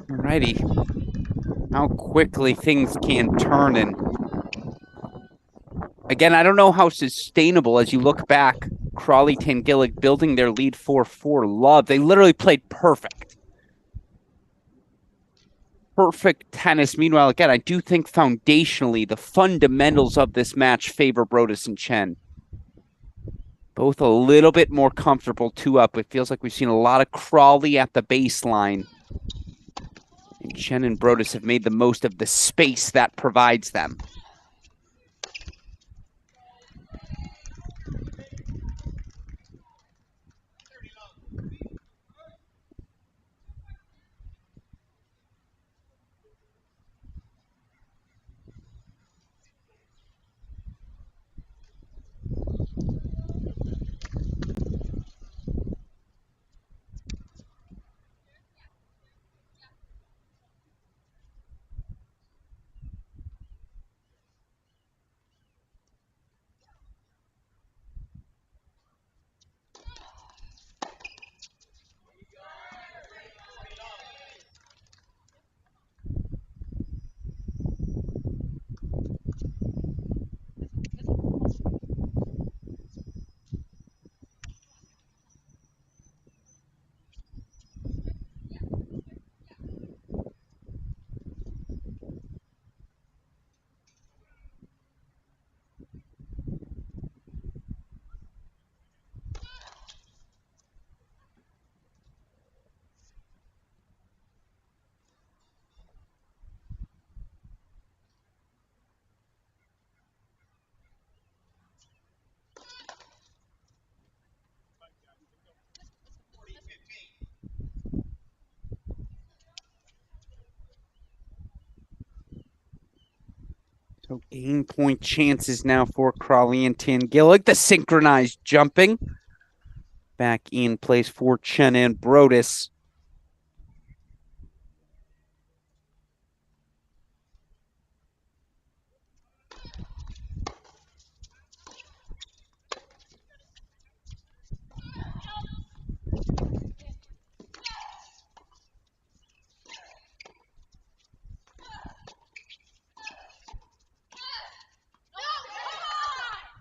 Alrighty. How quickly things can turn. And again, I don't know how sustainable as you look back. Crawley Tangillig building their lead 4-4 love. They literally played perfect. Perfect tennis. Meanwhile, again, I do think foundationally the fundamentals of this match favor Brodus and Chen. Both a little bit more comfortable 2-up. It feels like we've seen a lot of Crawley at the baseline. And Chen and Brodus have made the most of the space that provides them. So game point chances now for Crawley and Tangillig. The synchronized jumping. Back in place for Chen and Brodus.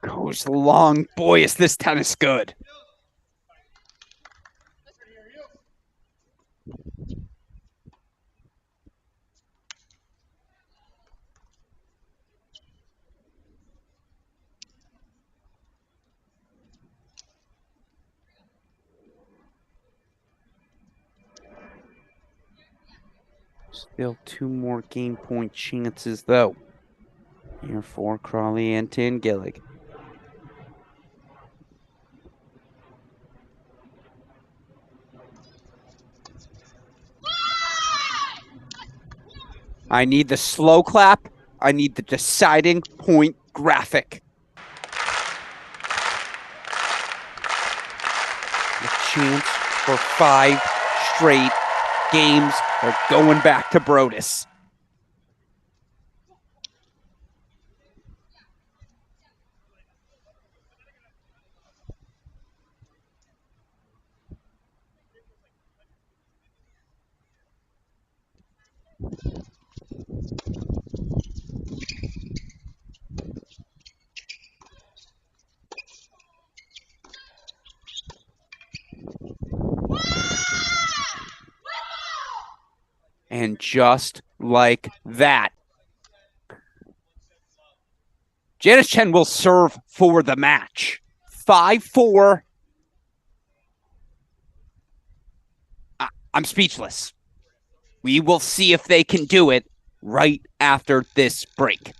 Goes long. Boy, is this tennis good. Still 2 more game point chances, though. Here for Crawley and Tangillig. I need the slow clap. I need the deciding point graphic. The chance for 5 straight games. They're going back to Brodus. And just like that, Janice Chen will serve for the match. 5-4. I'm speechless. We will see if they can do it right after this break.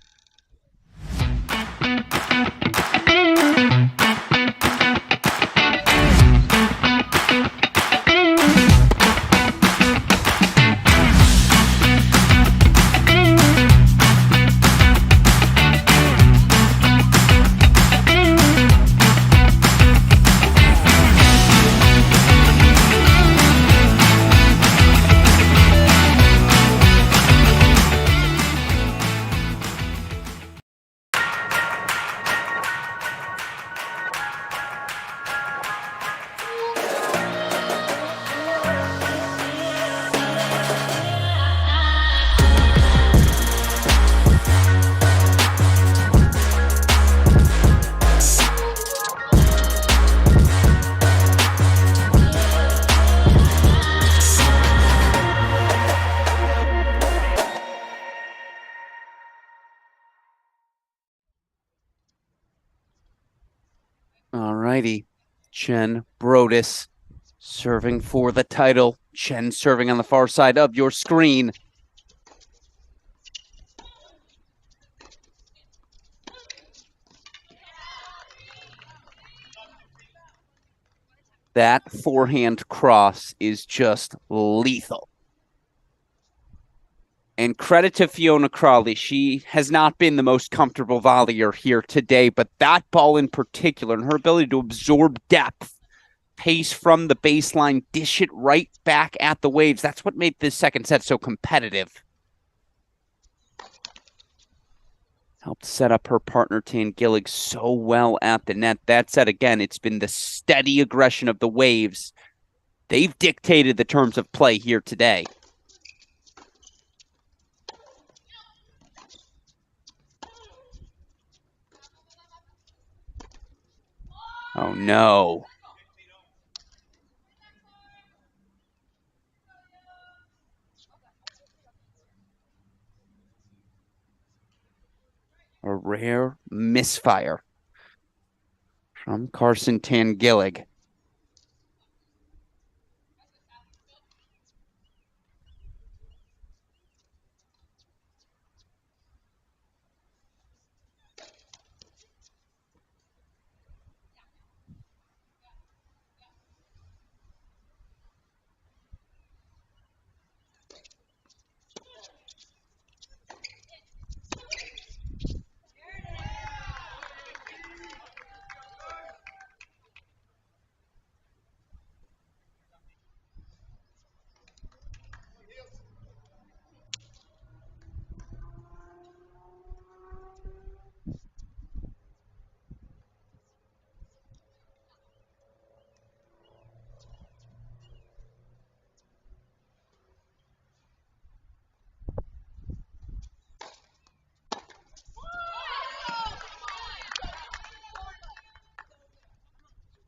Alrighty, Chen Brodus serving for the title. Chen serving on the far side of your screen. That forehand cross is just lethal. And credit to Fiona Crawley. She has not been the most comfortable volleyer here today, but that ball in particular and her ability to absorb depth, pace from the baseline, dish it right back at the waves. That's what made this second set so competitive. Helped set up her partner, Tangillig, so well at the net. That said, again, it's been the steady aggression of the waves. They've dictated the terms of play here today. Oh, no. A rare misfire from Carson Tangillig.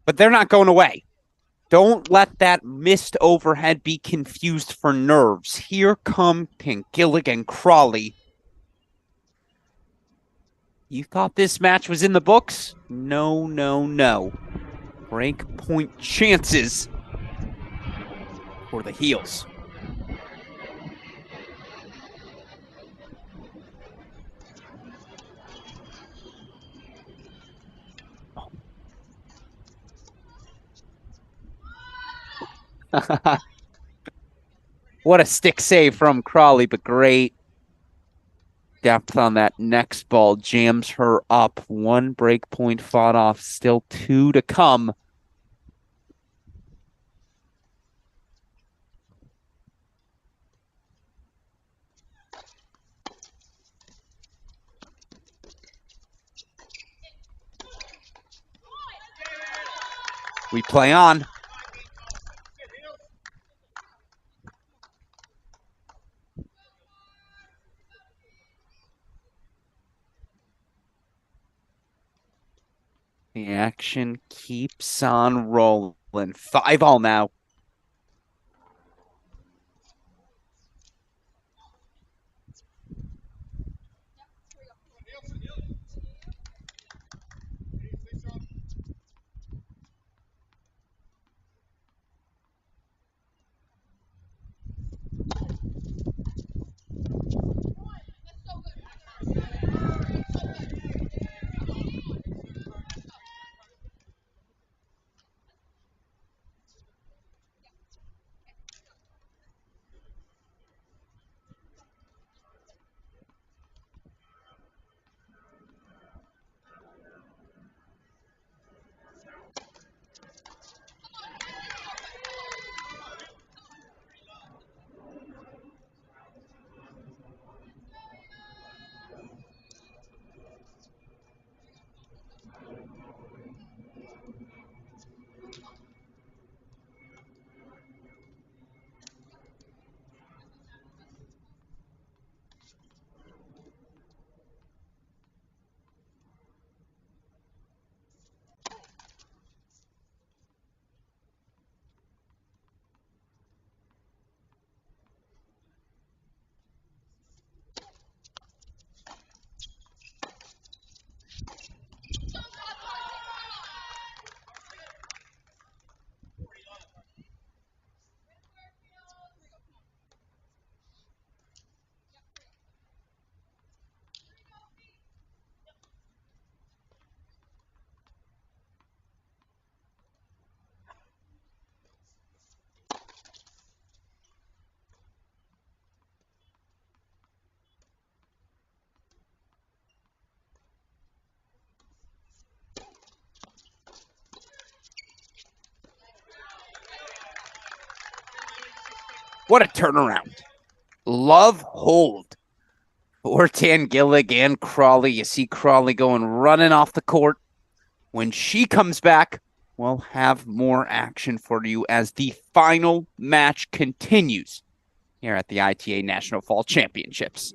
but they're not going away. Don't let that missed overhead be confused for nerves. Here come Gillig and Crawley. You thought this match was in the books? No, no, no. Break point chances for the heels. What a stick save from Crawley, but great depth on that next ball. Jams her up. One break point fought off. Still two to come. We play on. The action keeps on rolling. 5-all now. What a turnaround. Love hold. For Gillig and Crawley. You see Crawley going running off the court. When she comes back, we'll have more action for you as the final match continues here at the ITA National Fall Championships.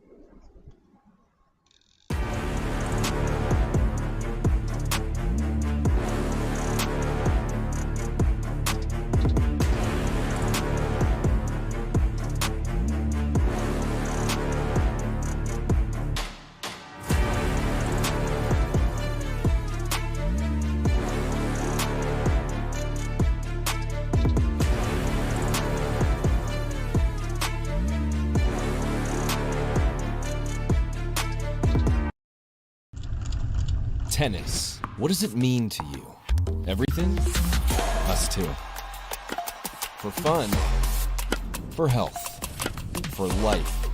Tennis. What does it mean to you? Everything? Us too. For fun. For health. For life.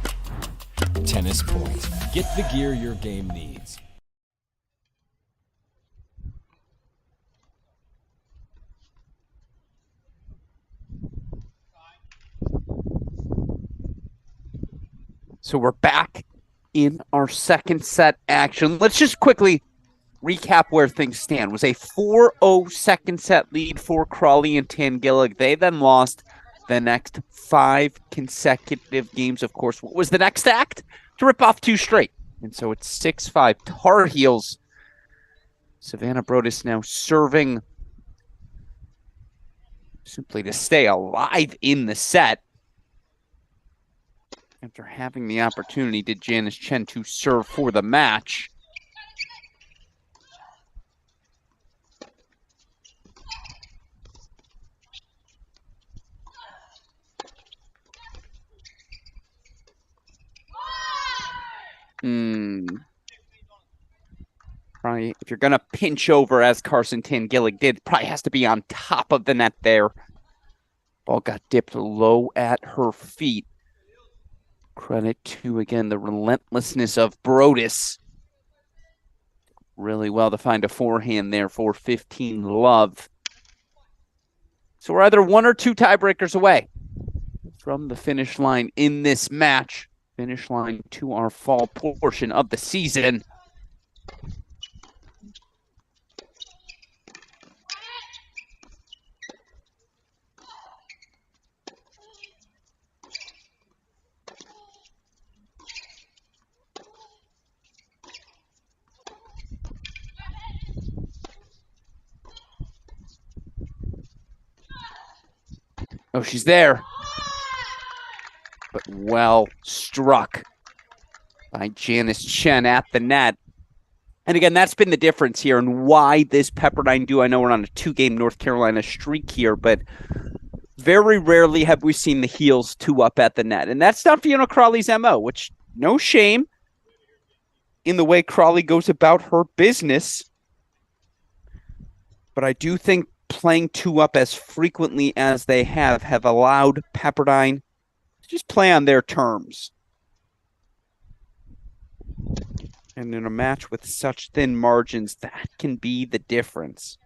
Tennis Point. Get the gear your game needs. So we're back in our second set action. Let's just quickly recap where things stand. It was a 4-0 second set lead for Crawley and Gillig. They then lost the next 5 consecutive games. Of course, what was the next act? To rip off 2 straight. And so it's 6-5 Tar Heels. Savannah Brodus now serving simply to stay alive in the set. After having the opportunity, did Janice Chen to serve for the match. Probably, if you're going to pinch over as Carson Tangillig did, probably has to be on top of the net there. Ball got dipped low at her feet. Credit to, again, the relentlessness of Brodus. Really well to find a forehand there for 15 love. So we're either one or two tiebreakers away from the finish line in this match. Finish line to our fall portion of the season. Oh, she's there. But well struck by Janice Chen at the net. And again, that's been the difference here and why this Pepperdine duo, I know we're on a 2-game North Carolina streak here, but very rarely have we seen the heels 2-up at the net. And that's not Fiona Crawley's MO, which no shame in the way Crawley goes about her business. But I do think playing 2-up as frequently as they have allowed Pepperdine to just play on their terms. And in a match with such thin margins, that can be the difference.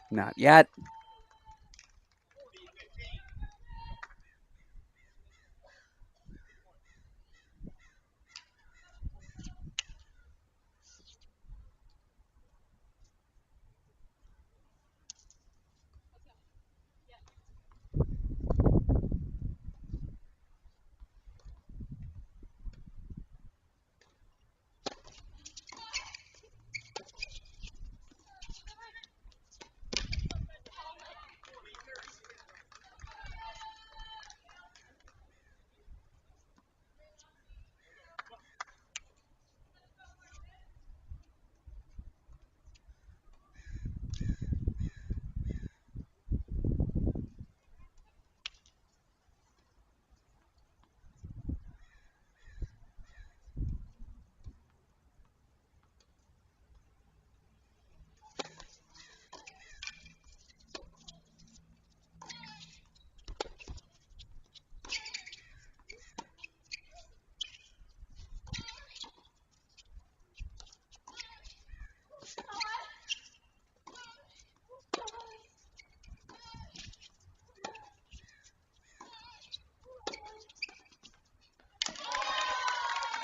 Not yet.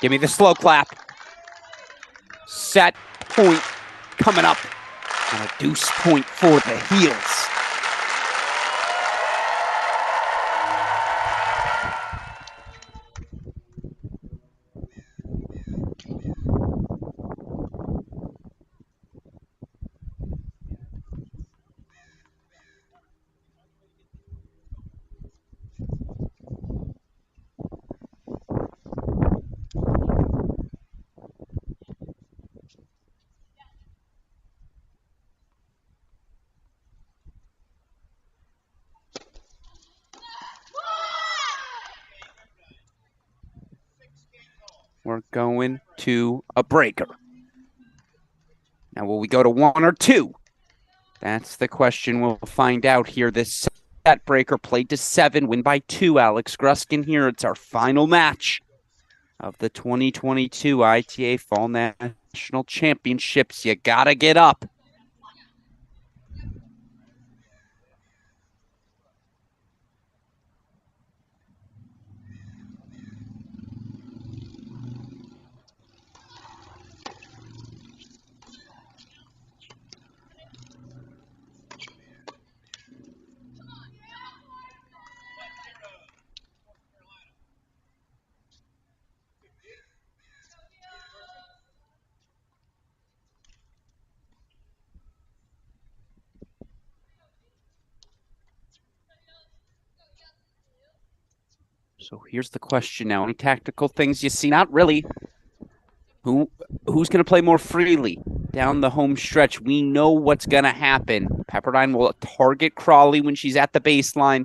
Give me the slow clap. Set point coming up. And a deuce point for the heels. we're going to a breaker. Now, will we go to 1 or 2? That's the question we'll find out here. This set breaker played to 7, win by 2. Alex Gruskin here. It's our final match of the 2022 ITA Fall National Championships. You gotta get up. So here's the question now. Any tactical things you see? Not really. Who's going to play more freely down the home stretch? We know what's going to happen. Pepperdine will target Crawley when she's at the baseline.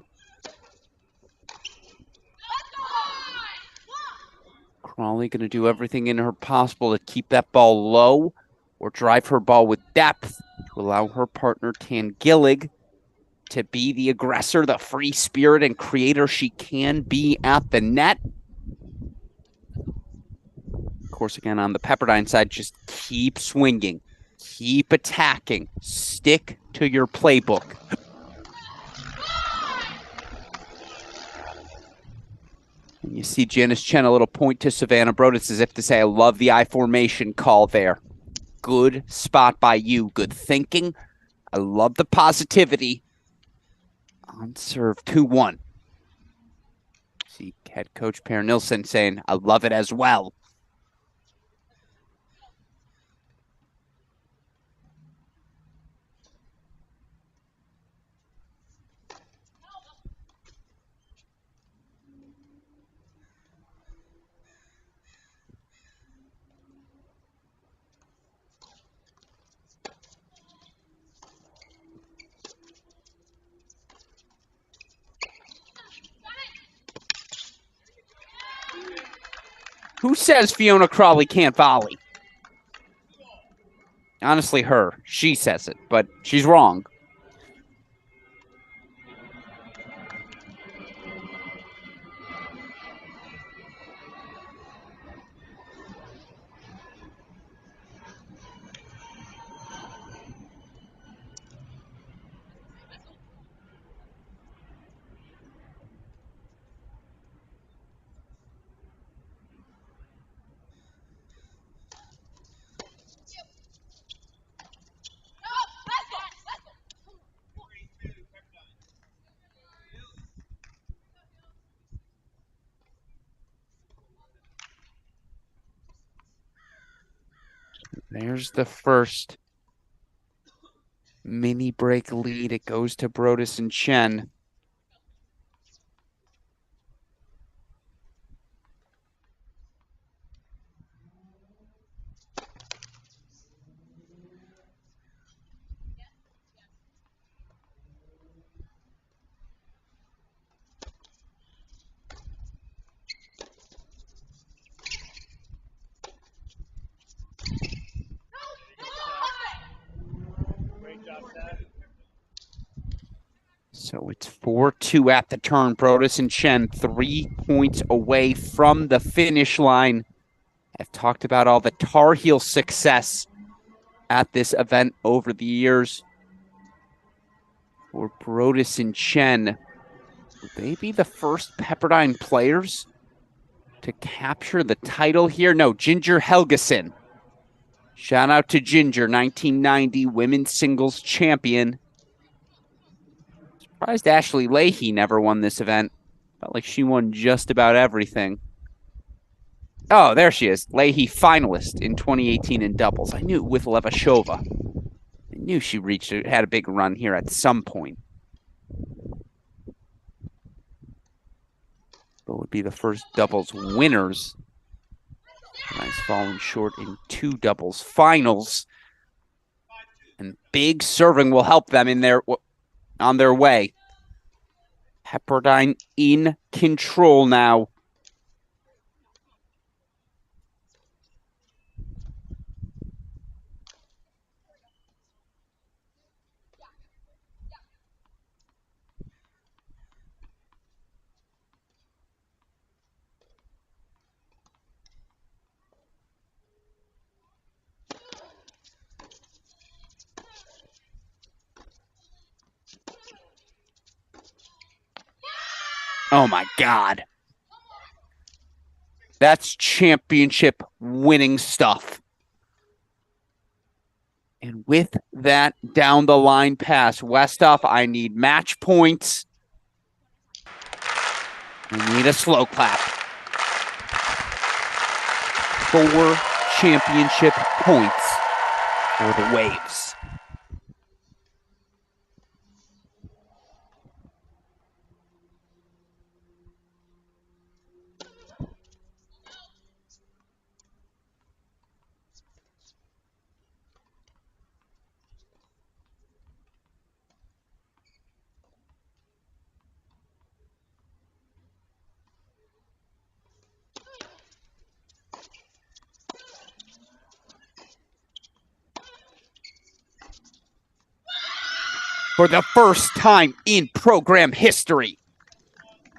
Crawley going to do everything in her possible to keep that ball low or drive her ball with depth to allow her partner Tan Gillig to be the aggressor, the free spirit and creator she can be at the net. Of course, again, on the Pepperdine side, just keep swinging, keep attacking, stick to your playbook. And you see Janice Chen a little point to Savannah Brodus as if to say, I love the I formation call there. Good spot by you, good thinking. I love the positivity. On serve 2-1. See head coach Per Nilsson saying, I love it as well. Who says Fiona Crawley can't volley? Honestly, her. She says it, but she's wrong. There's the first mini break lead. It goes to Brodus and Chen. So it's 4-2 at the turn. Brodus and Chen 3 points away from the finish line. I've talked about all the Tar Heel success at this event over the years. For Brodus and Chen, will they be the first Pepperdine players to capture the title here? No, Ginger Helgeson. Shout out to Ginger, 1990 women's singles champion. Surprised Ashley Leahy never won this event. Felt like she won just about everything. Oh, there she is. Leahy finalist in 2018 in doubles. I knew with Levashova. I knew she had a big run here at some point. But would be the first doubles winners. Nice falling short in 2 doubles finals. And big serving will help them in on their way. Pepperdine in control now. Oh my God. That's championship winning stuff. And with that down the line pass, Westhoff, I need match points. I need a slow clap. 4 championship points for the Waves. For the first time in program history,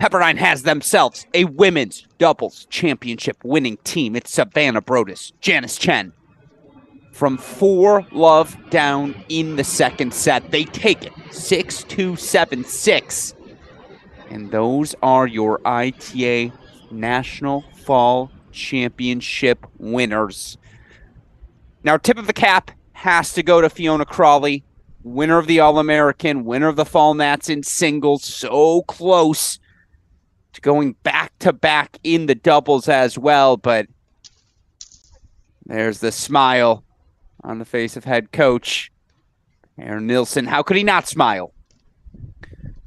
Pepperdine has themselves a women's doubles championship winning team. It's Savannah Brodus, Janice Chen. From 4-love down in the second set, they take it 6-2, 7-6. And those are your ITA National Fall Championship winners. Now, tip of the cap has to go to Fiona Crawley, winner of the All-American, winner of the Fall Nats in singles, so close to going back-to-back in the doubles as well, but there's the smile on the face of head coach Aaron Nilsson. How could he not smile?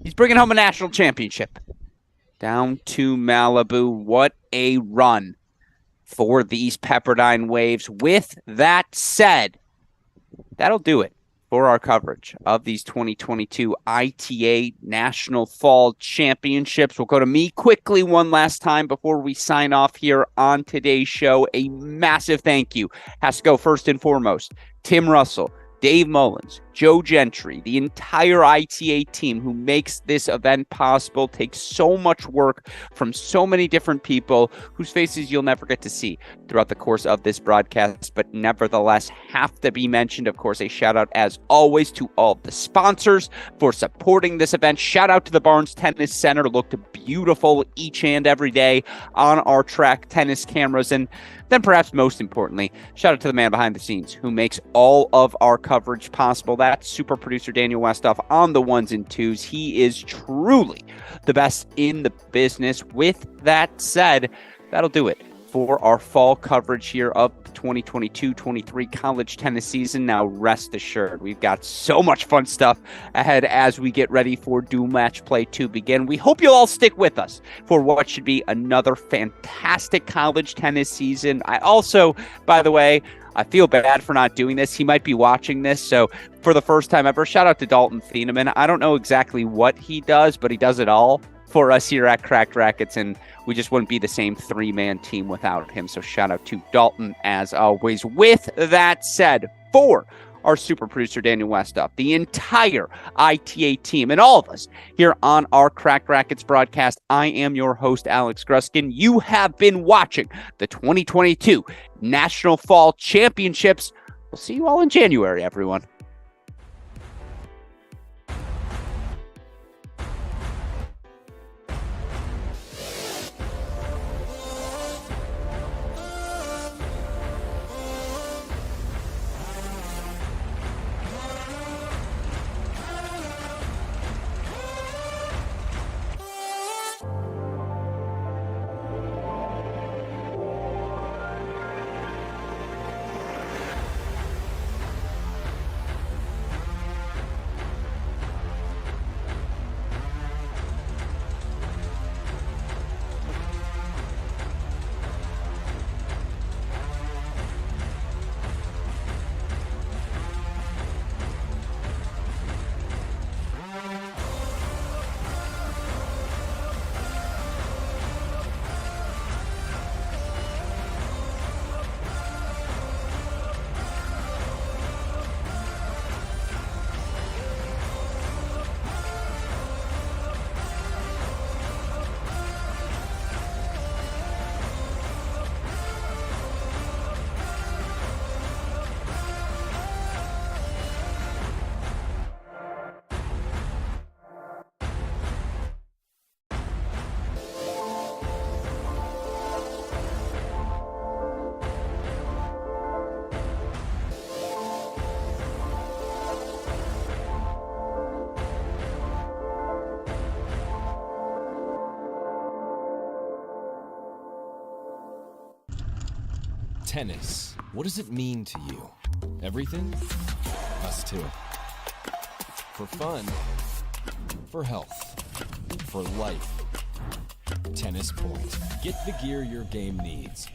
He's bringing home a national championship. Down to Malibu. What a run for these Pepperdine Waves. With that said, that'll do it for our coverage of these 2022 ITA National Fall Championships. We'll go to me quickly one last time before we sign off here on today's show. A massive thank you has to go first and foremost. Tim Russell, Dave Mullins, Joe Gentry, the entire ITA team who makes this event possible, takes so much work from so many different people whose faces you'll never get to see throughout the course of this broadcast, but nevertheless have to be mentioned. Of course, a shout out as always to all the sponsors for supporting this event. Shout out to the Barnes Tennis Center. Looked beautiful each and every day on our track tennis cameras. And then perhaps most importantly, shout out to the man behind the scenes who makes all of our coverage possible. That's super producer Daniel Westhoff on the ones and twos. He is truly the best in the business. With that said, that'll do it for our fall coverage here of the 2022-23 college tennis season. Now, rest assured, we've got so much fun stuff ahead as we get ready for dual match play to begin. We hope you'll all stick with us for what should be another fantastic college tennis season. I also, by the way, I feel bad for not doing this. He might be watching this, so for the first time ever, shout out to Dalton Thieneman. I don't know exactly what he does, but he does it all for us here at Cracked Racquets, and we just wouldn't be the same 3-man team without him. So shout out to Dalton as always. With that said, for our super producer Daniel Westhoff, the entire ITA team, and all of us here on our Cracked Racquets broadcast, I am your host, Alex Gruskin. You have been watching the 2022 National Fall Championships. We'll see you all in January, everyone. Tennis. What does it mean to you? Everything? Us too. For fun. For health. For life. Tennis Point. Get the gear your game needs.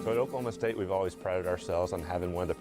So at Oklahoma State, we've always prided ourselves on having one of the